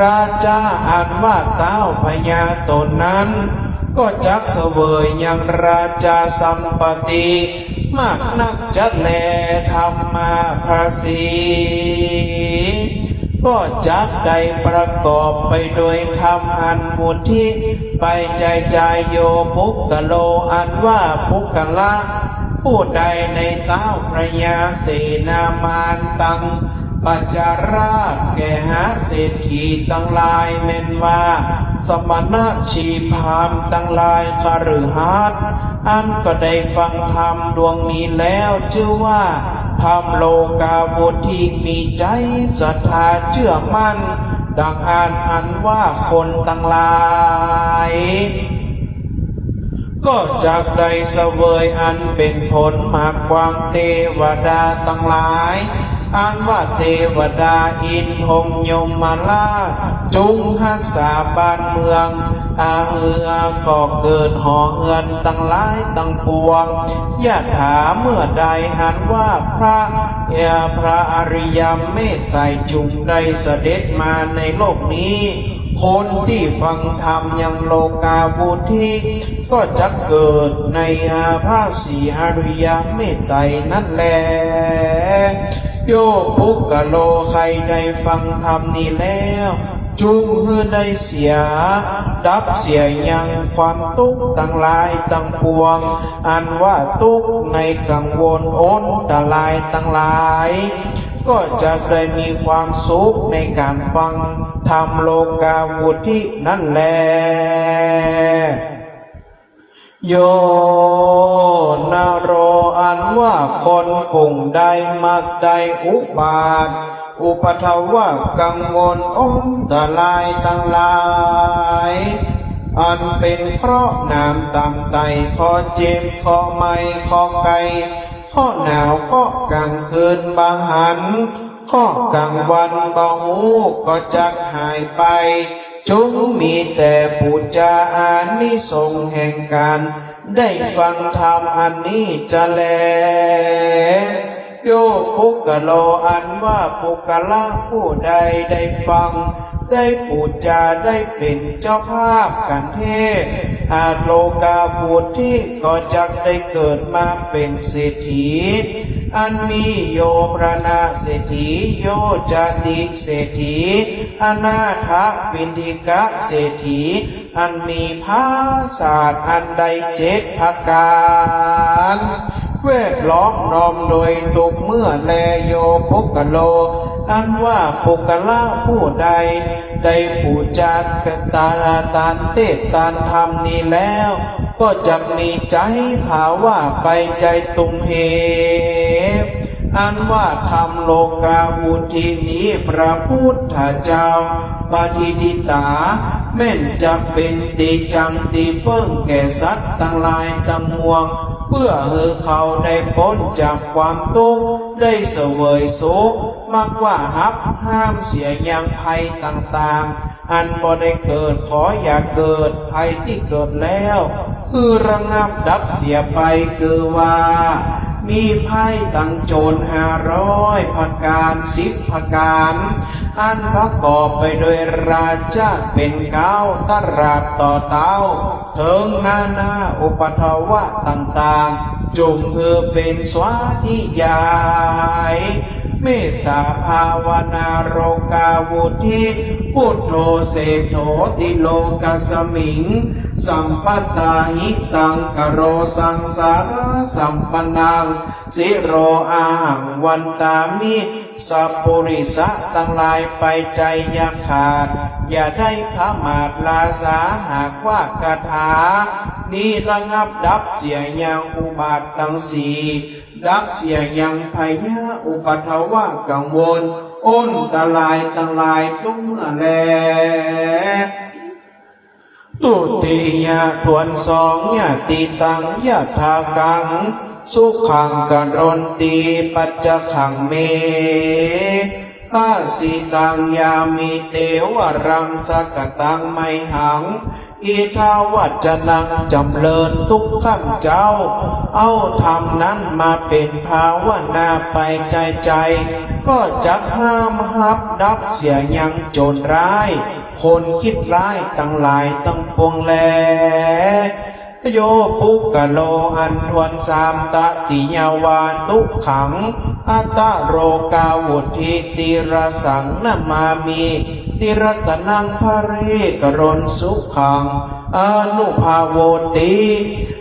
ราชาอันว่าเต้าพญาตนนั้น ก็จักเสวยยังราชาสัมปติมากนักจัดแลธรรมาภาษีก็จักได้ประกอบไปโดยธรรมอันมุทิไปใจโยปุกกะโลอันว่าปุกกะละผู้ใดในเต้าพระยาเสนามานตังปัจจาราชแก่หาเศรษฐีตั้งหลายเม่นว่าสมณะชีพามตั้งหลายคฤหัสถ์อันก็ได้ฟังธรรมดวงนี้แล้วชื่อว่าธรรมโลกาวุธที่มีใจศรัทธาเชื่อมั่นดังอันว่าคนตั้งหลายก็จากได้เสวยอันเป็นผลมากกวางเทวดาตั้งหลายอันว่าเทวดาอินทมยมมาลาจุงรักษาบ้านเมืองอาเฮือก็เกิดห่อเฮือนตั้งหลายตั้งปวงอย่าถามเมื่อใดหันว่าพระอริยเมตไตรจุงได้เสด็จมาในโลกนี้คนที่ฟังธรรมยังโลกาวุธิก็จะเกิดในพระศรีอริยเมตไตรนั่นแหละโยปุกกะโลใครได้ฟังธรรมนี้แล้วจุงฮือได้เสียดับเสียยังความทุกข์ตั้งหลายตั้งปวงอันว่าทุกข์ในกังวลอนตรายตั้งหลายก็จะได้มีความสุขในการฟังธรรมโลกาวุธินั่นแหละโยนาโรอันว่าคนคงได้มักได้อุบาทอุปทวะกังวลอนตรายตั้งหลายอันเป็นเคราะห์น้ำตำไตคอเจ็บคอไม่คอไก่ข้อหนาวข้อกลางคืนบาหันข้อกลางวันบาหูก็จักหายไปจงมีแต่ปูจาอานิสงส์แห่งการได้ฟังธรรมอันนี้จะแลโยปุกกะโลอันว่าปุกกะละผู้ใดได้ฟังได้ปูจาได้เป็นเจ้าภาพกันเทศอาโลกาบุตรที่ก็จักได้เกิดมาเป็นเศรษฐีอันมีโยพระนาเศรษฐีโยจติเศรษฐีอนาถปิณฑิกะเศรษฐีอันมีภาษาอันใด7 ประการเวทล้อมน้อมโดยตุกเมื่อแลโยปุกกะโลอันว่าปุกกะละผู้ใดได้ปูจาตาตานเทศตานธรรมนี้แล้วก็จะมีใจภาวะไปใจตุมเหอันว่าธรรมโลกาวุธินี้พระพุทธเจ้าปฏิทิตาแม่นจะเป็นติจังติเพิ่งแก่สัตว์ตั้งหลายตั้งมวงเพื่อให้เขาได้พ้นจากความทุกข์ได้เสวยสุขมักว่าหับห้ามเสียยังภัยต่างๆอันบ่ได้เกิดขออย่าเกิดภัยที่เกิดแล้วคือระงับดับเสียไปคือว่ามีภัยตั้งโจร500 ประการ10 ประการอันประกอบไปโดยราชาเป็น9 ตราดต่อเต้าถึงนาอุปทวะต่างๆจงเป็นสวาธิยายเมตตาภาวนาโรกาวุธิพุทโธเสโธติโลกัสมิงสัมปัตตาหิตังกโรสังสารสัมปนังสิโรอาหังวันตามิสัพปุริสะตั้งหลายไปใจอย่าขาดอย่าได้พระมาทลาสาหากว่าคาถานี้ระงับดับเสียยังอุบาททั้งสี่ดับเสียยังพยาอุปทวะกังวลอ้นตรายตั้งหลายทุกเมื่อแลตุติยะทวนสองยะติตังยะทากังสุขังกันรนตีปัจจขังเมอาสิตังยามิเตวรังสกตังไมหังอิทาวัจนังจำเริญทุกข้าเจ้าเอาธรรมนั้นมาเป็นภาวนาไปใจก็จักห้ามหับดับเสียยังโจรร้าย คนคิดร้ายตั้งหลายตั้งปวงแลโยปุกกะโลอันทวนสามตะติยาวาตุขังอัตตะโรกาวุธิติระสังนามามีติรัตนังภเรกรณสุขังอนุภาโวติ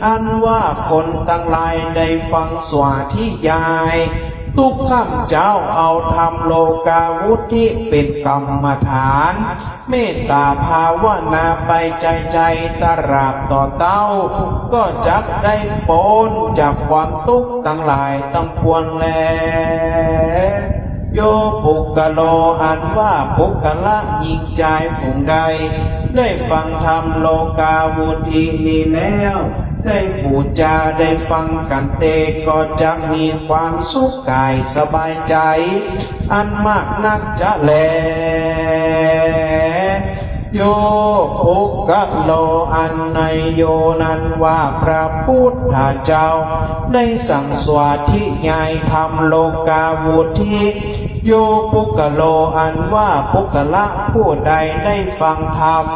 อันว่าคนตั้งหลายได้ฟังสวาธิยายทุกข้ามเจ้าเอาทำโลกาวุธิเป็นกรรมฐานเมตตาภาวนาไปใจตราบต่อเต้าก็จักได้พ้นจากความทุกข์ทั้งหลายตั้งปวงแลโยปุกกะโลอันว่าปุกกะละยิงใจฝูงใดได้ฟังธรรมโลกาวุธินี้แล้วได้บูชาได้ฟังกันเตก็จะมีความสุขกายสบายใจอันมากนักจะแลโยปุกกะโลอันในโยนั้นว่าพระพุทธเจ้าได้สั่งสวาธิยายธรรมโลกาวุธิโยปุกกะโลอันว่าปุกกะละผู้ใดได้ฟังธรรม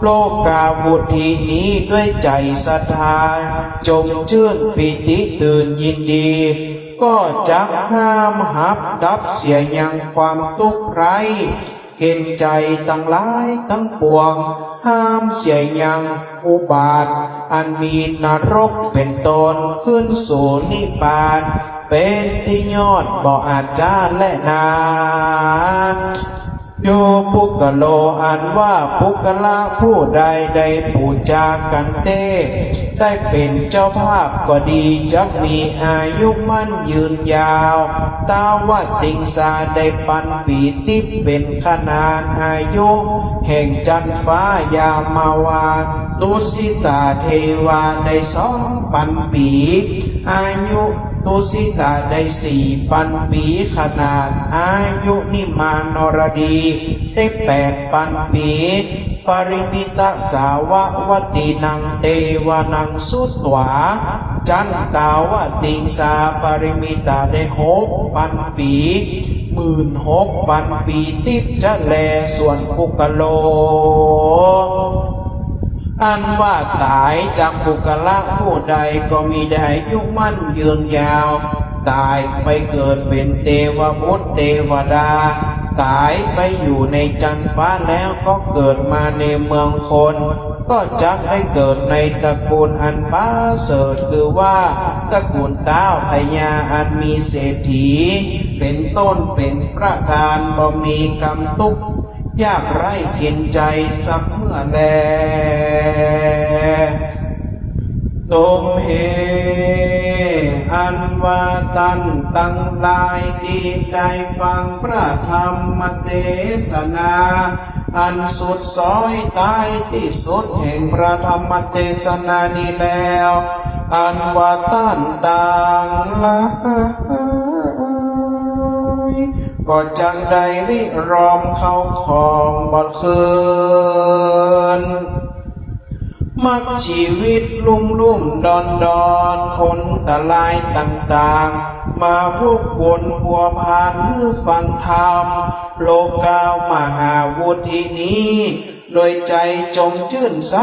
โลกาวุธินี้ด้วยใจศรัทธาจงชื่นปิติตื่นยินดีก็จักห้ามหับดับเสียยังความทุกข์ไรเห็นใจตั้งหลายทั้งปวงห้ามเสียยังอุบาทอันมีนรกเป็นตนขึ้นสู่นิพพานเป็นที่ยอดบ่อาจารย์และนาโยปุกกะโลอันว่าปุกกะละผู้ใดได้บูชากันเตได้เป็นเจ้าภาพก็ดีจักมีอายุมั่นยืนยาวตาว่าติงสาได้ปันปีติเป็นขนานอายุแห่งจันฟ้ายามาวาตุสิตาเทวาได้2,000 ปีอายุตุสิตาได้4,000 ปีขนาดอายุนิมานรดีได้8,000 ปีปริมิตสาววตินังเตวานังสุตวาจันตาวติงสาปริมิตาได้6,000 ปี16,000 ปีติดจะแลส่วนปุกกะโลอันว่าตายจากปุกกะละผู้ใดก็มีได้อายุมั่นยืนยาวตายไปเกิดเป็นเทวบุตรเทวดาตายไปอยู่ในจันทร์ฟ้าแล้วก็เกิดมาในเมืองคนก็จักได้เกิดในตระกูลอันประเสริฐคือว่าตระกูลท้าวพญาอันมีเศรษฐีเป็นต้นเป็นประธานบ่มีกรรมทุกข์ยากไร้เข็นใจสักเมื่อแลตมเหอันว่าตันตั้งหลายที่ได้ฟังพระธรรมเทศนาอันสุดซอยตายที่สุดแห่งพระธรรมเทศนานี้แล้วอันว่าตันต่างหลายก็จังได้ริรอมเข้าของบ่คืนมักชีวิตลุ่มดอนคนตะลายต่างๆมาผู้คนพัวพานเพื่อฟังธรรมโลกามหาวุฒินี้โดยใจจงชื่นใส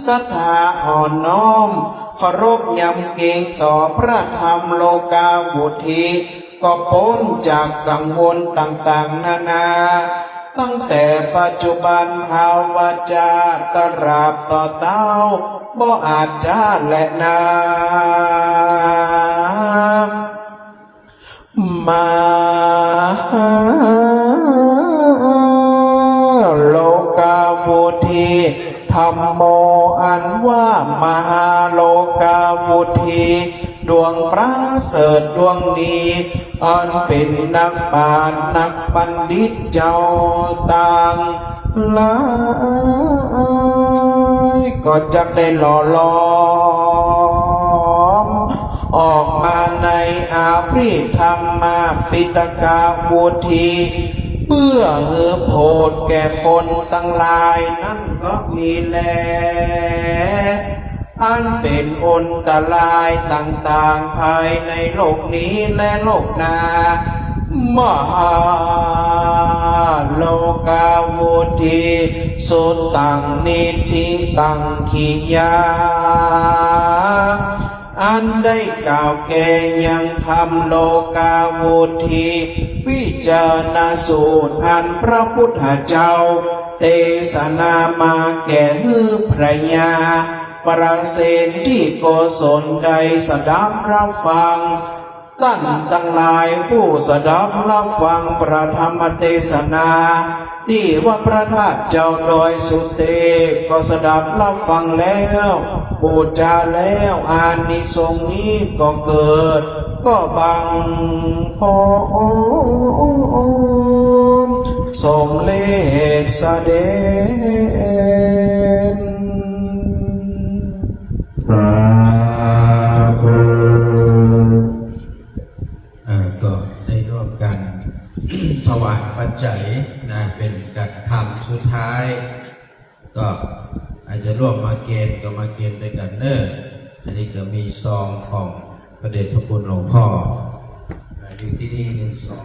ศรัทธาอ่อนน้อมเคารพยำเกรงต่อพระธรรมโลกาวุฒิก็พ้นจากกังวลต่างๆนานาตั้งแต่ปัจจุบันภาวาจาตราบต่อเต้าบ่อาจจะและนามาโลกาวุธิธรรมโมอันว่ามหาโลกาวุธิดวงประเสริฐดวงนี้อันเป็นนักปราชญ์นักบัณฑิตเจ้าต่างหลายก็จักได้หล่อล้อมออกมาในอาภริธรรมาปิตกาวุธิเพื่อเหือโพดแก่คนตั้งหลายนั้นก็มีแลอันเป็นอนตรายต่างๆภายในโลกนี้และโลกหน้ามหาโลกาวุ ธิสุตตังนิธิตังขิยาอันได้กล่าวแก่ยังทำโลกาวุธีวิจารณสูตรอันพระพุทธเจ้าเทศนามาแก่ฮือพระญาประเสนที่โกศลใดสดับรับฟังท่านทั้งหลายผู้สดับรับฟังพระธรรมเทศนาที่ว่าพระธาตุเจ้าโดยสุเทพก็สดับรับฟังแล้วบูชาแล้วอานิสงส์นี้ก็เกิดก็บังพอสมเลสเสด็จ สาธุ ก็ได้ร่วมกัน ถวายปัจจัยนะเป็นการทำสุดท้าย ก็อาจจะร่วมมาเกณฑ์ก็มาเกณฑ์ด้วยกันเนอะอันนี้ก็มีซองของพระเดชพระคุณหลวงพ่ออยู่ที่นี่1 ซอง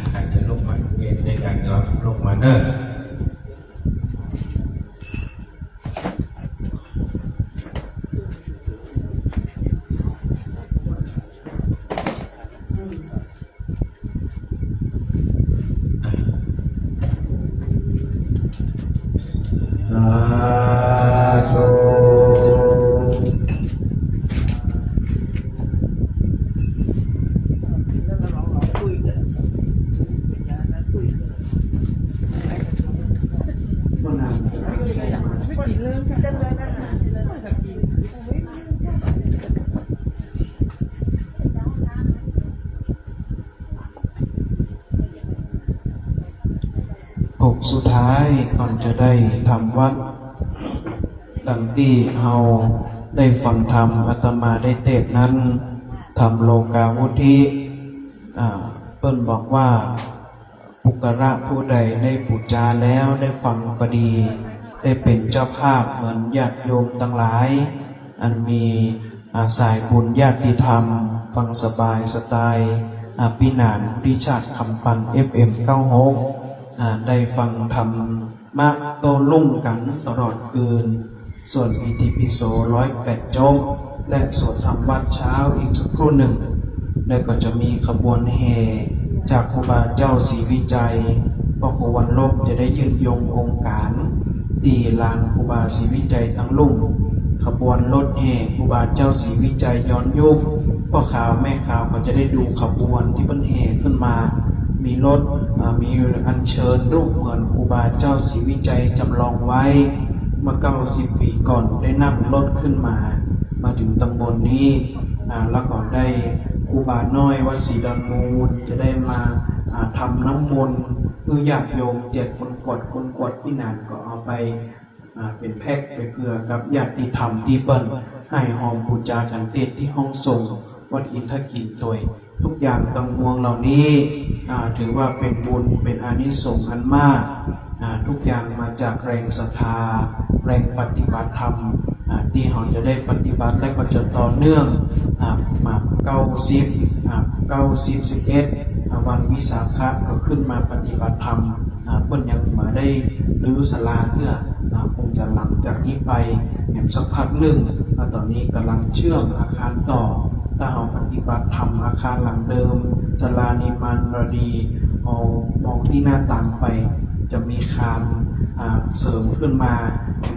ใครจะลุกมาเกณฑ์ด้วยกันก็ลุกมาเนอะสาธุ ปกสุดท้ายก่อนจะได้ทำวัดดังที่เฮาได้ฟังธรรมอาตมาได้เทศนั้นทำโลกาวุธิเพิ่นบอกว่าปุกระผู้ใดได้บูชาแล้วได้ฟังก็ดีได้เป็นเจ้าภาพเหมือนญาติโยมทั้งหลาย อันมีสายบุญญาติธรรมฟังสบายสไตล์พี่นานริชาร์ดคำปัน FM96ได้ฟังธรรมมากโตลุ่งกันตลอดคืนส่วนอิติปิโส108 จบและสวดธรรมวัดเช้าอีกสักครู่หนึ่งแล้วก็จะมีขบวนแห่จากครูบาเจ้าศรีวิจัยพระครูวันลบจะได้ยืนยงองค์การตีลานครูบาศรีวิจัยทั้งลุ่งขบวนรถแห่ครูบาเจ้าศรีวิจัยย้อนยุคพ่อข่าวแม่ข่าวก็จะได้ดูขบวนที่มันแห่ขึ้นมามีรถมีอัญเชิญรูปเหมือนครูบาเจ้าศรีวิจัยจำลองไว้เมื่อ90 ปีก่อนได้นั่งรถขึ้นมาถึงตำบลนี้แล้วก็ได้ครูบาน้อยวัดศรีดอนมูลจะได้มาทำน้ำมนต์เพื่อญาติโยม7 คนกวดพี่นานก็เอาไปเป็นแพ็คไปเพื่อกับญาติธรรมที่เปิ้นให้หอมบูชากันเทศที่ห้องทรงวัดอินทขินโดยทุกอย่างตั้งมวงเหล่านี้ถือว่าเป็นบุญเป็นอานิสงส์อันมากทุกอย่างมาจากแรงศรัทธาแรงปฏิบัติธรรมที่เราจะได้ปฏิบัติและก็จะต่อเนื่องมา90 วันวิสาขะก็ขึ้นมาปฏิบัติธรรมเพิ่นยังมาได้รื้อศาลาเพื่อคงจะหลังจากนี้ไปสักพักหนึ่งตอนนี้กำลังเชื่อมอาคารต่อถ้าเราปฏิบัติธรรมอาคารหลังเดิมศาลานิมานรดีเอามองที่หน้าต่างไปจะมีคานเสริมขึ้นมา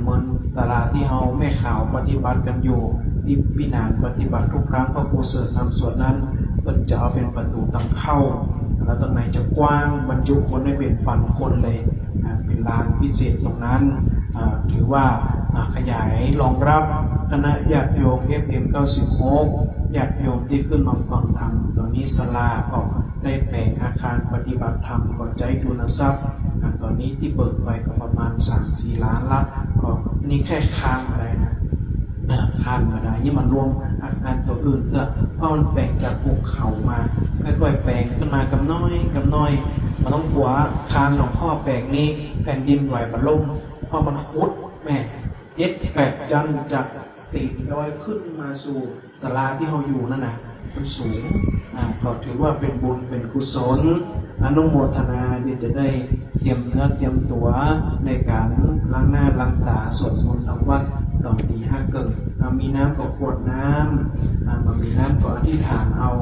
เหมือนศาลาที่เราแม่ข่าวปฏิบัติกันอยู่ที่พี่นานปฏิบัติทุกครั้งพระครูเสริฐทำส่วนนั้นมันจะเอาเป็นประตูทางเข้าแล้วตรงไหนจะกว้างบรรจุคนได้เป็นพันคนเลยเป็นลานพิเศษตรงนั้นถือว่าขยายรองรับคณะญาติโยม FM96 ญาติโยมที่ขึ้นมาฟังธรรมตอนนี้ศาลาก็ได้แปลงอาคารปฏิบัติธรรมก็ใจทุนทรัพย์ตอนนี้ที่เบิกไปก็ประมาณ 3-4 ล้านละก็นี่แค่ค้างอะไรนะค้างมาได้ยี่มันรวมอาคารตัวอื่นก็เพราะมันแปลงจากภูเขามาค่อยๆแปลงขึ้นมากับน้อยมันต้องกลัวคานหลวงพ่อแปลงนี้แผ่นดินไหวบรรลุเพราะมันคุดแม่7-8 จันจาก ตีนดอยขึ้นมาสู่ศาลาที่เราอยู่นั่นนะมันสูงก็ถือว่าเป็นบุญเป็นกุศลอนุโมทนาที่จะได้เตรียมเนื้อเตรียมตัวในการล้างหน้าล้างตาสวดมนต์ทำวัดตอนตีห้าเกิดมีน้ำก็กรวดน้ำมามีน้ำก็อธิษฐานเอา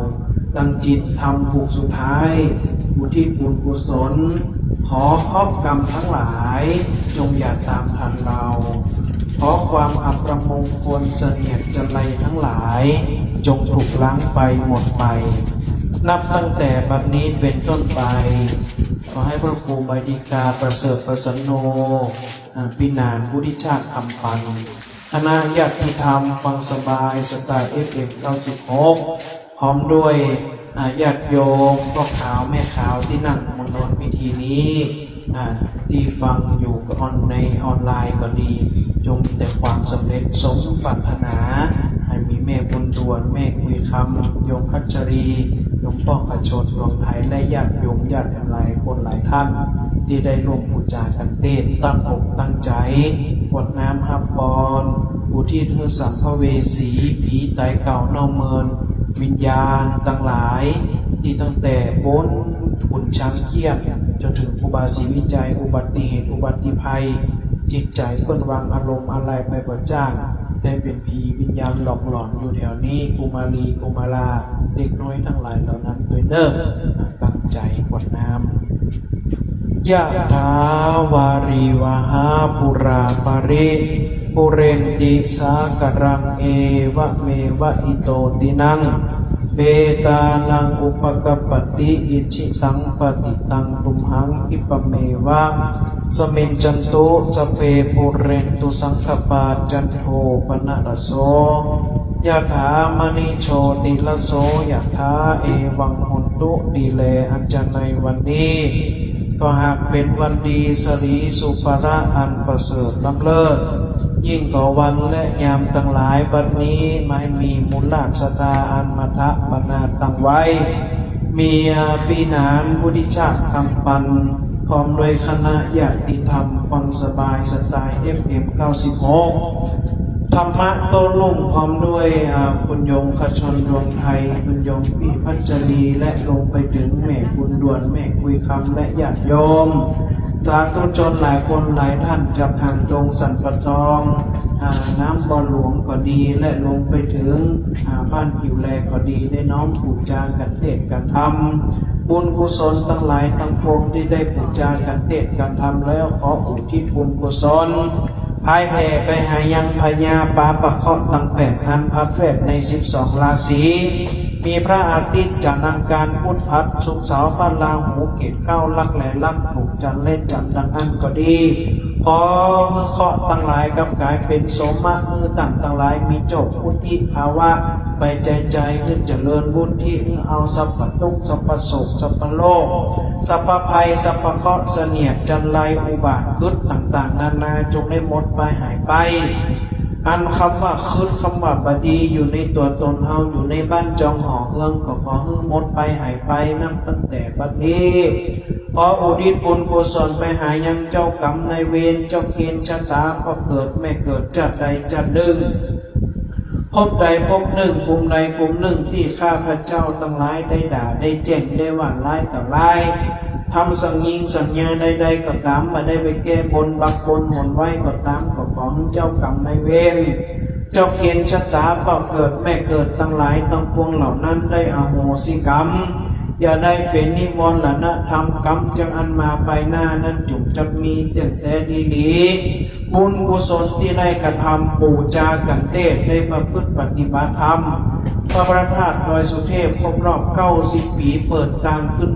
ตั้งจิตทำผูกสุดท้ายอุทิศบุญกุศลขอครอบกรรมทั้งหลายจงอย่าตามทันเราขอความอัปมงคลเสนียดจันไรทั้งหลายจงถูกล้างไปหมดไปนับตั้งแต่บัดนี้เป็นต้นไปขอให้พระครูบาดิกาประเสริฐประสนโนปินานพุทธิชาติคำปันคณะญาติธรรมฟังสบายสไตล์ FM 96พร้อมด้วยญาติโยมพ่อขาวแม่ขาวที่นั่งมณฑลพิธีนี้ที่ฟังอยู่ในออนไลน์ก็ดีจงแต่ความสำเร็จสมปรารถนาให้มีแม่บุญดวนแม่คุยคำโยมคัจจรีโยมพ่อขชนรวมไทยและญาติโยมญาติหลายคนหลายท่านที่ได้ร่วมบูชากันเต้นตั้งอกตั้งใจกวดน้ำฮับบอนอุทิศให้สัมภเวสีผีตายเก่าเน่าเมินวิญญาณทั้งหลายที่ตั้งแต่บนขุนช้างเขี้ยนจนถึงอุบาสีวิจัยอุบัติเหตุอุบัติภัยจิตใจเปิ้นวางอารมณ์อะไรไปบ่จ้างได้เป็นผีวิญญาณหลอกหลอนอยู่แถวนี้กุมารีกุมาราเด็กน้อยทั้งหลายเหล่านั้นโดยเนิ่ตั้งใจกวดน้ำยะถาวาริวหาปุราปาริปุเรนติสากรังเอวะเมวะอิโตตินังเบตานังอุปกปปติอิชิตังปฏิตังตุมหังคิปเมวะสมินจันตุสเปปุเรนตุสังคปาจันโทปนะระโสยะถามณิโชติละโสยะถาเอวังหุนตุดีเลอัญจในวันนี้ก็หากเป็นวันดีสรีสุภระอันประเสริฐล้ำเลิศยิ่งกว่าวันและยามตั้งหลายบัดนี้ไม่มีมูลราชสตาอันมัทะปนาตั้งไว้มีปีนานพุทธิชาติคำปันพร้อมด้วยคณะญาติธรรมฟังสบายสไตล์ FM 96ธรรมะโต้รุ่งพร้อมด้วยคุณโยมขชนดวงไทยคุณโยมปีพัชรีและลงไปถึงแม่บุญด่วนแม่คุยคำและญาติโยมสาธุชนหลายคนหลายท่านจากทางตรงสันปะตองน้ำบ่อหลวงก็ดีและลงไปถึงบ้านผิวแลก็ดีได้น้อมบูชากันเทศกันทำบุญกุศลทั้งหลายทั้งปวงที่ได้บูชากันเทศกันทำแล้วขออุทิศบุญกุศลพายแผ่ไปหายังพญาปาปะเคาะตั้งแปดอันพัดแฝดใน12ราศีมีพระอาทิตย์จันทร์อังคารพุธพัดศุกร์เสาร์พระราหูเกตเก้าลักแหล่ลักถูกจันทร์เล่นจันทร์ดังอันก็ดีขอเคาะตั้งหลายกับกายเป็นสมะตั้งหลายมีโจบพุทธิภาวะไปใจขึ้นเจริญบุญที่เอาสัพพทุกข์สัพพโศกสัพพโลกสัพพภัยสัพพเคราะห์เสนียดจันไรอุบาทคึดต่างๆนานาจงได้หมดไปหายไปอันคำว่าคึดคำว่าบดีอยู่ในตัวตนเฮาอยู่ในบ้านจองหอเฮืองก็ขอให้หมดไปหายไปนับตั้งแต่บัดนี้ขออุทิศบุญกุศลไปหายังเจ้ากรรมนายเวรเจ้าเกณฑ์ชะตาพ่อเกิดแม่เกิดจัดใดจัดหนึ่งพบใดพบหนึ่งกลุ่มใดกลุ่มหนึ่งที่ข้าพเจ้าทั้งหลายได้ด่าได้แจ้งได้ว่าร้ายต่อร้ายทำสัญญิงสัญญาใดๆก็ตามมาได้ไปแก้บนบักบนหนไว้ก็ตามก็ขอให้เจ้ากรรมนายเวรเจ้าเกณฑ์ชะตาพ่อเกิดแม่เกิดทั้งหลายทั้งปวงเหล่านั้นได้อโหสิกรรมอย่าได้เป็นนิวรณ์ละนะทำกรรมจังอันมาไปหน้านั้นจุกจักมีเตียงแต่ดีๆบุญกุศลที่ได้กระทำบูชากันเทศได้ประพฤติปฏิบัติธรรมพระประธาตุดอยสุเทพครบรอบ90 ปีเปิดทางขึ้น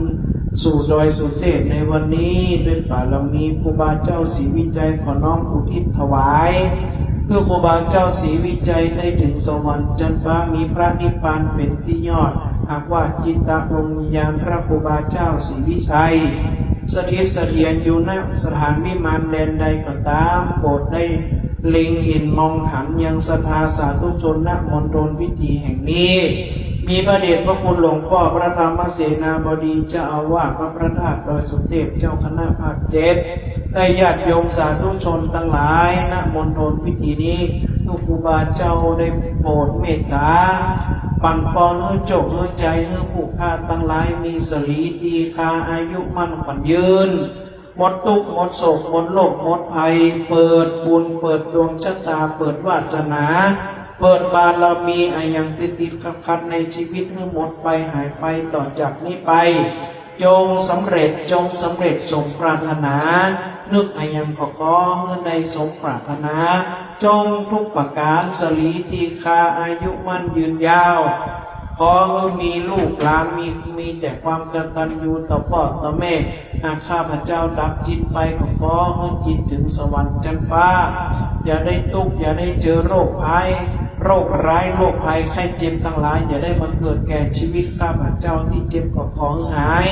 สู่ดอยสุเทพในวันนี้ด้วยบารมีครูบาเจ้าศรีวิจัยขอน้อมอุทิศถวายเพื่อครูบาเจ้าศรีวิจัยได้ถึงสวรรค์จันฟ้ามีพระนิพพานเป็นที่ยอดหากว่าจิตตดวงวิญญาณพระครูบาเจ้าศรีวิชัยสถิตเสถียรอยู่ณสถานวิมานแดนใดก็ตามโปรดได้เล็งเห็นมองหันยังศรัทธาสาธุชนณมณฑลพิธีแห่งนี้มีพระเดชพระคุณหลวงพ่อพระธรรมเสนาบดีเจ้าอาวาสวัดพระธาตุดอยสุเทพเจ้าคณะภาค7ได้ญาติโยมสาธุชนทั้งหลายณมณฑลพิธีนี้ ทุกครูบาเจ้าได้โปรดเมตตาปั่นปอนให้โจกให้ใจให้ผู้ฆ่าตั้งหลายมีสรีดีคาอายุมั่นขวัญยืนหมดทุกข์หมดโศกหมดโลกหมดภัยเปิดบุญเปิดดวงชะตาเปิดวาสนาเปิดบารมีอายังติดขัดในชีวิตให้หมดไปหายไปต่อจากนี้ไปจงสำเร็จสมปรารถนานึกอายังขอให้ได้สมปรารถนาจงทุกประการสลีตีคาอายุมั่นยืนยาวขอให้มีลูกหลานมีแต่ความกตัญญูต่อพ่อต่อแม่ข้าพเจ้าดับจิตไปขอให้จิตถึงสวรรค์ชั้นฟ้าอย่าได้ทุกข์อย่าได้เจอโรคภัยโรคร้ายโรคภัยไข้เจ็บทั้งหลายอย่าได้มาเกิดแก่ชีวิตข้าพเจ้าที่เจ็บก็ขอหาย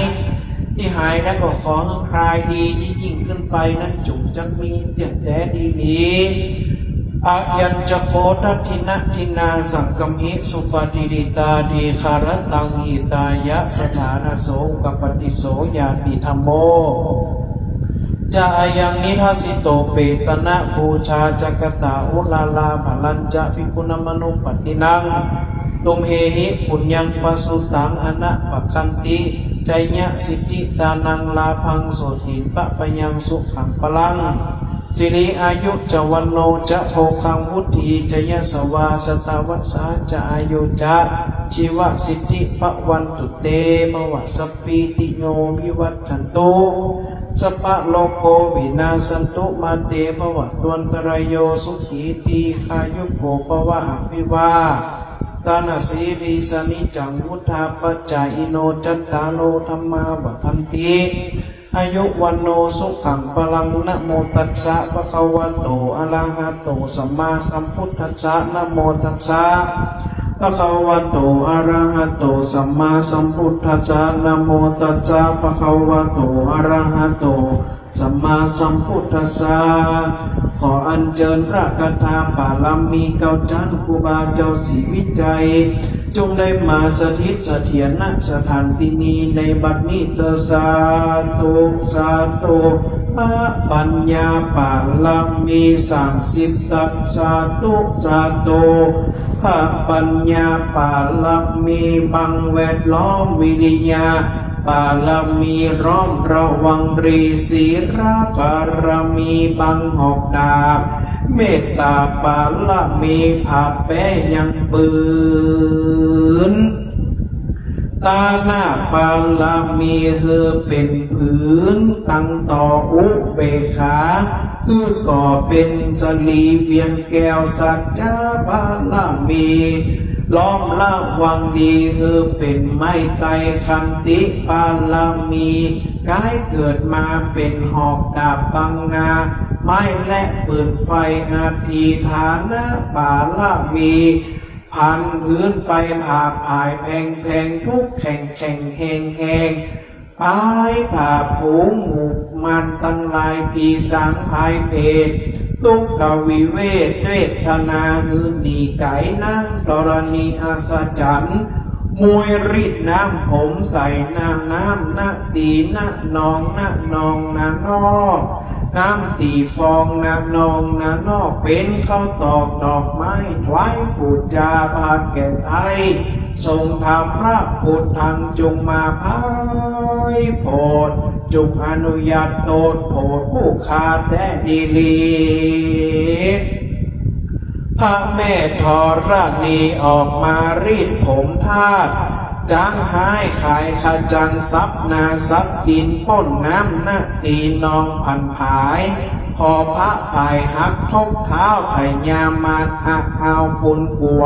ที่หายแล้วก็ขอให้คลายดียิ่งขึ้นไปนั้นจุกจักมีเตียงแต่ดีอายัญจโคทัทินะทินาสังกมิสุปฏิริตาดีคารตังหิตายะสถานโสกปฏิโสยาติธรรมโมจะอายังนิทัสสิโตเปตนะบูชาจักตาอุลาลาภลัญจะภิกุณมนุปตินังตุมเฮหิปุญญังปสุตังอนะปะคันติใจยะสิทธิตานังลาพังโสติปะปะยังสุขังพลังสิริอายุจวันโนจะโภคังวุธีจะยะสวาสตาวัสสาจะอายุจะชีวสิทธิปะวันตุเตภวะสปีติโยวิวัตชันตุสัพพะโลกโควินาสันตุมาเตภวะตวนตรายโยสุขีตีขายุโกภวะอภิวาตานาสีริสนิจังวุธาปัจจายโนจัตตาโลธรรมาวัฏันติอายุวันโนสุขังพลังนะโมตัสสะภะคะวะโตอะระหะโตสัมมาสัมพุทธัสสะนะโมตัสสะภะคะวะโตอะระหะโตสัมมาสัมพุทธัสสะนะโมตัสสะภะคะวะโตอะระหะโตสัมมาสัมพุทธัสสะขออัญเชิญพระคาถาปาลัมมีเก้าชั้นครูบาเจ้าศรีวิจัยจงได้มาสถิตเสถียรณสถานที่นี้ในบัดนี้เตสาธุสาธุพระปัญญาปาลัมมี30ตัสสาธุสาธุพระปัญญาปาลัมมีบังแวดล้อมวิริยาปาลมีร้อมระวังรีศีราปารมีบังหอกดาบเมตตาปาลมีผาแป้ยังปืนตาหน้าปาลมีเฮอเป็นผืนตั้งต่ออุเบกขาคือก่อเป็นสลีเวียงแก้วสัจจาปาลมีล้อมละวังดีคือเป็นไม้ไตคันติปาลามีกายเกิดมาเป็นหอกดาบบังนาไม้และปืนไฟอาทีฐานะปาลามีพันพื้นไปผ่าผายแพงทุกแข่งแหงพายผ่าฝูงหมู่มันตั้งลายปีสังพายเพศตุกกวิเวทเวทนาหืนนีไก่นั่งดรณีอาสจันมวยริดน้ำผมใส่น้ำนาตีน้านองนอกน้ำตีฟองนอกเป็นข้าวตอกดอกไม้ถวายปูจาพาแก่ไทยทรงธรรมพระพุทธังจงมาพายโพดจุกอนุญาตโตดโพดผู้ขาดแต่ดีลีพระแม่ธรณีออกมารีดผมทาสจางหายขายขจังซับนาซับดินป้นน้ำนาตีนองพันผายพอพระภายหักทบเท้าไผ่ยามาเอาปุนหัว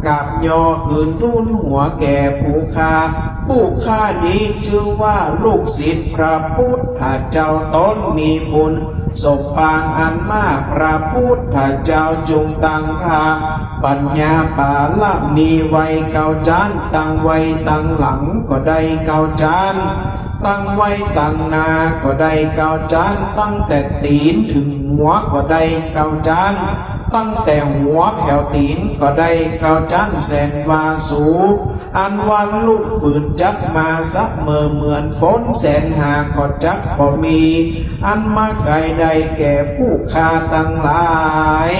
กับยอหืนทุนหัวแก่ผู้ฆ่านี้ชื่อว่าลูกศิษย์พระพุทธเจ้าต้นมีบุญศพปางอันมากพระพุทธเจ้าจงตั้งพระปัญญาปาละมีไว้เก้าจานตั้งไว้ตั้งหลังก็ได้เก้าจานตั้งไว้ตั้งนาก็ได้เก้าจานตั้งแต่ตีนถึงหัวก็ได้เก้าจานตั้งแต่หัวแผ่วตีนก็ได้เก้าจานแสนวาสูอันวันลูกปืนจักมาซักเหมือนฝนแสนหาก็จักบ่มีอันมาไกลใดแก่ผู้ฆ่าตั้งหลาย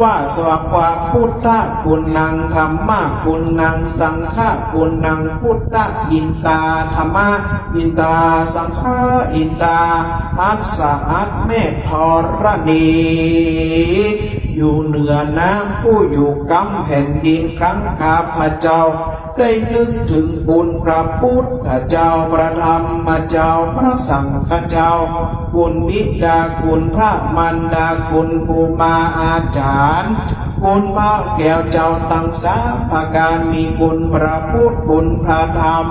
ว่าสวากวาพุทธกุณังธรรมะกุณังสังฆกุณังพุทธอินตาธรรมะอินตาสังฆอินตาอัสสะอัตเมธธรณีอยู่เหนือน้ำผู้อยู่กำแผ่นดินครั้งข้าพเจ้าได้นึกถึงบุญพระพุทธเจ้าพระธรรมเจ้าพระสังฆเจ้าคุณบิดาคุณพระมารดาคุณภูมาอาจารย์คุณพระแก้วเจ้าตั้งสาภาการมีคุณพระพุทธคุณพระธรรม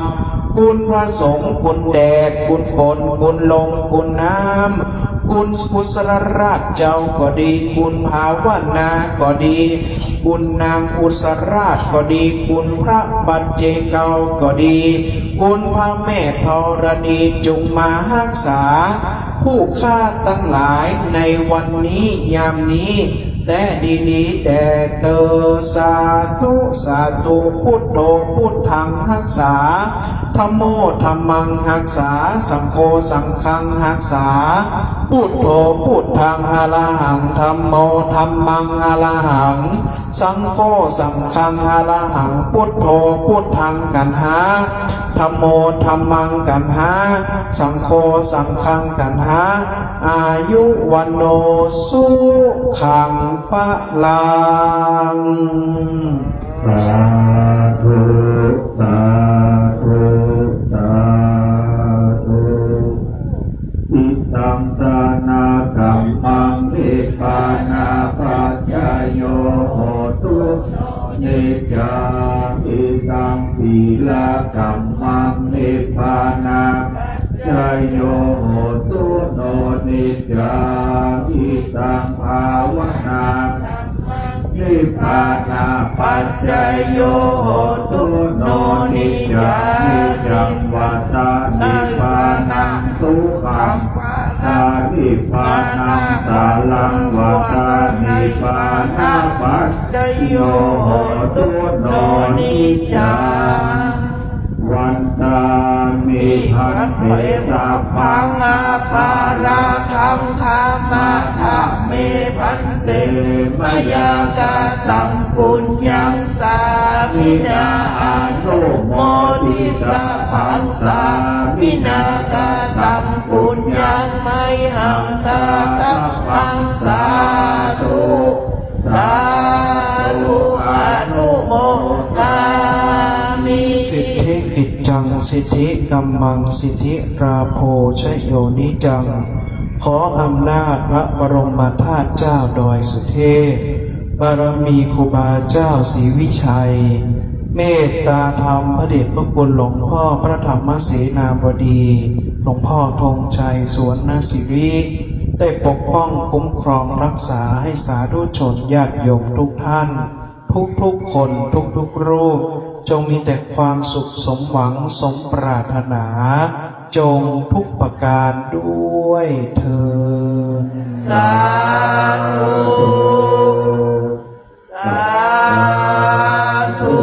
คุณพระสงฆ์คุณแดดคุณฝนคุณลมคุณน้ำคุณกุศลราชเจ้าก็ดีคุณภาวนาก็ดีคุณนางอุศราชก็ดีคุณพระปัจเจเกาก็ดีคุณพระแม่ธรณีจงมารักษาผู้ฆ่าทั้งหลายในวันนี้ยามนี้แต่ดีๆแต่เตอสาธุสาธุพุทโธพุทธังรักษาธัมโมธัมมังรักษาสังโฆสังฆังรักษาพุทโธพุทธังอะระหังธัมโมธัมมังอะระหังสังโฆสังฆังอะระหังพุทโธพุทธังกันหาธัมโมธัมมังกันหาสังโฆสังฆังกันหาอายุวันโนสุขังปะลัง สาธุสาธุสาธุอิตัมตานากัมมังนิพพานาปัจจโยโหตุนิจจาอิตัมศีลกัมมังนิพพานาปัจจโยโหตุโนนิจจาอิตัมภาวนานิพพานาปัจจโยโหตุโนนิจจานิจังวัฏฏานิพพานังสุขังสานิพพานังสาลังวัฏฏานิพพานาปัจจโยโหตุโนนิจจาวันตามิหันเตสัพพังอาปาราคังคามะทะเมพันเตมยากาตังปุญญังสามินาอนุโมทิตาภังสามินากาตังปุญญังไมหังตาตัพพังสาธุสาธุอนุโมทามิสิทธิกิจจังสิทธิกัมมังสิทธิราโภชโยนิจังขออำนาจพระบรมธาตุเจ้าดอยสุเทพบารมีครูบาเจ้าศรีวิชัยเมตตาธรรมพระเดชพระคุณหลวงพ่อพระธรรมเสนาบดีหลวงพ่อธงชัยสวนนาสิริได้ปกป้องคุ้มครองรักษาให้สาธุชนญาติโยมทุกท่านทุกคนทุกรูปจงมีแต่ความสุขสมหวังสมปรารถนาจงทุกประการด้วยเถิดสาธุสาธุ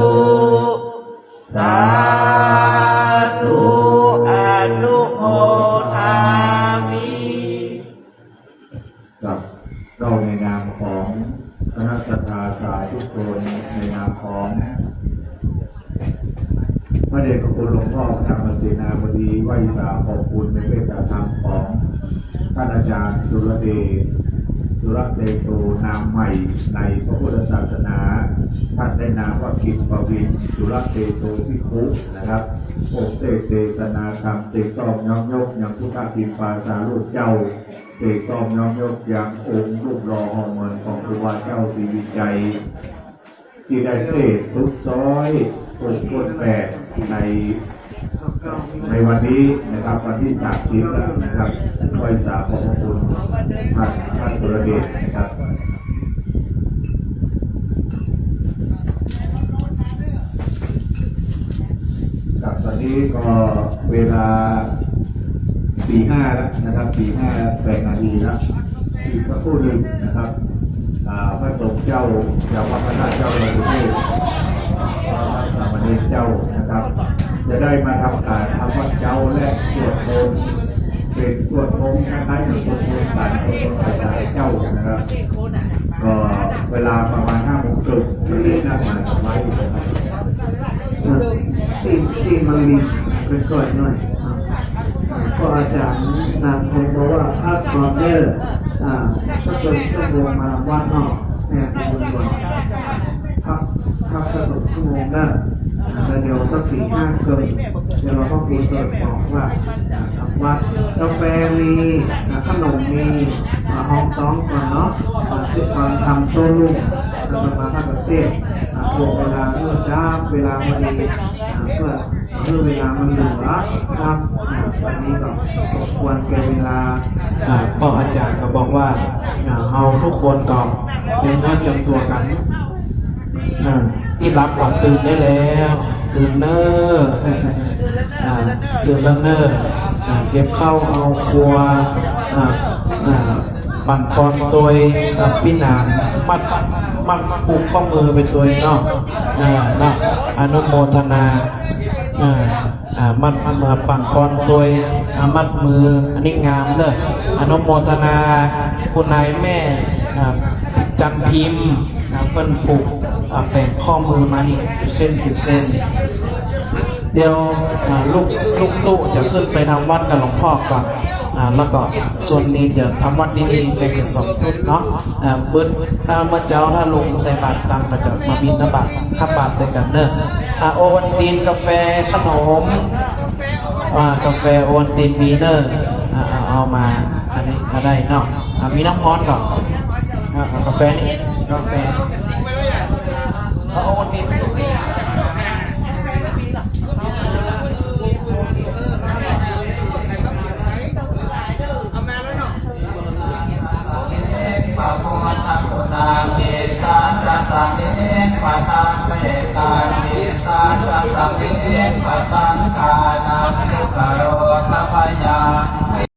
สาธุอนุโมทามิ กับเราในนามของคณะสัตยาสาธุชนในนามของพระเดชพระคุณหลวงพ่อธรรมเสนาบดีไหว้สาขอบคุณในเมตตาธรรมของท่านอาจารย์สุรเดชสุรเดโตนามใหม่ในพระพุทธศาสนาท่านได้นามว่ากิจปวินสุรเดโตพิคุนะครับองค์เตศนาธรรมเตต้อมย้อมยกอย่างพุทธพิมพาสาลูกเจ้าเตต้อมย้อมยกอย่างองค์รูปหล่อหอมเมืองของครูบาเจ้าศรีวิจัยที่ได้เทศทุกซ้อยองค์ต้นแบบในวันนี้นะครับวันที่30แล้วนะครับไหว้สาขอบคุณท่านสุรเดชนะครับกับตอนนี้ก็เวลาตี 5แล้วนะครับตี 5:08 นาทีแล้วอีกสักครู่หนึ่งนะครับพระสงฆ์เจ้าวัดพระธาตุเจ้าดอยสุเทพสามเณรเจ้านะครับจะได้มาทำการทำวัดเจ้าและสวดมนต์เป็นสวดมนต์คล้ายๆกับสวดมนต์สายสวดมนต์สายเจ้านะครับ ก็เวลาประมาณ5 โมงครึ่งจะได้นั่งมากับไว้อยู่นะครับ ที่มันมีเป็นก่อนหน่อยก็อาจารย์นำผมบอกว่าพักก่อนเด้อถ้าเกิดชั่วโมงมาวัดนอกเนี่ยคุณบุญพักสนุกชั่วโมงได้แต่เดี๋ยวสัก4-5 เกินเดี๋ยวเราก็คุยกันบอกว่าวัดกาแฟมีขนมมีห้องซ้อมก่อนเนาะคือการทำโต้รุ่งแล้วก็มาทำประเทศเวลาเมื่อจ้าเวลาพอดีเพื่อเวลามันเหลือครับวันนี้ก็ควรแก่เวลา ก็อาจารย์ก็บอกว่าเอาทุกคนก็เป็นเนื้อเตรียมตัวกันที่รับก่อนตื่นได้แล้วตื่นเนอตื่นแล้วเนอเก็บข้าวเอาครัวปั่นปอนตัวพี่นานมัดผูกข้อมือเป็นตัวเนาะอนุโมทนามัดมือปั่นปอนตัวมัดมืออันนี้งามเด้ออนุโมทนาคุณนายแม่จันพิมพ์เพิ่นผูกแบ่งข้อมือมานี่เส้นเป็นเส้นเดี๋ยวลูกตู้จะขึ้นไปทำวัดกับหลวงพ่อก่อนแล้วก็ส่วนนี้เดี๋ยวทำวัดที่นี่เป็น2 ชุดเนาะเมื่อเจ้าถ้าลงใส่บาตรตังก็จะมาบิณฑบาตข้าบาตรด้วยกันเนอะโอวัลตินกาแฟขนมกาแฟโอวัลตินมีเนอร์เอามาอันนี้ก็ได้เนาะมีน้ำร้อนก่อนกาแฟนี่กาแฟ